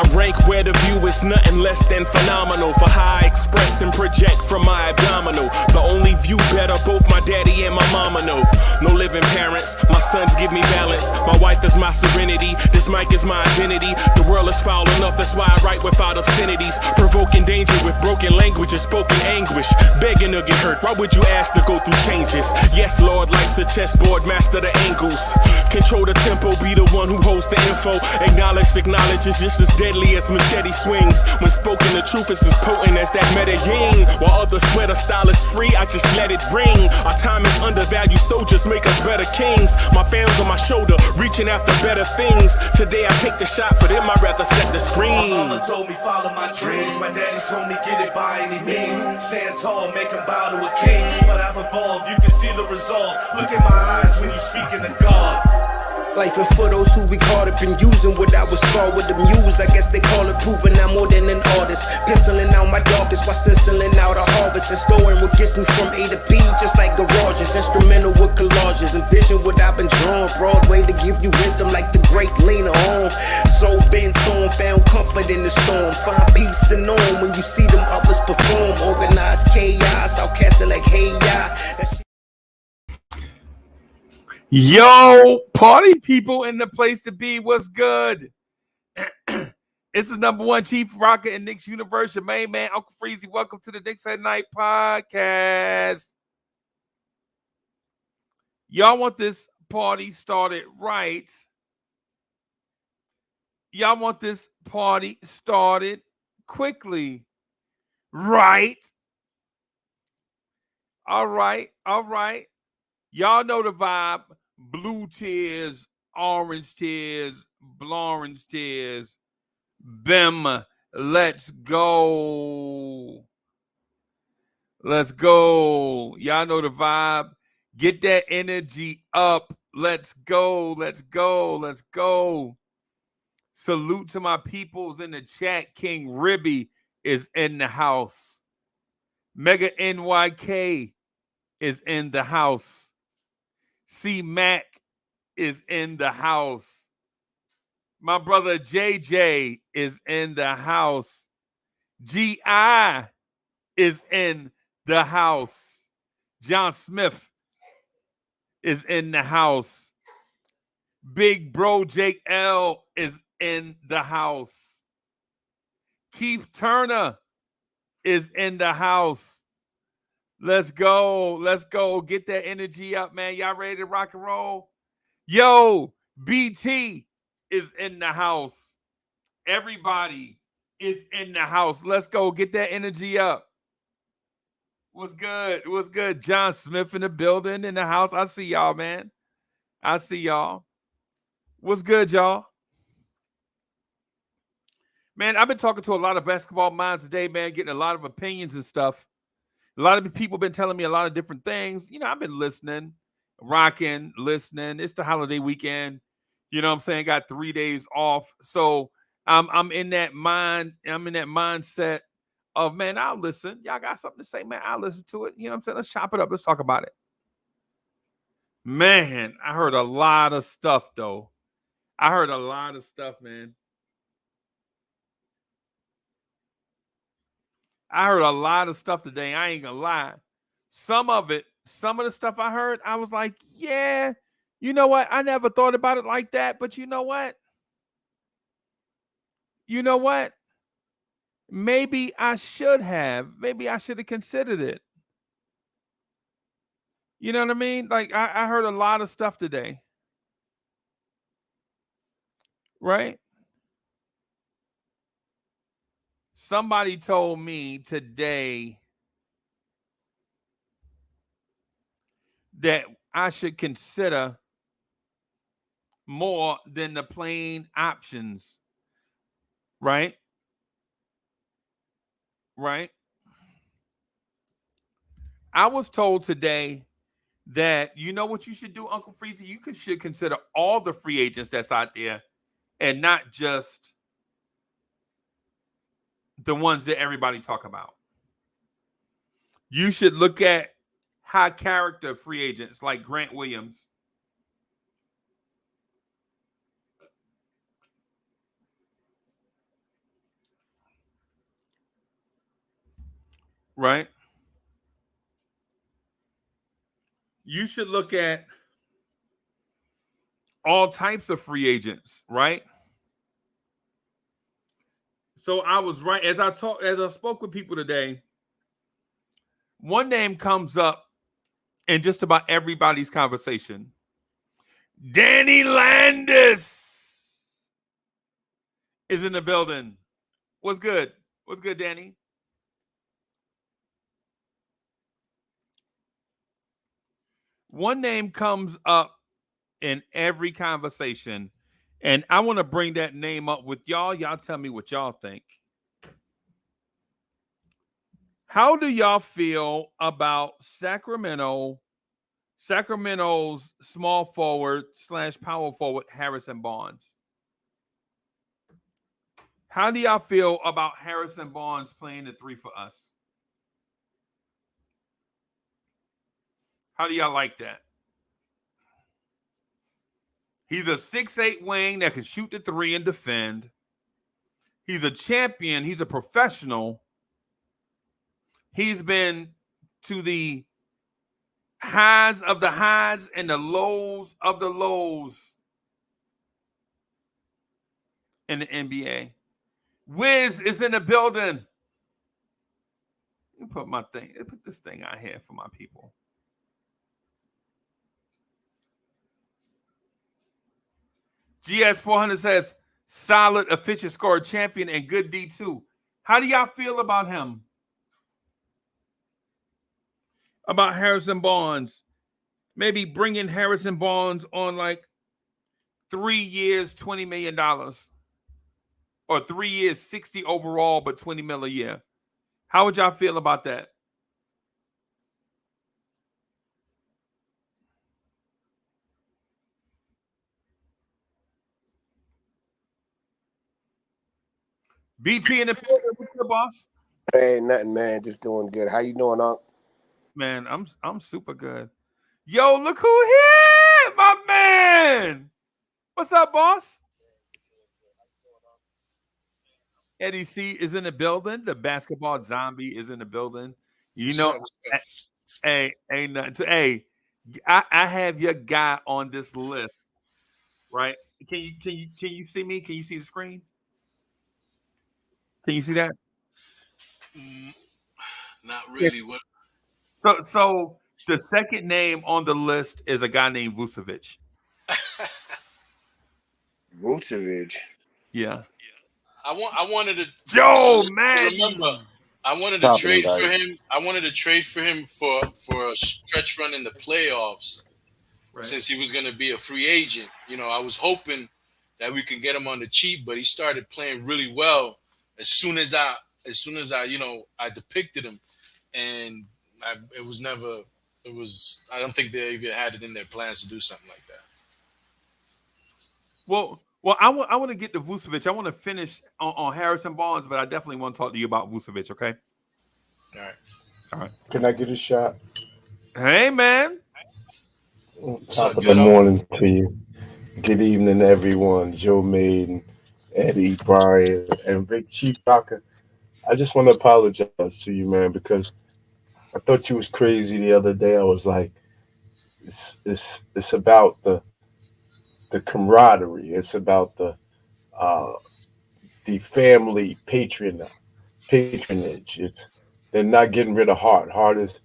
I rank where the view is nothing less than phenomenal. For how I express and project from my abdominal. The only view better, both my daddy and my mama know. No living parents, my sons give me balance. My wife is my serenity, this mic is my identity. The world is foul enough, that's why I write without obscenities. Provoking danger with broken language and spoken anguish. Begging to get hurt, why would you ask to go through changes? Yes, Lord, life's a chessboard, master the angles. Control the tempo, be the one who holds the info. Acknowledge is just as deadly as machete swings. When spoken, the truth is as potent as that Medellin. While others swear the style is free, I just let it ring. Our time is undervalued, soldiers make us better kings. My fans on my shoulder, reaching after better things. Today I take the shot, for them I'd rather set the screen. My mama told me follow my dreams. My daddy told me get it by any means. Stand tall, make him bow to a king. But I've evolved, you can see the resolve. Look in my eyes when you speaking to God. Life and for those who we caught up in using what I was taught with the muse. I guess they call it proving I'm more than an artist. Penciling out my darkest while stenciling out a harvest. And storing what gets me from A to B, just like garages. Instrumental with collages. Envision what I've been drawn. Broadway to give you rhythm like the great Lena on. So bent on, found comfort in the storm. Find peace and on when you see them others perform. Organized chaos, outcasted like hey ya. Yo, party people in the place to be. What's good? It's the number one chief rocker in Knicks universe, your main man, Uncle Freezy. Welcome to the Knicks at Night podcast. Y'all want this party started right. Y'all want this party started quickly. Right. All right. Y'all know the vibe. Blue tears, orange tears, Blorange Tears. Bim, let's go. Let's go. Y'all know the vibe. Get that energy up. Let's go. Salute to my peoples in the chat. King Ribby is in the house. Mega NYK is in the house. C Mac is in the house. My brother JJ is in the house. GI is in the house. John Smith is in the house. Big bro Jake L is in the house. Keith Turner is in the house. Let's go. Get that energy up, man. Y'all ready to rock and roll? Yo, BT is in the house. Everybody is in the house. Let's go. Get that energy up. What's good? John Smith in the building, in the house. I see y'all, man. I see y'all. What's good, y'all? Man, I've been talking to a lot of basketball minds today, man, getting a lot of opinions and stuff. A lot of people have been telling me a lot of different things. You know, I've been listening, rocking, listening. It's the holiday weekend. You know what I'm saying? Got 3 days off. So I'm in that mindset of, man, I'll listen. Y'all got something to say, man, I'll listen to it. You know what I'm saying? Let's chop it up. Let's talk about it. Man, I heard a lot of stuff, though. Man. I heard a lot of stuff today. I ain't gonna lie. Some of the stuff I heard, I was like, yeah, you know what? I never thought about it like that. But you know what? Maybe I should have. Maybe I should have considered it. You know what I mean? Like, I heard a lot of stuff today. Right? Somebody told me today that I should consider more than the plain options. Right? I was told today that, you know what you should do, Uncle Freezy? You should consider all the free agents that's out there and not just the ones that everybody talk about. You should look at high character free agents like Grant Williams. right? You should look at all types of free agents, right? So I was right as I spoke with people today. One name comes up in just about everybody's conversation. Danny Landis is in the building. What's good? What's good, Danny? One name comes up in every conversation, and I want to bring that name up with y'all. Y'all tell me what y'all think. How do y'all feel about Sacramento's small forward / power forward Harrison Barnes? How do y'all feel about Harrison Barnes playing the 3 for us? How do y'all like that? He's a 6'8" wing that can shoot the 3 and defend. He's a champion. He's a professional. He's been to the highs of the highs and the lows of the lows in the NBA. Wiz is in the building. Let me put this thing out here for my people. GS400 says, solid, efficient scorer, champion, and good D2. How do y'all feel about him? About Harrison Barnes? Maybe bringing Harrison Barnes on like 3 years, $20 million. Or 3 years, 60 overall, but 20 mil a year. How would y'all feel about that? BT in the building, what's the boss? Hey, nothing, man. Just doing good. How you doing, Unc? Man, I'm super good. Yo, look who here, my man. What's up, boss? Eddie C is in the building. The basketball zombie is in the building. You know, hey, hey, I have your guy on this list, right? Can you see me? Can you see the screen? Can you see that? Not really. What? So the second name on the list is a guy named Vucevic. Vucevic. Yeah. I wanted to Joe man. remember. I wanted to Top of trade them for guys. him. I wanted to trade for him for a stretch run in the playoffs, Right. since he was going to be a free agent. You know, I was hoping that we could get him on the cheap, but he started playing really well as soon as I I depicted him, and it was never. It was. I don't think they even had it in their plans to do something like that. Well, I want to get to Vucevic. I want to finish on Harrison Barnes, but I definitely want to talk to you about Vucevic. Okay. All right. Can I get a shot? Hey, man. Top of the morning to you. Good evening, everyone. Joe Maiden, Eddie, Brian, and Big Chief Doctor. I just want to apologize to you, man, because I thought you was crazy the other day. I was like, it's about the camaraderie. It's about uh, the family patronage. It's they're not getting rid of Hart. Hart is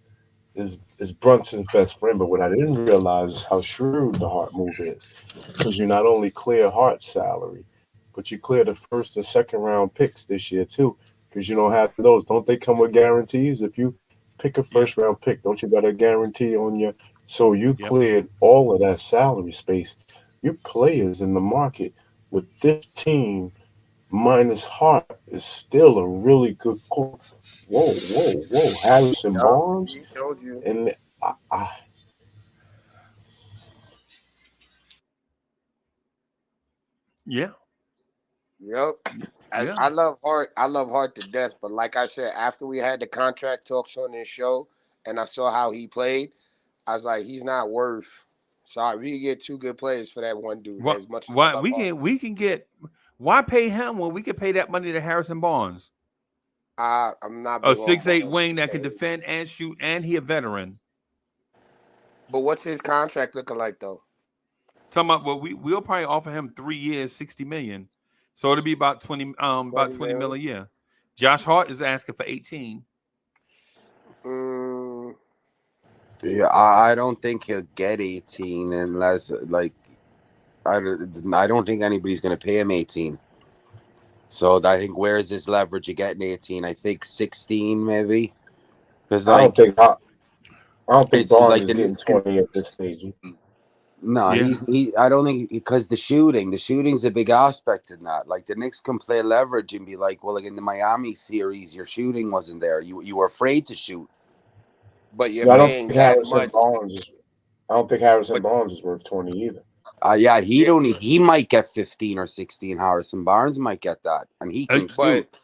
Brunson's best friend. But what I didn't realize is how shrewd the Hart move is, because you not only clear Hart's salary, but you clear the first and second round picks this year too, because you don't have those. Don't they come with guarantees? If you pick a first round pick, don't you got a guarantee on your? So you cleared all of that salary space. Your players in the market with this team minus Hart is still a really good core. Whoa, whoa, whoa! Harrison Yup, Barnes, he told you. and I Yeah. Yep. Yeah. I love Hart. I love Hart to death. But like I said, after we had the contract talks on this show, and I saw how he played, I was like, he's not worth. Sorry, we can get 2 good players for that one dude. What? As much as I What love Hart. we can get? Why pay him when we could pay that money to Harrison Barnes? I'm not A big on 6'8" Barnes. wing that can defend and shoot, and he a veteran. But what's his contract looking like though? Talking about well, we'll probably offer him 3 years, 60 million. So it'll be about 20 mil a year. Josh Hart is asking for 18. Mm, Yeah, I don't think he'll get 18 unless like I don't think anybody's going to pay him 18. So I think where's his leverage of getting 18? I think 16 maybe. Because I don't like think I don't think it's Barnes like is the getting Knicks can. 20 at this stage. No, Yeah. he. I don't think because the shooting's a big aspect in that. Like the Knicks can play leverage and be like, well, like in the Miami series, your shooting wasn't there. You were afraid to shoot. but you're Yeah, I don't paying think that Harrison much. Barnes is. I don't think Harrison But Barnes is worth 20 either. Yeah, yeah, he might get 15 or 16. Harrison Barnes might get that, and he can but shoot.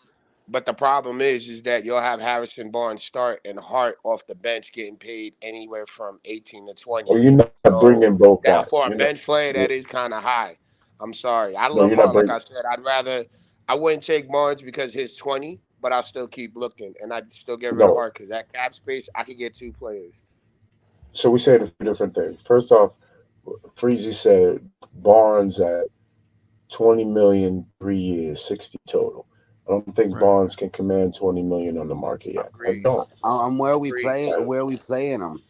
but the problem is that you'll have Harrison Barnes start and Hart off the bench getting paid anywhere from 18 to Or 20. you're not So bringing both that guys. for a You're not. bench player, Yeah, that is kind of high. I'm sorry. I no, love you're not Hart. Like bringing. I said, I wouldn't take Barnes because his 20, but I'll still keep looking and I'd still get rid of No. Hart because that cap space, I could get two players. So we said a few different things. First off, Freezy said Barnes at 20 million, 3 years, 60 total. I don't think Right. Barnes can command 20 million on the market yet. I Agreed. don't. Where we Agreed. play, where we playing him?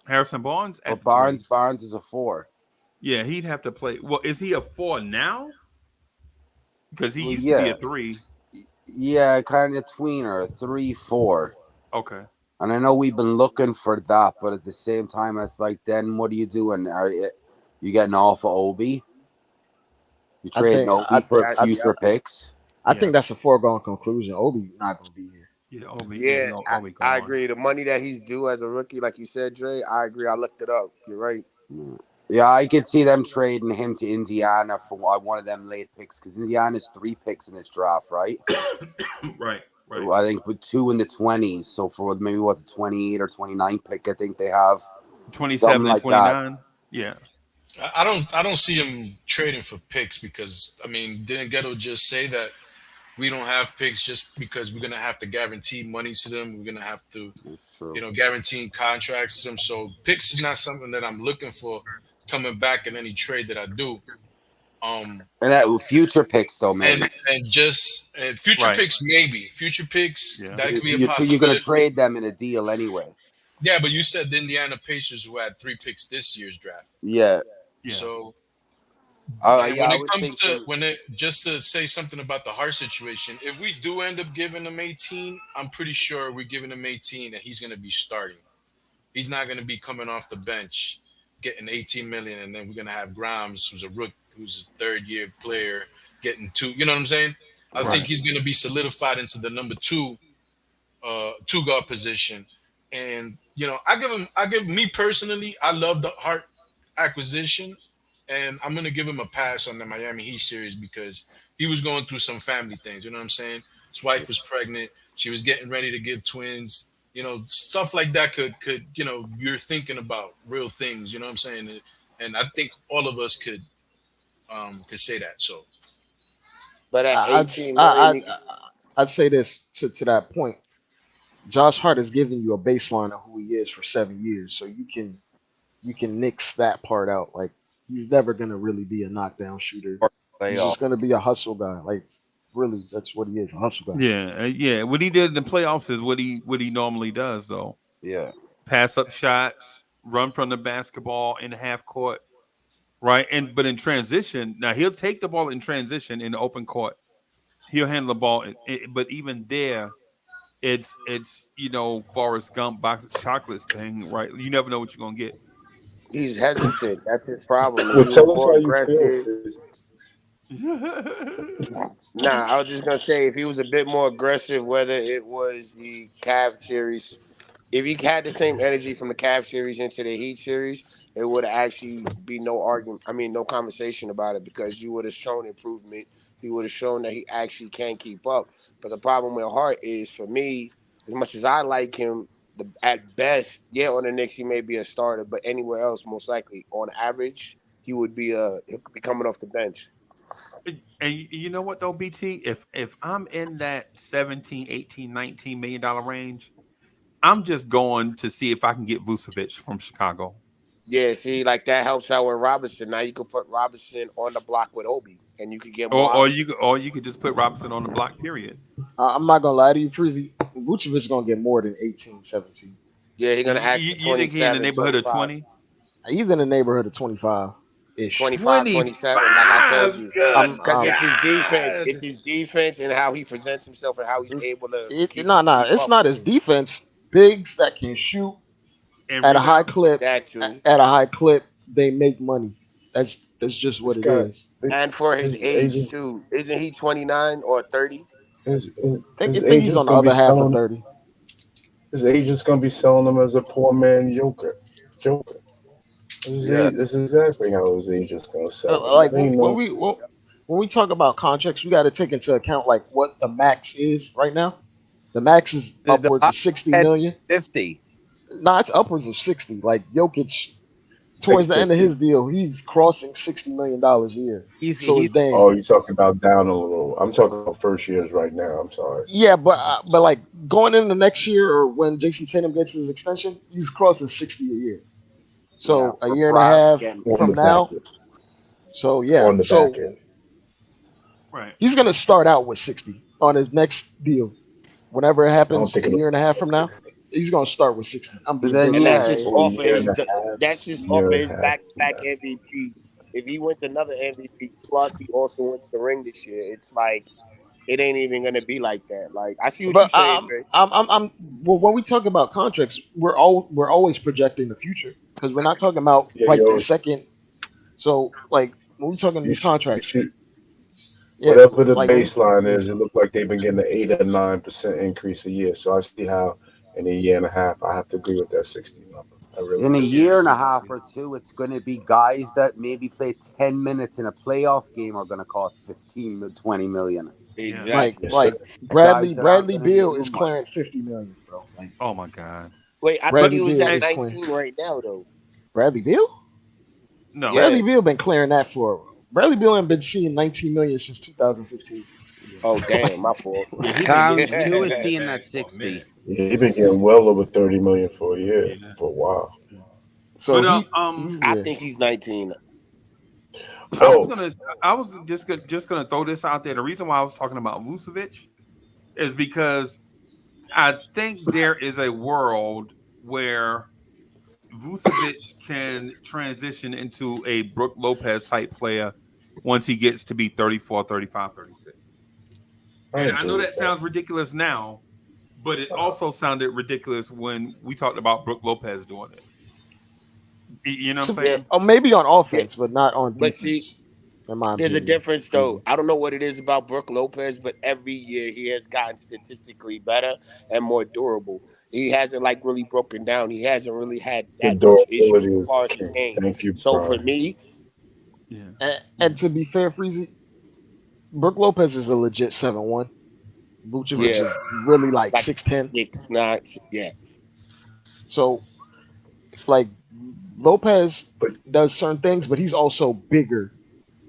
Harrison Barnes at But the three. Barnes is a 4. Yeah, he'd have to play. Well, is he a 4 now? Because he Well, used to be a yeah, 3. yeah, kind of tweener, 3-4. Okay. And I know we've been looking for that, but at the same time, it's like, then what are you doing? You getting all for Obi? You I trading think Obi for I, future picks? I Yeah. think that's a foregone conclusion. Obi not gonna be here. Yeah. Obi. Yeah. yeah, He Obi I gone. agree. The money that he's due as a rookie, like you said, Dre, I agree. I looked it up. You're right. Yeah, yeah, I could see them trading him to Indiana for one of them late picks because Indiana's 3 picks in this draft, right? Right. Right. I think with 2 in the 20s. So for maybe what the 28 or 29 pick, I think they have 27 something and like that. 29. Yeah. I don't see him trading for picks because I mean, didn't Ghetto just say that we don't have picks just because we're gonna have to guarantee money to them. We're gonna have to, That's true. guaranteeing contracts to them. So picks is not something that I'm looking for coming back in any trade that I do. And that future picks though, And maybe future Right. picks, maybe future picks, Yeah. that could be a you're going to possibility. trade them in a deal anyway. Yeah, but you said the Indiana Pacers who had 3 picks this year's draft. Yeah. Yeah. So and Yeah, when I it was comes to thinking. when it just to say something about the Hart situation, if we do end up giving him 18, I'm pretty sure we're giving him 18 and he's going to be starting. He's not going to be coming off the bench getting 18 million, and then we're going to have Grimes, who's a rook, who's a third-year player, getting 2. You know what I'm saying? I think Right. he's going to be solidified into the number 2 two guard position. And I give me personally, I love the Hart acquisition, and I'm gonna give him a pass on the Miami Heat series because he was going through some family things. You know what I'm saying? His wife was pregnant. She was getting ready to give twins. Stuff like that could you're thinking about real things. You know what I'm saying? And I think all of us could say that. So But at I, I'd 18 million, I'd say this to that point. Josh Hart is giving you a baseline of who he is for 7 years, so you can nix that part out. Like he's never gonna really be a knockdown shooter. He's Playoff. just gonna be a hustle guy. Like really, that's what he is, a hustle guy. Yeah. Yeah. What he did in the playoffs is what he normally does, though. Yeah. Pass up shots, run from the basketball in half court. Right. But in transition, now he'll take the ball in transition in the open court. He'll handle the ball. But even there, it's Forrest Gump box of chocolates thing, right? You never know what you're gonna get. he's hesitant. That's his problem. If Well, he was tell us more how you feel, aggressive, Fizz. nah, I was just gonna say if he was a bit more aggressive, whether it was the Cavs series, if he had the same energy from the Cavs series into the Heat series, it would actually be no argument. I mean, no conversation about it because you would have shown improvement. He would have shown that he actually can keep up. But the problem with Hart is, for me, as much as I like him, at best, yeah, on the Knicks he may be a starter, but anywhere else, most likely, on average, he could be coming off the bench. And you know what though, BT? If I'm in that 17, 18, $19 million range, I'm just going to see if I can get Vucevic from Chicago. Yeah, see, like that helps out with Robinson. Now you can put Robinson on the block with Obi, and you can get more options. Or you could just put Robinson on the block, period. I'm not gonna lie to you, Freezy. Vucevic is gonna get more than 18, 17. Yeah, he's gonna ask for You think he in the 27, neighborhood of 25. 20? He's in the neighborhood of 25 ish. 25, 27, like I told 25. you. Good Because it's his defense. God. It's his defense and how he presents himself and how he's able to Nah. keep It's up not with his him. defense. Bigs that can shoot And at a high rebound. clip. That too. At a high clip, they make money. That's just This what it guy, is. And for his his age agent, too. Isn't he 29 or 30? I his think he's agent's on the gonna be other half of selling. 30. His agent's gonna be selling him as a poor man Joker. Yeah. This is exactly how his agent's gonna sell him. Like That ain't no. when we talk about contracts, we got to take into account like what the max is right now. The max is The upwards of 60 at million. 50. Nah, it's upwards of 60. Like Jokic, Like towards the end of 50. his deal, he's crossing $60 million a year. So He's it's Dame. Oh, you talking about down a little? I'm talking about first years right now. I'm sorry. Yeah, but like going into next year or when Jason Tatum gets his extension, he's crossing 60 a year. Yeah, So a year and a Brown's half getting On the from back now. end. So yeah, On the back so end. Right. he's gonna start out with 60 on his next deal. Whenever it I don't happens, think a it'll year and a half from now, he's gonna start with 60. I'm But being then dead and that's yeah, just serious. for a off of year his and a half. that's just off Year of and his a half. back MVPs. If he wins another MVP plus he also wins the ring this year, it's like it ain't even gonna be like that. Like I see what you're But saying, Dre. well, when we talk about contracts, we're always projecting the future because we're not talking about Yeah, like the yo, second. So like when we talking these you contracts, should yeah, whatever the like when baseline is. It looked like they've been getting an 8 or 9% increase a year. So I see how in a year and a half I have to agree with that 60 number. I really in a do. year and a half or two, it's going to be guys that maybe play 10 minutes in a playoff game are going to cost 15 to 20 million. Yeah. like Yes, sir. like Guys that aren't Bradley going to Beal do is much. clearing 50 million, bro. Like Oh my God. Wait, I thought Bradley he was Beal at Hey, is clearing 19 right now though. Bradley Beal. no. Yeah. Bradley Beal been clearing that for Bradley Beal ain't been seeing 19 million since 2015. Oh damn, my fault. Yeah, he been getting He he was been getting seeing that bags for a 60. minute. Yeah, he's been getting well over 30 million for a year Yeah. for a while. So But he's I yeah. think he's 19. I was Oh, gonna I was just gonna throw this out there. The reason why I was talking about Vucevic is because I think there is a world where Vucevic can transition into a Brook Lopez type player once he gets to be 34, 35, 36. I And I agree know with that that. sounds ridiculous now, but it also sounded ridiculous when we talked about Brook Lopez doing it. You know what I'm So, Yeah, saying? maybe on yeah. offense, but not on But see, defense, in my there's a opinion. difference though. I don't know what it is about Brook Lopez, but every year he has gotten statistically better and more durable. He hasn't like really broken down. He hasn't really had The that much issue durability as is the far as his key. game. Thank you, So for Brian. me, Yeah. And to be fair, Freezy, Brook Lopez is a legit 7'1". Vucevic yeah, is really like like 6'10". 6'9", yeah. So like Lopez But does certain things, but he's also bigger.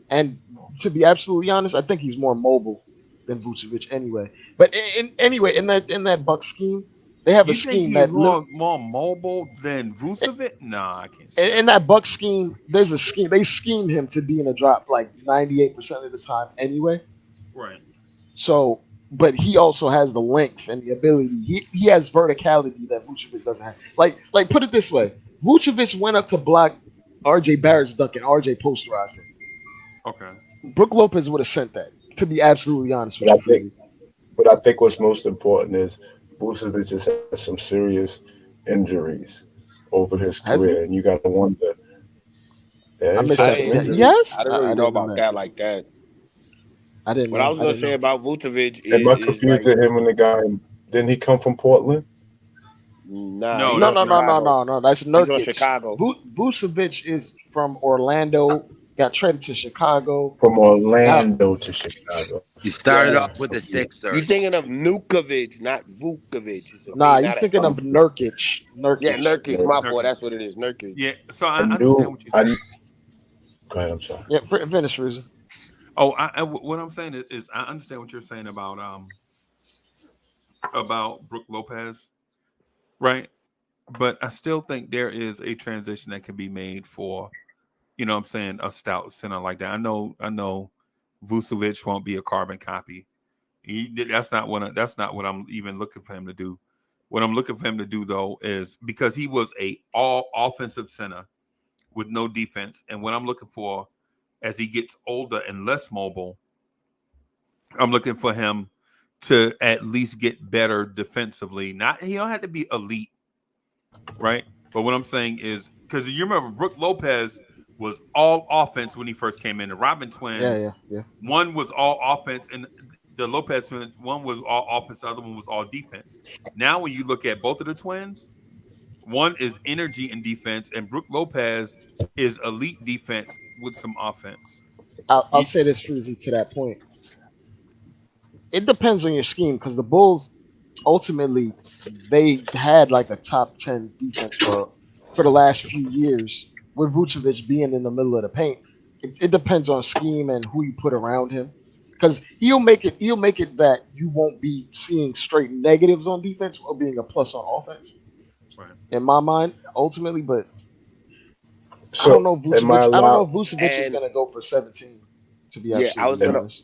And to be absolutely honest, I think he's more mobile than Vucevic anyway. But anyway, in that Buck scheme, they have a You think scheme he's that more mobile than Vucevic? Nah, I can't see in that. that Buck scheme, there's a scheme. They scheme him to be in a drop like 98% of the time anyway. Right. So, but he also has the length and the ability. He has verticality that Vucevic doesn't have. Like put it this way: Vucevic went up to block R.J. Barrett's dunk, and R.J. posterized him. Okay. Brook Lopez would have sent that. To be absolutely honest with but I you, think Freddie. but I think what's most important is Vucevic has had some serious injuries over his Has he? career, and you got to wonder. Yeah, I he's missed I had that. some didn't, He injuries. has? I didn't I really know didn't know about that. that like that. I didn't What I know. was I gonna didn't say know. about Vucevic Am I is like, confusing him and the guy? Didn't he come from Portland? nah, No, he's No, on that's no, no, no, Nurkic. Chicago. no, no. That's He's on Nurkic. Chicago. Vucevic is from Orlando. Got traded to Chicago. From Now, Orlando to Chicago. He started Yeah, off with the you Sixers. thinking of Nukovic, not Vukovic. It's a nah, V, you not a thinking of L. Nurkic? Yeah, Nurkic. Nurkic. My fault. Nurkic. That's what it is. Nurkic. Yeah. So I I understand knew. what you're I saying. go ahead. I'm sorry. Yeah, finish reason. Oh, what I'm saying is I understand what you're saying about Brooke Lopez, right? But I still think there is a transition that can be made for, you know what I'm saying, a stout center like that. I know Vucevic won't be a carbon copy. That's not what I'm even looking for him to do. What I'm looking for him to do though is because he was a all offensive center with no defense, and what I'm looking for as he gets older and less mobile, I'm looking for him to at least get better defensively. Not he don't have to be elite, right? But what I'm saying is because you remember Brooke Lopez was all offense when he first came in. The Robin Yeah, twins, yeah, yeah. one was all offense, and the Lopez twins, one was all offense, the other one was all defense. Now, when you look at both of the twins, one is energy and defense, and Brooke Lopez is elite defense with some offense. I'll You, say this, Fruzy, to that point. It depends on your scheme because the Bulls ultimately they had like a top 10 defense for the last few years with Vucevic being in the middle of the paint. It depends on scheme and who you put around him because he'll make it that you won't be seeing straight negatives on defense or being a plus on offense right. in my mind ultimately. But So, am I I don't know allowed? if Vucevic is And gonna go for 17. To be yeah, I was absolutely Am, gonna honest,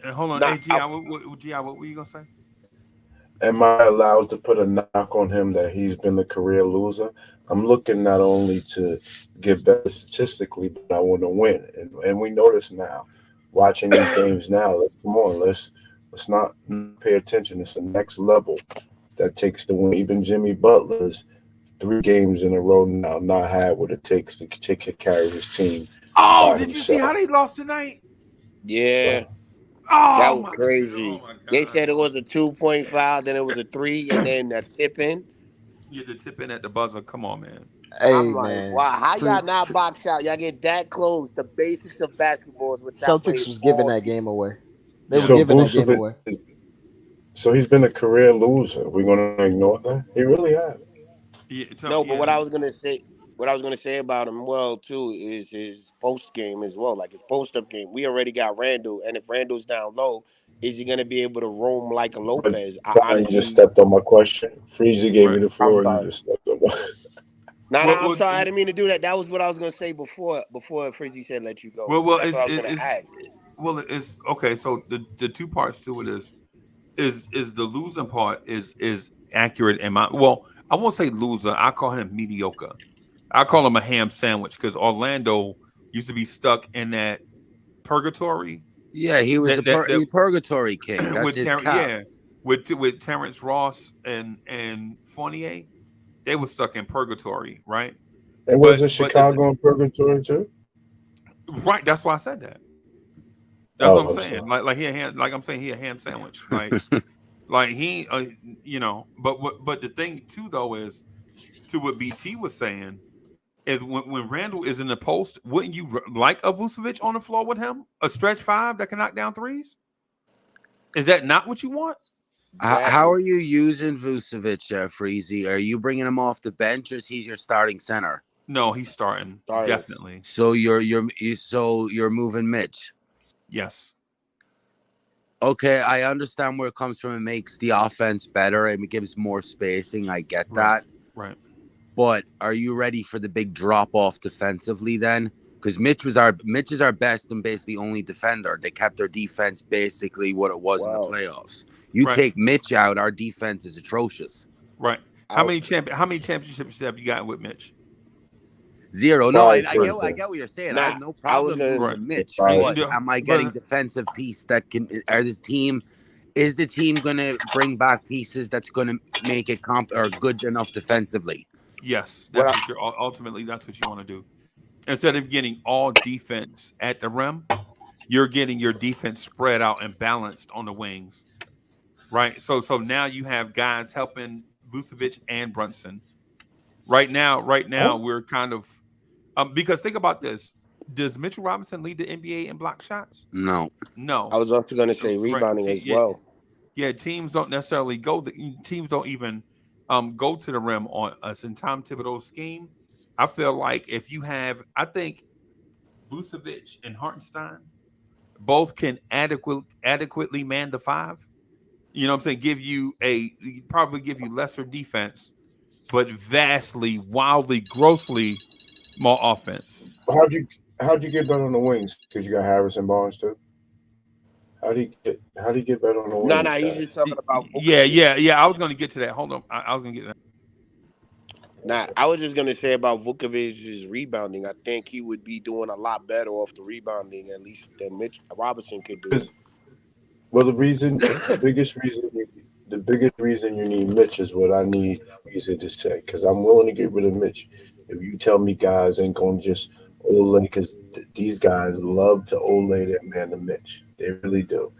And hold on, not. hey, Gi, what were you gonna say? am I allowed to put a knock on him that he's been a career loser? I'm looking not only to get better statistically, but I want to win, and we know this now. Watching these games now, let's come on, let's not pay attention. It's the next level that takes the win. Even Jimmy Butler's 3 games in a row now not had what it takes to carry his team Oh, by did you see how himself. they lost tonight? Yeah, So, that Oh was my, oh crazy. my They God, said it was a 2-point foul, then it was a three, and then a tip in. you had to tip in at the buzzer. Come on, man. hey I'm like, man, wow, how y'all not box out? Y'all get that close. The basics of basketball is what y'all Celtics played was giving all that game season. away. They were Yeah, so giving that game Vucevic, away. so he's been a career loser. We're gonna ignore that. He really has. yeah, No, but yeah. what I was gonna say about him, well, too, is his post game as well, like his post up game. We already got Randall, and if Randall's down low, is he gonna be able to roam like a But Lopez? I you just honestly, stepped on my question. Freezy gave me Right. the I'm floor, and you sorry. just stepped on my. No, no, Well, I'm well, sorry. I didn't mean to do that. That was what I was gonna say before Frizzy said let you go, well, because well. that's what I was gonna ask. It's okay. So the two parts to it is the losing part is accurate in my well. I won't say loser. I call him mediocre. I call him a ham sandwich because Orlando used to be stuck in that purgatory Yeah, he was that purgatory king. That's with his Terrence, cap. yeah, with Terrence Ross and Fournier, they were stuck in purgatory, right? And was But it Chicago in purgatory too? right, that's why I said that. That's what Oh, I'm I'm sorry. saying. Like he a ham, like I'm saying he a ham sandwich. Like he, but the thing too though is to what BT was saying is when Randall is in the post, wouldn't you like a Vucevic on the floor with him, a stretch five that can knock down threes? Is that not what you want? How Exactly. are you using Vucevic, Freezy? Are you bringing him off the bench, or is he your starting center? No, he's starting Sorry. definitely. So you're moving Mitch. Yes, Okay, I understand where it comes from. It makes the offense better and it gives more spacing. I get right, that. right. But are you ready for the big drop off defensively then? Because Mitch is our best and basically only defender. They kept their defense basically what it was in the Wow. playoffs. You Right, take Mitch out, our defense is atrocious. right. I, How many championships have you gotten with Mitch? Zero. No, I, 5 I so get I far. get what you're saying. I nah, have no I was problem gonna. Right. losing Mitch, Five. but am I getting But defensive piece that can are this team is the team gonna bring back pieces that's gonna make it comp or good enough defensively? yes, What that's I, what you're ultimately that's what you want to do. Instead of getting all defense at the rim, you're getting your defense spread out and balanced on the wings. Right. So now you have guys helping Vucevic and Brunson. Right now Oh, we're kind of because think about this. Does Mitchell Robinson lead the NBA in block shots? No. I No. was also gonna say Right. rebounding as Yeah, well. yeah. Teams don't necessarily teams don't even go to the rim on us in Tom Thibodeau's scheme. I feel like if you have, I think Vucevic and Hartenstein both can adequately man the five. You know what I'm saying? Probably give you lesser defense, but vastly, wildly, grossly more offense. How'd you get better on the wings? Because you got Harrison Barnes too. How do you get better on the No, wings, no, he's guys? just talking about Yeah, Vukovic. yeah, yeah. I was going to get to that. Hold on. I was going to get to that. Nah, I was just gonna say about Vukovic's rebounding. I think he would be doing a lot better off the rebounding, at least than Mitch Robinson could do. Well, the biggest reason you need Mitch is what I need reason to say. Because I'm willing to get rid of Mitch. If you tell me guys ain't gonna just Ole, because these guys love to Ole that man to Mitch. They really do.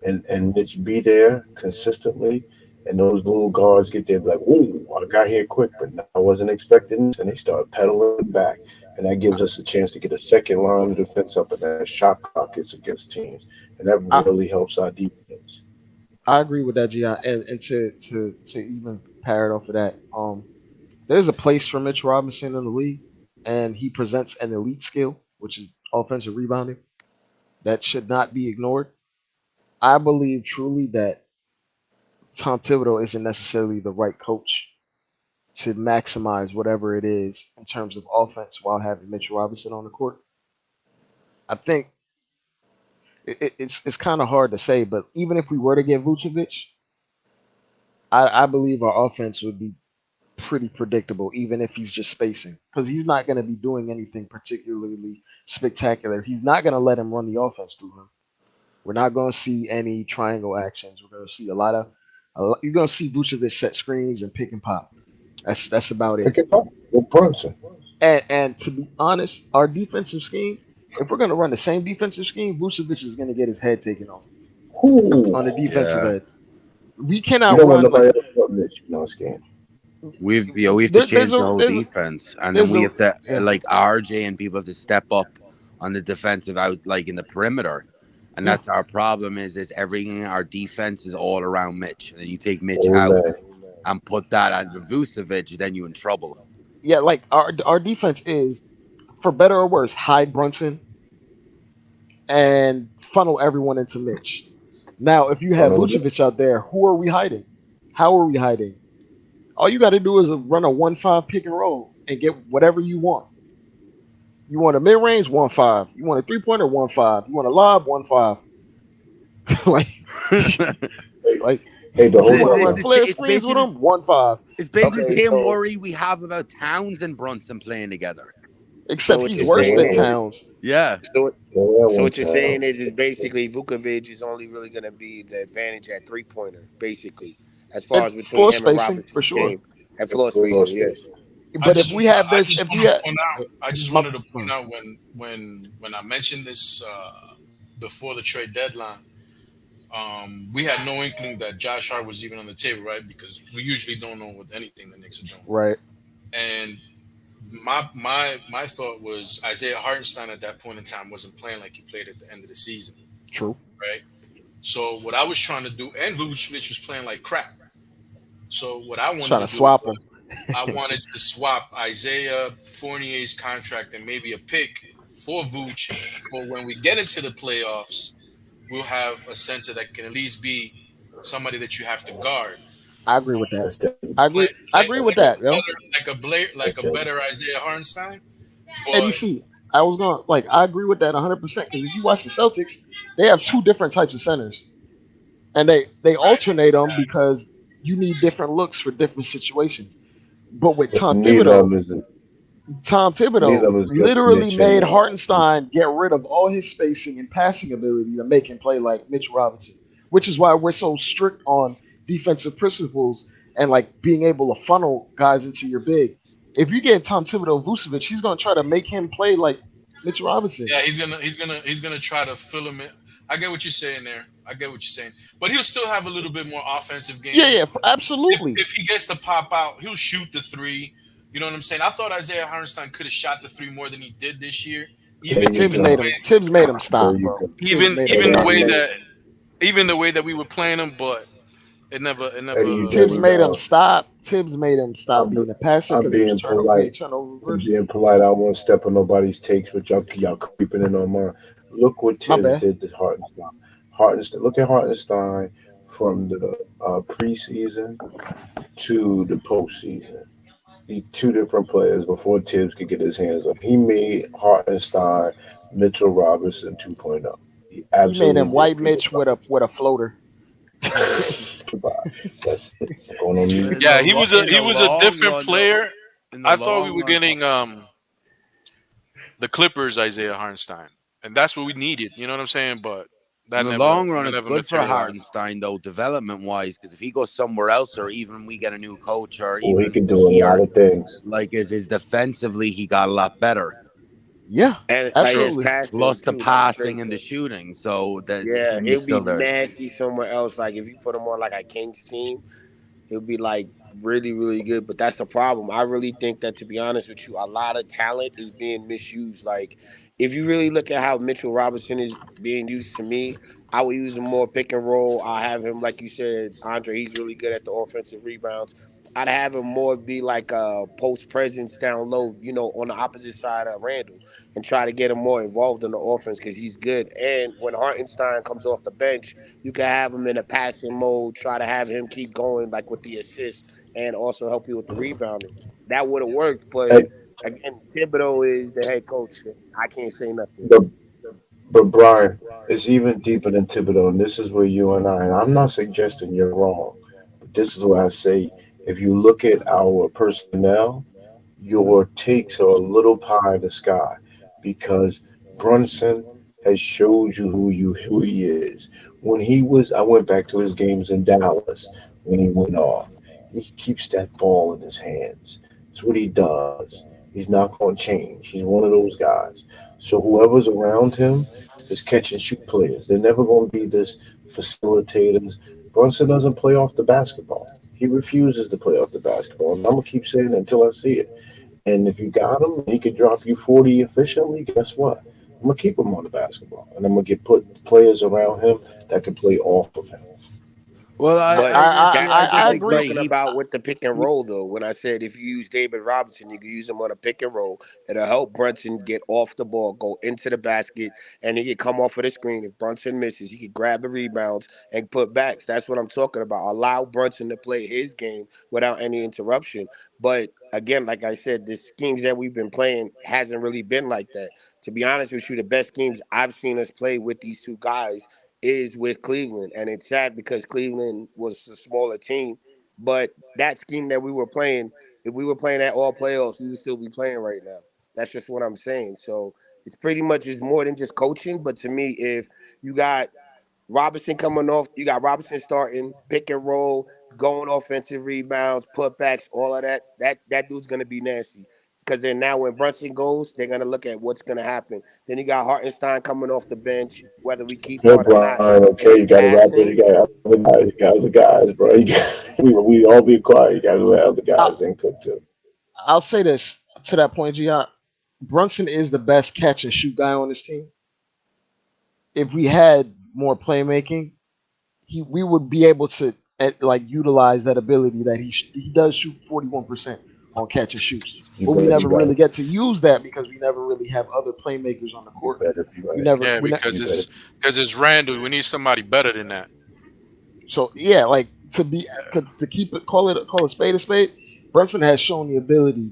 And Mitch be there consistently, and those little guards get there like, "Ooh, I got here quick, but I wasn't expecting this," and they start pedaling back, and that gives us a chance to get a second line of defense up, and that shot clock is against teams, and that I, really helps our defense. I agree with that, Gi. And to even pair it off of that, there's a place for Mitch Robinson in the league, and he presents an elite skill, which is offensive rebounding. That should not be ignored. I believe truly that Tom Thibodeau isn't necessarily the right coach to maximize whatever it is in terms of offense while having Mitch Robinson on the court. I think it's kind of hard to say, but even if we were to get Vucevic, I believe our offense would be pretty predictable, even if he's just spacing, because he's not going to be doing anything particularly spectacular. He's not going to let him run the offense through him. We're not going to see any triangle actions. We're going to see you're going to see Vucevic set screens and pick and pop. That's about it. Pick it up with Brunson. And to be honest, our defensive scheme, if we're going to run the same defensive scheme, Vucevic is going to get his head taken off Ooh, on the defensive Yeah. end. We you cannot don't want run nobody like else but Mitch. No scam. We have to there's change the a whole there's a, defense, and then there's we a have to yeah like RJ and people have to step up on the defensive out, like in the perimeter, and yeah that's our problem. Is everything our defense is all around Mitch, and then you take Mitch out Ole. and put that on Vucevic, then you in trouble. yeah. Like our defense is, for better or worse, hide Brunson and funnel everyone into Mitch. Now, if you have Funnel it. Vucevic out there, who are we hiding? How are we hiding? All you got to do is run a 1-5 pick and roll and get whatever you want. You want a mid range 1-5. You want a 3-pointer 1-5. You want a lob 1-5. like, like Hey, the you whole want to run time. flare screens with them 1-5. It's basically the Okay, same so worry we have about Towns and Brunson playing together. Except what he's you're worse saying than is, Towns. Yeah, so, Yeah, so one what you're time. saying is basically Vukovic is only really gonna be the advantage at 3-pointer, basically, as far And as between floor him and spacing for Robinson's sure. game and floor Floor spacing. Yeah. space. But if we have I this, just if we want to have point out. I just my, wanted to point out when I mentioned this before the trade deadline. We had no inkling that Josh Hart was even on the table, right? Because we usually don't know what anything the Knicks are doing. right, And my thought was Isaiah Hartenstein at that point in time wasn't playing like he played at the end of the season, true. right? So what I was trying to do, and Vucevic was playing like crap. So what I wanted Trying to to do, swap them. I wanted to swap Isaiah Fournier's contract and maybe a pick for Vooch for when we get into the playoffs, we'll have a center that can at least be somebody that you have to guard. I agree with that. That's definitely. I agree. I agree with that, yo. Like a better Isaiah Hartenstein. And you But see, I was going like I agree with that 100% because if you watch the Celtics, they have two different types of centers, and they right, alternate them because you need different looks for different situations. But with Neither of them is. Tom Neither Thibodeau of them is good for literally Mitch made anymore. Hartenstein get rid of all his spacing and passing ability to make him play like Mitch Robinson, which is why we're so strict on defensive principles and like being able to funnel guys into your big. If you get Tom Thibodeau Vucevic, he's gonna try to make him play like Mitch Robinson. yeah, he's gonna try to fill him in. I get what you're saying there. I get what you're saying, but he'll still have a little bit more offensive game. Yeah, absolutely. If he gets to pop out, he'll shoot the three. You know what I'm saying? I thought Isaiah Hartenstein could have shot the three more than he did this year. There Even you Tibbs even go. the way made him stop, There you bro. go. Tibbs even made him even the stop. way that even the way that we were playing him, but it never There you Tibbs go. made him stop. Tibbs made him stop I'm, being a passer I'm because he was being turnover polite. turnover I'm reverse. being polite. I won't step on nobody's takes, but y'all creeping in on mine. Look what My Tibbs bad. did to Hartenstein. Hartenstein. Look at Hartenstein from the preseason to the postseason. These two different players before Tibbs could get his hands on. He made Hartenstein Mitchell Robinson 2.0. He He made absolutely him did. White People Mitch with a floater. goodbye. That's it. I'm going on But mute. Yeah, in he the was a long different run, though, player. in the I thought we long were run, getting the Clippers Isaiah Hartenstein, and that's what we needed. You know what I'm saying? But in that the never long run, that it's never good for materialized. Hartenstein though, development wise, because if he goes somewhere else, or even we get a new coach, or Oh, he even can do a lot here, of things. like is defensively, he got a lot better. Yeah, And like his absolutely. passing Plus the too, like passing straight and the to shooting, so that's yeah, gonna be he'll be still there. nasty somewhere else. Like if you put him on like a Kings team, he'll be like really, really good. But that's the problem. I really think that to be honest with you, a lot of talent is being misused. Like if you really look at how Mitchell Robinson is being used to me, I would use him more pick and roll. I'll have him, like you said, Andre, he's really good at the offensive rebounds. I'd have him more be like a post presence down low, you know, on the opposite side of Randall and try to get him more involved in the offense because he's good. And when Hartenstein comes off the bench, you can have him in a passing mode, try to have him keep going like with the assist and also help you with the rebounding. That would have worked, but Hey, again, Thibodeau is the head coach. And I can't say nothing. but But Brian, it's even deeper than Thibodeau, and this is where you and I'm not suggesting you're wrong, but this is what I say. If you look at our personnel, your takes are a little pie in the sky because Brunson has showed you who he is. When he was, I went back to his games in Dallas when he went off. He keeps that ball in his hands. It's what he does. He's not going to change. He's one of those guys. So whoever's around him is catch and shoot players. They're never going to be this facilitators. Brunson doesn't play off the basketball. He refuses to play off the basketball, and I'm gonna keep saying it until I see it. And if you got him, he could drop you 40 efficiently. Guess what? I'm gonna keep him on the basketball, and I'm gonna get put players around him that can play off of him. Well, But that's I what I I was agree. disagree. talking about with the pick and He roll, though. When I said if you use David Robinson, you can use him on a pick and roll. It'll help Brunson get off the ball, go into the basket, and he can come off of the screen. If Brunson misses, he can grab the rebounds and put backs. That's what I'm talking about. Allow Brunson to play his game without any interruption. But again, like I said, the schemes that we've been playing hasn't really been like that. To be honest with you, the best schemes I've seen us play with these two guys is with Cleveland. And it's sad because Cleveland was a smaller team. But that scheme that we were playing, if we were playing at all playoffs, we would still be playing right now. That's just what I'm saying. So it's pretty much it's more than just coaching. But to me, if you got Robinson coming off, you got Robinson starting, pick and roll, going offensive rebounds, putbacks, all of that, that dude's gonna be nasty. Because then now when Brunson goes, they're gonna look at what's gonna happen. Then you got Hartenstein coming off the bench, whether we keep Good, Hart or not. Brian. And Okay, his you got to wrap it. passing, You got other guys. You got other guys, bro. We all be quiet. You got to let other I, guys in cook too. I'll say this to that point, Gian. Brunson is the best catch and shoot guy on this team. If we had more playmaking, we would be able to like utilize that ability that he does shoot 41% on catch and shoots, You but we better be never right. really get to use that because we never really have other playmakers on the You court. better be We right. never Yeah, we ne- because You better. it's Randall. We need somebody better than that. So yeah, like to keep it call a spade a spade. Brunson has shown the ability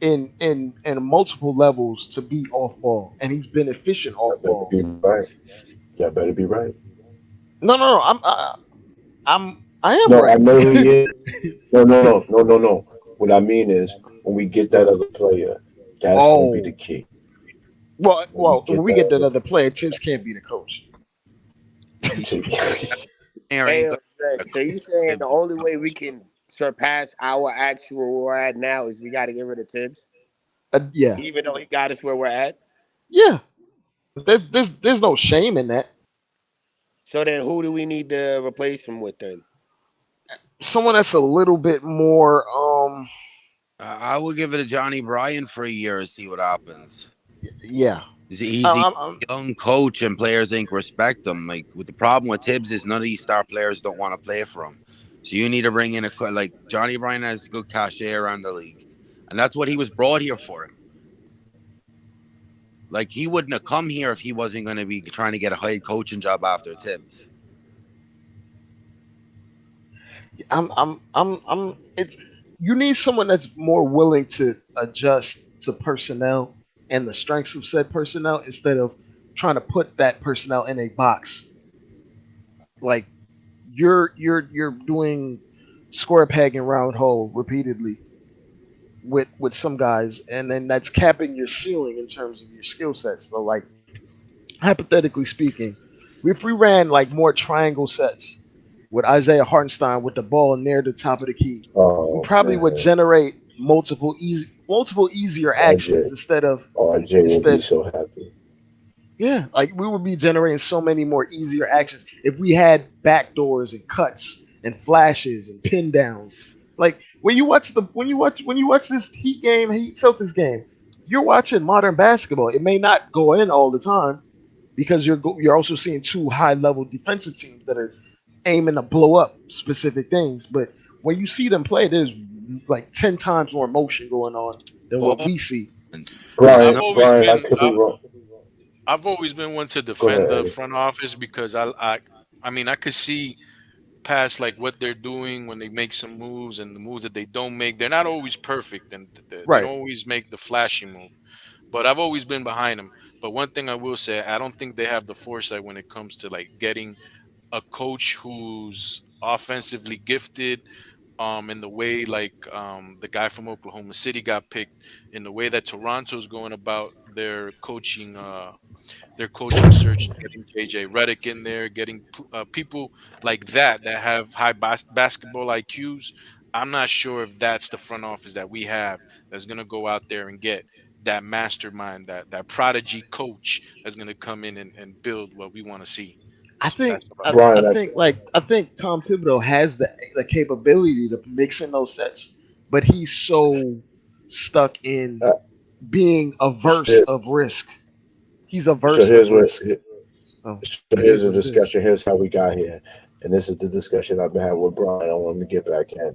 in multiple levels to be off ball, and he's been efficient You off better ball. be right. You better be right. No. I am No, I right. know he is. No. What I mean is, when we get that other player, that's going to be the Oh key. When we well, when get we that get to other another player, Tibbs can't be the coach. player ain't hey, good. Greg, so you saying the only way we can surpass our actual where we're at now is we got to get rid of Tibbs, Yeah, even though he got us where we're at? yeah. There's no shame in that. So then who do we need to replace him with then? Someone that's a little bit more I would give it to Johnny Bryan for a year and see what happens. yeah. He's a I'm young coach, and players ain't respect him. Like with the problem with Tibbs is none of these star players don't want to play for him. So you need to bring in like Johnny Bryan has good cachet around the league, and that's what he was brought here for. Like he wouldn't have come here if he wasn't going to be trying to get a head coaching job after Tibbs. I'm. It's you need someone that's more willing to adjust to personnel and the strengths of said personnel instead of trying to put that personnel in a box. Like you're doing square peg and round hole repeatedly with some guys, and then that's capping your ceiling in terms of your skill sets. So like hypothetically speaking, if we ran like more triangle sets with Isaiah Hartenstein with the ball near the top of the key, we Oh probably would man, generate multiple easier actions RJ, instead of RJ will be instead so happy. yeah, like we would be generating so many more easier actions if we had backdoors and cuts and flashes and pin downs. Like when you watch this Heat Celtics game, you're watching modern basketball. It may not go in all the time because you're also seeing two high level defensive teams that are aiming to blow up specific things. But when you see them play, there's like 10 times more motion going on than what Well, we see. there's I've no always Brian, I been could be wrong. I've always been one to Go defend ahead, the Eddie. front office because I mean I could see past like what they're doing when they make some moves and the moves that they don't make. They're not always perfect and they don't Right. always make the flashy move. But I've always been behind them. But one thing I will say, I don't think they have the foresight when it comes to like getting a coach who's offensively gifted in the way like the guy from Oklahoma City got picked, in the way that Toronto's going about their coaching search, getting JJ Redick in there, getting people like that have high basketball IQs. I'm not sure if that's the front office that we have that's going to go out there and get that mastermind, that prodigy coach that's going to come in and build what we want to see. I think That's what I think. I Brian, think I think Tom Thibodeau has the capability to mix in those sets, but he's so stuck in uh, being averse here, of risk. He's so averse of here's what. risk. Oh, So it here's is the what it is. discussion. Here's how we got here, and this is the discussion I've been having with Brian. I want him to get back in.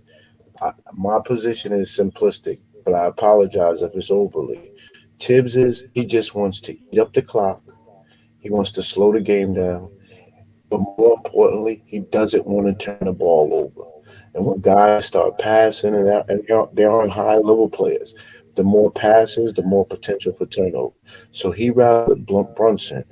My position is simplistic, but I apologize if it's overly. Tibbs is he just wants to eat up the clock. He wants to slow the game down. But more importantly, he doesn't want to turn the ball over. And when guys start passing and they're on high level players, the more passes, the more potential for turnover. So he rather Brunson,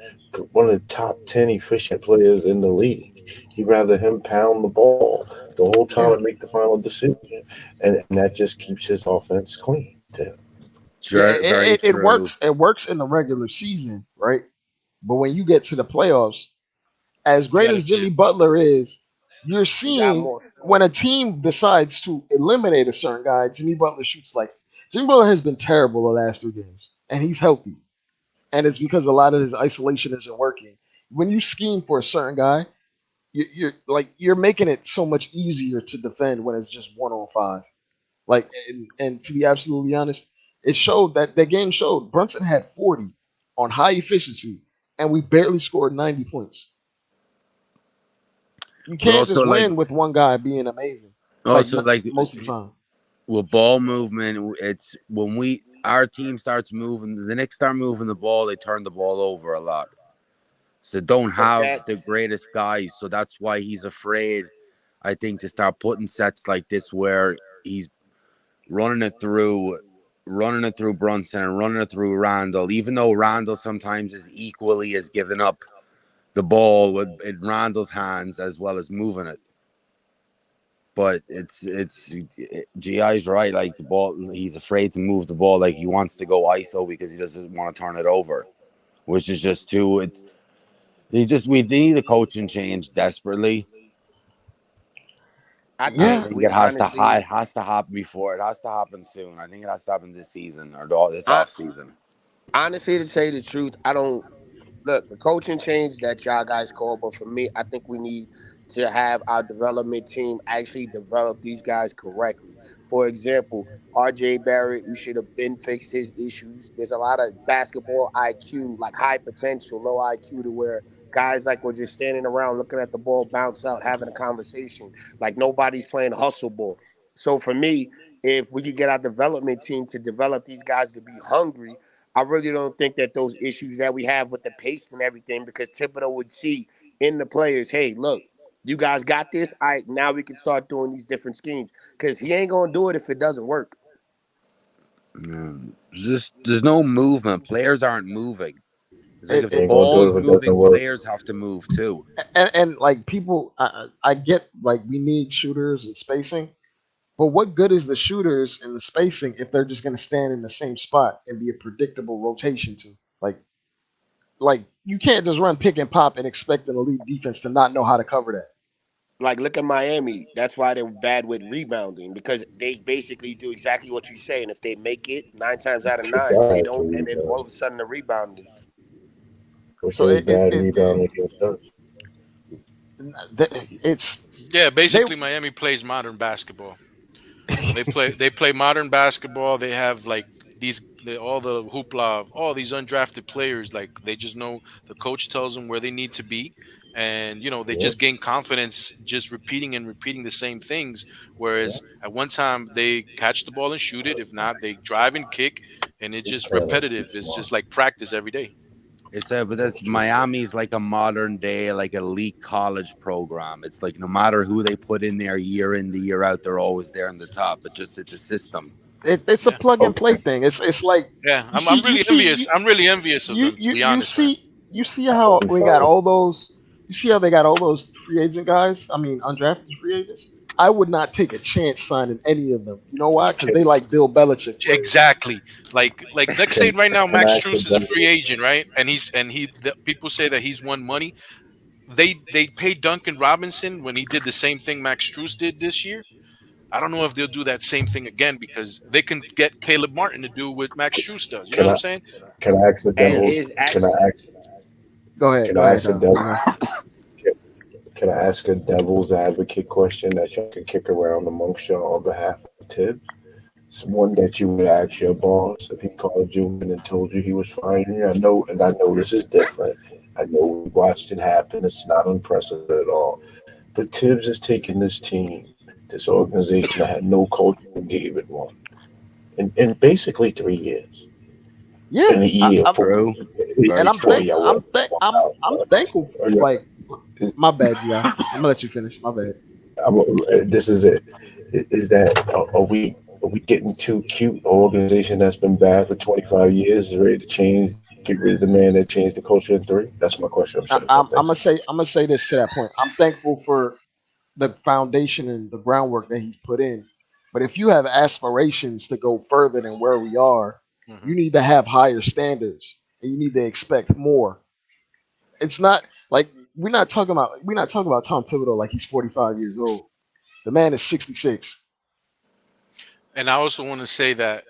one of the top 10 efficient players in the league. He rather him pound the ball the whole time Yeah, and make the final decision. And that just keeps his offense clean to him. yeah. Sure, very It true. works. It works in the regular season, right? But when you get to the playoffs, as You great got to as get Jimmy Butler is, you're He got seeing more when scoring. a team decides to eliminate a certain guy, Jimmy Butler shoots like Jimmy Butler has been terrible the last 3 games, and he's healthy, and it's because a lot of his isolation isn't working. When you scheme for a certain guy, you're making it so much easier to defend when it's just 1 on 5. Like, and to be absolutely honest, it showed that the game showed Brunson had 40 on high efficiency, and we barely scored 90 points. You But can't just win with one guy being amazing, like also like most of the time. with ball movement, it's when our team starts moving, the Knicks start moving the ball, they turn the ball over a lot. So don't But have the that's greatest guys. So that's why he's afraid, I think, to start putting sets like this where he's running it through Brunson and running it through Randall, even though Randall sometimes is equally as giving up the ball with in Randall's hands as well as moving it. But GI's right. Like the ball, he's afraid to move the ball. Like he wants to go ISO because he doesn't want to turn it over, which is just too. We need a coaching change desperately. I And I Yeah, think think we it honestly has to happen before. It has to happen soon. I think it has to happen this season or this I off season. honestly to tell you the truth, I don't look, the coaching change that y'all guys call, but for me, I think we need to have our development team actually develop these guys correctly. For example, RJ Barrett, we should have been fixed his issues. There's a lot of basketball IQ, like high potential, low IQ, to where guys like were just standing around looking at the ball bounce out, having a conversation. Like nobody's playing hustle ball. So for me, if we could get our development team to develop these guys to be hungry, I really don't think that those issues that we have with the pace and everything, because Thibodeau would see in the players, hey, look, you guys got this. All right, now we can start doing these different schemes. Because he ain't gonna do it if it doesn't work. Just there's no movement. Players aren't moving. It's like It, if the He it ain't gonna do ball's it if it doesn't moving, work. players have to move too. and like people, I get like we need shooters and spacing, but what good is the shooters and the spacing if they're just going to stand in the same spot and be a predictable rotation to like you can't just run pick and pop and expect an elite defense to not know how to cover that. Like, look at Miami. That's why they're bad with rebounding, because they basically do exactly what you say. And if they make it 9 times out of Trick 9, they guys for don't. And then all rebound, of a sudden, the rebounding. which So is bad rebound against us. it's Yeah, they basically Miami plays modern basketball. They play modern basketball. They have like all the hoopla of all these undrafted players. Like they just know the coach tells them where they need to be, and they Yep, just gain confidence just repeating and repeating the same things. Whereas yep. at one time they catch the ball and shoot it. If not, they drive and kick, and it's Keep just trying to repetitive. keep It's just smart. like practice every day. But that's Miami's like a modern day like elite college program. It's like no matter who they put in there year in the year out, they're always there in the top. It's a system. it's a Yeah, plug and play Okay, thing. It's like yeah. you I'm see you really see envious. I'm really envious of you them, to you be you honest, man. see you see how we we got fine. all those. You see how they got all those free agent guys. I mean, undrafted free agents. I would not take a chance signing any of them. You know why? Because Can they like Bill Belichick players. Exactly. Like let's say can right now can Max I ask a Struess is a free devil? agent, right? And people say that he's won money. They paid Duncan Robinson when he did the same thing Max Struess did this year. I don't know if they'll do that same thing again because they can get Caleb Martin to do what Max Struess does. You know Can what I'm I saying? can I ask the And Yeah. devils? his Can I actually, ask? Can Go I ahead, ask a Don. devil? You know, Can I ask a devil's advocate question that y'all can kick around amongst y'all on behalf of Tibbs? It's one that you would ask your boss if he called you in and told you he was firing you. I know this is different. I know we watched it happen. It's not unprecedented at all. But Tibbs is taking this team, this organization that had no culture and gave it one. In basically 3 years. In yeah, a year, True. and Very four true. y'all went out. I'm thankful. Are you- Like my bad, Gi. I'm gonna let you finish. My bad. this is it. Is that are we getting too cute? An organization that's been bad for 25 years is ready to change, get rid of the man that changed the culture in three? That's my question. I'm shutting up. I'm Thanks. gonna say this to that point. I'm thankful for the foundation and the groundwork that he's put in. But if you have aspirations to go further than where we are, Hmm. you need to have higher standards and you need to expect more. It's not like we're not talking about Tom Thibodeau like he's 45 years old. The man is 66. And I also want to say that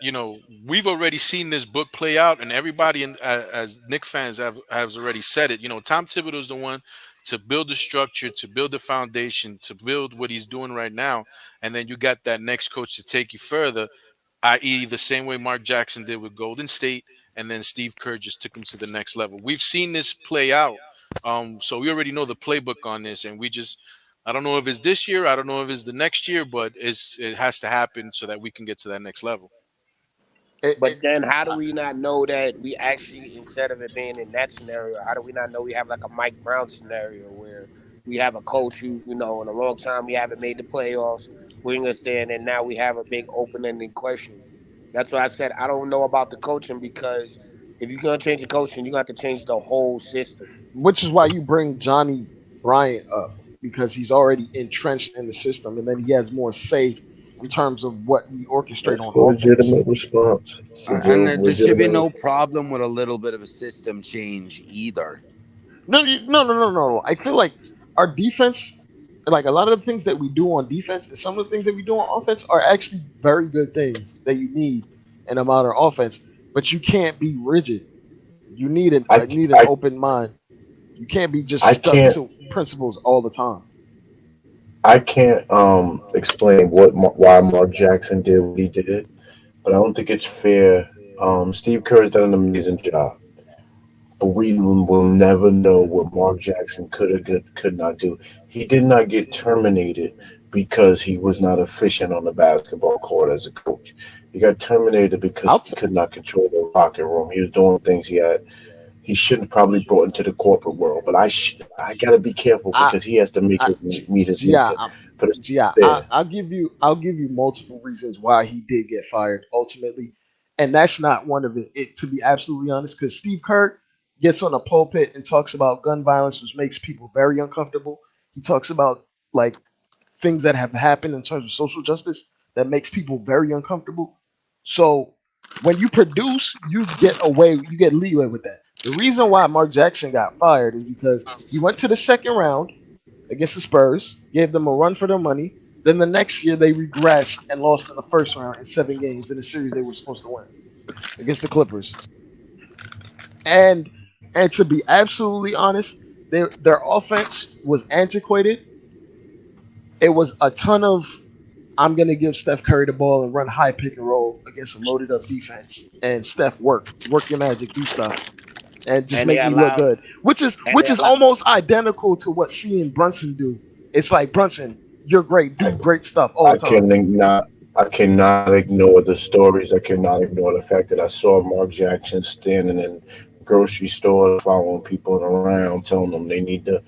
we've already seen this book play out, and everybody, as Knick fans has already said it. Tom Thibodeau is the one to build the structure, to build the foundation, to build what he's doing right now, and then you got that next coach to take you further, i.e., the same way Mark Jackson did with Golden State, and then Steve Kerr just took him to the next level. We've seen this play out, so we already know the playbook on this, and I don't know if it's this year, I don't know if it's the next year, but it has to happen so that we can get to that next level. It, it, but then how do we not know that we actually, instead of it being in that scenario, how do we not know we have like a Mike Brown scenario where we have a coach who, in a long time we haven't made the playoffs, we understand, and now we have a big open-ended question. That's why I said I don't know about the coaching, because if you're gonna change the coaching, you got to change the whole system. which is why you bring Johnny Bryant up because he's already entrenched in the system and then he has more say in terms of what we orchestrate That's on a offense. legitimate response. It's a And real there should be legitimate. no problem with a little bit of a system change either. No, no. I feel like our defense, like a lot of the things that we do on defense, and some of the things that we do on offense are actually very good things that you need in a modern offense. But you can't be rigid. I You need an I open mind. You can't be just I stuck can't to principles all the time. I can't explain why Mark Jackson did what he did, but I don't think it's fair. Steve Kerr has done an amazing job, but we will never know what Mark Jackson could not do. He did not get terminated because he was not efficient on the basketball court as a coach. He got terminated because I'll he t- could not control the locker room. He was doing things he shouldn't probably brought into the corporate world. But I gotta be careful I, because he has to make it meet his Gia, maker. But it's I, fair. I'll give you multiple reasons why he did get fired ultimately, and that's not one of it. To be absolutely honest, because Steve Kerr gets on a pulpit and talks about gun violence, which makes people very uncomfortable. He talks about like things that have happened in terms of social justice that makes people very uncomfortable. So when you produce, you get leeway with that. The reason why Mark Jackson got fired is because he went to the second round against the Spurs, gave them a run for their money. Then the next year they regressed and lost in the first round in 7 games in a series they were supposed to win against the Clippers. And and to be absolutely honest, their offense was antiquated. It was a ton of I'm gonna give Steph Curry the ball and run high pick and roll against a loaded up defense. And Steph work your magic, do stuff, and just And they make me look allowed good. Which is and they allowed almost identical to what seeing Brunson do. It's like Brunson, you're great, do great stuff all I the time. cannot I cannot ignore the stories. I cannot ignore the fact that I saw Mark Jackson standing in grocery stores, following people around, telling them they need to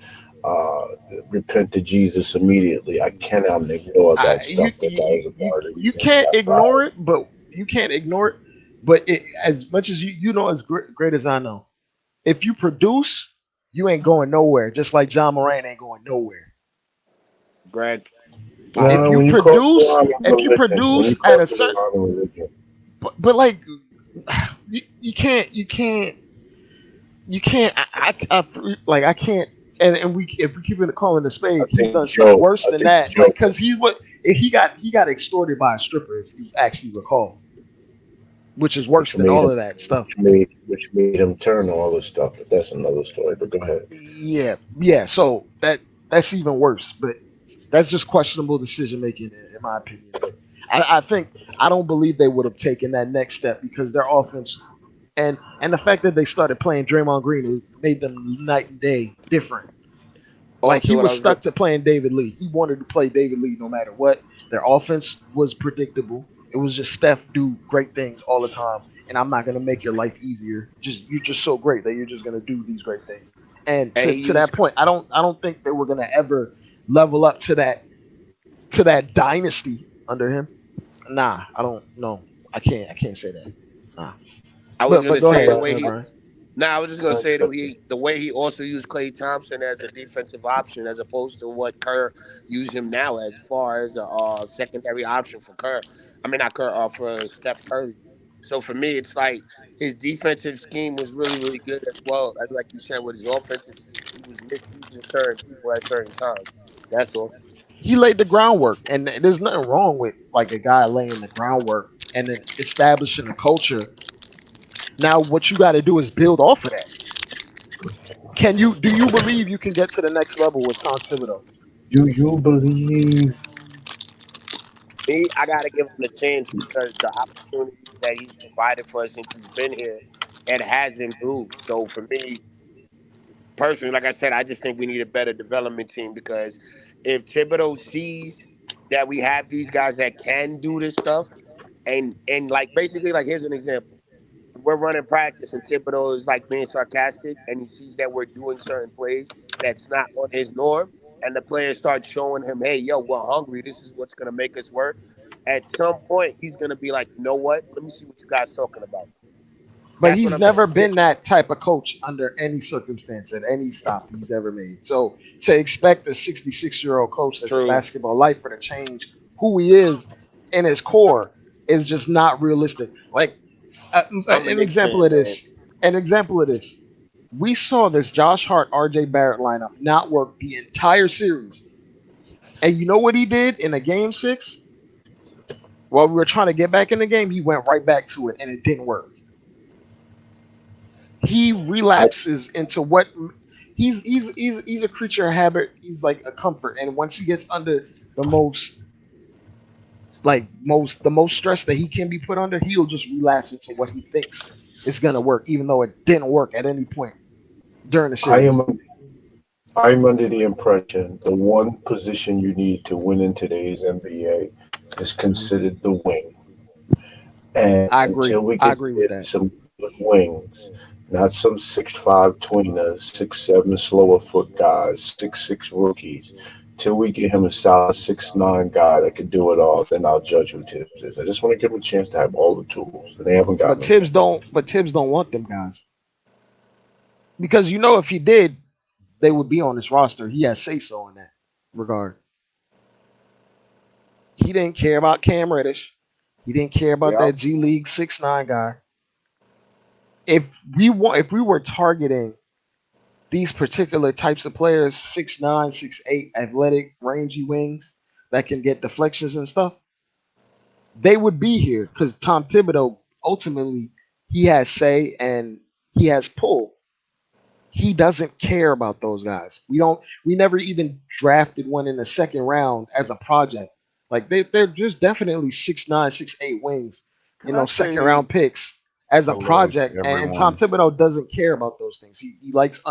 uh, repent to Jesus immediately. I cannot ignore that You, stuff. That was a part of the you reason he can't got ignore fired. it, but you can't ignore it. But as much as you know as great as I know, if you produce, you ain't going nowhere. Just like John Moran ain't going nowhere. Greg If Well, you Popovich. when you cross the produce, line of if you religion, when you produce at cross a the certain, line of religion, but like you can't. Like I can't. And we if we keep it calling a spade, he's done stuff worse I than think that. Like Joe because he got extorted by a stripper, if you actually recall, which is worse which than made all him of that stuff. which made him turn all this stuff. But that's another story. But go ahead. Yeah, yeah. So that's even worse. But that's just questionable decision making, in my opinion. But I think I don't believe they would have taken that next step because their offense and the fact that they started playing Draymond Green it made them night and day different. Like he Also, what I was was gonna stuck to playing David Lee. He wanted to play David Lee no matter what. Their offense was predictable. It was just Steph do great things all the time, and I'm not gonna make your life easier. Just you're just so great that you're just gonna do these great things. And and he to used that point, I don't think they were gonna ever level up to that dynasty under him. Nah, I don't know. I can't say that. Nah. I was But gonna go say ahead, the way he Brian. Now, I was just gonna say that the way he also used Klay Thompson as a defensive option, as opposed to what Kerr used him now as far as a secondary option for Kerr. I mean, not Kerr, for Steph Curry. So for me, it's like his defensive scheme was really, really good as well as like you said with his offensive scheme. He was misusing certain people at certain times. That's all. He laid the groundwork, and there's nothing wrong with like a guy laying the groundwork and then establishing a culture. Now, what you got to do is build off of that. Do you believe you can get to the next level with Tom Thibodeau? Do you believe? Me, I gotta give him a chance because the opportunities that he's provided for us since he's been here, it has improved. So for me, personally, like I said, I just think we need a better development team because if Thibodeau sees that we have these guys that can do this stuff, and like basically like here's an example. We're running practice and Thibodeau is like being sarcastic and he sees that we're doing certain plays that's not on his norm, and the players start showing him, hey, yo, we're hungry. This is what's gonna make us work. At some point, he's gonna be like, you know what? Let me see what you guys talking about. But That's what he's I'm saying. never been that type of coach under any circumstance at any stop he's ever made. So to expect a 66-year-old coach that's a True. basketball lifer to change who he is in his core is just not realistic. Like I'm a an Knicks example fan, of man. this. An example of this. We saw this Josh Hart, RJ Barrett lineup not work the entire series. And you know what he did in a game 6? While we were trying to get back in the game, he went right back to it and it didn't work. He I relapses into what he's a creature of habit. He's like a comfort. And once he gets under the most stress that he can be put under, he'll just relapse into what he thinks is gonna work, even though it didn't work at any point during the I series. am I'm under the impression the one position you need to win in today's NBA is Mhm. considered the wing. And I until agree. we I get agree with get that. some wings, not some 6'5" tweeners, 6'7" slower foot guys, 6'6" rookies. Till we get him a solid 6'9" guy that can do it all, then I'll judge who Tibbs is. I just want to give him a chance to have all the tools, and they haven't But gotten them Tibbs yet. don't. But Tibbs don't want them guys because if he did, they would be on his roster. He has say so in that regard. He didn't care about Cam Reddish. He didn't care about Yep. that G League 6'9" guy. If we were targeting these particular types of players, 6'9", 6'8", athletic, rangy wings that can get deflections and stuff, they would be here because Tom Thibodeau ultimately he has say and he has pull. He doesn't care about those guys. We never even drafted one in the second round as a project. Like they're just definitely 6'9", 6'8" wings, Can I second say round picks as a hello to project. And Tom everyone? Thibodeau doesn't care about those things. He likes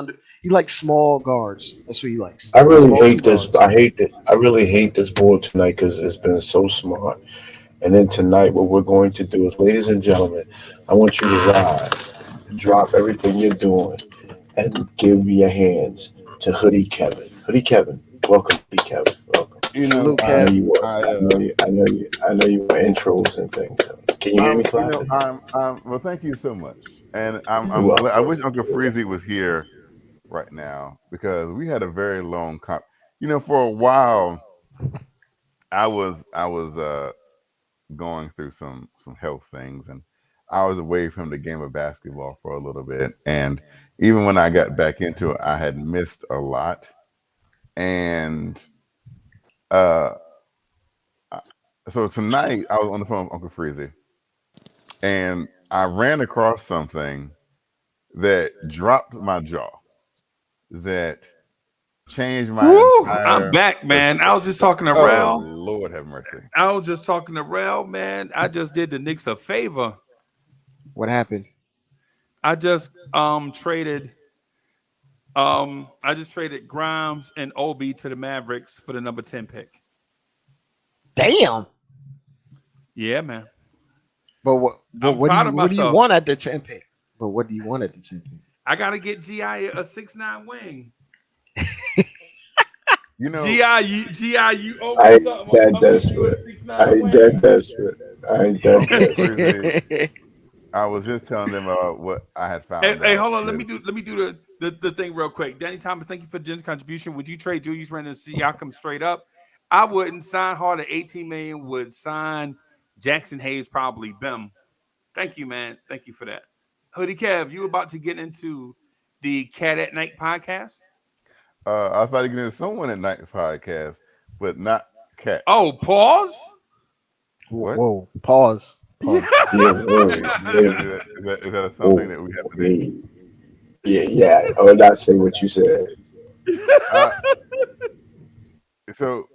small guards. That's what he likes. I really Small hate this. guards. I hate that. I really hate this board tonight because it's been so smart. And then tonight, what we're going to do is, ladies and gentlemen, I want you to rise, drop everything you're doing, and give your hands to Hoodie Kevin. Hoodie Kevin, welcome, Hoodie Kevin, welcome. You know, Salute, I know Kev. you were. I, I know you were intros and things. Can you hear me clapping? well, thank you so much, and You're I'm glad. I welcome. wish Uncle You're welcome. Freezy was here right now because we had a very long for a while, I was going through some health things, and I was away from the game of basketball for a little bit, and even when I got back into it, I had missed a lot, and uh, I- so tonight I was on the phone with Uncle Freezy, and I ran across something that dropped my jaw, that changed my Woo! I'm entire back, man. I was just perspective. talking to Oh Rel. Lord, have mercy. I was just talking to Rel, man. I just did the Knicks a favor. What happened? I just traded I just traded Grimes and Obi to the Mavericks for the number 10 pick. Damn. Yeah, man. But what? But I'm proud of what do you myself. want at the 10 pick? But what do you want at the 10 pick? I gotta get GI a 6'9" wing. You know, GI, you owe I me ain't something. I'm that gonna get you a desperate. I 6'9" ain't that wing. desperate. I ain't that Uncle desperate. Freezy, I was just telling them about what I had Hey, found hey, out. hold on. Let me That, do the thing real quick. Danny Thomas, thank you for Jen's contribution. Would you trade Julius Randle and Siakam straight up? I wouldn't sign hard at 18 million. Would sign Jackson Hayes probably. Bim. Thank you, man. Thank you for that. Hoodie Kev, you about to get into the Cat at Night podcast? I was about to get into someone at night podcast, but not Cat. Oh, pause. What? Whoa. Pause. Pause. Yeah, Okay, whoa, is that something whoa, that we have to do? wait. Yeah, yeah. I would not say what you said. Uh, so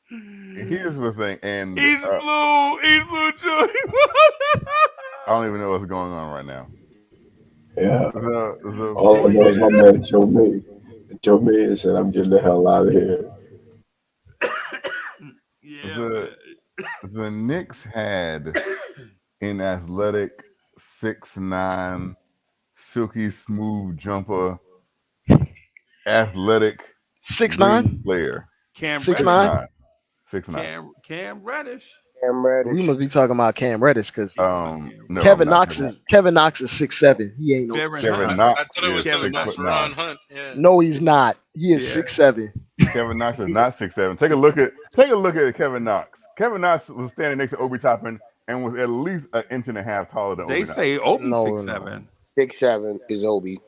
here's the thing, and He's blue. He's blue, Joey. I don't even know what's going on right now. Yeah. The All I point know is my is, man Joe Me. Joe Me said, I'm getting the hell out of here. Yeah, the the Knicks had an athletic 6'9", silky smooth jumper, athletic 6'9", wing player. Cam six Six nine. Reddish. nine, 6'9". Cam Reddish. Cam We Reddish. must be talking about Cam Reddish because He's talking about Cam No, Reddish. I'm not. Kevin Knox is 6'7". He ain't no Kevin six Kevin Hunt. nine. I Knox thought it was is talking Kevin about 6'9". Ferran Hunt. Yeah. No, he's not. He is Yeah. 6'7". Kevin Knox is not 6'7". Take a look at Kevin Knox. Kevin Knox was standing next to Obi Toppin and was at least an inch and a half taller than They Obi say Toppin. Obi No, 6'7". 6'7" is Obi.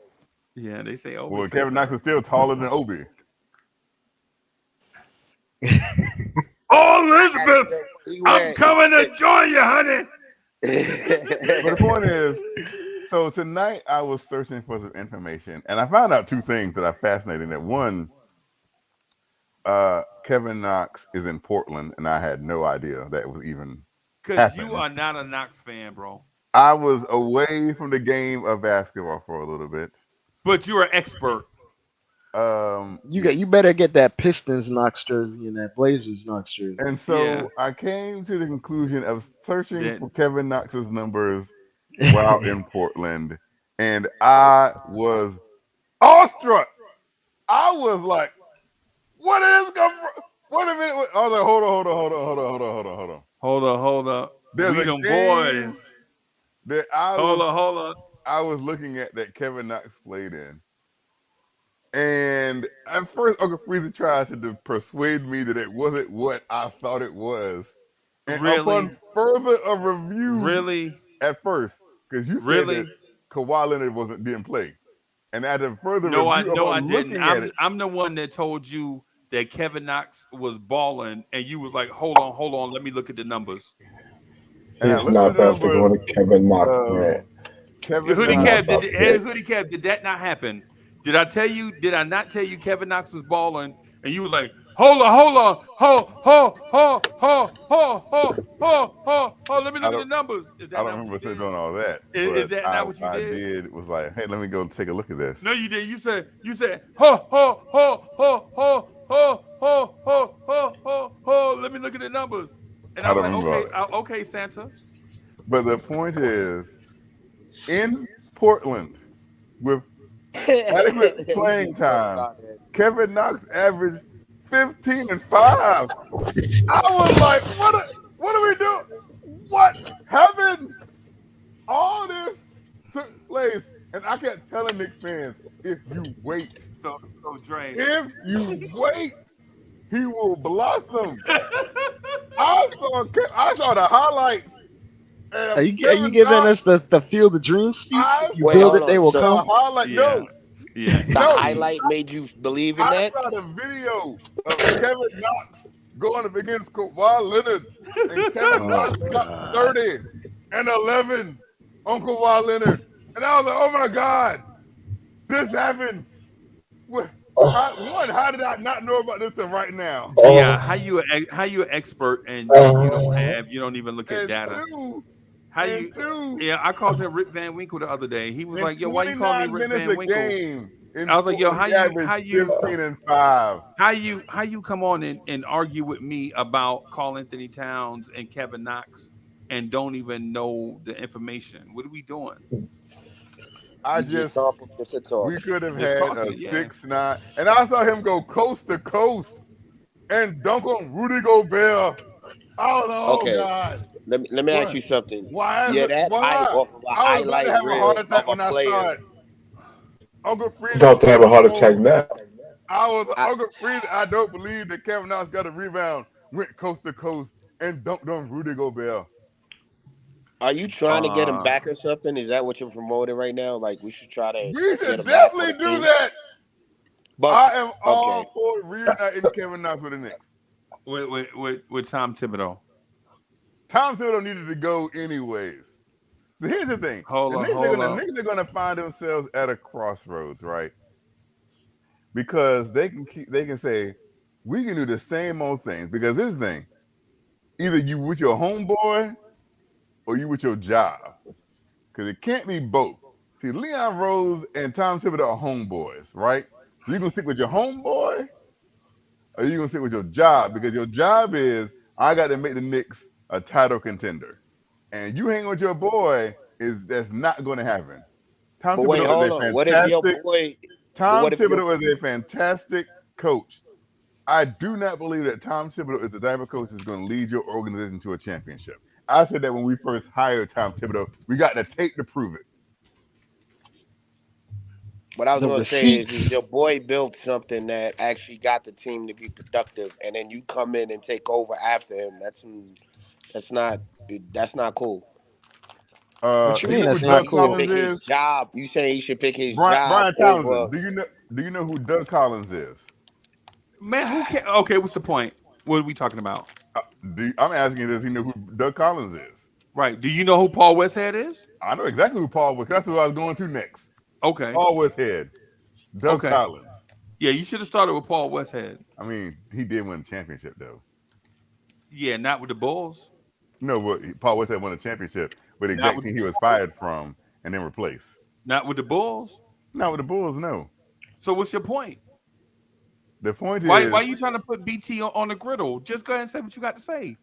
Yeah, they say Obi Well, Kevin Knox 6'7". is still taller than Obi. Oh, Elizabeth, He I'm went. coming to join you, honey. But the point is, so tonight I was searching for some information, and I found out two things that are fascinating. That one, Kevin Knox is in Portland, and I had no idea that was even Because you happening. are not a Knox fan, bro. I was away from the game of basketball for a little bit. But you're an expert. Yes. You better get that Pistons Knox jersey and that Blazers Knox jersey. And Yeah. so I came to the conclusion of searching That- for Kevin Knox's numbers while in Portland, and I was awestruck. I was like, "What did this come from?" Wait a minute. I was like, "Hold on, hold on, hold on, hold on, hold on, hold on, hold on." Hold up. There's We a them game boys. that Hold up. I was looking at that Kevin Knox played in. And at first, Uncle Freezer tried to persuade me that it wasn't what I thought it was. And Really? upon further a review Really? at first, because you said that Really? Kawhi Leonard wasn't being played. And after further No, review, I upon didn't. looking at it, I'm the one that told you that Kevin Knox was balling, and you was like, hold on, let me look at the numbers. and I He's looked at not the about to go numbers on a Kevin Knox of rant. Kevin Hoodie He's not Knox. Cab, about to. Hoodie Cab, did that not happen? Did I tell you? Did I not tell you Kevin Knox was balling? And you was like, hold on, let me I look at the don't numbers. Is I that don't not what remember you saying did? doing all that, Is but that not what you I did? did was like, hey, let me go take a look at this. No, you did. You said, let me look at the numbers. And I I was don't like, remember all that. okay, Santa. But the point is, in Portland, with adequate He playing just bust time, out there. Kevin Knox averaged 15 and 5. I was like, what are we doing? What happened? All this took place. And I kept telling Knicks fans, if you wait, So Dre. if you wait, he will blossom. I saw the highlights Are and you Kevin giving Knox. us the Field of Dreams speech? I If you Wait, build it, hold saw they on. will the come. So highlight. Yeah, No, yeah. the no. highlight made you believe in I that? saw the video of Kevin Knox going up against Kawhi Leonard, and Kevin Oh Knox got God. 30 and 11 on Kawhi Leonard. And I was like, oh my God, this happened. How did I not know about this till right now? Gee, how you an expert and you don't even look at And data? two, How and you? two, Yeah, I called him Rip Van Winkle the other day. He was in like, "Yo, why you call me 29 Rip minutes Van a Winkle?" game in I was like, "Yo, Portland, he averaged 15 and 5. how you come on and argue with me about Carl Anthony Towns and Kevin Knox and don't even know the information? What are we doing? I You just just talking just to talk. We could have Just had a talking, yeah. 6-9, and I saw him go coast to coast and dunk on Rudy Gobert. I was like, oh Okay, God, let me ask what? you something. Why is Yeah, it? that height Why? off of a I was about to highlight have a heart reel of attack a when I player. saw it. Uncle Freezer About to have a first heart attack quote. now. I was I, Uncle Freezer. I don't believe that Kevin Knox got a rebound, went coast to coast, and dunked on Rudy Gobert. are you trying to get him Uh, back or something? Is that what you're promoting right now? Like we should try to We get should him back on definitely the do team? that. But I am okay, all for reuniting Kevin Knox with the Knicks. with Tom Thibodeau. Tom Thibodeau needed to go anyways. So here's the thing: Hold the up. Knicks are gonna find themselves at a crossroads, right? Because they can say we can do the same old things. Because this thing, either you with your homeboy or you with your job. Because it can't be both. See, Leon Rose and Tom Thibodeau are homeboys, right? So you gonna stick with your homeboy, or you gonna stick with your job? Because your job is I got to make the Knicks a title contender, and you hang with your boy is that's not going to happen. Tom but wait, Thibodeau is hold a on. What if your fantastic. boy? But Tom what if your Thibodeau is a fantastic coach. I do not believe that Tom Thibodeau is the type of coach that's going to lead your organization to a championship. I said that when we first hired Tom Thibodeau, we got the tape to prove it. what I was The gonna say is receipts. your boy built something that actually got the team to be productive, and then you come in and take over after him. That's not that's not cool. What you Do you mean know You who that's saying not Doug he should cool? Collins pick his is? job? You saying he should pick his job Brian over? Townsend. Do you know who Doug Collins is? Man, who cares? Okay, what's the point? What are we talking about? I'm asking you, does he know who Doug Collins is? Right. Do you know who Paul Westhead is? I know exactly who Paul was. That's who I was going to next. Okay. Paul Westhead, Doug Okay. Collins. Yeah, you should have started with Paul Westhead. I mean, he did win the championship though. Yeah, not with the Bulls. No, but Paul Westhead won a championship with the Not exact with team the he was Bulls. fired from and then replaced. Not with the Bulls. Not with the Bulls, no. So what's your point? The point Why is, are you trying to put BT on the griddle? Just go ahead and say what you got to say.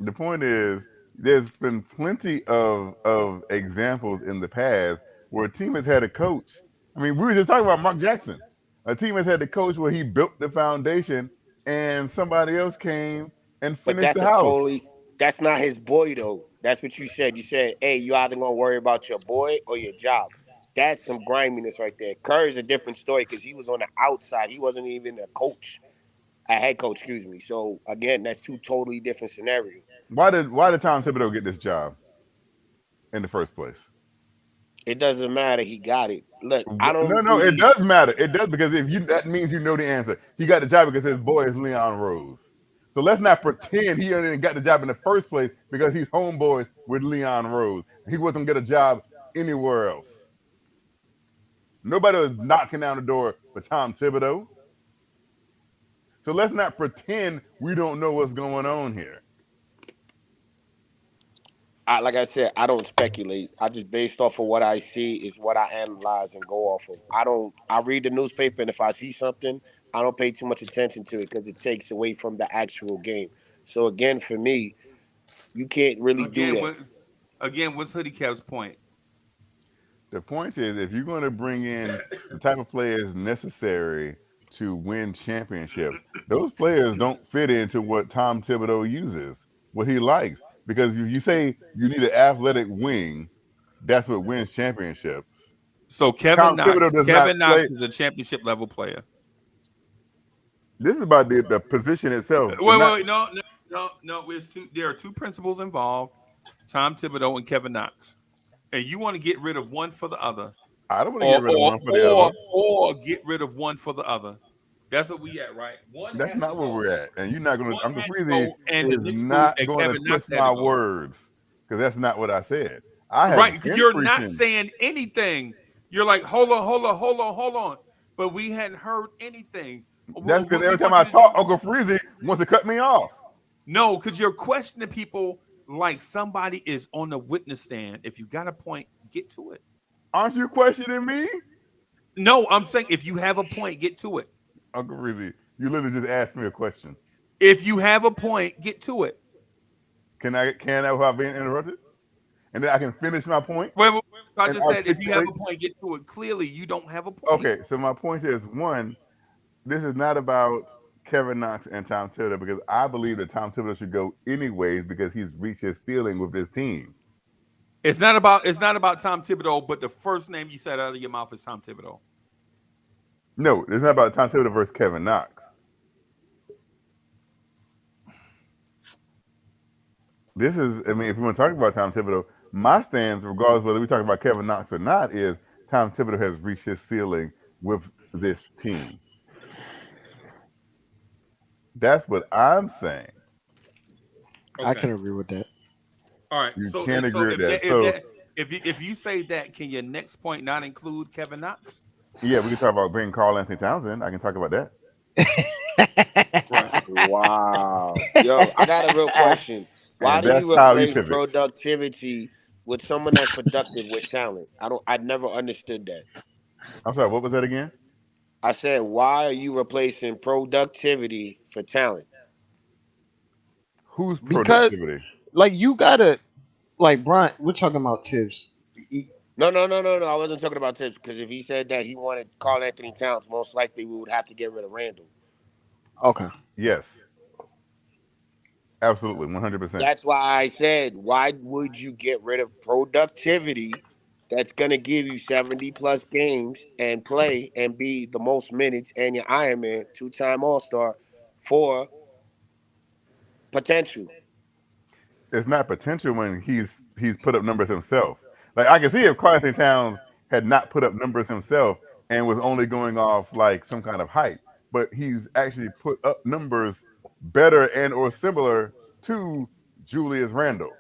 the point is, there's been plenty of examples in the past where a team has had a coach. I mean, we were just talking about Mark Jackson. A team has had the coach where he built the foundation, and somebody else came and But finished the that's a house. totally that's not his boy though. That's what you said. You said, "Hey, you either gonna worry about your boy or your job." That's some griminess right there. Curry's a different story because he was on the outside. He wasn't even a head coach. Excuse me. So again, that's two totally different scenarios. Why did Tom Thibodeau get this job in the first place? It doesn't matter. He got it. Look, I No, don't no, it really. does matter. It does because if you that means you know the answer. He got the job because his boy is Leon Rose. So let's not pretend he only got the job in the first place because he's homeboys with Leon Rose. He wasn't get a job anywhere else. Nobody was knocking down the door for Tom Thibodeau. So let's not pretend we don't know what's going on here. Like I said, I don't speculate. I just based off of what I see is what I analyze and go off of. I don't. I read the newspaper, and if I see something, I don't pay too much attention to it because it takes away from the actual game. So again, for me, you can't really do Again, that. what's Hoodie Cav's point? The point is, if you're going to bring in the type of players necessary to win championships, those players don't fit into what Tom Thibodeau uses, what he likes. Because you say you need an athletic wing, that's what wins championships. So Tom Thibodeau does not Kevin play. Knox is a championship level player. This is about the position itself. Wait, no. There are two principals involved: Tom Thibodeau and Kevin Knox. And you want to get rid of one for the other, I don't want to get rid of one for the other. or get rid of one for the other. That's what we at, right? One That's has not to where go. we're at. And you're not going to, One Uncle had to Freezy go, and the is next dude not that going to Kevin Knox twist had to my go. words because that's not what I said. I have Right, been you're preaching. not saying anything. You're like, hold on. But we hadn't heard anything. That's because What we every time want you I to talk, do? Uncle Freezy wants to cut me off. No, because you're questioning people like somebody is on the witness stand. If you got a point, get to it. Aren't you questioning me? No, I'm saying if you have a point, get to it. Uncle Freezy, you literally just asked me a question. If you have a point, get to it. Can I without being interrupted? And then I can finish my point Wait, I and just said if you have articulate. a point, get to it. Clearly, you don't have a point. Okay, so my point is one, this is not about Kevin Knox and Tom Thibodeau because I believe that Tom Thibodeau should go anyways because he's reached his ceiling with this team. It's not about Tom Thibodeau, but the first name you said out of your mouth is Tom Thibodeau. No, it's not about Tom Thibodeau versus Kevin Knox. This is, I mean, if we want to talk about Tom Thibodeau, my stance, regardless whether we talk about Kevin Knox or not, is Tom Thibodeau has reached his ceiling with this team. That's what I'm saying. Okay. I can agree with that. All right. You can't agree with that. If you say that, can your next point not include Kevin Knox? Yeah, we can talk about bringing Carl Anthony Townsend. I can talk about that. Wow. Yo, I got a real question. Why And do that's you how he replace pivots. productivity with someone that's productive with talent? I never understood that. I'm sorry, what was that again? I said, why are you replacing productivity for talent? Who's Because productivity? like you gotta like Brian, we're talking about Tibbs. No. I wasn't talking about Tibbs because if he said that he wanted Carl Anthony Towns, most likely we would have to get rid of Randall. Okay. Yes. Absolutely, 100%. That's why I said, why would you get rid of productivity that's going to give you 70 plus games and play and be the most minutes and your Iron Man, two-time All-Star for potential? It's not potential when he's put up numbers himself. Like I can see if Carl Anthony Towns had not put up numbers himself and was only going off like some kind of hype, but he's actually put up numbers better and or similar to Julius Randle.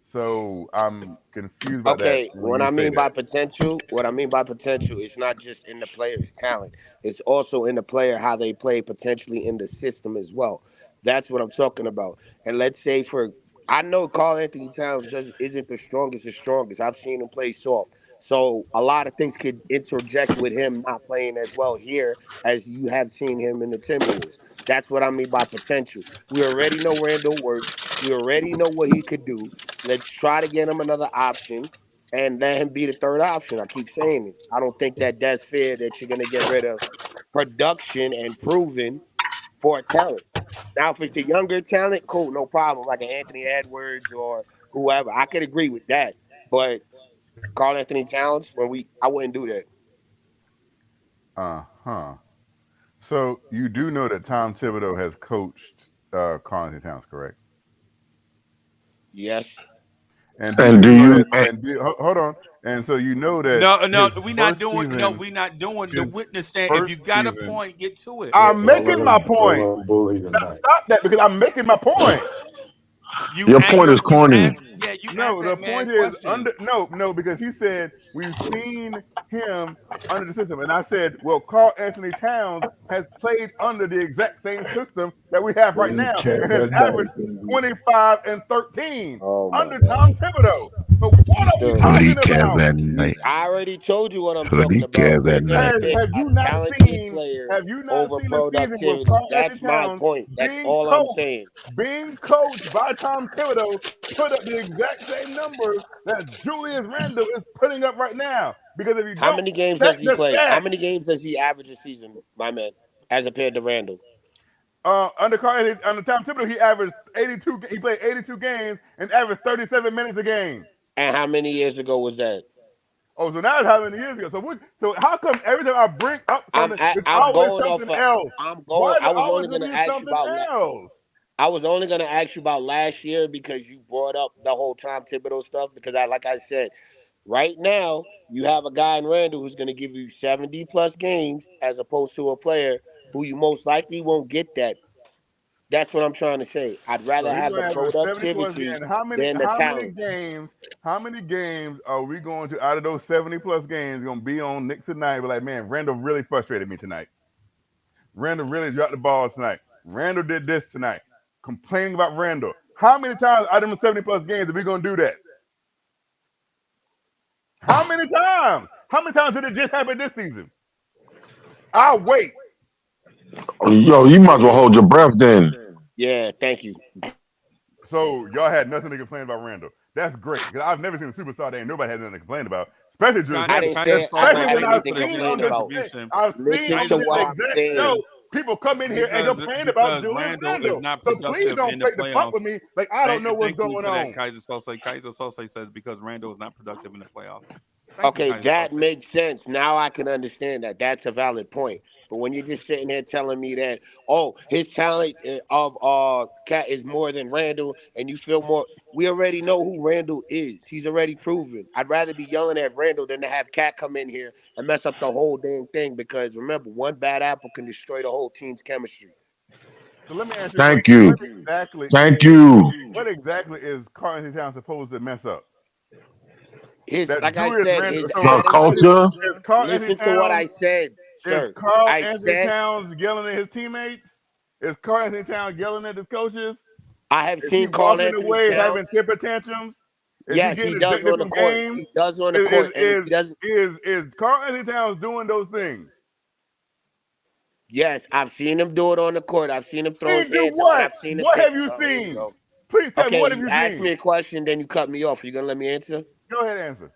So I'm confused about that Okay, when you say that. what I mean by potential is not just in the player's talent. It's also in the player how they play potentially in the system as well. That's what I'm talking about. And let's say I know Carl Anthony Towns isn't the strongest. I've seen him play soft. So a lot of things could interject with him not playing as well here as you have seen him in the Timberwolves. That's what I mean by potential. We already know Randall works. We already know what he could do. Let's try to get him another option. and let him be the third option. I keep saying it. I don't think that that's fair that you're gonna get rid of production and proven for talent. Now, if it's a younger talent, cool, no problem, like an Anthony Edwards or whoever. I could agree with that. But Carl Anthony Towns, I wouldn't do that. Uh-huh. So you do know that Tom Thibodeau has coached Carl Anthony Towns, correct? Yes. And do And you do know you? that? And hold on. And so you know that No, his we're not first doing. No, season, we're not doing the his witness stand. If you first got a season. point, get to it. I'm Don't let making my him, don't point. let him bully tonight. Stop that because I'm making my point. Your point is You corny. asked. Yeah, you asked No, the that man point is question. no, because he said we've seen him under the system, and I said, well, Carl Anthony Towns has played under the exact same system that we have right He now, kept and has that averaged night. 25 and 13 Oh my under Tom God. Thibodeau. So what You are we still. Hoodie talking cab about? that night. I already told you what I'm talking Hoodie about. cab We're that gonna night. pick Have a you not talented seen? player Have you not over seen the season with productivity. Carl Anthony That's my Towns point. That's being all I'm coached, saying. by Tom Thibodeau, put up the exact same numbers that Julius Randle is putting up right now? Because if you How don't many games stack does he the play? How stats, many games does he average a season, my man, as compared to Randall? under Tom Thibodeau, he averaged 82. He played 82 games and averaged 37 minutes a game. And how many years ago was that? Oh, so now it's how many years ago? So how come every time I bring up something, it's I'm always going off something of else? I'm Why going is I it was always only going gonna to be ask you something about else? I was only gonna ask you about last year because you brought up the whole Tom Thibodeau stuff because like I said, right now you have a guy in Randall who's gonna give you 70 plus games as opposed to a player who you most likely won't get that. That's what I'm trying to say. I'd So rather he's have going the to average 70 plus games. productivity And than the talent. how many games are we going to, out of those 70 plus games, going to be on Knicks tonight? We're like, man, Randall really frustrated me tonight. Randall really dropped the ball tonight. Randall did this tonight. Complaining about Randall. How many times out of the 70 plus games are we going to do that? How many times? How many times did it just happen this season? I'll wait. Yo, you might as well hold your breath then. Yeah, thank you. So y'all had nothing to complain about Randall. That's great because I've never seen a superstar that ain't nobody had nothing to complain about, especially Julius I Randall. didn't say I Salsa, don't Especially have when thank you I've anything for to seen your complain on this, about. contribution. I've seen Listen on to this what I'm exact saying. show people come in here and Because complain about because Julius Randall is Randall. not So please productive don't in the fake the pump playoffs. with me like I don't know what's Thank you going for that, on. Kaiser Sose. Kaiser Sose says because Randall is not productive in the playoffs. Thank you, Okay, Kaiser that Sose. makes sense. Now I can understand that. That's a valid point. But when you're just sitting here telling me that, oh, his talent of Cat is more than Randall, and you feel more, we already know who Randall is. He's already proven. I'd rather be yelling at Randall than to have Cat come in here and mess up the whole dang thing. Because remember, one bad apple can destroy the whole team's chemistry. So let me ask you a Thank question. you. Thank you. What exactly is Carl Anthony Towns supposed to mess up? His, That like I Julius said, Randle. his So The attitude. culture. is Carl Anthony Listen to what I Towns said, is sir. Carl I Anthony said Towns yelling at his teammates? Is Carl Anthony Towns yelling at his coaches? I have Is he seen Carl walking Anthony away having Towns. temper tantrums? Is he Yes, he getting does ejected on the from court. games? He does on the Is court. is And if he doesn't, is Carl Anthony Towns doing those things? yes, I've seen him do it on the court. I've seen him throw his Seen do hands up, and what? I've seen him What take. have you Oh, here we seen? go. Please tell me, Okay, what have you you asked seen? me a question, then you cut me off. You gonna let me answer? Go ahead and answer.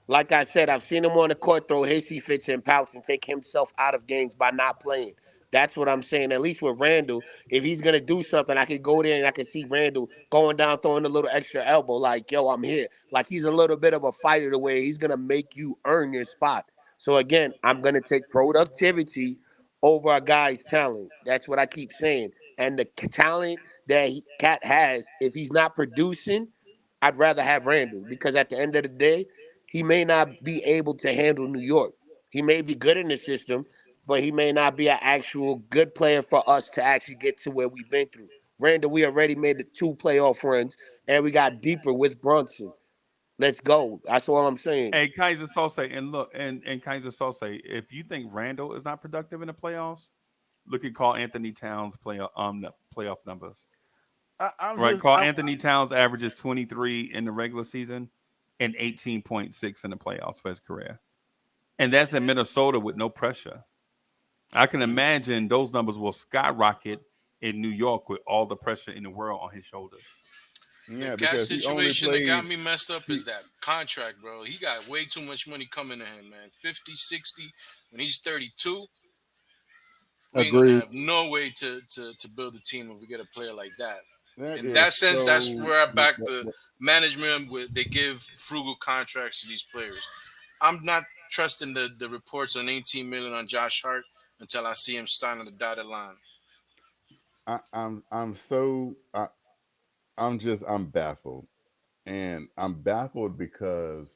Like I said, I've seen him on the court throw hissy fits and pouts and take himself out of games by not playing. That's what I'm saying. At least with Randall, if he's gonna do something, I could go there and I could see Randall going down, throwing a little extra elbow, like, yo, I'm here. Like he's a little bit of a fighter the way he's gonna make you earn your spot. So again, I'm gonna take productivity over a guy's talent. That's what I keep saying. And the talent that Cat has, if he's not producing, I'd rather have Randall because at the end of the day, he may not be able to handle New York. He may be good in the system, but he may not be an actual good player for us to actually get to where we've been through. Randall, we already made the 2 playoff runs, and we got deeper with Brunson. Let's go. That's all I'm saying. Hey, Kaiser Sose, and look, and Kaiser Sose, if you think Randall is not productive in the playoffs, look at Carl Anthony Towns playoff numbers. I'm Right, just Carl Anthony Towns averages 23 in the regular season and 18.6 in the playoffs for his career, and that's in Minnesota with no pressure. I can imagine those numbers will skyrocket in New York with all the pressure in the world on his shoulders. The Yeah, cat because he only situation that got played. me messed up He, is that contract, bro. He got way too much money coming to him, man. 50, 60. When he's 32, we ain't gonna Agreed. have no way to build a team if we get a player like that. that In is that sense, that's so. where I back the management with they give frugal contracts to these players. I'm not trusting the reports on 18 million on Josh Hart until I see him sign on the dotted line. I'm so. I'm baffled, and I'm baffled because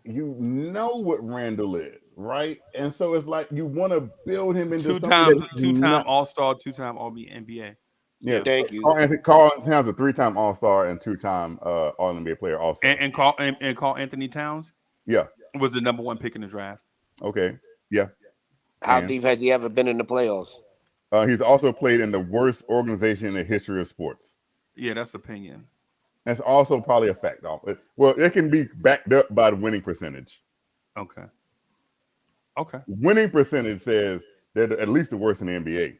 you know what Randall is, right? And so it's like you want to build him into something that he's Two-time not. All-Star, two-time All NBA. Yeah, Yeah. Thank you. Carl Towns a 3-time All Star and 2-time All NBA player also. And Carl Anthony Towns Yeah. was the number one pick in the draft. Okay. Yeah. How And deep has he ever been in the playoffs? he's also played in the worst organization in the history of sports. Yeah, that's opinion. That's also probably a fact. Well, it can be backed up by the winning percentage. Okay. Okay. Winning percentage says they're at least the worst in the NBA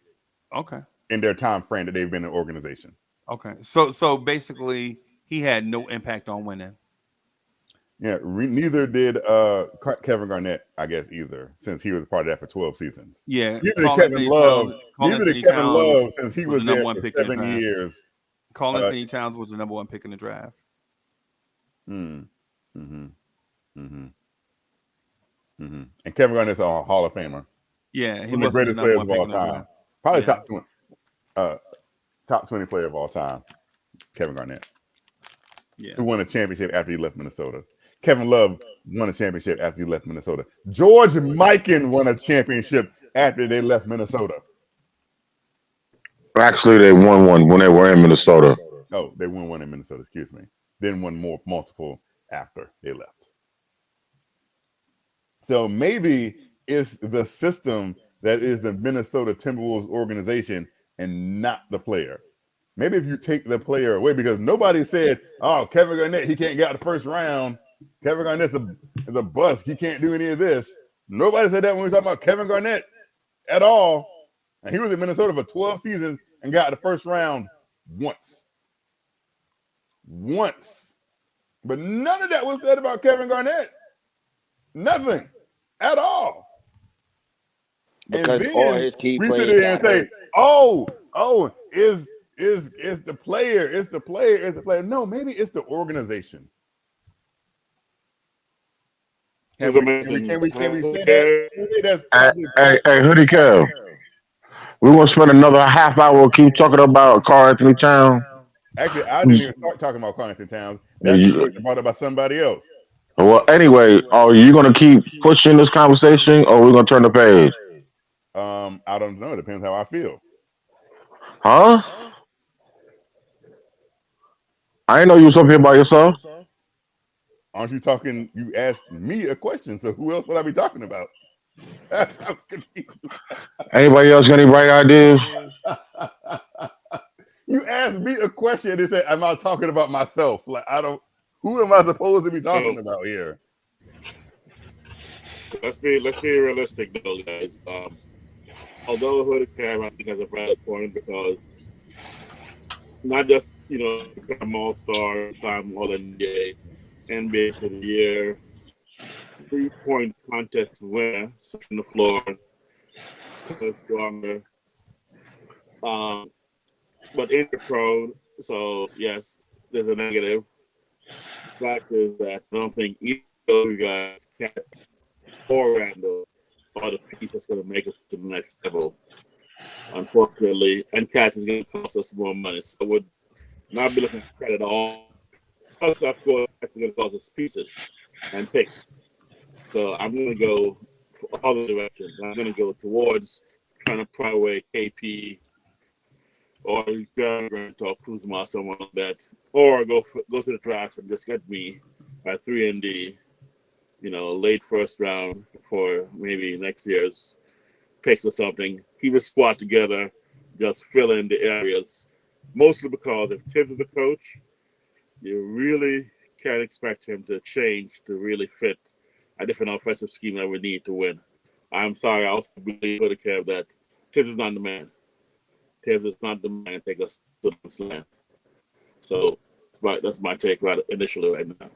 Okay. in their time frame that they've been an organization. Okay. So basically, he had no impact on winning. Yeah, neither did Kevin Garnett, I guess, either, since he was part of that for 12 seasons. Yeah, Neither did Kevin Love. Carl Neither did Anthony Kevin Towns Love, since he was the was number there one for pick in the 7 draft. years. Carl Anthony Towns was the number one pick in the draft. Mm, mm-hmm, mm-hmm, mm-hmm. And Kevin Garnett's a Hall of Famer. Yeah, he One of the wasn't the greatest number players one of pick all in the time. draft. Probably Yeah. top 20 player of all time. Kevin Garnett, Yeah. who won a championship after he left Minnesota. Kevin Love won a championship after he left Minnesota. George Mikan won a championship after they left Minnesota. Actually, they won one when they were in Minnesota. Oh, they won one in Minnesota, excuse me. Then won multiple after they left. So maybe it's the system that is the Minnesota Timberwolves organization and not the player. Maybe if you take the player away, because nobody said, "Oh, Kevin Garnett, he can't get out the first round. Kevin Garnett's is a bust. He can't do any of this." Nobody said that when we talk about Kevin Garnett at all. And he was in Minnesota for 12 seasons and got out the first round once. Once. But none of that was said about Kevin Garnett. Nothing at all. Because And all then his key we sit players there and got say, hurt. "Oh, is the player? It's the player. It's the player." No, maybe it's the organization. Can we say that? Can we say that's Hey, probably hey, part hey, of Hoodie Kev, we want to spend another half hour keep talking about Carl Anthony Town. Actually, I didn't even start talking about Carl Anthony Towns. That You- situation brought up by somebody else. Well, anyway, are you going to keep pushing this conversation, or we're going to turn the page? I don't know. It depends how I feel. Huh? I didn't know you was up here by yourself. Aren't you talking? You asked me a question, so who else would I be talking about? I'm confused. Anybody else got any bright ideas? You asked me a question and said, "Am I talking about myself?" Like I don't. Who am I supposed to be talking about here? Let's be realistic though, guys. Although Hood Cam I think has a valid point because not just become All Star, time All NBA, NBA for the year, 3-point contest winner, stretching the floor, coming stronger. But injury prone, so yes, there's a negative. Fact is that I don't think either of you guys, Cat or Randall, are the piece that's going to make us to the next level. Unfortunately, and Cat is going to cost us more money, so I would not be looking at credit at all. Plus, of course, Cat's going to cost us pieces and picks. So I'm going to go for all the directions. I'm going to go towards trying to pry away KP or Grant or Kuzma, someone like that, or go to the draft and just get me at 3 and D, late first round for maybe next year's picks or something. Keep a squad together, just fill in the areas. Mostly because if Tibbs is the coach, you really can't expect him to change to really fit a different offensive scheme that we need to win. I'm sorry, I also believe for the Kev that Tibbs is not the man. Tibbs is not the man to take us to the slam. So that's my take about it initially right now.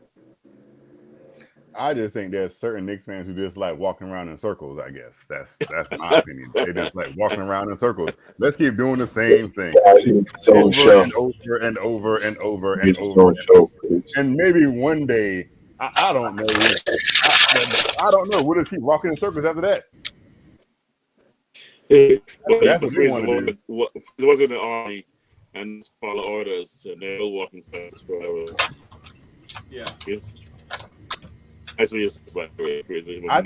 I just think there's certain Knicks fans who just like walking around in circles. I guess that's my opinion. They just like walking around in circles. Let's keep doing the same thing over and over and over and over and over and over. And maybe one day, I don't know. I don't know. We'll just keep walking in circles after that. That's what they want to do. It wasn't an army and follow orders and they're walking fast, whatever. Yeah. That's what I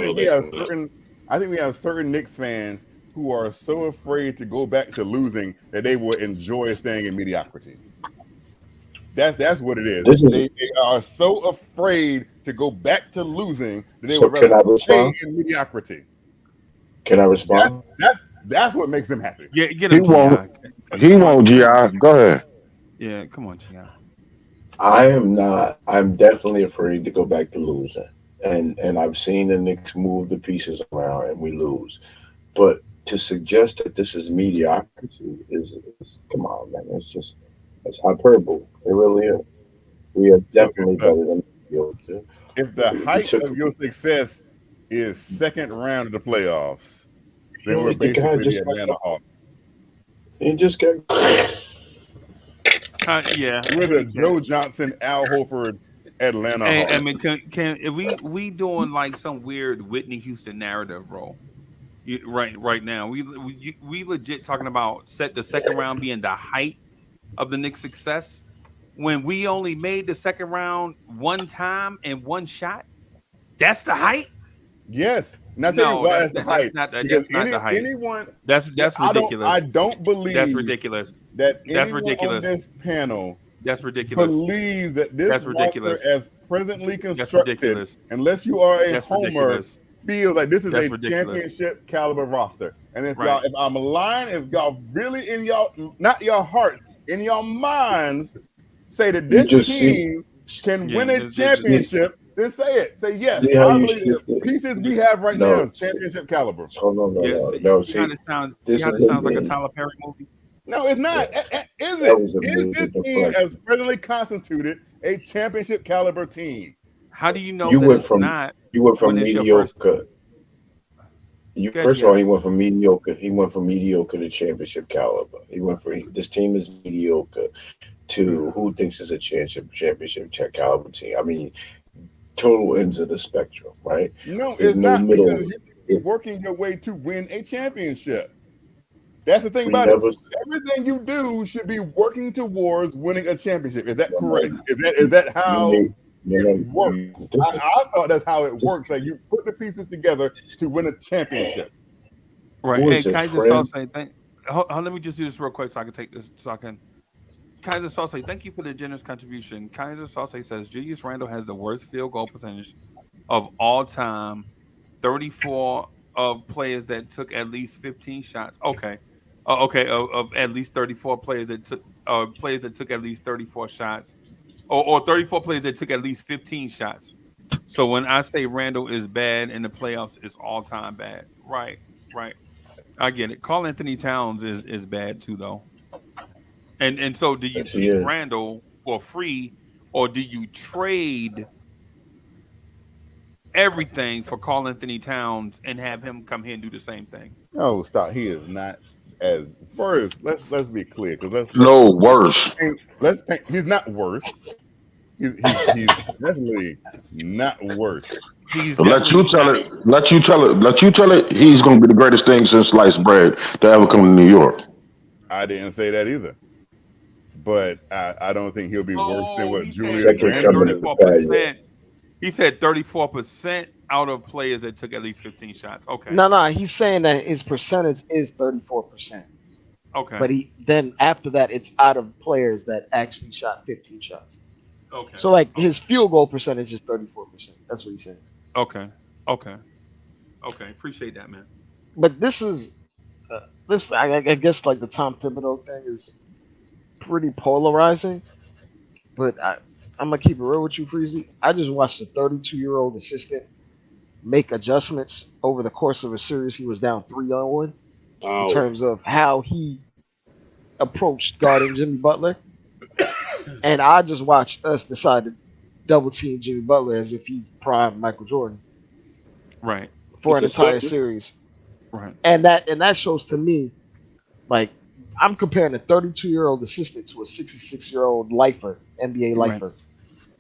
think we have certain Knicks fans who are so afraid to go back to losing that they will enjoy staying in mediocrity. That's what it is. They are so afraid to go back to losing that they would rather stay in mediocrity. Can I respond? That's what makes them happy. Yeah, get him, He won't, G.I. Go ahead. Yeah, come on, G.I. I'm definitely afraid to go back to losing. And I've seen the Knicks move the pieces around and we lose. But to suggest that this is mediocrity is come on, man. It's hyperbole. It really is. We are definitely better than mediocre. If the height of your success is second round of the playoffs, then we're basically the Atlanta Hawks. You just got yeah. We're the Joe Johnson, Al Horford, Atlanta Hawks. I mean, if we doing like some weird Whitney Houston narrative, bro? Right now, we legit talking about the second round being the height of the Knicks' success when we only made the second round one time and one shot. That's the height. Yes. Now tell you why that's the height. That's not the height. That's ridiculous. I don't believe that's ridiculous. That's ridiculous. On this panel, that's ridiculous. Believes that this that's ridiculous. As presently constructed, unless you are a homer, feels like this is a championship caliber roster. And if I'm lying, if y'all really in y'all, not your hearts, in your minds, say that this team can win a championship. Then say it. Say yes. I believe the pieces we have right now is championship caliber. No. See, it kind of sounds like a Tyler Perry movie. No, it's not. Is it? Is this team as presently constituted a championship caliber team? How do you know that it's not? You went from mediocre. First of all, he went from mediocre. He went from mediocre to championship caliber. He went from this team is mediocre to who thinks is a championship caliber team. I mean, total ends of the spectrum, right? No, it's not because you're working your way to win a championship. That's the thing about it. Everything you do should be working towards winning a championship. Is that correct? Is that how it works? I thought that's how it works. Like you put the pieces together to win a championship. Right. Hey, Kaiser Salsa, let me just do this real quick so I can take this. Kaiser Salsa, thank you for the generous contribution. Kaiser Salsa says Julius Randle has the worst field goal percentage of all time. 34 of players that took at least 15 shots. Okay. Of at least 34 players that took at least 34 shots, or 34 players that took at least 15 shots. So when I say Randle is bad in the playoffs, it's all time bad. Right. I get it. Karl Anthony Towns is bad too, though. And so do you keep Randle for free, or do you trade everything for Karl Anthony Towns and have him come here and do the same thing? No, stop. He is not as first. Let's be clear, because worse. Let's paint. He's not worse. He's definitely not worse. Let you tell it. He's going to be the greatest thing since sliced bread to ever come to New York. I didn't say that either. But I don't think he'll be worse than what Julius Randle. 34%. He said 34% out of players that took at least 15 shots. Okay. No. He's saying that his percentage is 34%. Okay. But then after that, it's out of players that actually shot 15 shots. Okay. So like his field goal percentage is 34%. That's what he's saying. Okay. Appreciate that, man. But this is I guess like the Tom Thibodeau thing is pretty polarizing, but I'm gonna keep it real with you, Freezy. I just watched a 32-year-old assistant make adjustments over the course of a series. He was down 3-0 in terms of how he approached guarding Jimmy Butler, and I just watched us decide to double team Jimmy Butler as if he prime Michael Jordan Right. for It's an a entire simple- series, Right. and that shows to me like I'm comparing a 32-year-old assistant to a 66-year-old lifer, NBA Right. lifer.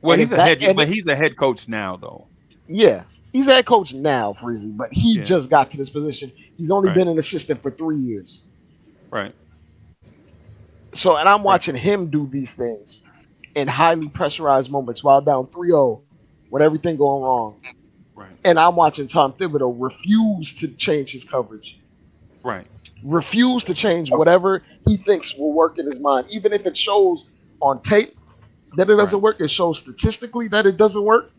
Well, And he's if a that, head, and but he's a head coach now, though. yeah, he's a head coach now, Freezy, but he Yeah. just got to this position. He's only Right. been an assistant for 3 years. Right. So, and I'm Right. watching him do these things in highly pressurized moments while down 3-0 with everything going wrong. Right. And I'm watching Tom Thibodeau refuse to change his coverage, Right. refuse to change whatever he thinks will work in his mind, even if it shows on tape that it doesn't Right. work. It shows statistically that it doesn't work.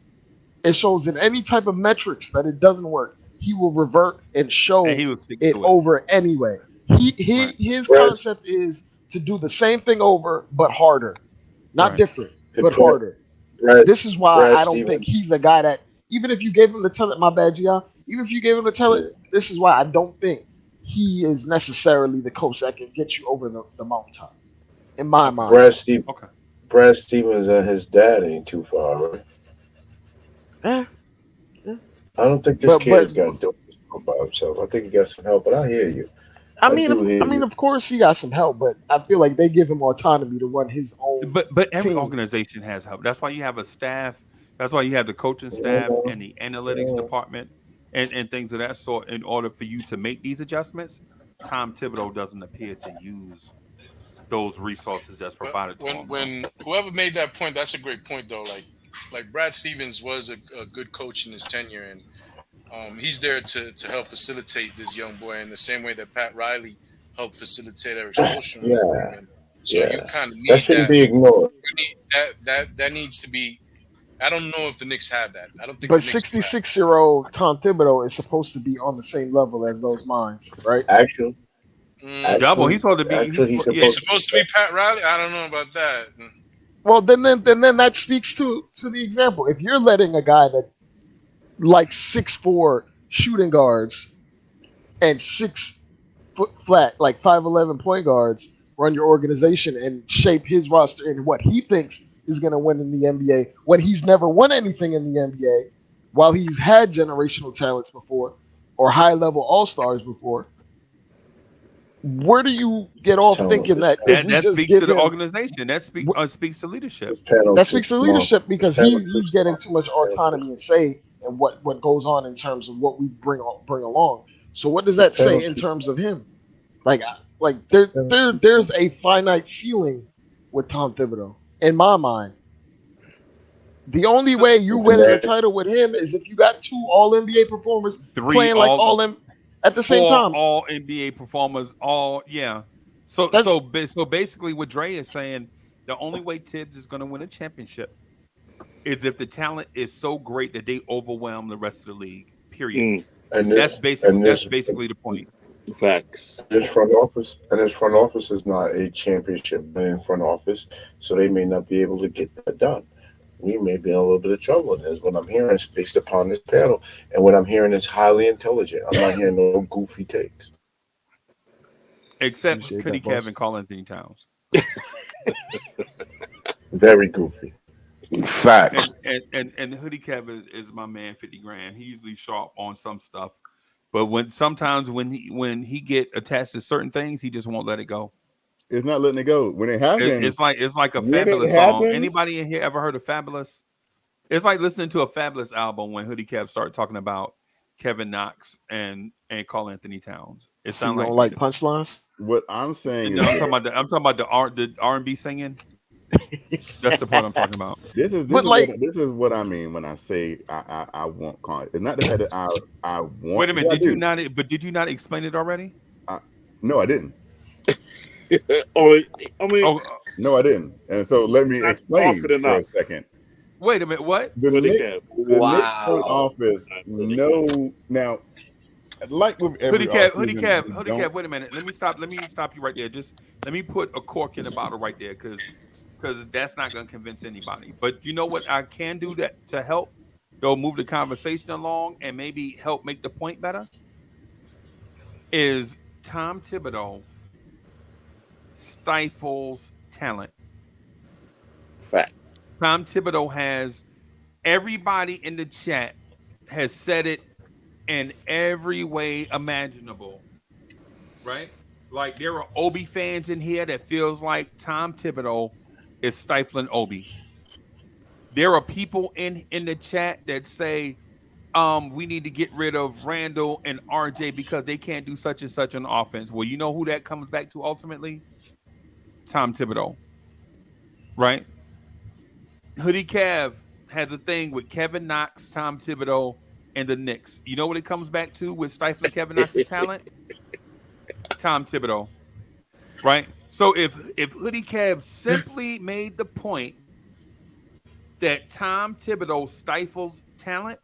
It shows in any type of metrics that it doesn't work. He will revert and show And he will stick it to it. over anyway. Right. His Brad- concept is to do the same thing over but harder, not Right. different, but Brad- harder. Brad- This is why Brad I don't Stevens. think he's the guy that even if you gave him the talent, my bad, Gia. Even if you gave him the talent, this is why I don't think he is necessarily the coach that can get you over the mountaintop. In my mind, Okay. Brad Stevens and his dad ain't too far, right? Eh, I don't think this But- kid's but- got to do this by himself. I think he got some help, but I hear you. I I mean, do hear you. of course he got some help, but I feel like they give him autonomy to run his own. But every team. organization has help. That's why you have a staff. That's why you have the coaching staff and the analytics department and things of that sort in order for you to make these adjustments. Tom Thibodeau doesn't appear to use those resources that's provided to him. When whoever made that point, that's a great point though. Like Brad Stevens was a good coach in his tenure, and he's there to help facilitate this young boy in the same way that Pat Riley helped facilitate Eric Spoelstra. Yeah. So you Yes. kind of need That shouldn't be ignored. You need that needs to be. I don't know if the Knicks have that. I don't think. But the Knicks do that. 66-year-old Tom Thibodeau is supposed to be on the same level as those minds, right? Actually, Double. He's supposed to be. Actually, He's, he's yeah, He's supposed to be Pat Riley. I don't know about that. Well, then that speaks to the example. If you're letting a guy that like 6'4" shooting guards and 6 foot flat, like 5'11" point guards run your organization and shape his roster in what he thinks is going to win in the NBA when he's never won anything in the NBA, while he's had generational talents before or high level all stars before. Where do you get off Tell thinking him that this if we that just speaks give to the him- organization. That speaks to leadership. this panel that too speaks to small. leadership because This panel he's too getting small. too much autonomy and say and what goes on in terms of what we bring along. So what does that This panel say in too terms of him? Like there's a finite ceiling with Tom Thibodeau in my mind. The only way you win a title with him is if you got 2 All NBA performers playing like all them at the same 4 time. all NBA performers. So basically, what Dre is saying, the only way Tibbs is going to win a championship is if the talent is so great that they overwhelm the rest of the league. Period. And That's basically the point. Facts. This front office is not a championship winning front office, so they may not be able to get that done. We may be in a little bit of trouble. And that's what I'm hearing based upon this panel. And what I'm hearing is highly intelligent. I'm not hearing no goofy takes. Except Appreciate Cuddy that, boss. Kev and Carl Anthony Towns. Very goofy. Facts. And Hoodie Kev is my man, 50 grand. He usually sharp on some stuff. But sometimes when he get attached to certain things, he just won't let it go. It's not letting it go. When it happens, It's like a when it Fabulous song. happens- Anybody in here ever heard of Fabulous? It's like listening to a Fabulous album when Hoodie Kev started talking about Kevin Knox and Carl Anthony Towns. It So you sounds don't like like punchlines? what I'm saying No, is I'm talking about the R&B singing. That's the part I'm talking about. this is what I mean when I say I want con. It's not the fact that I want. Wait a minute, Yeah, I did you do. not? But did you not explain it already? No, I didn't. I mean, Oh, No, I didn't. And so let me That's explain often for a enough. second. wait a minute. What? The Really Knicks, have. the Knicks Wow. front office know now. Like with every Hoodie Kev, offseason, they don't- wait a minute. Let me stop you right there. Just let me put a cork in the bottle right there, because that's not going to convince anybody. But you know what I can do to help, though, move the conversation along and maybe help make the point better? Is Tom Thibodeau stifles talent. Fact. Tom Thibodeau has everybody in the chat has said it in every way imaginable, right? Like there are Obi fans in here that feels like Tom Thibodeau is stifling Obi. There are people in the chat that say we need to get rid of Randall and RJ because they can't do such and such an offense. Well, you know who that comes back to ultimately? Tom Thibodeau, right? Hoodie Cav has a thing with Kevin Knox, Tom Thibodeau, and the Knicks. You know what it comes back to with stifling Kevin Knox's talent? Tom Thibodeau, right? So if Hoodie Cav simply made the point that Tom Thibodeau stifles talent,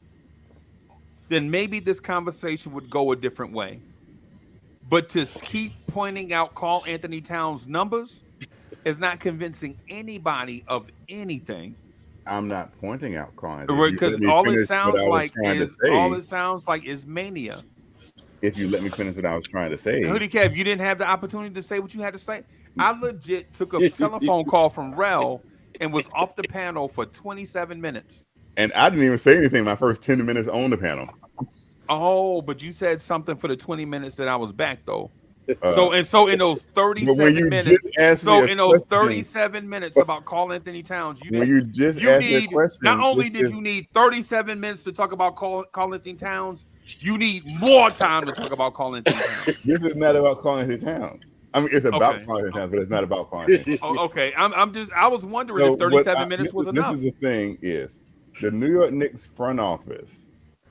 then maybe this conversation would go a different way. But to keep pointing out Karl Anthony Towns' numbers is not convincing anybody of anything. I'm not pointing out Karl. Because all it sounds like is mania. If you let me finish what I was trying to say. Hoodie Kev, you didn't have the opportunity to say what you had to say. I legit took a telephone call from Rel and was off the panel for 27 minutes. And I didn't even say anything my first 10 minutes on the panel. Oh, but you said something for the 20 minutes that I was back though. So in those 37 minutes, in those 37 minutes about Karl Anthony Towns, you need not only did you need 37 minutes to talk about Karl Anthony Towns, you need more time to talk about Karl Anthony Towns. This is not about Karl Anthony Towns. I mean, it's about Karl Anthony Towns, but it's not about Karl Anthony. Okay, I was wondering if 37 minutes was enough. This is the thing: is the New York Knicks front office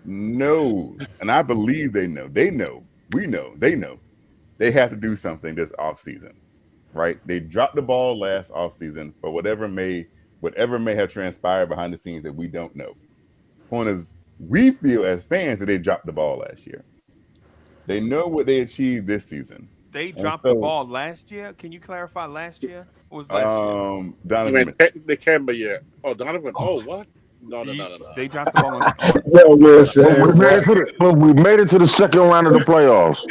knows, and I believe they know. They know. We know. They know. They have to do something this offseason, right? They dropped the ball last offseason for whatever may have transpired behind the scenes that we don't know. Point is, we feel as fans that they dropped the ball last year. They know what they achieved this season. They dropped the ball last year. Can you clarify last year? What was last year? Donovan. They can't be yet. Oh, Donovan. Oh, what? No. They dropped the ball. We made it to the second round of the playoffs.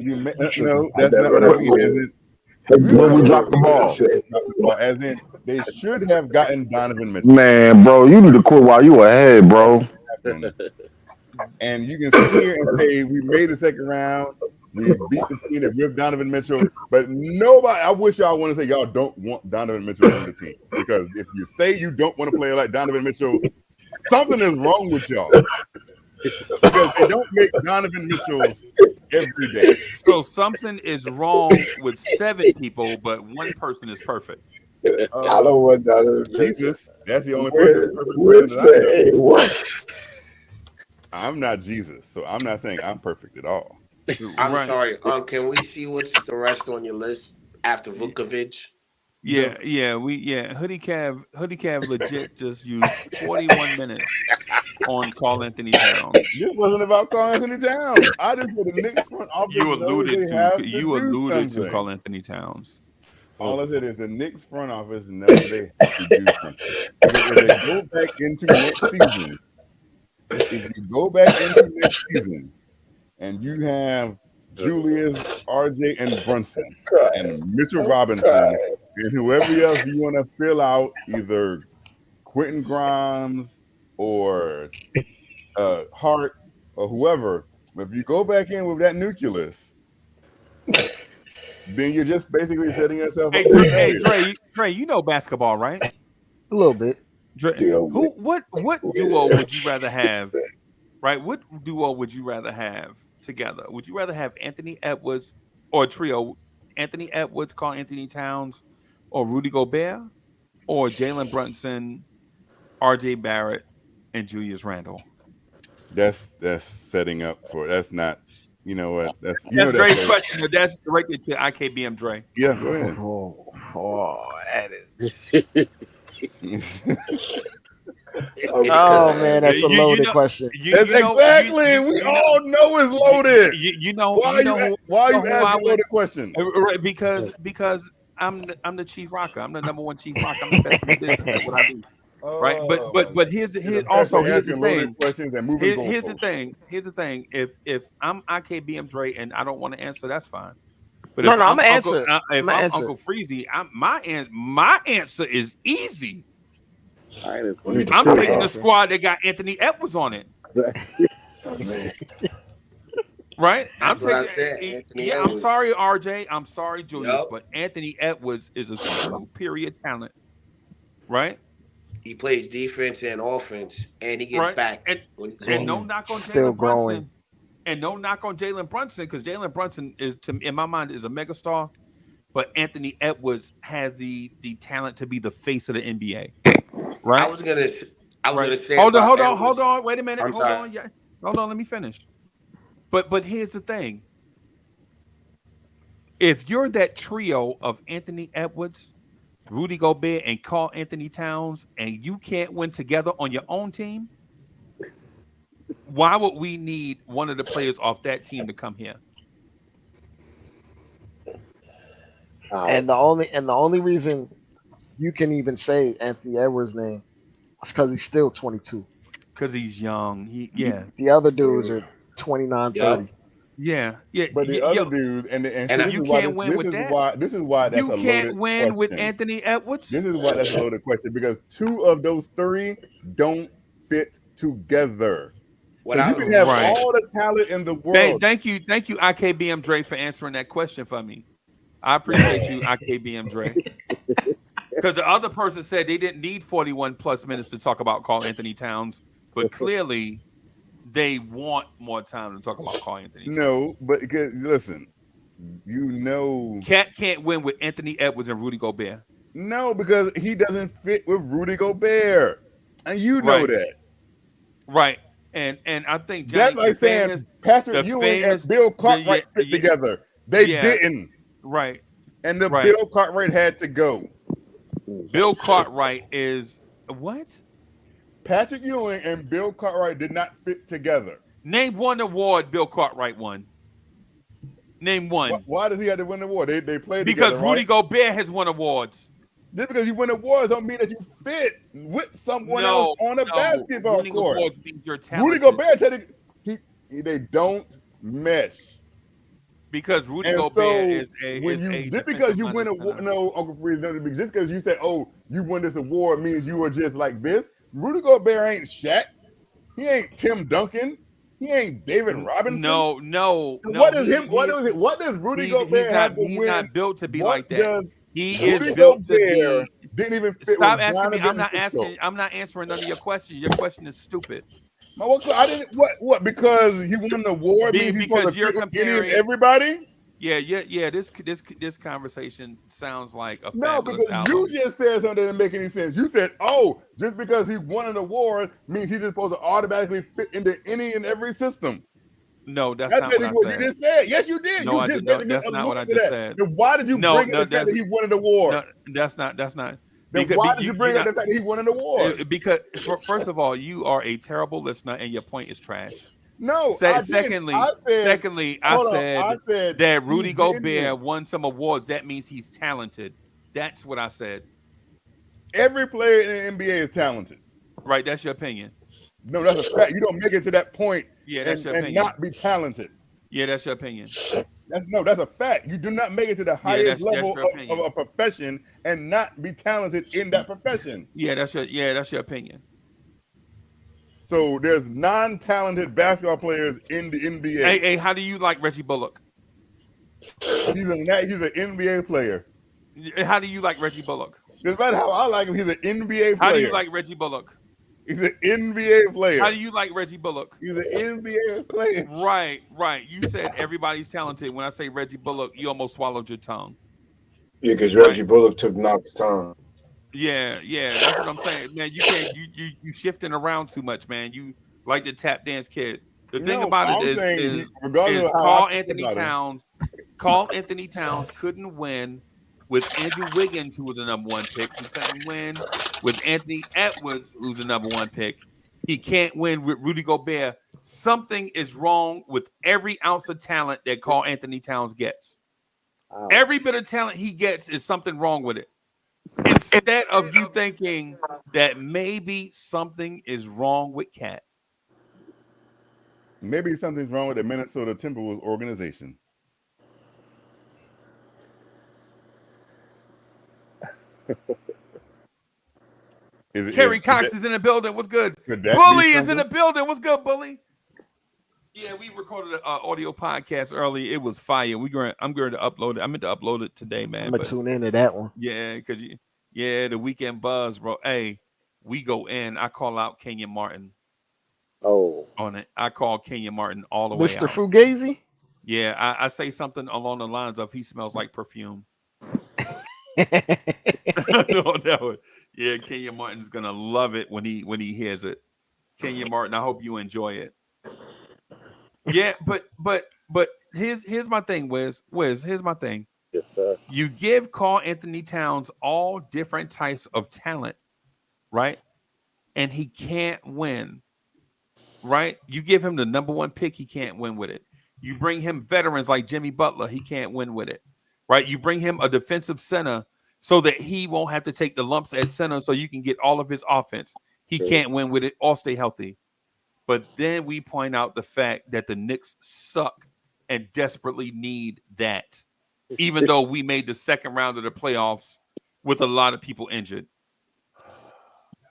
No, that's not what I mean. Is it? When we dropped the ball. As in, they should have gotten Donovan Mitchell. Man, bro, you need to quit while you ahead, bro. And you can sit here and say we made the second round, we beat the team that ripped Donovan Mitchell, but nobody. I wish y'all want to say y'all don't want Donovan Mitchell on the team, because if you say you don't want to play like Donovan Mitchell, something is wrong with y'all. Because they don't make Donovan Mitchells every day. So something is wrong with 7 people, but one person is perfect. I don't want Donovan Mitchell. Jesus, that's the only person. What? I'm not Jesus, so I'm not saying I'm perfect at all. I'm sorry. Can we see what's the rest on your list after Vukovic? Yeah. Hoodie Cav legit just used 41 minutes on Karl Anthony Towns. This wasn't about Karl Anthony Towns. I just said the Knicks front office. You alluded to Karl Anthony Towns. All I said is the Knicks front office knows they have to do something. Because if they go back into next season, and you have Julius, RJ, and Brunson, and Mitchell Robinson, and whoever else you want to fill out, either Quentin Grimes or Hart or whoever, if you go back in with that nucleus, then you're just basically setting yourself up. Hey, Dre, you know basketball, right? A little bit. Dre, what duo would you rather have? Right? What duo would you rather have together? Would you rather have Anthony Edwards or a trio? Anthony Edwards, Karl Anthony Towns, or Rudy Gobert, or Jalen Brunson, RJ Barrett, and Julius Randle? That's setting up for. That's not. You know what? That's Dre's question, but that's directed to IKBM Dre. Yeah, go ahead. That is. Oh man, that's a loaded question. That's exactly. We all know it's loaded. Why are you asking loaded questions? Right, because I'm the chief rocker. I'm the number one chief rocker. I'm the best in business at what I do. Right, but here's the thing. Here's the thing. If I'm IKBM Dre and I don't want to answer, that's fine. But No, if no, I'm I'm gonna Uncle, answer. if I'm gonna I'm answer. Uncle Freezy, my answer is easy. I ain't We need to I'm cool taking the off. squad that got Anthony Edwards on it. Man. Right? I'm That's what I taking. said, Anthony Yeah, I'm Edwards. sorry, RJ. I'm sorry, Julius, Yup. but Anthony Edwards is a superior talent. Right? He plays defense and offense, and he gets Right? back And when he and no scores. He's knock on still Jalen growing. Brunson. And no knock on Jalen Brunson, because Jalen Brunson is, in my mind, is a megastar. But Anthony Edwards has the talent to be the face of the NBA. I Right? was gonna, I was Right. gonna say Hold about on. Edwards. Wait a minute. I'm Hold sorry. on. Yeah. Hold on. Let me finish. But here's the thing. If you're that trio of Anthony Edwards, Rudy Gobert, and Karl Anthony Towns, and you can't win together on your own team, why would we need one of the players off that team to come here? And the only reason you can even say Anthony Edwards' name is because he's still 22. Because he's young. The other dudes are 29, Yup. 30. Yeah. But the other dudes, and And this you is why can't win with that. this is why that's You a can't loaded win with question. Anthony Edwards. This is why that's a loaded question, because two of those three don't fit together. So you can have all the talent in the world. Thank you, IKBM Dre, for answering that question for me. I appreciate you, IKBM Dre. Because the other person said they didn't need 41 plus minutes to talk about Karl Anthony Towns, but clearly they want more time to talk about Karl Anthony Towns. No, but because listen, Cat can't win with Anthony Edwards and Rudy Gobert. No, because he doesn't fit with Rudy Gobert, and you know that. Right. And I think Johnny, that's like saying Patrick Ewing and Bill Cartwright fit together. They didn't. Right. And the Bill Cartwright had to go. Bill Cartwright is what? Patrick Ewing and Bill Cartwright did not fit together. Name one award Bill Cartwright won. Name one. Why does he have to win the award? They played because together, Rudy right? Gobert has won awards. Just because you win awards don't mean that you fit with someone else on a basketball court. Awards means you're talented. Rudy Gobert, they don't mesh. Because Rudy Gobert is just because you win Uncle Freeze, just because you say, "Oh, you won this award," means you are just like this. Rudy Gobert ain't Shaq. He ain't Tim Duncan. He ain't David Robinson. No. So what does Rudy Gobert have to win? He's not built to be like that. He Rudy is built to Gobert be. Didn't even fit. Stop asking me. I'm not answering none of your questions. Your question is stupid. I didn't. What? Because he won an award means he's supposed to fit with any and everybody? Yeah. This conversation sounds like a no, Fabulous because album. you just said something that didn't make any sense. You said, "Oh, just because he won an award means he's just supposed to automatically fit into any and every system." No, that's not what I said. You just said. Yes, you did. No, That's not what I just said. Then why did you bring up the fact that he won an award? No, that's not. Then why did you bring up the fact that he won an award? Because first of all, you are a terrible listener, and your point is trash. No. Secondly, I said that Rudy Gobert won some awards. That means he's talented. That's what I said. Every player in the NBA is talented. Right. That's your opinion. No, that's a fact. You don't make it to that point and not be talented. Yeah, that's your opinion. That's a fact. You do not make it to the highest level of a profession and not be talented in that profession. Yeah, that's your opinion. So there's non-talented basketball players in the NBA. Hey, how do you like Reggie Bullock? He's an NBA player. How do you like Reggie Bullock? Doesn't matter how I like him. He's an NBA player. How do you like Reggie Bullock? He's an NBA player. How do you like Reggie Bullock? He's an NBA player. Right. You said everybody's talented. When I say Reggie Bullock, you almost swallowed your tongue. Yeah, because Reggie Bullock took Knox's time. Yeah, that's what I'm saying, man. You can't you shifting around too much, man. You like the tap dance kid. The thing about it is Karl Anthony Towns. Karl Anthony Towns couldn't win with Andrew Wiggins, who was the number one pick. He couldn't win with Anthony Edwards, who's the number one pick. He can't win with Rudy Gobert. Something is wrong with every ounce of talent that Karl Anthony Towns gets. Every bit of talent he gets is something wrong with it. Instead of you thinking that maybe something is wrong with Cat. Maybe something's wrong with the Minnesota Timberwolves organization. Kerry could Cox is in the building. What's good? that be Bully is in something? the building. What's good, Bully? Yeah, we recorded an audio podcast early. It was fire. I'm going to upload it. I meant to upload it today, I'm man. gonna But tune into that one. yeah, the weekend buzz, bro. Hey, we go in. I call out Kenyon Martin Oh, on it. I call Kenyon Martin all the way Mr. out. Fugazi. Yeah, I say something along the lines of he smells like perfume. No, yeah, Kenyon Martin's gonna love it when he hears it. Kenyon Martin, I hope you enjoy it. Yeah, but here's my thing, Wiz. Here's my thing. yes, sir. You give Carl Anthony Towns all different types of talent, right? And he can't win, right? You give him the number one pick, he can't win with it. You bring him veterans like Jimmy Butler, he can't win with it, right? You bring him a defensive center so that he won't have to take the lumps at center so you can get all of his offense. He can't win with it or stay healthy. But then we point out the fact that the Knicks suck and desperately need that, even though we made the second round of the playoffs with a lot of people injured.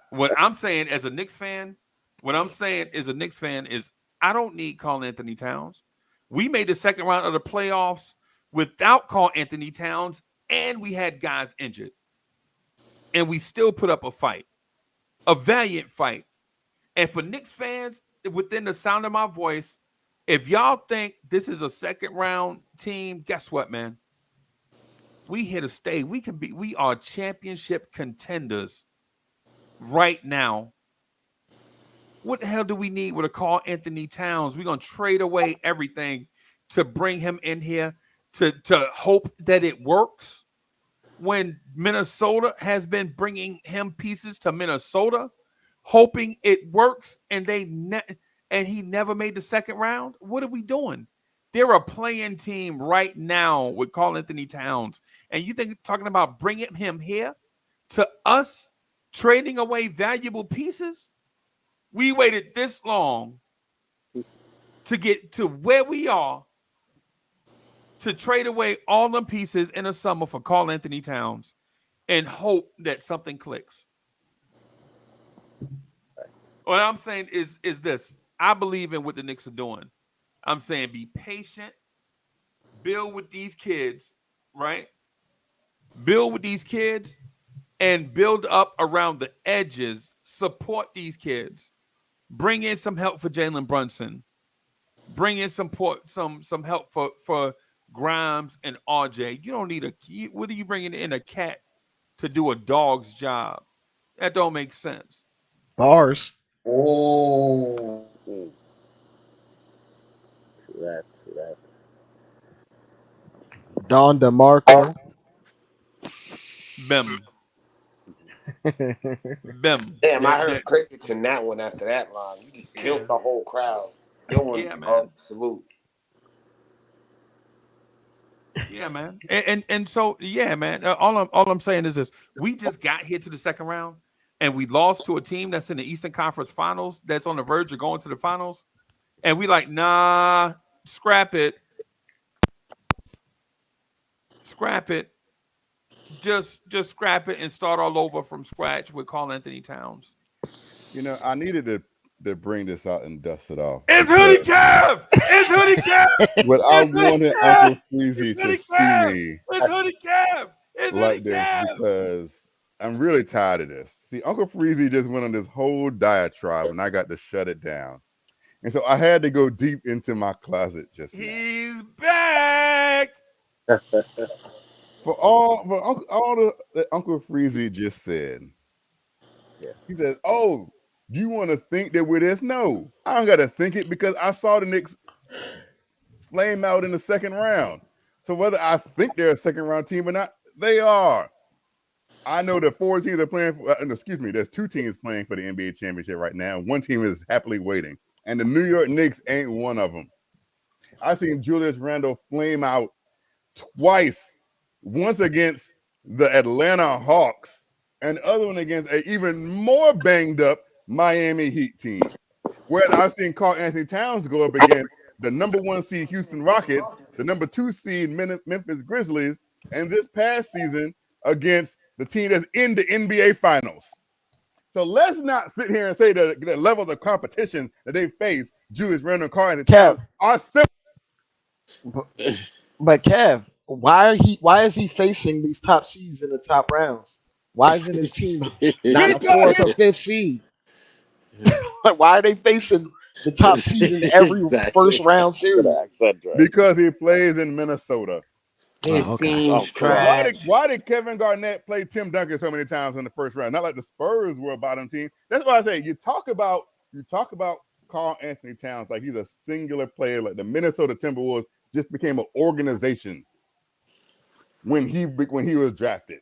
What I'm saying as a Knicks fan, is I don't need Karl Anthony Towns. We made the second round of the playoffs without Karl Anthony Towns, and we had guys injured. And we still put up a fight, a valiant fight. And for Knicks fans, within the sound of my voice, if y'all think this is a second round team, guess what, man? We here to stay. We are championship contenders right now. What the hell do we need with a Karl Anthony Towns? We're gonna trade away everything to bring him in here to hope that it works when Minnesota has been bringing him pieces to Minnesota, hoping it works, and he never made the second round. What are we doing? They're a playing team right now with Karl Anthony Towns, and you think talking about bringing him here to us, trading away valuable pieces? We waited this long to get to where we are to trade away all them pieces in the summer for Karl Anthony Towns and hope that something clicks. What I'm saying is this. I believe in what the Knicks are doing. I'm saying be patient, build with these kids, right? Build with these kids and build up around the edges. Support these kids. Bring in some help for Jalen Brunson. Bring in some help for Grimes and RJ. You don't need what are you bringing in a cat to do a dog's job? That don't make sense. Bars. Oh, That. Don DeMarco. Bim. Bim. damn! I heard crickets in that one after that line. You just killed the whole crowd. Yo, man. Salute. Yeah, man. And so yeah, man. All I'm saying is this: we just got here to the second round, and we lost to a team that's in the Eastern Conference Finals, that's on the verge of going to the finals, and we like, nah, scrap it, just scrap it and start all over from scratch with Karl Anthony Towns. You know, I needed to bring this out and dust it off. It's Hoodie Cav! It's Hoodie Cav! But I wanted Uncle Freezy to see me It's Hoodie Cav! It's like Hoodie this Cav! because I'm really tired of this. See, Uncle Freezy just went on this whole diatribe and I got to shut it down. And so I had to go deep into my closet just now. He's back! For all that Uncle Freezy just said. Yeah. He says, "Oh, you want to think that we're this?" No, I don't got to think it because I saw the Knicks flame out in the second round. So whether I think they're a second round team or not, they are. I know that 4 teams are playing for, there's 2 teams playing for the NBA championship right now. One team is happily waiting. And the New York Knicks ain't one of them. I seen Julius Randle flame out twice. Once against the Atlanta Hawks, and the other one against an even more banged up Miami Heat team. Whereas I've seen Karl Anthony Towns go up against the number 1 seed Houston Rockets, the number 2 seed Memphis Grizzlies, and this past season against the team that's in the NBA Finals. So let's not sit here and say that the levels of competition that they face, Julius Randle and Karl Anthony Towns, are similar. But Kev, why is he facing these top seeds in the top rounds? Why isn't his team not a fourth or fifth seed? Why are they facing the top seed in every first round series? Because he plays in Minnesota. His team's trash. Why did Kevin Garnett play Tim Duncan so many times in the first round? Not like the Spurs were a bottom team. That's why I say you talk about Karl Anthony Towns like he's a singular player, like the Minnesota Timberwolves just became an organization when he was drafted.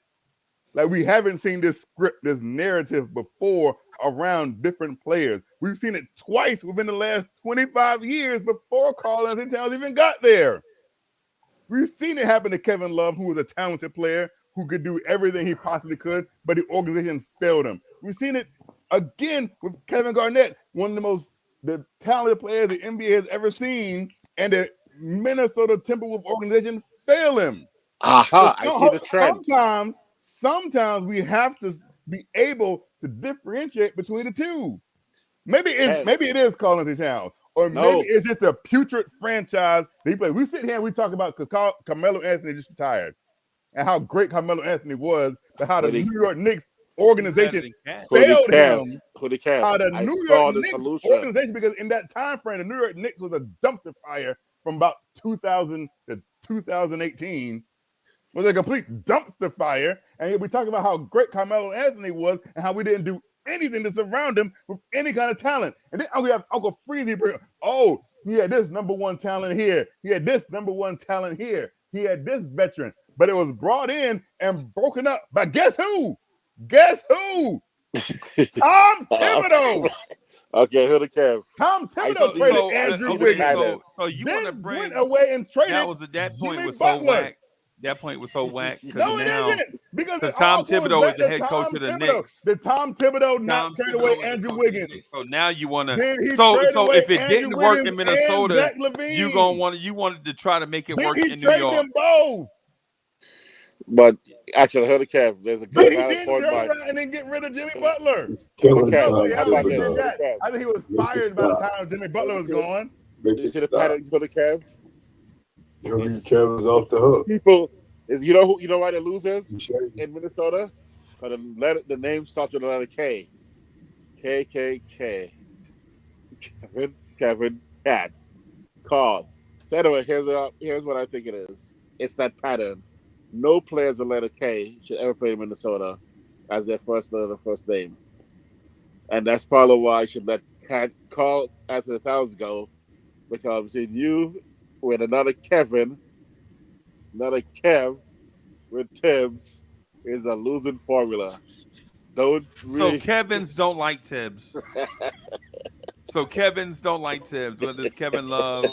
Like we haven't seen this script, this narrative before around different players. We've seen it twice within the last 25 years before Karl Anthony Towns even got there. We've seen it happen to Kevin Love, who was a talented player who could do everything he possibly could, but the organization failed him. We've seen it again with Kevin Garnett, one of the talented players the NBA has ever seen, and the Minnesota Timberwolves organization failed him. I see the trend. Sometimes we have to be able to differentiate between the two. Maybe it is Karl Anthony Towns. Or maybe it's just a putrid franchise that he plays. We sit here and we talk about because Carmelo Anthony just retired and how great Carmelo Anthony was, but how the New York Knicks organization failed him. How the New York Knicks organization, because in that time frame, the New York Knicks was a dumpster fire from about 2000 to 2018. Was a complete dumpster fire. And we talk about how great Carmelo Anthony was and how we didn't do anything to surround him with any kind of talent. And then we have Uncle Freezy. Oh, he had this number one talent here. He had this number one talent here. He had this veteran. But it was brought in and broken up by guess who? Guess who? Tom Thibodeau. Okay, who the Kev? Tom Thibodeau traded Andrew Wiggins. So you want to bring went away and traded that point Jimmy was Butler. so whack. That point was so whack. No, it isn't. Because Tom Thibodeau is the head coach of the Knicks. Did Tom Thibodeau not trade away Andrew Wiggins? So now you want to. So if it didn't work in Minnesota, you wanted to try to make it work in New York. Them both. But actually, heard the Kev. There's a good valid point by. And then get rid of Jimmy Butler. I think he was fired by the time Jimmy Butler was gone. You see the pattern for the Kev? Kev was off the hook. People is you know why the losers in Minnesota? The name starts with the letter K. KKK. Kevin, Cat, Karl. So anyway, here's what I think it is. It's that pattern. No players with letter K should ever play in Minnesota as their first name. And that's probably why I should let Karl Anthony Towns go, because you with another Kevin, another Kev with Tibbs is a losing formula. So Kevins don't like Tibbs. Whether it's Kevin Love,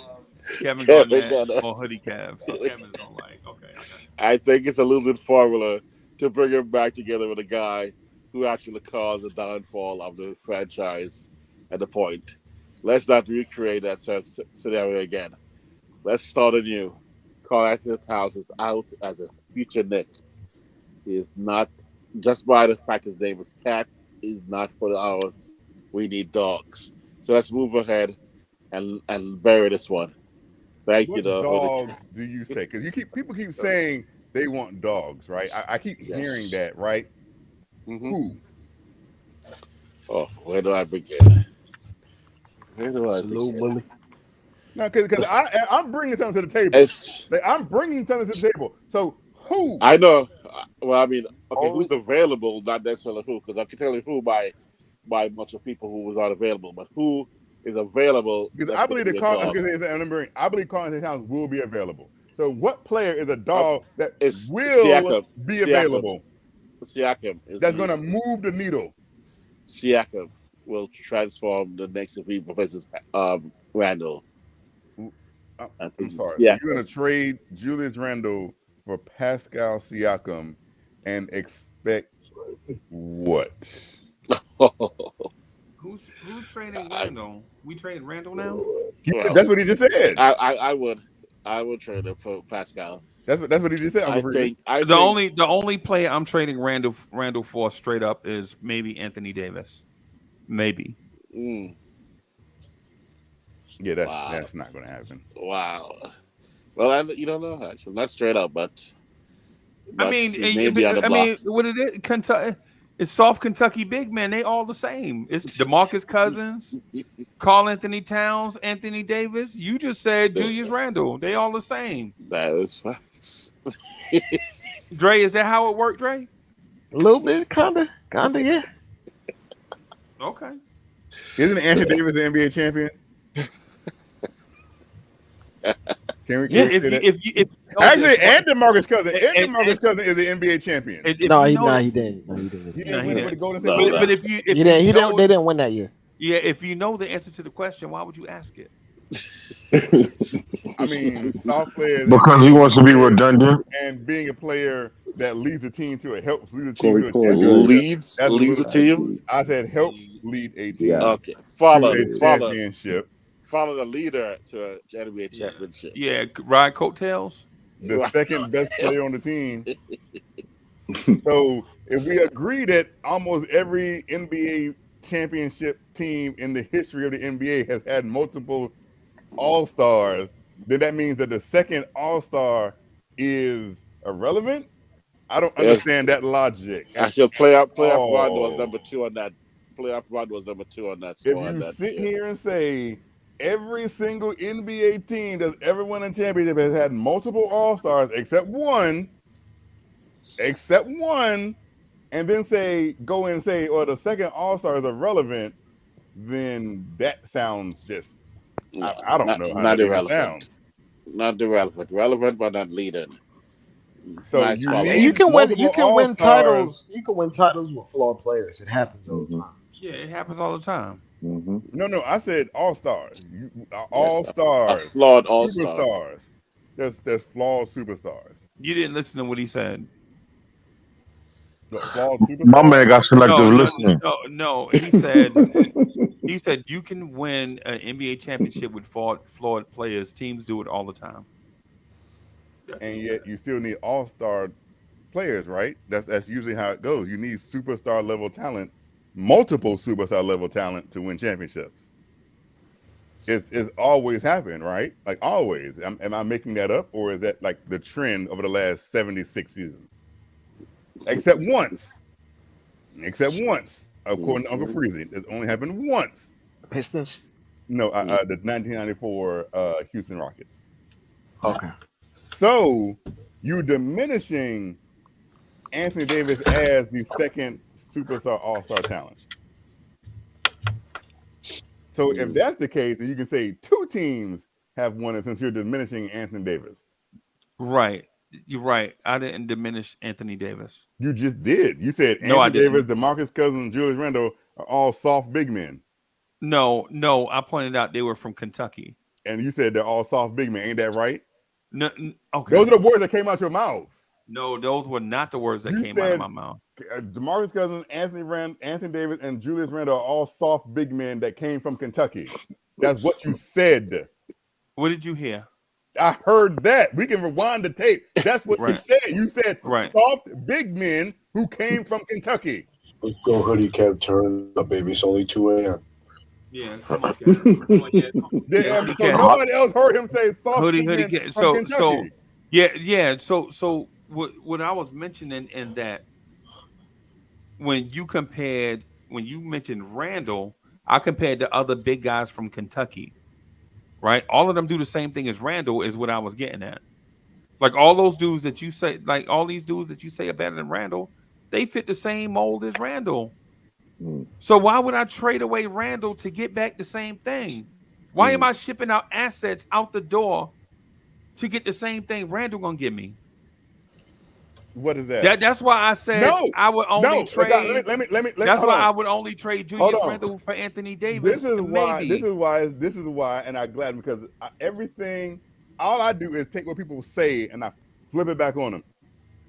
Kevin Garnett, or Hoodie Kev. So Kevins don't like. Okay. I think it's a losing formula to bring him back together with a guy who actually caused the downfall of the franchise at the point. Let's not recreate that scenario again. Let's start anew. Karl Anthony Towns is out as a future Knick. He is not, just by the fact his name is Cat, he's not for ours. We need dogs. So let's move ahead and bury this one. Thank you. What dogs do you say? Because people keep saying they want dogs, right? I keep hearing that, right? Mm-hmm. Who? Oh, where do I begin? Bully. No, because I'm bringing something to the table. I'm bringing something to the table. So who? I know. Well, I mean, okay, who's available? Not necessarily who, because I can tell you who by a bunch of people who was not available, but who is available? Because I believe Karl Anthony Towns will be available. So what player is a dog that will be available? Siakam that's going to move the needle. Siakam will transform the next if he replaces Randall. I'm sorry. You're going to trade Julius Randle for Pascal Siakam and expect what? Who's trading Randle? We traded Randle now? That's what he just said. I would trade him for Pascal. That's what he just said. I think The only player I'm trading Randall for straight up is maybe Anthony Davis. Maybe. Yeah, that's not going to happen. Wow. Well, you don't know actually, not straight up, but I mean, maybe on the block. what it is, Kentucky, it's soft Kentucky big men. They all the same. It's DeMarcus Cousins, Karl Anthony Towns, Anthony Davis. You just said Julius Randle. They all the same. That is facts. Dre, is that how it worked, Dre? A little bit, kinda, yeah. Okay. Isn't Anthony Davis an NBA champion? Can we say that? Actually, and DeMarcus Cousins. And DeMarcus Cousins is an NBA champion. No, he didn't. He didn't win it with the Golden State. But if they didn't win that year. Yeah, if you know the answer to the question, why would you ask it? I mean, soft players because he wants to be redundant and being a player that leads the team to lead the team leads the team. I said help lead a team. Okay, follow championship. Follow the leader to an NBA championship. Yeah, ride coattails. The second best player on the team. So if we agree that almost every NBA championship team in the history of the NBA has had multiple All-Stars, then that means that the second All-Star is irrelevant? I don't understand that logic. Actually, playoff run was number 2 on that. Playoff run was number 2 on that squad. If you sit here and say every single NBA team that's ever won a championship has had multiple All-Stars except one, and then go and say, the second All-Star is irrelevant, then that sounds just, I don't know how that sounds. Not irrelevant. Relevant, but not leading. So nice you can win titles. You can win titles with flawed players. It happens all the time. Yeah, it happens all the time. No, I said All-Stars. All-Stars. Flawed All-Stars. Superstars. There's flawed superstars. You didn't listen to what he said. Flawed superstars? My man got selective listening. No, he said you can win an NBA championship with flawed players. Teams do it all the time. And yet you still need all-star players, right? That's usually how it goes. You need superstar level talent, multiple superstar level talent to win championships. It's always happened, right? Like always. Am I making that up, or is that like the trend over the last 76 seasons? Except once, according to Uncle Freezy, it's only happened once. Pistons? No, the 1994 Houston Rockets. Okay. So you're diminishing Anthony Davis as the second superstar all-star talent. So if that's the case, then you can say 2 teams have won it since you're diminishing Anthony Davis. Right. You're right. I didn't diminish Anthony Davis. You just did. You said Anthony Davis, DeMarcus Cousins, Julius Randle are all soft big men. No. I pointed out they were from Kentucky. And you said they're all soft big men. Ain't that right? No. Okay. Those are the words that came out your mouth. No, those were not the words that came out of my mouth. DeMarcus Cousins, Anthony Davis, and Julius Randle are all soft big men that came from Kentucky. That's what you said. What did you hear? I heard that. We can rewind the tape. That's what you said. You said soft big men who came from Kentucky. Let's go, hoodie cap. Turn up, baby. It's only 2 a.m. Yeah, come on, Kev. So nobody else heard him say soft hoodie men Kev. from Kentucky. Yeah. So what I was mentioning in that when you mentioned Randall, I compared the other big guys from Kentucky. Right, all of them do the same thing as Randall is what I was getting at. Like all those dudes that you say, like all these dudes that you say are better than Randall, they fit the same mold as Randall. So why would I trade away Randall to get back the same thing? Why am I shipping out assets out the door to get the same thing Randall gonna give me? What is that? That's why I said I would only trade. Let me. That's why I would only trade Julius Randle for Anthony Davis. This is why, and I'm glad because everything. All I do is take what people say and I flip it back on them.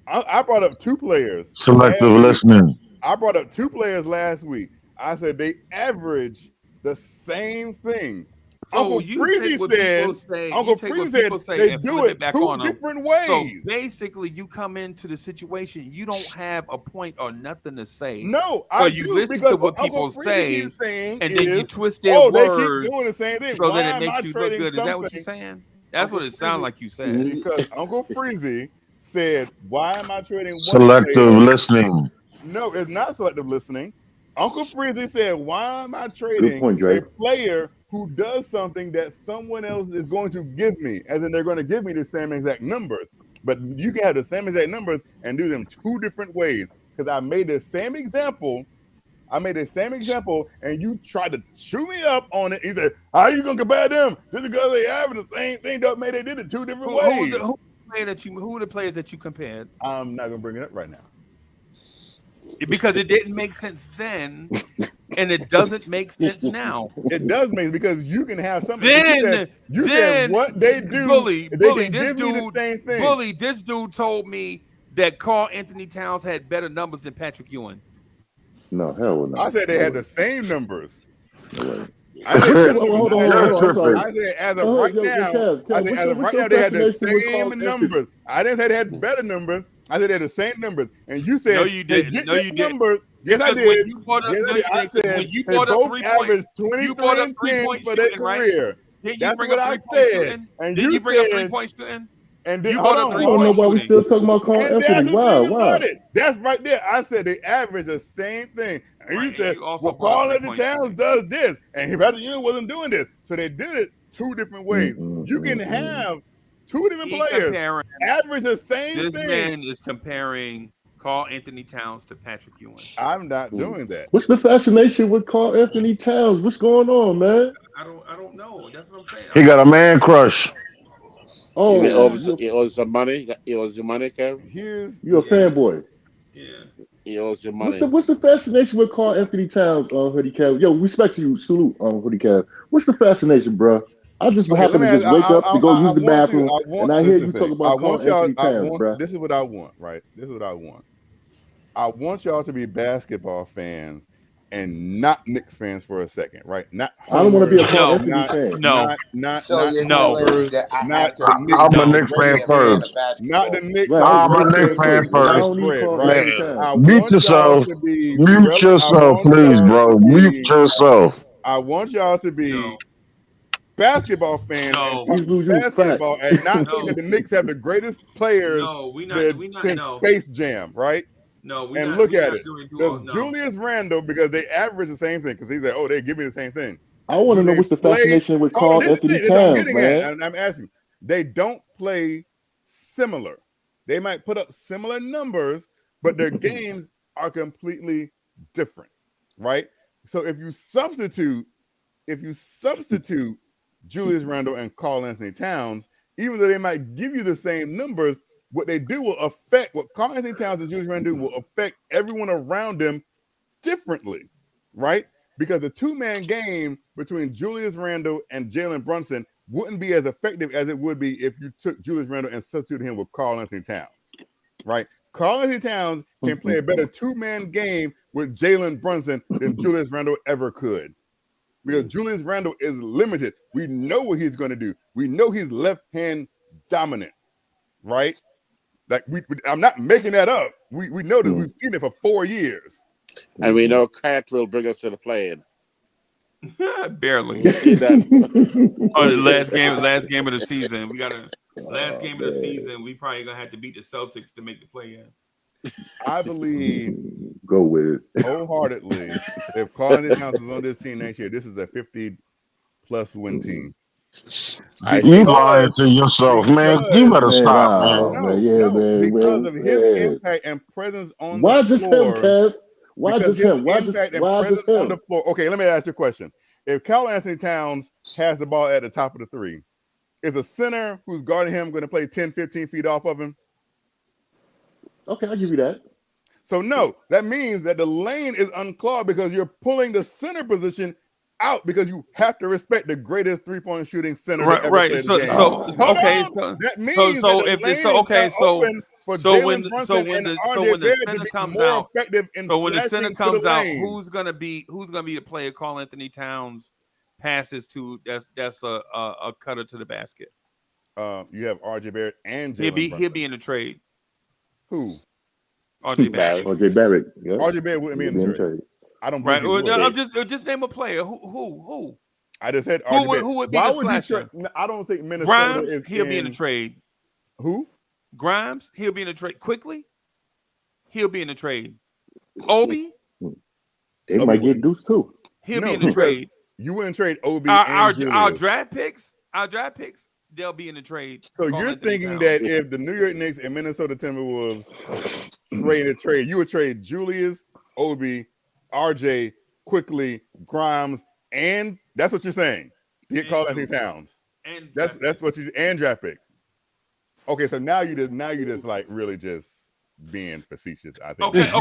I brought up 2 players. Selective listening. I brought up 2 players last week. I said they average the same thing So you take what people say. You take what people say and flip it back on them. Different ways. So basically, you come into the situation, you don't have a point or nothing to say. No, so you listen to what people say, and then you twist their words. They keep doing the same thing. So that it makes you look good. Is that what you're saying? That's what it sounds like you said. Because Uncle Freezy said, "Why am I trading selective listening?" No, it's not selective listening. Uncle Freezy said, "Why am I trading Drake. a player who does something that someone else is going to give me, as in they're going to give me the same exact numbers, but you can have the same exact numbers and do them two different ways." Because I made the same example. And you tried to chew me up on it. He said, "How are you gonna compare them? Just because they have the same thing don't mean they did it two different ways." Who are the players that you compared? I'm not gonna bring it up right now. Because it didn't make sense then, and it doesn't make sense now. It does make because you can have something. Then you said what they do. Bully, this dude. The same thing. Bully, this dude told me that Karl Anthony Towns had better numbers than Patrick Ewing. No, hell no. I said they had the same numbers. I said, hold on. I said as of right now, they had the same numbers. I didn't say they had better numbers. I said they had the same numbers, and you said no, you didn't. No, you didn't. Yes, I did. When you brought up, I said when you brought up 3 points, you brought up 3 point for their career. That's what I said. And you bring up 3 point shooting. And then, I don't know why we still talking about Karl Anthony. Why? That's right there. I said they average the same thing. And you said, well, Karl Anthony Towns does this, and Patrick Ewing wasn't doing this. So they did it two different ways. You can have two different players average the same thing. This man is comparing Karl Anthony Towns to Patrick Ewing. I'm not doing that. What's the fascination with Karl Anthony Towns? What's going on, man? I don't know. That's what I'm saying. He got a man crush. Oh, he owes some money. He owes you money, Kev. You're a fanboy. Yeah. He owes you money. What's the fascination with Karl Anthony Towns, Hoodie Kev? Yo, respect to you. Salute, Hoodie Kev. What's the fascination, bro? I just happen to just wake up to go use the bathroom, and I hear you talk about Karl Anthony Towns, bro. This is what I want, right? This is what I want. I want y'all to be basketball fans and not Knicks fans for a second, right? Not I don't want to be a Karl Anthony fan. I'm a Knicks fan first. Not the Knicks. I'm a Knicks fan first. Mute yourself. Mute yourself, please, bro. Mute yourself. I want y'all to be basketball fans and basketball and not think that the Knicks have the greatest players since Space Jam, right? No, look at it. There's Julius Randle because they average the same thing because he's like, oh, they give me the same thing. I want to know what's the fascination with Karl Anthony Towns, man. I'm asking. They don't play similar. They might put up similar numbers, but their games are completely different, right? So if you substitute Julius Randle and Karl Anthony Towns, even though they might give you the same numbers, what they do will affect what Karl Anthony Towns and Julius Randle do will affect everyone around them differently, right? Because the two-man game between Julius Randle and Jalen Brunson wouldn't be as effective as it would be if you took Julius Randle and substituted him with Karl Anthony Towns, right? Karl Anthony Towns can play a better two-man game with Jalen Brunson than Julius Randle ever could. Because Julius Randle is limited. We know what he's going to do. We know he's left-hand dominant, right? Like I'm not making that up. We know that we've seen it for 4 years. And we know Cat will bring us to the play-in. Barely. See that? Oh, the last game of the season. We got last game of the season. We probably gonna have to beat the Celtics to make the play-in. I believe go Wiz wholeheartedly if Karl Anthony Towns is on this team next year, this is a 50+ win team. You lying to yourself, man. You better stop, man. Because of his impact and presence on the floor. Why just him, Kev? Why just him? Why just him? On the floor. Okay, let me ask you a question. If Karl Anthony Towns has the ball at the top of the three, is a center who's guarding him going to play 10, 15 feet off of him? Okay, I'll give you that. So no, that means that the lane is unclogged because you're pulling the center position out because you have to respect the greatest three-point shooting center. Right. That means when the center comes out, who's gonna be the player Karl Anthony Towns passes to that's a cutter to the basket. You have RJ Barrett and He'll Jalen be in the trade. Who? RJ Barrett. RJ Barrett. Yep. RJ Barrett wouldn't be in the trade. I don't right. believe he would. I'm just name a player. Who? I just said RJ Barrett. Who would be Why the would slasher? I don't think Minnesota Grimes, is he'll be in the trade. Who? Grimes, he'll be in the trade. Quickly, he'll be in the trade. Obi, they might get Deuce too. He'll be in the trade. You wouldn't trade Obi our and draft picks. They'll be in the trade. So you're thinking that if the New York Knicks and Minnesota Timberwolves trade, you would trade Julius, Obi, RJ, Quickly, Grimes, and that's what you're saying. To get Karl-Anthony Towns. And that's what you and draft picks. Okay, so now you just like really just being facetious. I think. So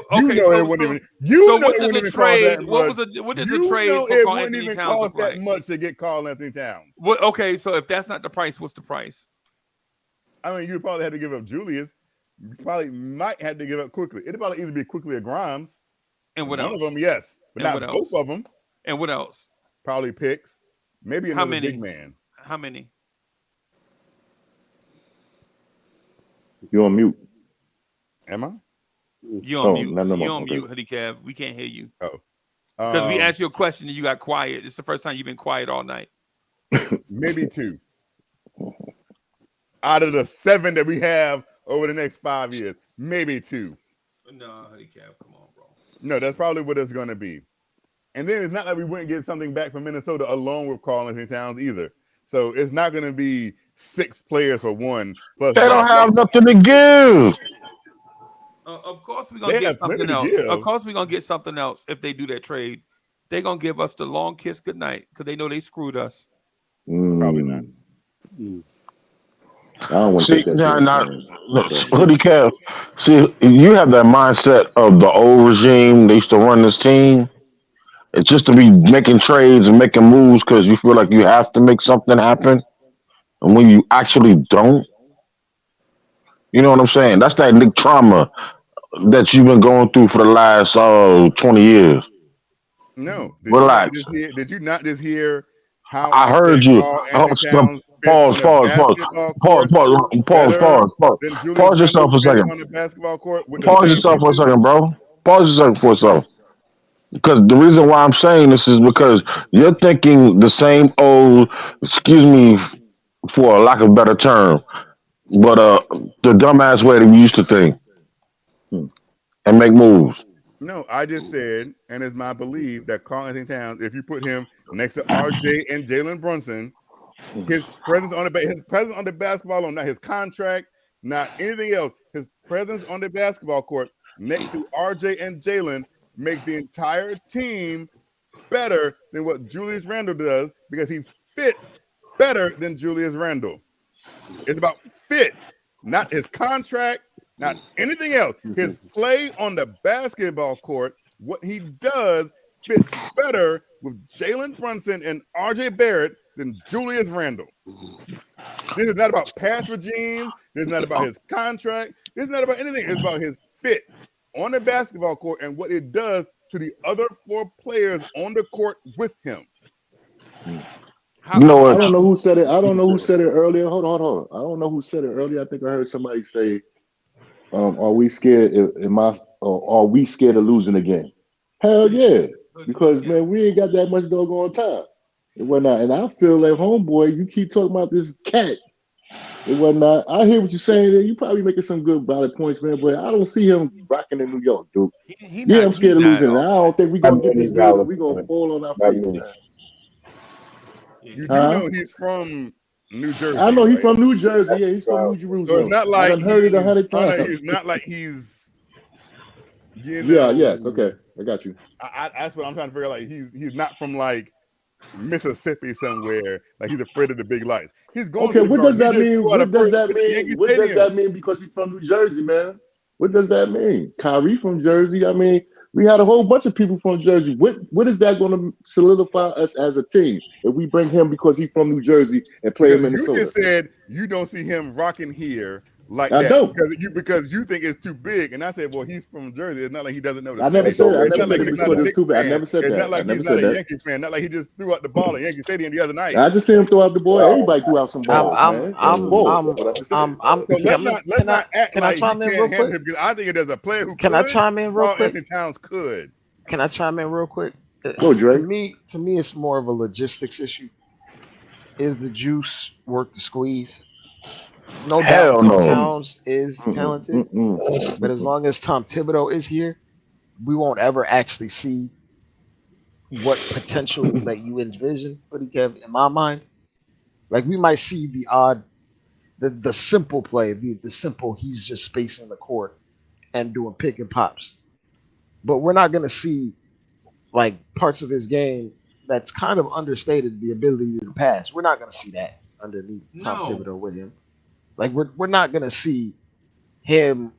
what does a trade? What does a trade for Karl-Anthony Towns look like? That much to get Karl-Anthony Towns. Okay, so if that's not the price, what's the price? I mean, you probably had to give up Julius. You probably might have to give up Quickly. It'd probably either be Quickly or Grimes. And what else? One of them, yes, but not both of them. And what else? Probably picks. Maybe another big man. How many? You're on mute. Am I? You're on mute. You're on mute, Hoodie Cav. We can't hear you. Oh. Because we asked you a question and you got quiet. It's the first time you've been quiet all night. Maybe 2. Out of the 7 that we have over the next 5 years, maybe 2. No, Hoodie Cav, come on, bro. No, that's probably what it's going to be. And then it's not like we wouldn't get something back from Minnesota along with Karl-Anthony Towns either. So it's not going to be 6 players for 1. Plus they don't have nothing to give. Of course we're gonna get something else. Of course we're gonna get something else if they do that trade. They're gonna give us the long kiss goodnight because they know they screwed us. Probably not. I don't want to take that. Hoodie Cap. See, you have that mindset of the old regime. They used to run this team. It's just to be making trades and making moves because you feel like you have to make something happen, and when you actually don't, you know what I'm saying? That's that Nick trauma that you've been going through for the last 20 years. No. Relax. Did you not just hear how I heard you? Pause yourself for a second. Pause yourself for a second, bro. Pause yourself for a second. Because the reason why I'm saying this is because you're thinking the same old, excuse me for a lack of a better term, but the dumbass way that we used to think and make moves. No, I just said, and it's my belief that Karl-Anthony Towns, if you put him next to RJ and Jalen Brunson, his presence on the basketball, not his contract, not anything else, his presence on the basketball court next to RJ and Jalen makes the entire team better than what Julius Randle does because he fits better than Julius Randle. It's about fit, not his contract, not anything else. His play on the basketball court, what he does fits better with Jalen Brunson and RJ Barrett than Julius Randle. This is not about pass regimes. This is not about his contract. This is not about anything. It's about his fit on the basketball court and what it does to the other 4 players on the court with him. I don't know who said it. I don't know who said it earlier. Hold on. I don't know who said it earlier. I think I heard somebody say, "Are we scared? Are we scared of losing again?" Hell yeah, because man, we ain't got that much doggone time. It whatnot, and I feel like homeboy, you keep talking about this cat. It whatnot. I hear what you're saying. There, you probably making some good valid points, man. But I don't see him rocking in New York, dude. I'm scared of losing. I don't think we're gonna get this good. We're gonna fall on our face. You do know he's from New Jersey. I know he's from New Jersey. Yeah, he's from New Jerusalem. So it's not like I've heard it 100 times. It's not like he's. Yes. Okay, I got you. That's what I'm trying to figure out. Like he's not from like Mississippi somewhere. Like he's afraid of the big lights. He's going. Okay, what does that mean? What does that mean? What does that mean? Because he's from New Jersey, man. What does that mean? Kyrie from Jersey. I mean, we had a whole bunch of people from Jersey. What is that going to solidify us as a team if we bring him because he's from New Jersey and play in Minnesota? You just said you don't see him rocking here, like I that don't. because you think it's too big, and I said, well, he's from Jersey. It's not like he doesn't know the I never city. said. I It's never not said like it he's was not a too Knicks big. I fan. never said It's that. not I like never he's not said a that. Yankees fan. Not like he just threw out the ball at Yankee Stadium the other night. I just see him throw out the ball. Everybody threw out some balls, man. That's bull. What I just said. So let's not act like he can't handle it, because I think if there's a player who Can I could, chime in real Carl quick? Anthony Towns could. Can I chime in real quick? Go, Dre. To me, it's more of a logistics issue. Is the juice worth the squeeze? No Hell doubt, no. Towns is talented, but as long as Tom Thibodeau is here, we won't ever actually see what potential that you envision for the Kev. In my mind, like we might see the odd, the simple play, the simple he's just spacing the court and doing pick and pops, but we're not gonna see like parts of his game that's kind of understated, the ability to pass. We're not gonna see that underneath Tom Thibodeau with him. Like we're not gonna see him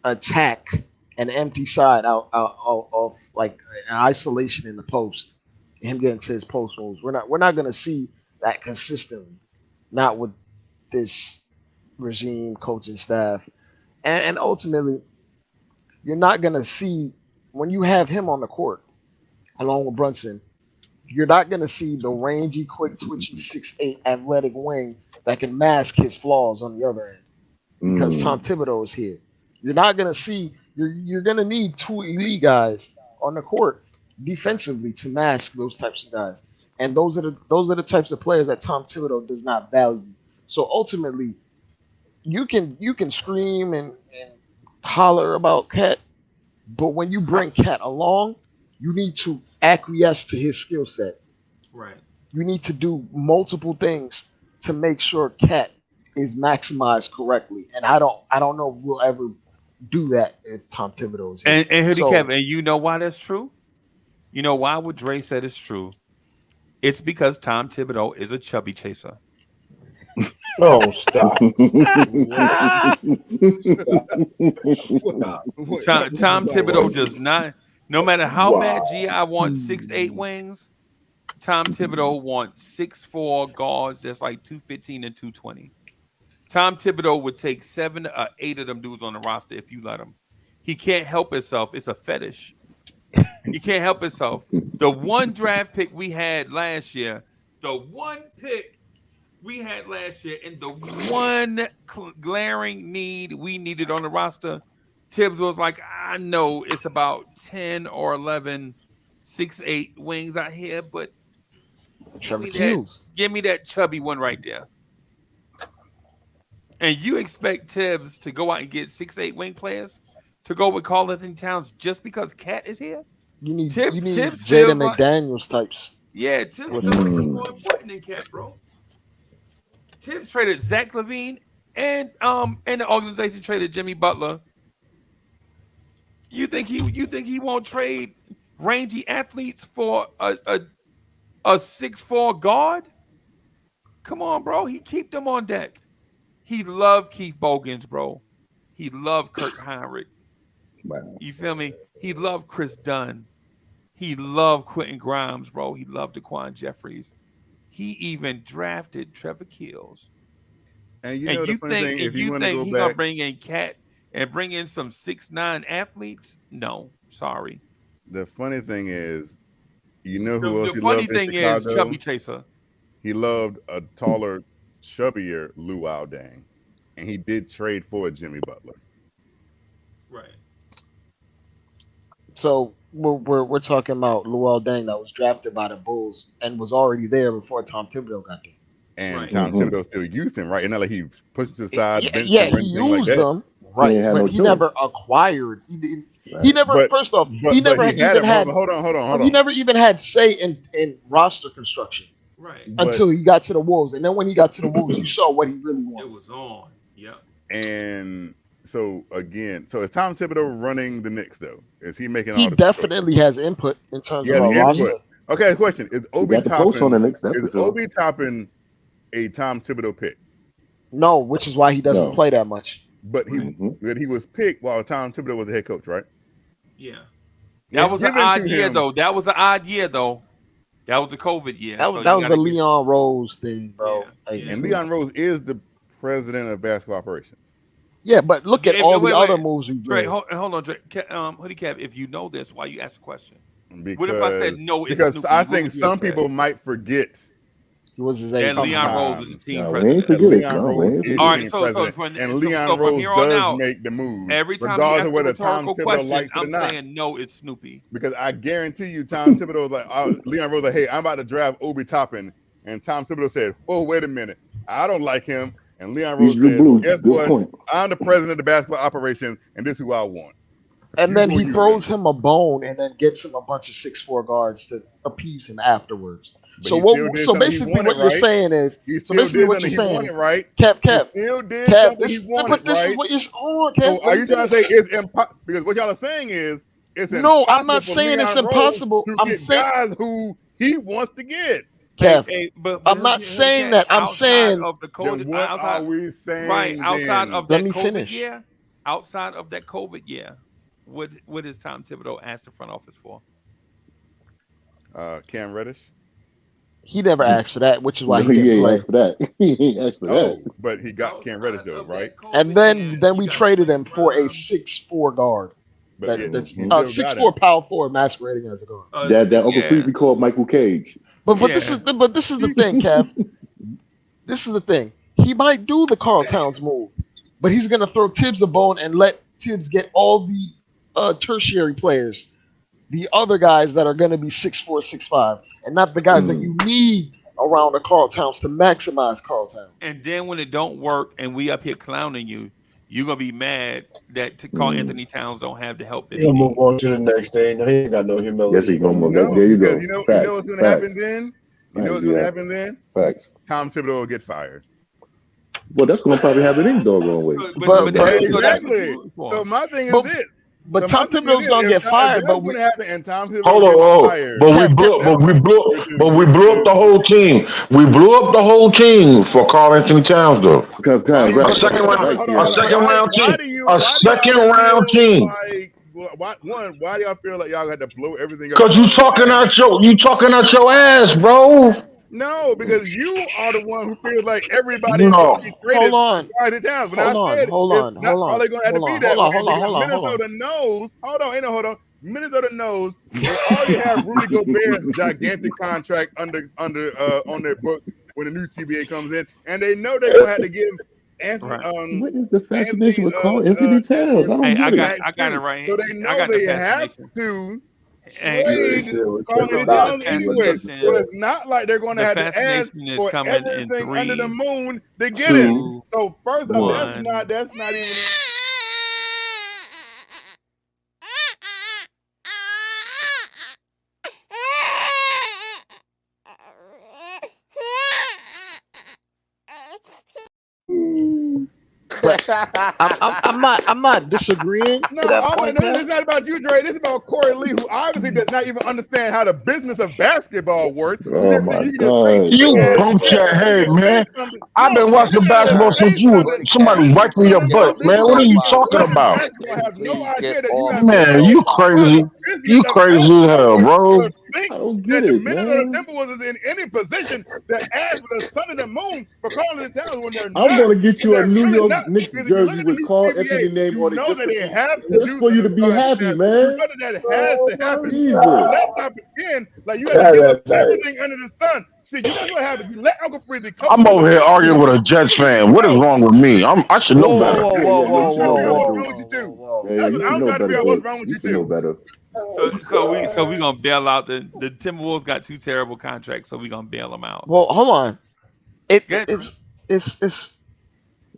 attack an empty side out of like an isolation in the post, him getting to his post moves. We're not gonna see that consistently. Not with this regime, coaching staff, and ultimately, you're not gonna see when you have him on the court along with Brunson. You're not gonna see the rangy, quick, twitchy, 6'8" athletic wing that can mask his flaws on the other end because Tom Thibodeau is here. You're not gonna see. You're gonna need two elite guys on the court defensively to mask those types of guys, and those are the types of players that Tom Thibodeau does not value. So ultimately, you can scream and holler about Cat, but when you bring Cat along, you need to acquiesce to his skill set. Right. You need to do multiple things to make sure Cat is maximized correctly. And I don't know if we'll ever do that if Tom Thibodeau is here. And Hoodie Kev, and you know why that's true? You know why what Dre said is true? It's because Tom Thibodeau is a chubby chaser. Oh, stop. Tom Thibodeau does not, no matter how bad G.I. wants 6'8" wings, Tom Thibodeau wants 6'4" guards that's like 215 and 220. Tom Thibodeau would take 7 or 8 of them dudes on the roster if you let him. He can't help himself. It's a fetish. He can't help himself. The one draft pick we had last year, and the one glaring need we needed on the roster, Tibbs was like, I know it's about 10 or 11 6'8" wings out here, but give me that chubby one right there. And you expect Tibbs to go out and get 6'8" wing players to go with Karl Anthony Towns just because Cat is here? You need Tibbs Jaden McDaniels types. Yeah, Tibbs feels like he's more important than Cat, bro. Tibbs traded Zach LaVine and the organization traded Jimmy Butler. You think he won't trade rangy athletes for a 6'4" guard? Come on, bro. He keep them on deck. He loved Keith Bogans, bro. He loved Kirk Heinrich. Wow. You feel me? He loved Chris Dunn. He loved Quentin Grimes, bro. He loved DeQuan Jeffries. He even drafted Trevor Keels. And you know the funny thing, if you want to go he's back, gonna bring in Cat and bring in some 6'9" athletes? No, sorry. The funny thing is, you know who else the he funny loved thing in Chicago? is chubby chaser. He loved a taller, chubbier Luau Dang, and he did trade for Jimmy Butler. Right. So we're talking about Luol Deng that was drafted by the Bulls and was already there before Tom Thibodeau got there. And Tom Thibodeau still used him, right? And not like he pushed to the side, benched Yeah, him or he anything used like that. them, right? But he never acquired. He never. But- first off, but he never he had even him. had. Hold on. He never even had say in roster construction. Right. Until he got to the Wolves, and then when he got to the Wolves, you saw what he really wanted. It was on. Yep. And so again, so is Tom Thibodeau running the Knicks though? Is he making all He the definitely has input in terms He of has our input. roster. Okay, question. Is Obi got the post on the Toppin Knicks, that's is for sure. Obi Toppin a Tom Thibodeau pick? No, which is why he doesn't No. play that much. But he was picked while Tom Thibodeau was the head coach, right? Yeah. That was an Given to odd year, him- though. That was an odd year, though. That was the COVID year. That was the Leon Rose thing, bro. Like, And Leon Rose is the president of basketball operations. Yeah, but look at all the other moves you Dre, did. hold on, Dre. Hoodie Cap, if you know this, why you ask the question? Because, what if I said no? It's because Snoopy? I think some people might forget. He was his And Leon Rose is the team we ain't president. forget it. Leon No, we Rose ain't is forget All the right, team so president, and Leon from Rose here on does out, make the moves, every time you regardless ask of a whether Tom rhetorical Thibodeau question, likes it or I'm not. saying no, it's Snoopy. Because I guarantee you, Tom Thibodeau was like, Leon Rose like, hey, I'm about to draft Obi Toppin, and Tom Thibodeau said, oh, wait a minute, I don't like him, and Leon Rose He's your said, blue. guess Good what? point. I'm the president of the basketball operations, and this is who I want. And then he throws him a bone and then gets him a bunch of 6'4" guards to appease him afterwards. But So he still did so something he basically wanted, what you're right? saying is He so still basically did what something you're he saying wanted, is right? Kev, He still did Kev, something he wanted, but this right? is what you're hold on, Kev. So are you trying to say it's impossible? Because what y'all are saying is it's No, I'm impossible not for saying it's Leon Rose impossible. to I'm get saying guys who he wants to get. Kev, but I'm not saying that. I'm saying of the Then COVID. what are we saying? Right outside then? of Let that me COVID finish. year, outside of that COVID year, what is Tom Thibodeau asked the front office for? Cam Reddish. He never asked for that, which is why No, he didn't play. asked for that. He ain't asked for that. Oh, but he got Cam Reddish though, right? And then we traded him for a 6'4" guard. But That's he still got 6'4" him. power forward masquerading as a guard. That Uncle Freezy called Michael Cage. But this is the thing, Kev. This is the thing. He might do the Karl Towns move, but he's gonna throw Tibbs a bone and let Tibbs get all the tertiary players, the other guys that are gonna be 6'4", 6'5", and not the guys that you need around the Karl Towns to maximize Karl Towns. And then when it don't work and we up here clowning you, you're gonna be mad that Karl Anthony Towns don't have the help that he He'll needs. move on to the next thing. He ain't got no humility. Yes, he's gonna move. No, There you go. because you know Facts. what's going to happen then. You know what's going to happen then. Facts. Tom Thibodeau will get fired. Well, that's gonna probably happen any doggone way. But Exactly. So my thing is this. But Tom Thibodeau's gonna get fired. But what's happen and Tom Thibodeau Hold on, fired. but we blew up the whole team. We blew up the whole team for Karl Anthony Towns, though. A second round team. Why do y'all feel like y'all had to blow everything up? Cause you talking out your ass, bro. No, because you are the one who feels like everybody is No. going to be traded. Hold on. When I said hold on. probably going to have to be that. Hold on. Minnesota knows. Hold on. Minnesota knows they already have Rudy Gobert's gigantic contract under on their books when the new CBA comes in, and they know they're going to have to give Anthony. What is the fascination with Karl Anthony Towns? I don't get it. I got it right So here. they know they have to Hey, trade Karl Anthony Towns anyway. So it's not like they're going to have to ask fascination is for coming in everything under the 3, moon to get it. 2, So first off, 1. that's not even. But I'm not disagreeing to that point. It's not about you, Dre. This is about Corey Lee, who obviously does not even understand how the business of basketball works. Oh my God! You bump your head, man. I've been watching basketball since somebody wiped me your butt, man. What are you talking about? Man, you crazy. You crazy as hell, bro. I don't get it, man. Timberwolves is in any position to ask for the sun and the moon for Karl Anthony Towns when they're not. I'm gonna get you a New really York not. Knicks Because if you look jersey at with the Karl CBA, Anthony name you on it know that they have to just do for you to be something happy, like man. You know that has to happen. Jesus. So let's not pretend like you have to give up everything under the sun. See, you know what happens. You let Uncle Freezy come. I'm over here arguing with a Jets fan. What is wrong with me? I should know better. I'm trying to figure out what's wrong with you too. Know better. So we gonna bail out the Timberwolves got 2 terrible contracts, so we gonna bail them out. Well, hold on. It's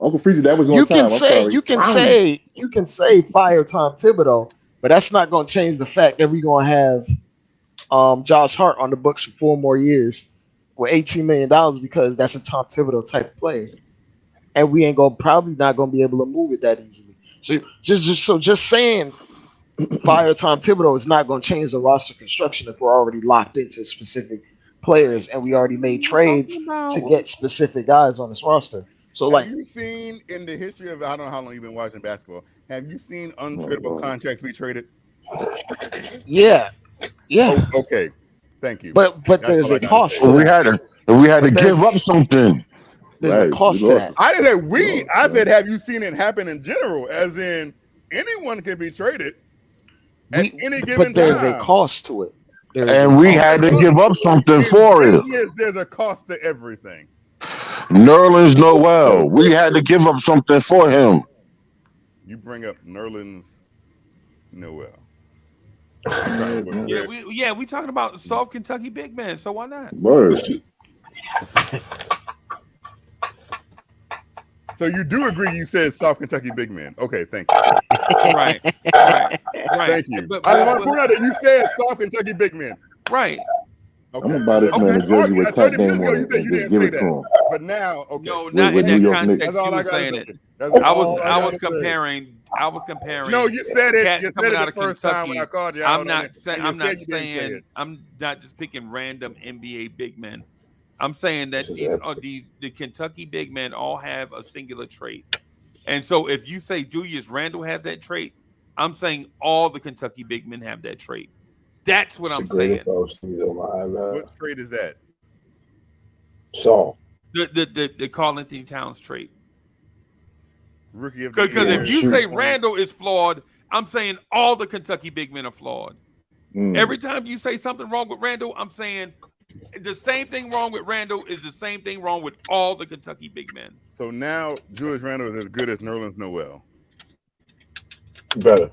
Uncle Freezy, that was on you time. You can say fire Tom Thibodeau, but that's not going to change the fact that we're going to have Josh Hart on the books for 4 more years with $18 million because that's a Tom Thibodeau type of player, and we ain't probably not going to be able to move it that easily. So just saying fire Tom Thibodeau is not going to change the roster construction if we're already locked into specific players and we already made trades to get specific guys on this roster. So, have you seen in the history of, I don't know how long you've been watching basketball, have you seen untradeable contracts be traded? Yeah. Oh, okay. Thank you. But there's a cost. We had to give up something. there's a cost to that. I didn't say we. I said, have you seen it happen in general? As in, anyone can be traded at any given time. But there's a cost to it. And we had to give up something for it. There's a cost to everything. Nerlens Noel. We had to give up something for him. You bring up Nerlens Noel. We talking about soft Kentucky big man, so why not? Word. So you do agree? You said soft Kentucky big man. Okay, thank you. Right. Thank you. I want to point out that you said soft Kentucky big man. Right. Okay. I'm gonna buy this man a jersey with Cat name on it and just give it to him. But now, okay. No, not in that context. You were saying it. I was comparing. No, you said it. You said it out the of first Kentucky. time when I called you out. I'm not saying. I'm not just picking random NBA big men. I'm saying that the Kentucky big men all have a singular trait, and so if you say Julius Randle has that trait, I'm saying all the Kentucky big men have that trait. That's what I'm saying. What trait is that? Saul. The Karl Anthony Towns trait. Rookie of the year. Because if you say Randall is flawed, I'm saying all the Kentucky big men are flawed. Every time you say something wrong with Randall, I'm saying the same thing wrong with Randall is the same thing wrong with all the Kentucky big men. So now Julius Randle is as good as Nerlens Noel. Better.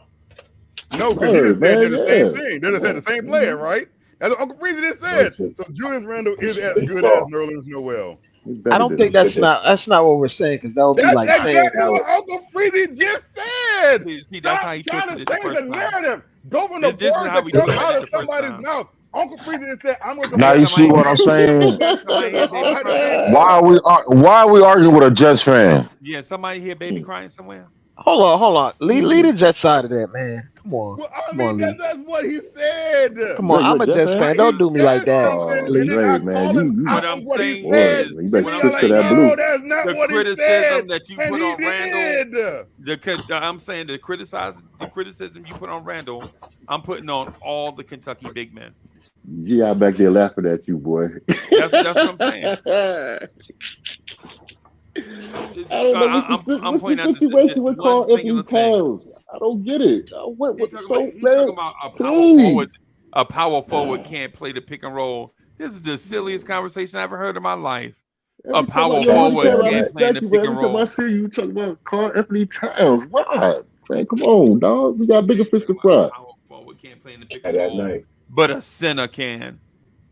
No, because he just said they're the same thing. They just had the same player, right? That's what Uncle Freezy just said. So Julius Randle is as good as Nerlens Noel. I don't think that's not what we're saying, because that would be like saying what Uncle Freezy just said. See, that's how he twisted it the first narrative. Go from the words that come out of somebody's mouth. Uncle Freezy just said, "I'm going to." Now you see what I'm saying? Why are we arguing with a Jets fan? Yeah, somebody hear baby crying somewhere. Hold on. Lead the Jets side of that, man. Come on. Well, that's what he said. Come on, I'm a Jets fan. Don't do me like that. Great, man. What I'm saying is, you better stick to that blue. The criticism that you put on Randall. I'm saying the criticism you put on Randall, I'm putting on all the Kentucky big men. G.I. back there laughing at you, boy. That's what I'm saying. I don't know what's the situation with Karl Anthony Towns. I don't get it. What's so bad? A power forward can't play the pick and roll. This is the silliest conversation I ever heard in my life. A power forward can't play the pick and roll. I see you talking about Karl Anthony Towns. Why? Man, come on, dog. We got bigger fish to fry. Power forward can't play in the pick and roll, but a center can.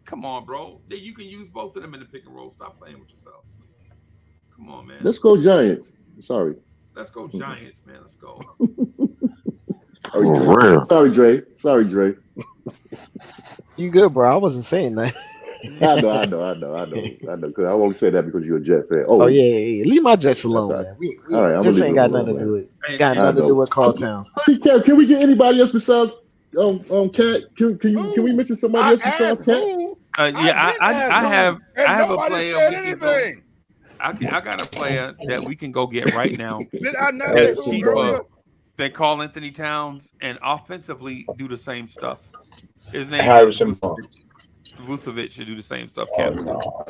Come on, bro. You can use both of them in the pick and roll. Stop playing with yourself. Come on, man. Let's go Giants. Sorry. Let's go Giants, man. Let's go. Sorry, Dre. You good, bro? I wasn't saying that. I know. Because I won't say that because you're a Jet fan. Oh yeah. Leave my Jets alone, man. All right, Jets ain't got nothing to do with it. Got nothing to do with Karl Towns. Can we get anybody else besides Cat? Can we mention somebody else besides Cat? I have a player. I got a player that we can go get right now. Did I not that's cheaper than Karl Anthony Towns and offensively do the same stuff. His name is Vucevic should do the same stuff. No.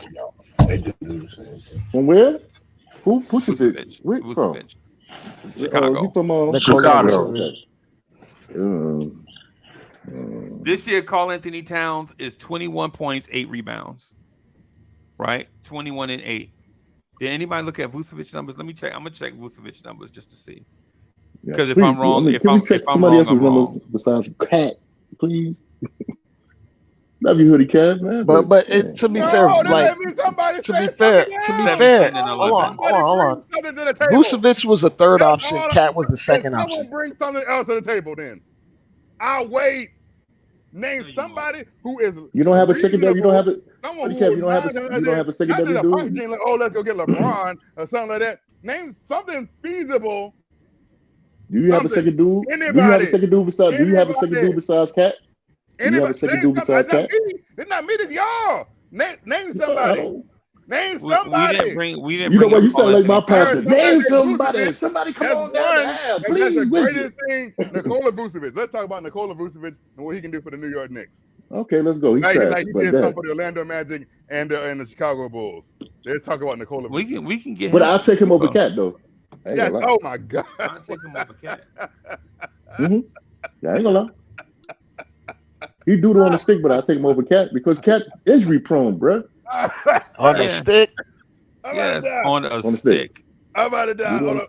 They do the same thing. From where? Who? Vucevic. Vucevic. Chicago. He from Chicago. This year, Karl Anthony Towns is 21 points, 8 rebounds. Right? 21 and 8. Did anybody look at Vucevic numbers? Let me check. I'm gonna check Vucevic numbers just to see. Because if I'm wrong, if I'm wrong, I'm wrong. Besides Cat, please. Love you, Hoodie Cat, man. But to be fair, like to be fair, hold on. Vucevic was the third option. Cat was the second option. I'm gonna bring something else to the table. Then I'll wait. Name somebody who is. You don't have a secondary. You don't have it. You don't have a secondary dude. Like, oh, let's go get LeBron or something like that. Name something feasible. Do you have a second dude? Do you have a second dude besides? Do you have a second dude besides Cat? Do you have a second dude besides Cat? It's not me. It's y'all. Name somebody. Name somebody. We didn't. You know what? You sound like my pastor. Name somebody. Somebody come on down. Please. That's the greatest thing. Nikola Vucevic. Let's talk about Nikola Vucevic and what he can do for the New York Knicks. Okay, let's go. He did something for the Orlando Magic and the Chicago Bulls. Let's talk about Nikola. We can get But him. I'll take him over Cat though. Yes. Oh my God. I'll take him over Cat. Yeah, I ain't gonna lie. He doodle on the stick, but I'll take him over Cat because Cat injury prone, bro. On a stick. Yes, on a stick. stick. I'm about to die. Hold on.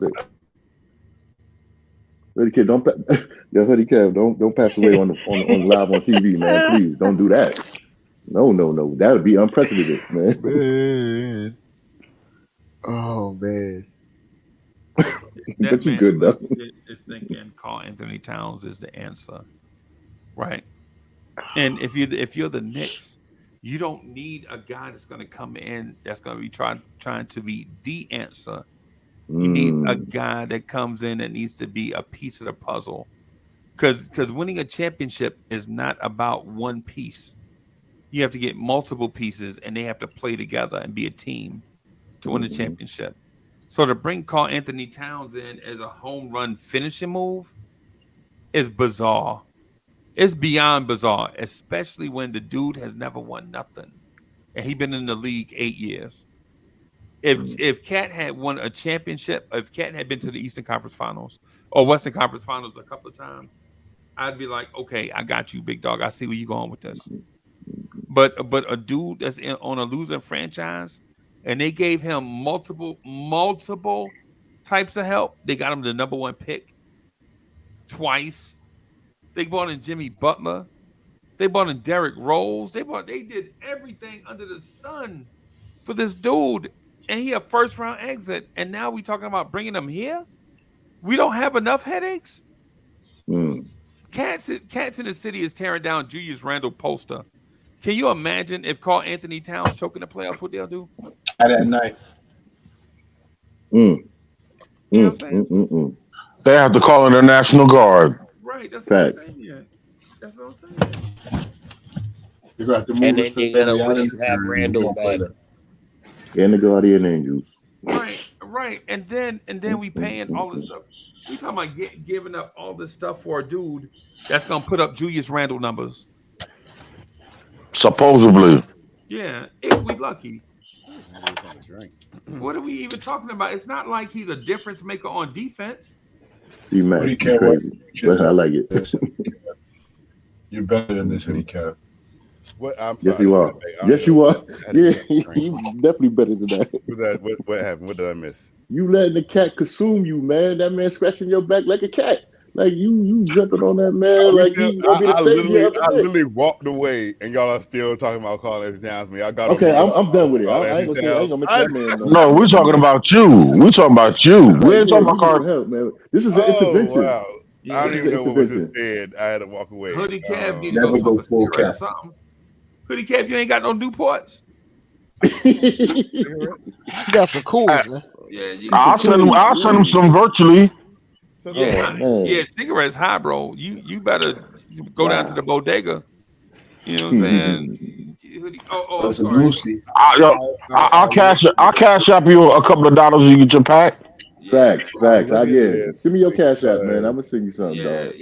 Hoodie Kid, Hoodie Kev, don't pass away on live on TV, man. Please don't do that. No. That would be unprecedented, man. Man. Oh man. But you good though. Is thinking Carl Anthony Towns is the answer, right? And if you're the Knicks, you don't need a guy that's going to come in that's going to be trying to be the answer. You need a guy that comes in that needs to be a piece of the puzzle, because winning a championship is not about one piece. You have to get multiple pieces, and they have to play together and be a team to win the championship. So to bring Carl Anthony Towns in as a home run finishing move is bizarre. It's beyond bizarre, especially when the dude has never won nothing, and he's been in the league 8 years. If Cat had won a championship, if Cat had been to the Eastern Conference Finals or Western Conference Finals a couple of times, I'd be like, okay, I got you, big dog. I see where you're going with this. But a dude that's on a losing franchise, and they gave him multiple types of help. They got him the number 1 pick twice. They brought in Jimmy Butler. They brought in Derrick Rose. They did everything under the sun for this dude, and he a first-round exit. And now we talking about bringing him here. We don't have enough headaches. Cats in the city is tearing down Julius Randle poster. Can you imagine if Carl Anthony Towns choking the playoffs? What they'll do? That night. You know what I'm saying? They have to call in the National Guard. Right. That's what I'm saying. That's what I'm saying. You're going to have to move and then you're gonna wish you had Randall back. And the Guardian Angels. Right. And then we paying all this stuff. We talking about giving up all this stuff for a dude that's gonna put up Julius Randle numbers. Supposedly. Yeah, if we lucky. What are we even talking about? It's not like he's a difference maker on defense. You mad? You crazy? But I like it. You're better than this, Hoodie Cap. What? I'm yes, sorry. you are. Yes, you are. Yeah, you definitely better than that. What happened? What did I miss? You letting the cat consume you, man. That man scratching your back like a cat. Like you jumping on that man like he gonna be the savior of the I literally walked away, and y'all are still talking about Carl Anthony Towns. I got okay. I'm done with it. I ain't gonna mention that man. No, we're talking about you. We're talking about you. We ain't talking about Carl. Help, man. This is an intervention. Wow. I don't even know what was just said. I had to walk away. Hoodie Cab need to go smoke a cigarette or something. Hoodie Cab, you ain't got no Newports. You got some cools, man. Yeah, I'll send him some virtually. Yeah, cigarettes high, bro. You better go down to the bodega. You know what I'm saying? I'm sorry. I'll cash up you a couple of dollars and you get your pack. Facts. I get it. Send me your cash app, man. I'm gonna send you something, dog.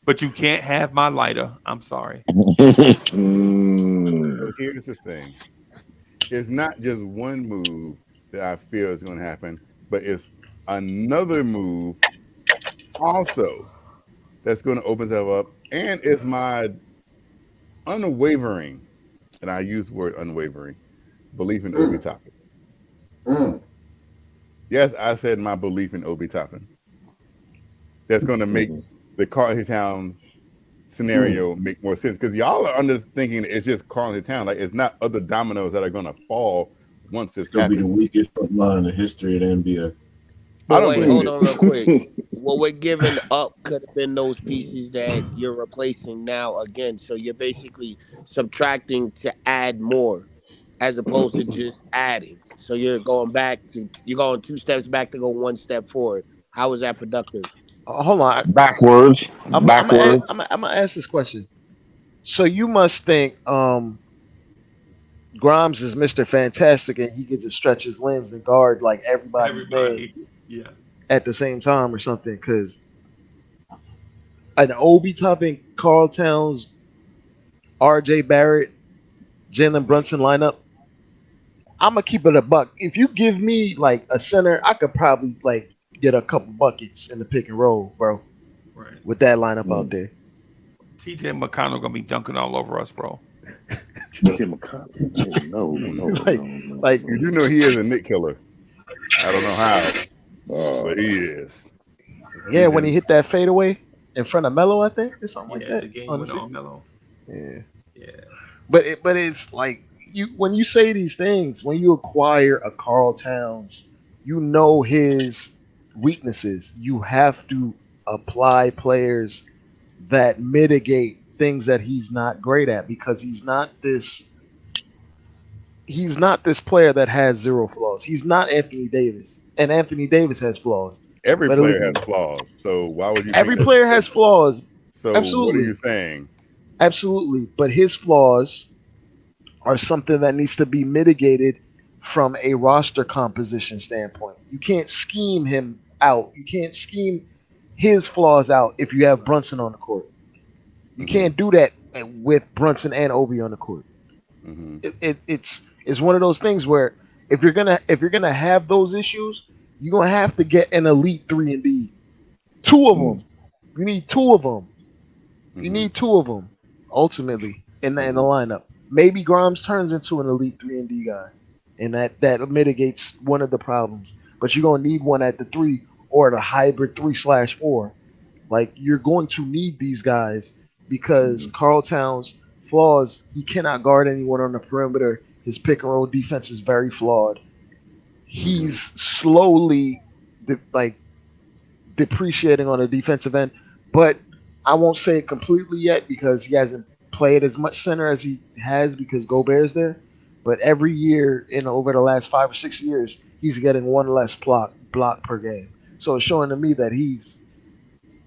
But you can't have my lighter. I'm sorry. So here's the thing. It's not just one move that I feel is going to happen, but it's another move also that's going to open stuff up. And it's my unwavering, and I use the word unwavering, belief in Obi Toppin. Yes, I said my belief in Obi Toppin. That's going to make the Carl Town scenario make more sense, because y'all are under thinking it's just Carl Town. Like, it's not other dominoes that are going to fall once this happens. It'll be the weakest front line in the history of the NBA. But wait, hold on real quick. What we're giving up could have been those pieces that you're replacing now again. So you're basically subtracting to add more, as opposed to just adding. So you're going 2 steps back to go 1 step forward. How is that productive? Hold on. Backwards. I'm gonna ask this question. So you must think Grimes is Mr. Fantastic and he could just stretch his limbs and guard like everybody. Yeah. At the same time or something, because an Obi Toppin, Carl Towns, RJ Barrett, Jalen Brunson lineup I'm gonna keep it a buck. If you give me like a center, I could probably like get a couple buckets in the pick and roll, bro. Right. With that lineup out there. TJ McConnell gonna be dunking all over us, bro. TJ McConnell. No. Like you do know he is a Nick killer. I don't know how, but he is. Yeah, when he hit that fadeaway in front of Melo, I think, or something like that. The game on went the on Melo. Yeah. Yeah. But it's like when you say these things, when you acquire a Karl Towns, you know his weaknesses. You have to apply players that mitigate things that he's not great at, because he's not this player that has zero flaws. He's not Anthony Davis, and Anthony Davis has flaws. Every player has flaws. So why would you? Every player has flaws. So absolutely. What are you saying? Absolutely, but his flaws are something that needs to be mitigated from a roster composition standpoint. You can't scheme him out. You can't scheme his flaws out if you have Brunson on the court. You can't do that with Brunson and Obi on the court. It's one of those things where if you're gonna have those issues, you're gonna have to get an elite 3-and-D. Two of them. You need two of them. You need two of them ultimately in the lineup. Maybe Grimes turns into an elite 3-and-D guy, and that mitigates one of the problems. But you're gonna need one at the 3 or the hybrid 3/4. Like, you're going to need these guys because Karl Towns' flaws, he cannot guard anyone on the perimeter. His pick and roll defense is very flawed. He's slowly depreciating on the defensive end, but I won't say it completely yet because he hasn't played as much center as he has because Gobert's there. But every year over the last 5 or 6 years, he's getting one less block per game. So it's showing to me that he's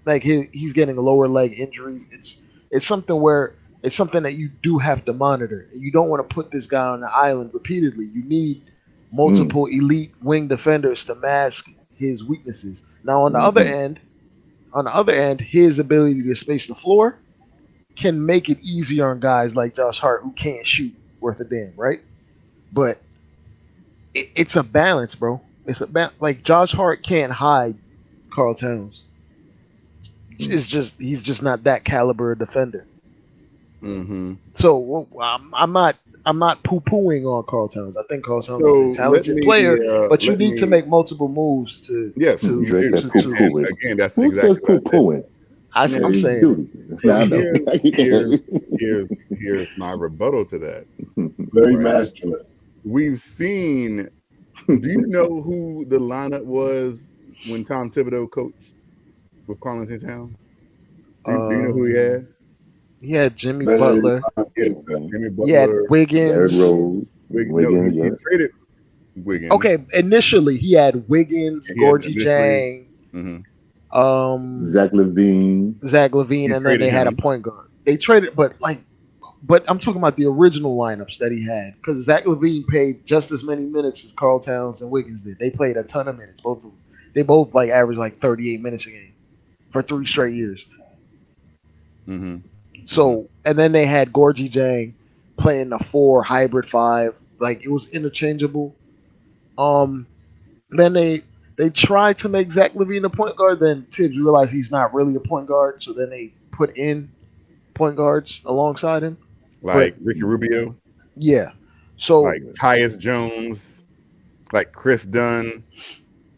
getting lower leg injuries. It's something that you do have to monitor. You don't want to put this guy on the island repeatedly. You need multiple elite wing defenders to mask his weaknesses. Now on the other end, his ability to space the floor can make it easier on guys like Josh Hart who can't shoot worth a damn, right? But it's a balance, bro. It's like Josh Hart can't hide Karl Towns. He's just not that caliber of defender. So I'm not poo-pooing on Karl Towns. I think Karl Towns is a talented player, but you need to make multiple moves to. Yes, again, that's who exactly says poo-pooing. I'm saying. Here's my rebuttal to that. Very masculine. We've seen. Do you know who the lineup was when Tom Thibodeau coached with Karl Towns? Do you know who he had? He had Jimmy Butler. He had Wiggins. Wiggins. He traded Wiggins. Okay, initially he had Wiggins, Gorgie Jang, Zach LaVine, and then they had a point guard. They traded, but I'm talking about the original lineups that he had, because Zach LaVine played just as many minutes as Karl Towns and Wiggins did. They played a ton of minutes, both of them. They both averaged 38 minutes a game for 3 straight years. So, and then they had Gorgie Jang playing the 4 hybrid 5, it was interchangeable. Then they tried to make Zach LaVine a point guard. Then Tibbs realized he's not really a point guard, so then they put in point guards alongside him, Ricky Rubio. Yeah, so Tyus Jones, Chris Dunn,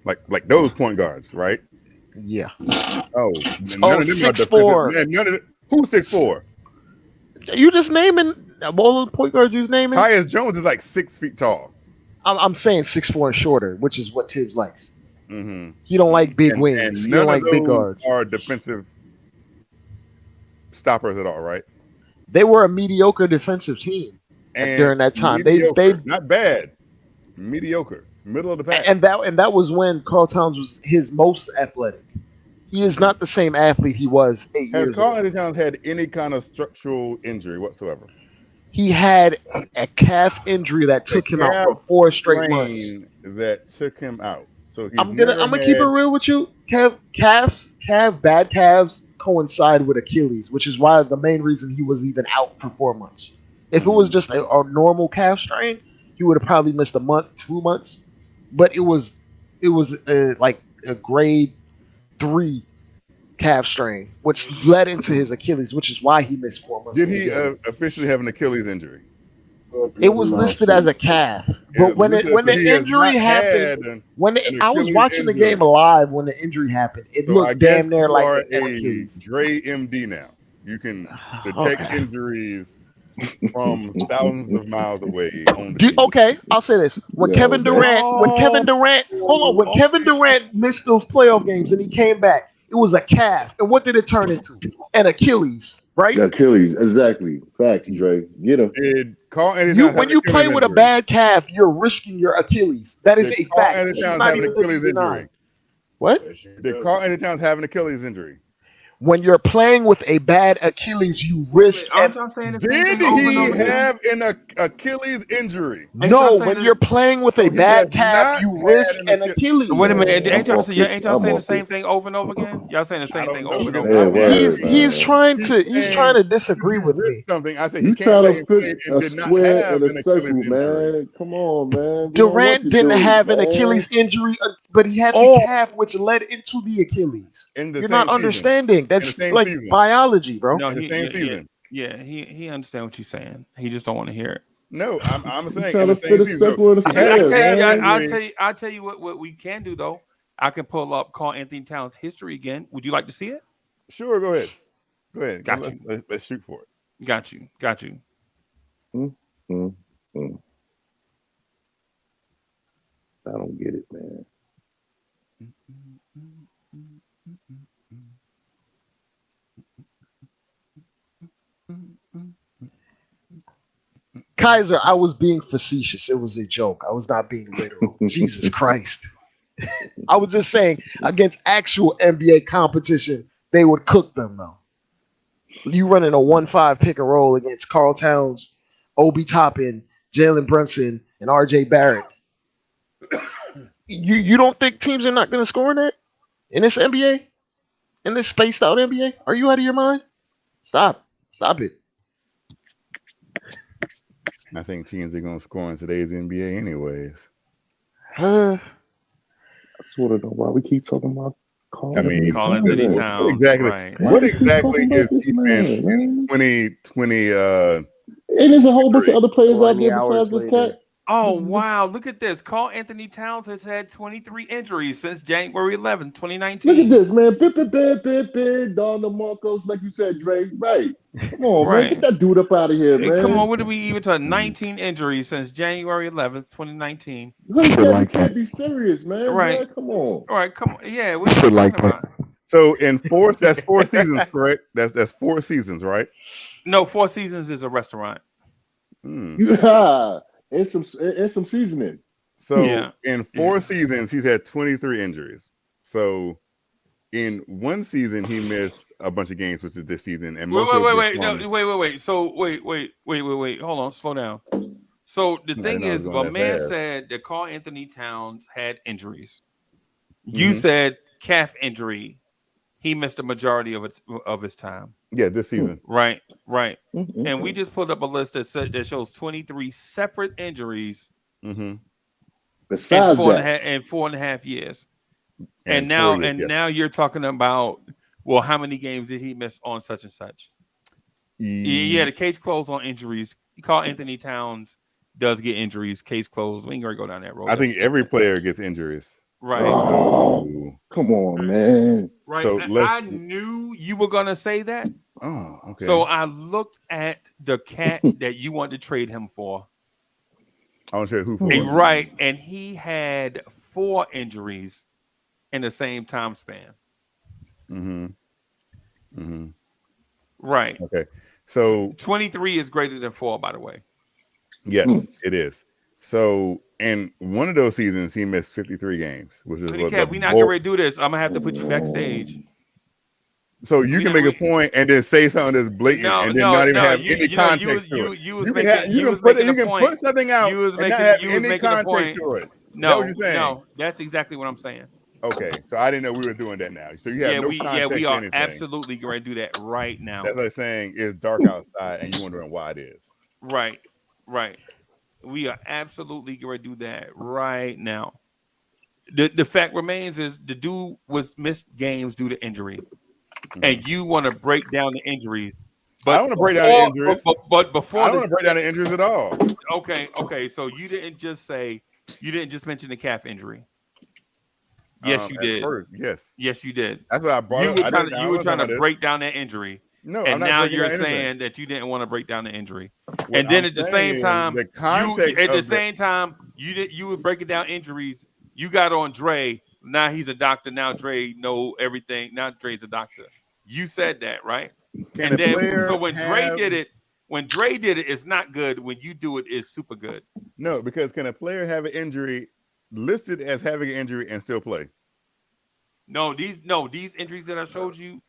like those point guards, right? Yeah. Oh, none of them 6'4". Who's 6'4"? You just naming all the point guards you naming? Tyus Jones is 6 feet tall. I'm saying 6'4" and shorter, which is what Tibbs likes. He don't like big wings. He don't like big guards. Are defensive stoppers at all, right? They were a mediocre defensive team during that time. They not bad, mediocre, middle of the pack. And that was when Karl Towns was his most athletic. He is not the same athlete he was 8 years ago. Has Karl Towns had any kind of structural injury whatsoever? He had a calf injury that took him out for 4 straight months. That took him out. So I'm gonna keep it real with you. Bad calves coincide with Achilles, which is why the main reason he was even out for 4 months. If it was just a normal calf strain, he he would have probably missed a month, 2 months. But it was like a grade 3 calf strain, which led into his Achilles, which is why he missed 4 months. Did he officially have an Achilles injury? It was listed as a calf, but when the injury happened, I was watching the game live when the injury happened, it looked damn near like an Achilles. Dre MD now. You can detect injuries from thousands of miles away. Okay, I'll say this: when Kevin Durant, when Kevin Durant missed those playoff games and he came back, it was a calf, and what did it turn into? An Achilles, right? Achilles, exactly. Facts, Dre. Get him. When you play with a bad calf, you're risking your Achilles. That is a fact. It's not even Achilles injury. What? Did Carl Anthony Towns have an Achilles injury? When you're playing with a bad Achilles, you risk. Did he have an Achilles injury? No, when you're playing with a bad calf, you risk an Achilles. Wait a minute, ain't y'all saying the same thing over and over again? Y'all saying the same thing over and over again? He's trying to disagree with me. Something I said You trying to fit a square in a circle, man. Come on, man. Durant didn't have an Achilles injury, but he had the calf, which led into the Achilles. You're not understanding. That's like biology, bro. No, in the same season. Yeah, he understands what you're saying. He just don't want to hear it. No, I'm saying in the same season. I'll tell you what we can do though. I can pull up Carl Anthony Towns' history again. Would you like to see it? Sure, go ahead. Got you. Let's shoot for it. Got you. I don't get it, man. Kaiser, I was being facetious. It was a joke. I was not being literal. Jesus Christ. I was just saying, against actual NBA competition, they would cook them, though. You running a 1-5 pick and roll against Karl Towns, Obi Toppin, Jalen Brunson, and RJ Barrett. You don't think teams are not going to score in that? In this NBA? In this spaced out NBA? Are you out of your mind? Stop it. I think teams are going to score in today's NBA anyways. I sort of know why we keep talking about Carl Anthony Towns. Exactly. Right. What exactly is defense in 2020? And there's a whole bunch of other players out there besides this cat. Oh, wow. Look at this. Carl Anthony Towns has had 23 injuries since January 11, 2019. Look at this, man. Don DeMarcos, like you said, Dre. Right. Come on, man. Get that dude up out of here, man. Come on. What did we even to 19 injuries since January 11th, 2019? You can't be serious, man. Right. Man, come on. All right. Come on. Yeah. What are you talking about? So that's 4 seasons, correct? That's 4 seasons, right? No, 4 seasons is a restaurant. Yeah. And some seasoning. So in 4 seasons, he's had 23 injuries. So in 1 season, he missed a bunch of games, which is this season. And wait. So wait. Hold on, slow down. So the thing is, man said that Carl Anthony Towns had injuries. You said calf injury. He missed the majority of his time. Yeah, this season. Right. And we just pulled up a list that shows 23 separate injuries Besides in 4.5 years. And now you're talking about, well, how many games did he miss on such and such? Yeah, the case closed on injuries. Carl Anthony Towns does get injuries. Case closed. We ain't gonna go down that road. I think every player gets injuries. Right. Oh, come on, man. Right. So I knew you were gonna say that. Oh, okay. So I looked at the cat that you wanted to trade him for. I want to trade who for? Right, and he had 4 injuries in the same time span. Right. Okay. So 23 is greater than 4, by the way. Yes, it is. So in one of those seasons, he missed 53 games, which is we're not getting ready to do this. I'm gonna have to put you backstage. So you can make a point and then say something that's blatant and then not even have any context to it. You can put something out and not have any context to it. No, that's exactly what I'm saying. Okay, so I didn't know we were doing that now. So you have no context. Yeah, we are anything. absolutely going to do that right now. That's like saying it's dark outside and you're wondering why it is. Right. We are absolutely going to do that right now. The fact remains is the dude was missed games due to injury, and you want to break down the injuries. But I don't want to break down the injuries. But before I don't want to break down the injuries at all. Okay. So you didn't just mention the calf injury. Yes, you did. First, yes, you did. That's what I brought up. You were trying to break down that injury. No, and now you're saying that you didn't want to break down the injury. And then at the same time, you would break it down injuries. You got on Dre. Now he's a doctor. Now Dre know everything. Now Dre's a doctor. You said that, right? And then so when Dre did it, it's not good. When you do it, it's super good. No, because can a player have an injury listed as having an injury and still play? No, these injuries that I showed you,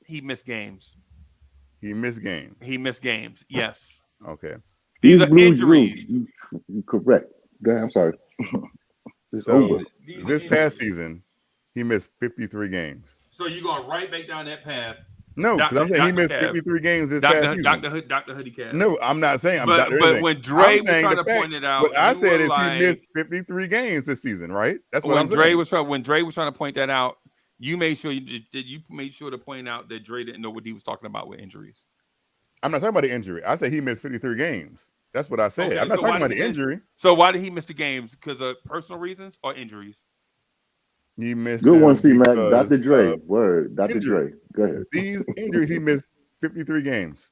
he missed games. He missed games. Yes. Okay. These are injuries. You correct. Go ahead. I'm sorry. So this past season, he missed 53 games. So you're going right back down that path. No, because I'm saying he missed 53 games this past season. Dr. Hoodie Cat. No, I'm not saying. But when Dre was trying to point it out, what I said is he missed 53 games this season, right? That's what I'm saying. When Dre was trying to point that out, you made sure to point out that Dre didn't know what he was talking about with injuries. I'm not talking about the injury. I said he missed 53 games. That's what I said. Okay, I'm not talking about the injury. So why did he miss the games? Because of personal reasons or injuries? He missed. Good one, C-Mac. Dr. Dre. Word. Dr. Dre. Go ahead. These injuries, he missed 53 games.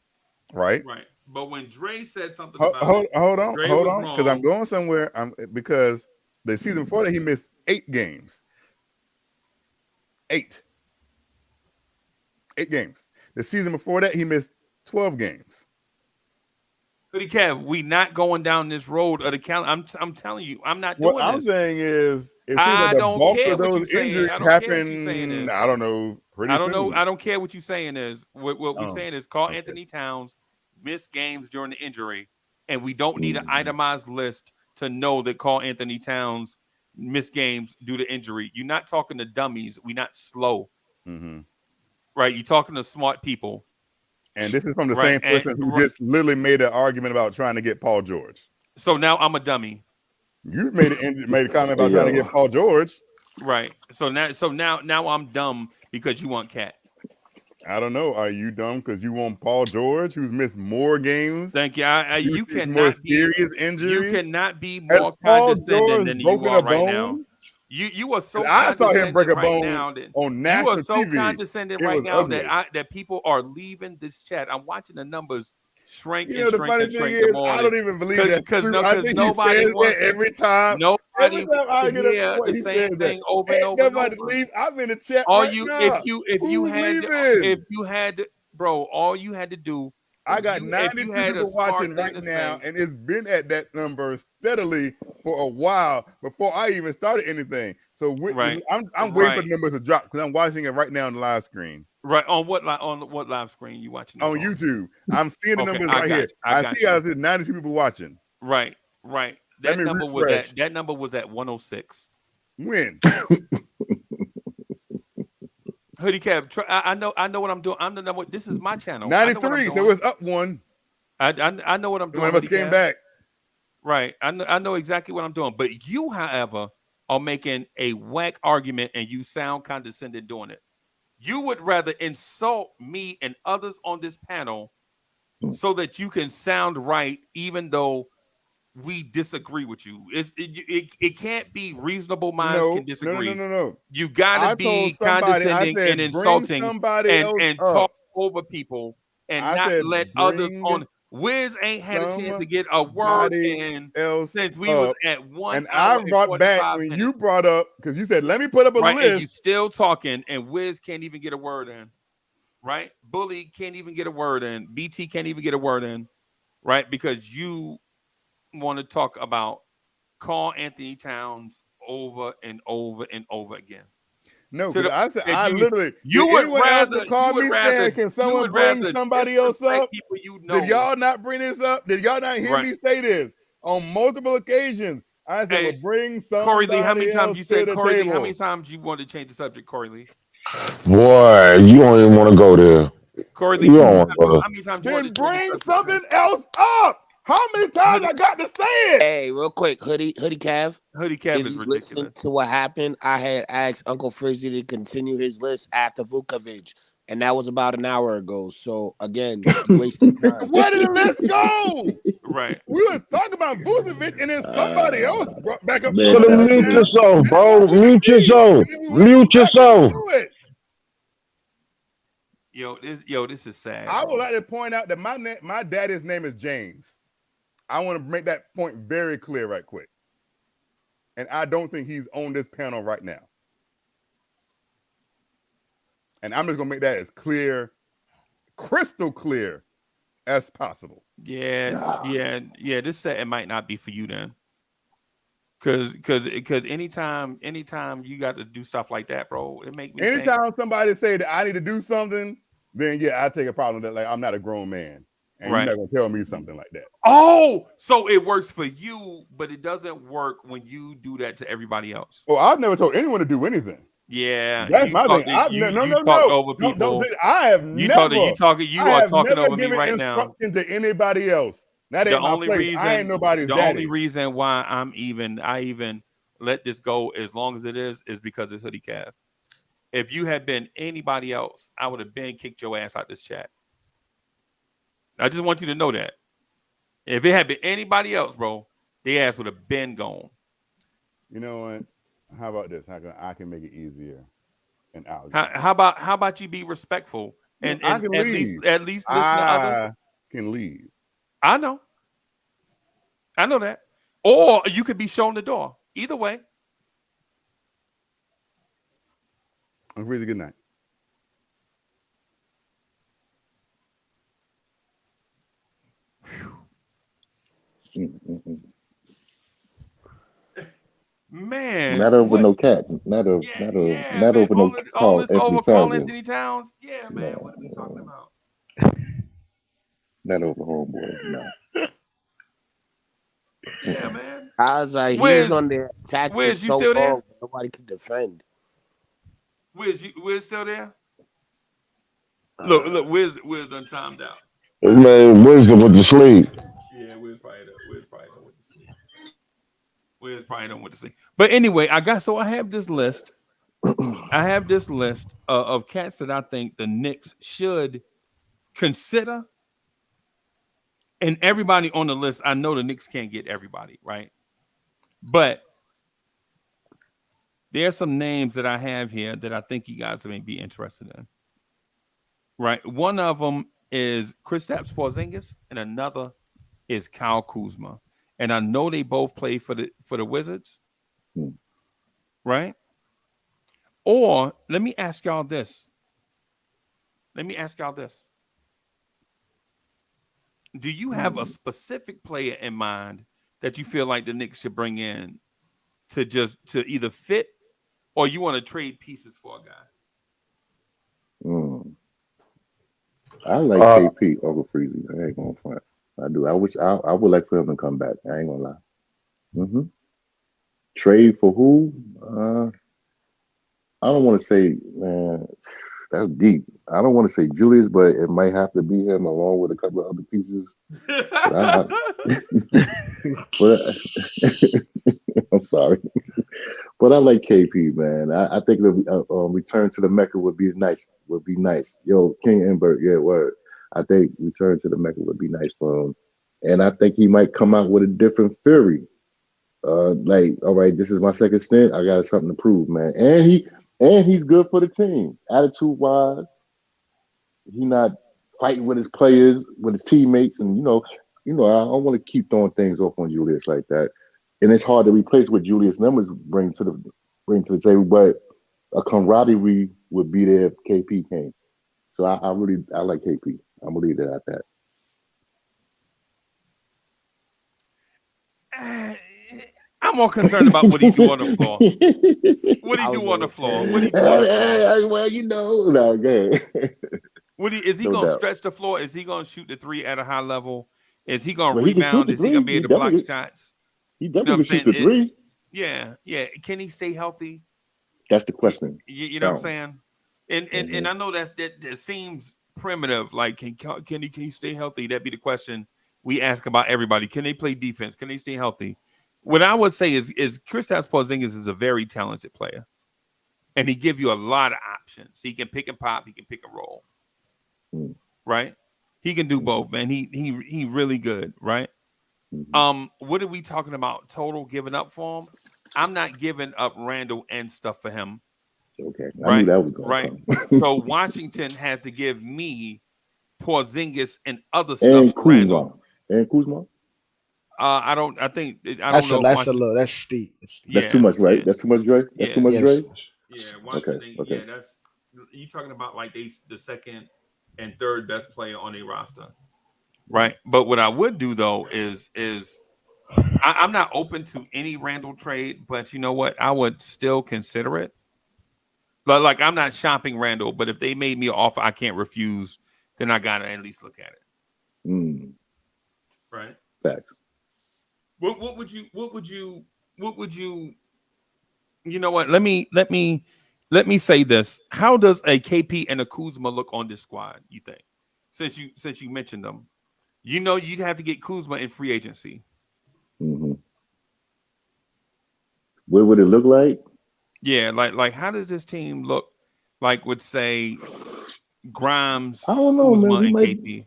Right? Right. But when Dre said something about hold on, because I'm going somewhere. Because the season before that, he missed 8 games. 8 games. The season before that, he missed 12 games. Hoodie Kev, we not going down this road of the calendar. I'm telling you, I'm not doing what I'm this. saying is, I don't care what you're saying. I don't care what you're saying is. I don't know. I don't care what you're saying is. What we're saying is call Anthony Towns missed games during the injury, and we don't need an itemized list to know that call Anthony Towns missed games due to injury. You're not talking to dummies. We're not slow. Mm-hmm. Right? You're talking to smart people. And this is from the same person who just literally made an argument about trying to get Paul George. So now I'm a dummy. You made a comment about trying to get Paul George. Right. So now I'm dumb because you want Cat. I don't know. Are you dumb because you want Paul George, who's missed more games? Thank you. You cannot more serious injuries. You cannot be more condescending than you are right now. You are so. I saw him break a bone on national TV. You are so condescending right now that people are leaving this chat. I'm watching the numbers shrink and shrink and shrink. I don't even believe that because nobody wants every time. Nobody wants to hear the same thing over and over. Nobody leave. I'm in the chat. If you had bro, all you had to do. I got 90 people watching right now, and it's been at that number steadily for a while before I even started anything. So I'm waiting for the numbers to drop because I'm watching it right now on the live screen. Right on what live screen you watching? On YouTube. I'm seeing the numbers right here. I see 92 people watching. Right. That number was at 106. When? Hoodie Cab, I know what I'm doing. I'm the number. This is my channel. 93, so it's up one. I know what I'm doing. One of us came back. Right. I know exactly what I'm doing. But you, however, are making a whack argument and you sound condescending doing it. You would rather insult me and others on this panel so that you can sound right, even though we disagree with you. It can't be reasonable minds can disagree. No. You gotta be condescending and insulting and talk over people and not let others on. Wiz ain't had a chance to get a word in since we was at 1 and I brought back when you brought up because you said let me put up a list. And you still talking and Wiz can't even get a word in. Right? Bully can't even get a word in. BT can't even get a word in. Right? Because you want to talk about call Anthony Towns over and over and over again. No, I said I literally. You would rather call me saying, "Can someone bring somebody else up?" Did y'all not bring this up? Did y'all not hear me say this on multiple occasions? I said, well, "Bring somebody Corey Lee, how many times you said Corey Lee? How many times you want to change the subject, Corey Lee? Boy, you don't even want to go there. Corey Lee, how many times you want to bring something else up? How many times I got to say it? Hey, real quick, Hoodie Cav. Hoodie Cav If is you ridiculous. listen to what happened, I had asked Uncle Frizzy to continue his list after Vukovic, and that was about an hour ago. So again, you wasted time. Where did the list go? Right. We was talking about Vucevic, and then somebody else brought back up So then Carl mute Towns. yourself, Then bro. what did Mute we need? yourself. And then we Mute went back yourself. into it. This is sad. I would bro. like to point out that my daddy's name is James. I want to make that point very clear right quick. And I don't think he's on this panel right now. And I'm just going to make that as clear, crystal clear as possible. Yeah. This set might not be for you then. Cause anytime you got to do stuff like that, bro, it make me Anytime somebody say that I need to do something, then yeah, I take a problem that like I'm not a grown man. And Right. you're not gonna tell me something like that. Oh, so it works for you, but it doesn't work when you do that to everybody else. Oh, I've never told anyone to do anything. Yeah, That's my thing. You talked over people. Don't say, I have You never. are talking over me right now. Instruction to anybody else. That ain't my place. I ain't nobody's daddy. The only reason why I even let this go as long as it is because it's Hoodie Cav. If you had been anybody else, I would have been kicked your ass out this chat. I just want you to know that. If it had been anybody else, bro, the ass would have been gone. You know what? How about this? I can make it easier. And how about you be respectful and I can at leave. least listen to others? I can leave. I know that. Or you could be shown the door. Either way. Really good night. Man, not over no cat. Not over no all this over Carl Towns. Anthony Towns. Yeah, man. What are we talking about? Not over homeboy. No. Yeah, man. I was like, he's on there attacking Wiz, you so still there? long, nobody can defend. Wiz still there? Look, Wiz done timed out. Man, wisdom with the sleep. Yeah, Wiz probably done with the sleep. Wiz probably done with the sleep. But anyway, I have this list. I have this list of cats that I think the Knicks should consider. And everybody on the list, I know the Knicks can't get everybody, right? But there are some names that I have here that I think you guys may be interested in. Right? One of them is Kristaps Porzingis, and another is Kyle Kuzma. And I know they both play for the Wizards. Right? Or let me ask y'all this. Do you have a specific player in mind that you feel like the Knicks should bring in to either fit, or you want to trade pieces for a guy? I like KP over Freezy. I ain't gonna front. I do. I would like for him to come back. I ain't gonna lie. Trade for who? I don't want to say, man. That's deep. I don't want to say Julius, but it might have to be him along with a couple of other pieces. I'm sorry, but I like KP, man. I think the return to the Mecca would be nice. Yo, King Embert, yeah, word. I think return to the Mecca would be nice for him, and I think he might come out with a different theory. Like, all right, this is my second stint. I got something to prove, man. And he's good for the team, attitude wise. He not fighting with his players, with his teammates, and I don't want to keep throwing things off on Julius like that. And it's hard to replace what Julius numbers bring to the table, but a camaraderie would be there if KP came. So I like KP. I'm gonna leave it at that. I'm more concerned about what he do on the floor. What he do on the floor? Well, no, good. Is he gonna stretch the floor? Is he gonna shoot the three at a high level? Is he gonna rebound? Is he gonna be able to block shots? He definitely can shoot the three. Yeah. Can he stay healthy? That's the question. You know what I'm saying? And I know that seems primitive. Like, can he stay healthy? That'd be the question we ask about everybody. Can they play defense? Can they stay healthy? What I would say is Kristaps Porzingis is a very talented player, and he give you a lot of options. He can pick and pop. He can pick and roll. Right? He can do both, man. He really good, right? What are we talking about? Total giving up for him? I'm not giving up Randall and stuff for him. Okay, I right? knew that was going Right. to So Washington has to give me Porzingis and other come. stuff And for Randall. Kuzma. I don't. I think I That's don't know. that's a little that's steep. That's too much, right? Yeah, That's too much, Dre. That's too much, yeah, Dre. yeah. Washington. Okay. Yeah, that's you talking about like the second and third best player on a roster, right? But what I would do though is I'm not open to any Randall trade, but you know what? I would still consider it. But like I'm not shopping Randall, but if they made me an offer I can't refuse, then I gotta at least look at it. Right. Facts. What would you you know what? Let me say this. How does a KP and a Kuzma look on this squad, you think? Since you mentioned them. You know you'd have to get Kuzma in free agency. What would it look like? Yeah, like how does this team look like with say Grimes, I don't know, Kuzma, man. and KP?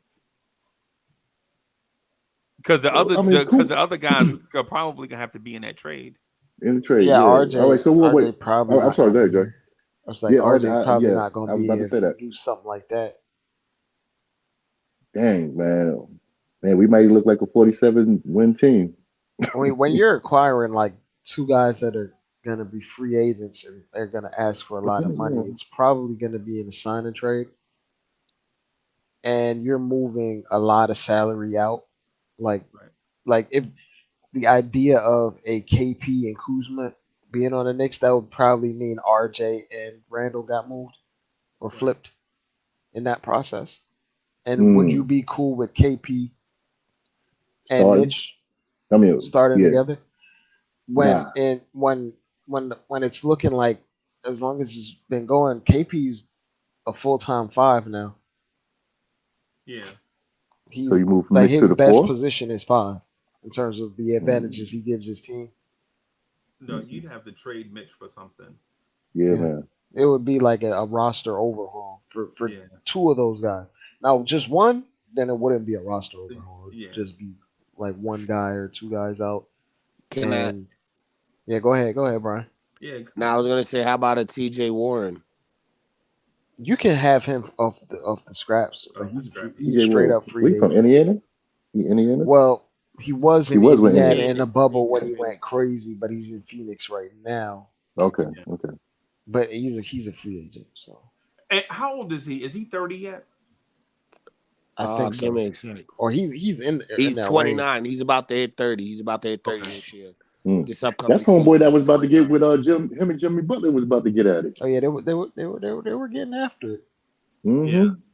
Because the other guys are probably gonna have to be in that trade. In the trade, Yeah, RJ. All right, so we'll wait. Probably. I'm sorry, go ahead, Jay. I was like, RJ probably not going I to was be about to able say to that. do something like that. Dang, man, we might look like a 47 win team. I mean, when you're acquiring like two guys that are going to be free agents and they're going to ask for a lot of money, it's probably going to be in a sign and trade. And you're moving a lot of salary out. Like if the idea of a KP and Kuzma being on the Knicks, that would probably mean RJ and Randall got moved or flipped in that process. And would you be cool with KP and Mitch starting together? When it's looking like, as long as it's been going, KP's a full-time 5 now. Yeah. So you move from like Mitch his to the best 4? position is 5 in terms of the advantages he gives his team. No, you'd have to trade Mitch for something. Yeah, man. It would be like a roster overhaul for two of those guys. Now, just one, then it wouldn't be a roster overhaul. It would just be like one guy or two guys out. Yeah, go ahead, Brian. Yeah. Now I was gonna say, how about a TJ Warren? You can have him off the scraps. Like he's TJ straight Warren. up free agent. From Indiana? Indiana? Well, he was in with Indiana Indiana. in the bubble when he went crazy, but he's in Phoenix right now. Okay. But he's a free agent. So. And how old is he? Is he 30 yet? I think so. Give me a check. Or he's in. He's in 29. range. He's about to hit 30. He's about to hit 30 this year. This upcoming That's homeboy that was about to get with him and Jimmy Butler was about to get at it. Oh yeah, they were getting after it.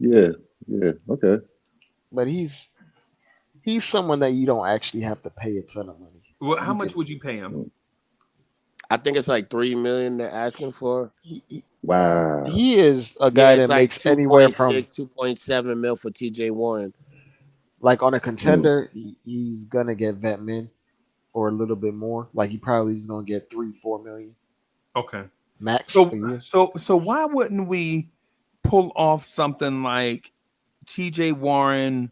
Yeah. Okay. But he's someone that you don't actually have to pay a ton of money. Well, how much would you pay him? I think it's like $3 million they're asking for. Wow. He is a guy that makes anywhere from 2.7 mil for TJ Warren. Like on a contender, he's gonna get vet min or a little bit more. Like he probably is gonna get 3-4 million. Okay. Max. So why wouldn't we pull off something like TJ Warren,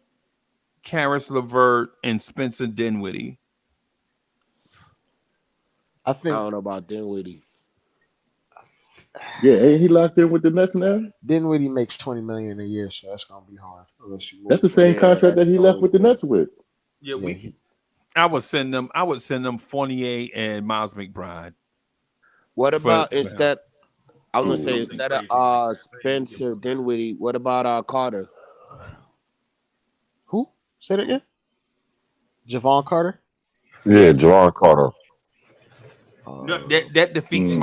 Karis LeVert, and Spencer Dinwiddie? I don't know about Dinwiddie. Yeah, ain't he locked in with the Nets now? Dinwiddie makes $20 million a year, so that's gonna be hard. That's the same contract that he left with the Nets with. Yeah, I would send them Fournier and Miles McBride. What about instead? I was gonna say instead of Spencer Dinwiddie, what about Carter? Who? Say that again. Javon Carter. Yeah, Javon Carter. No, that defeats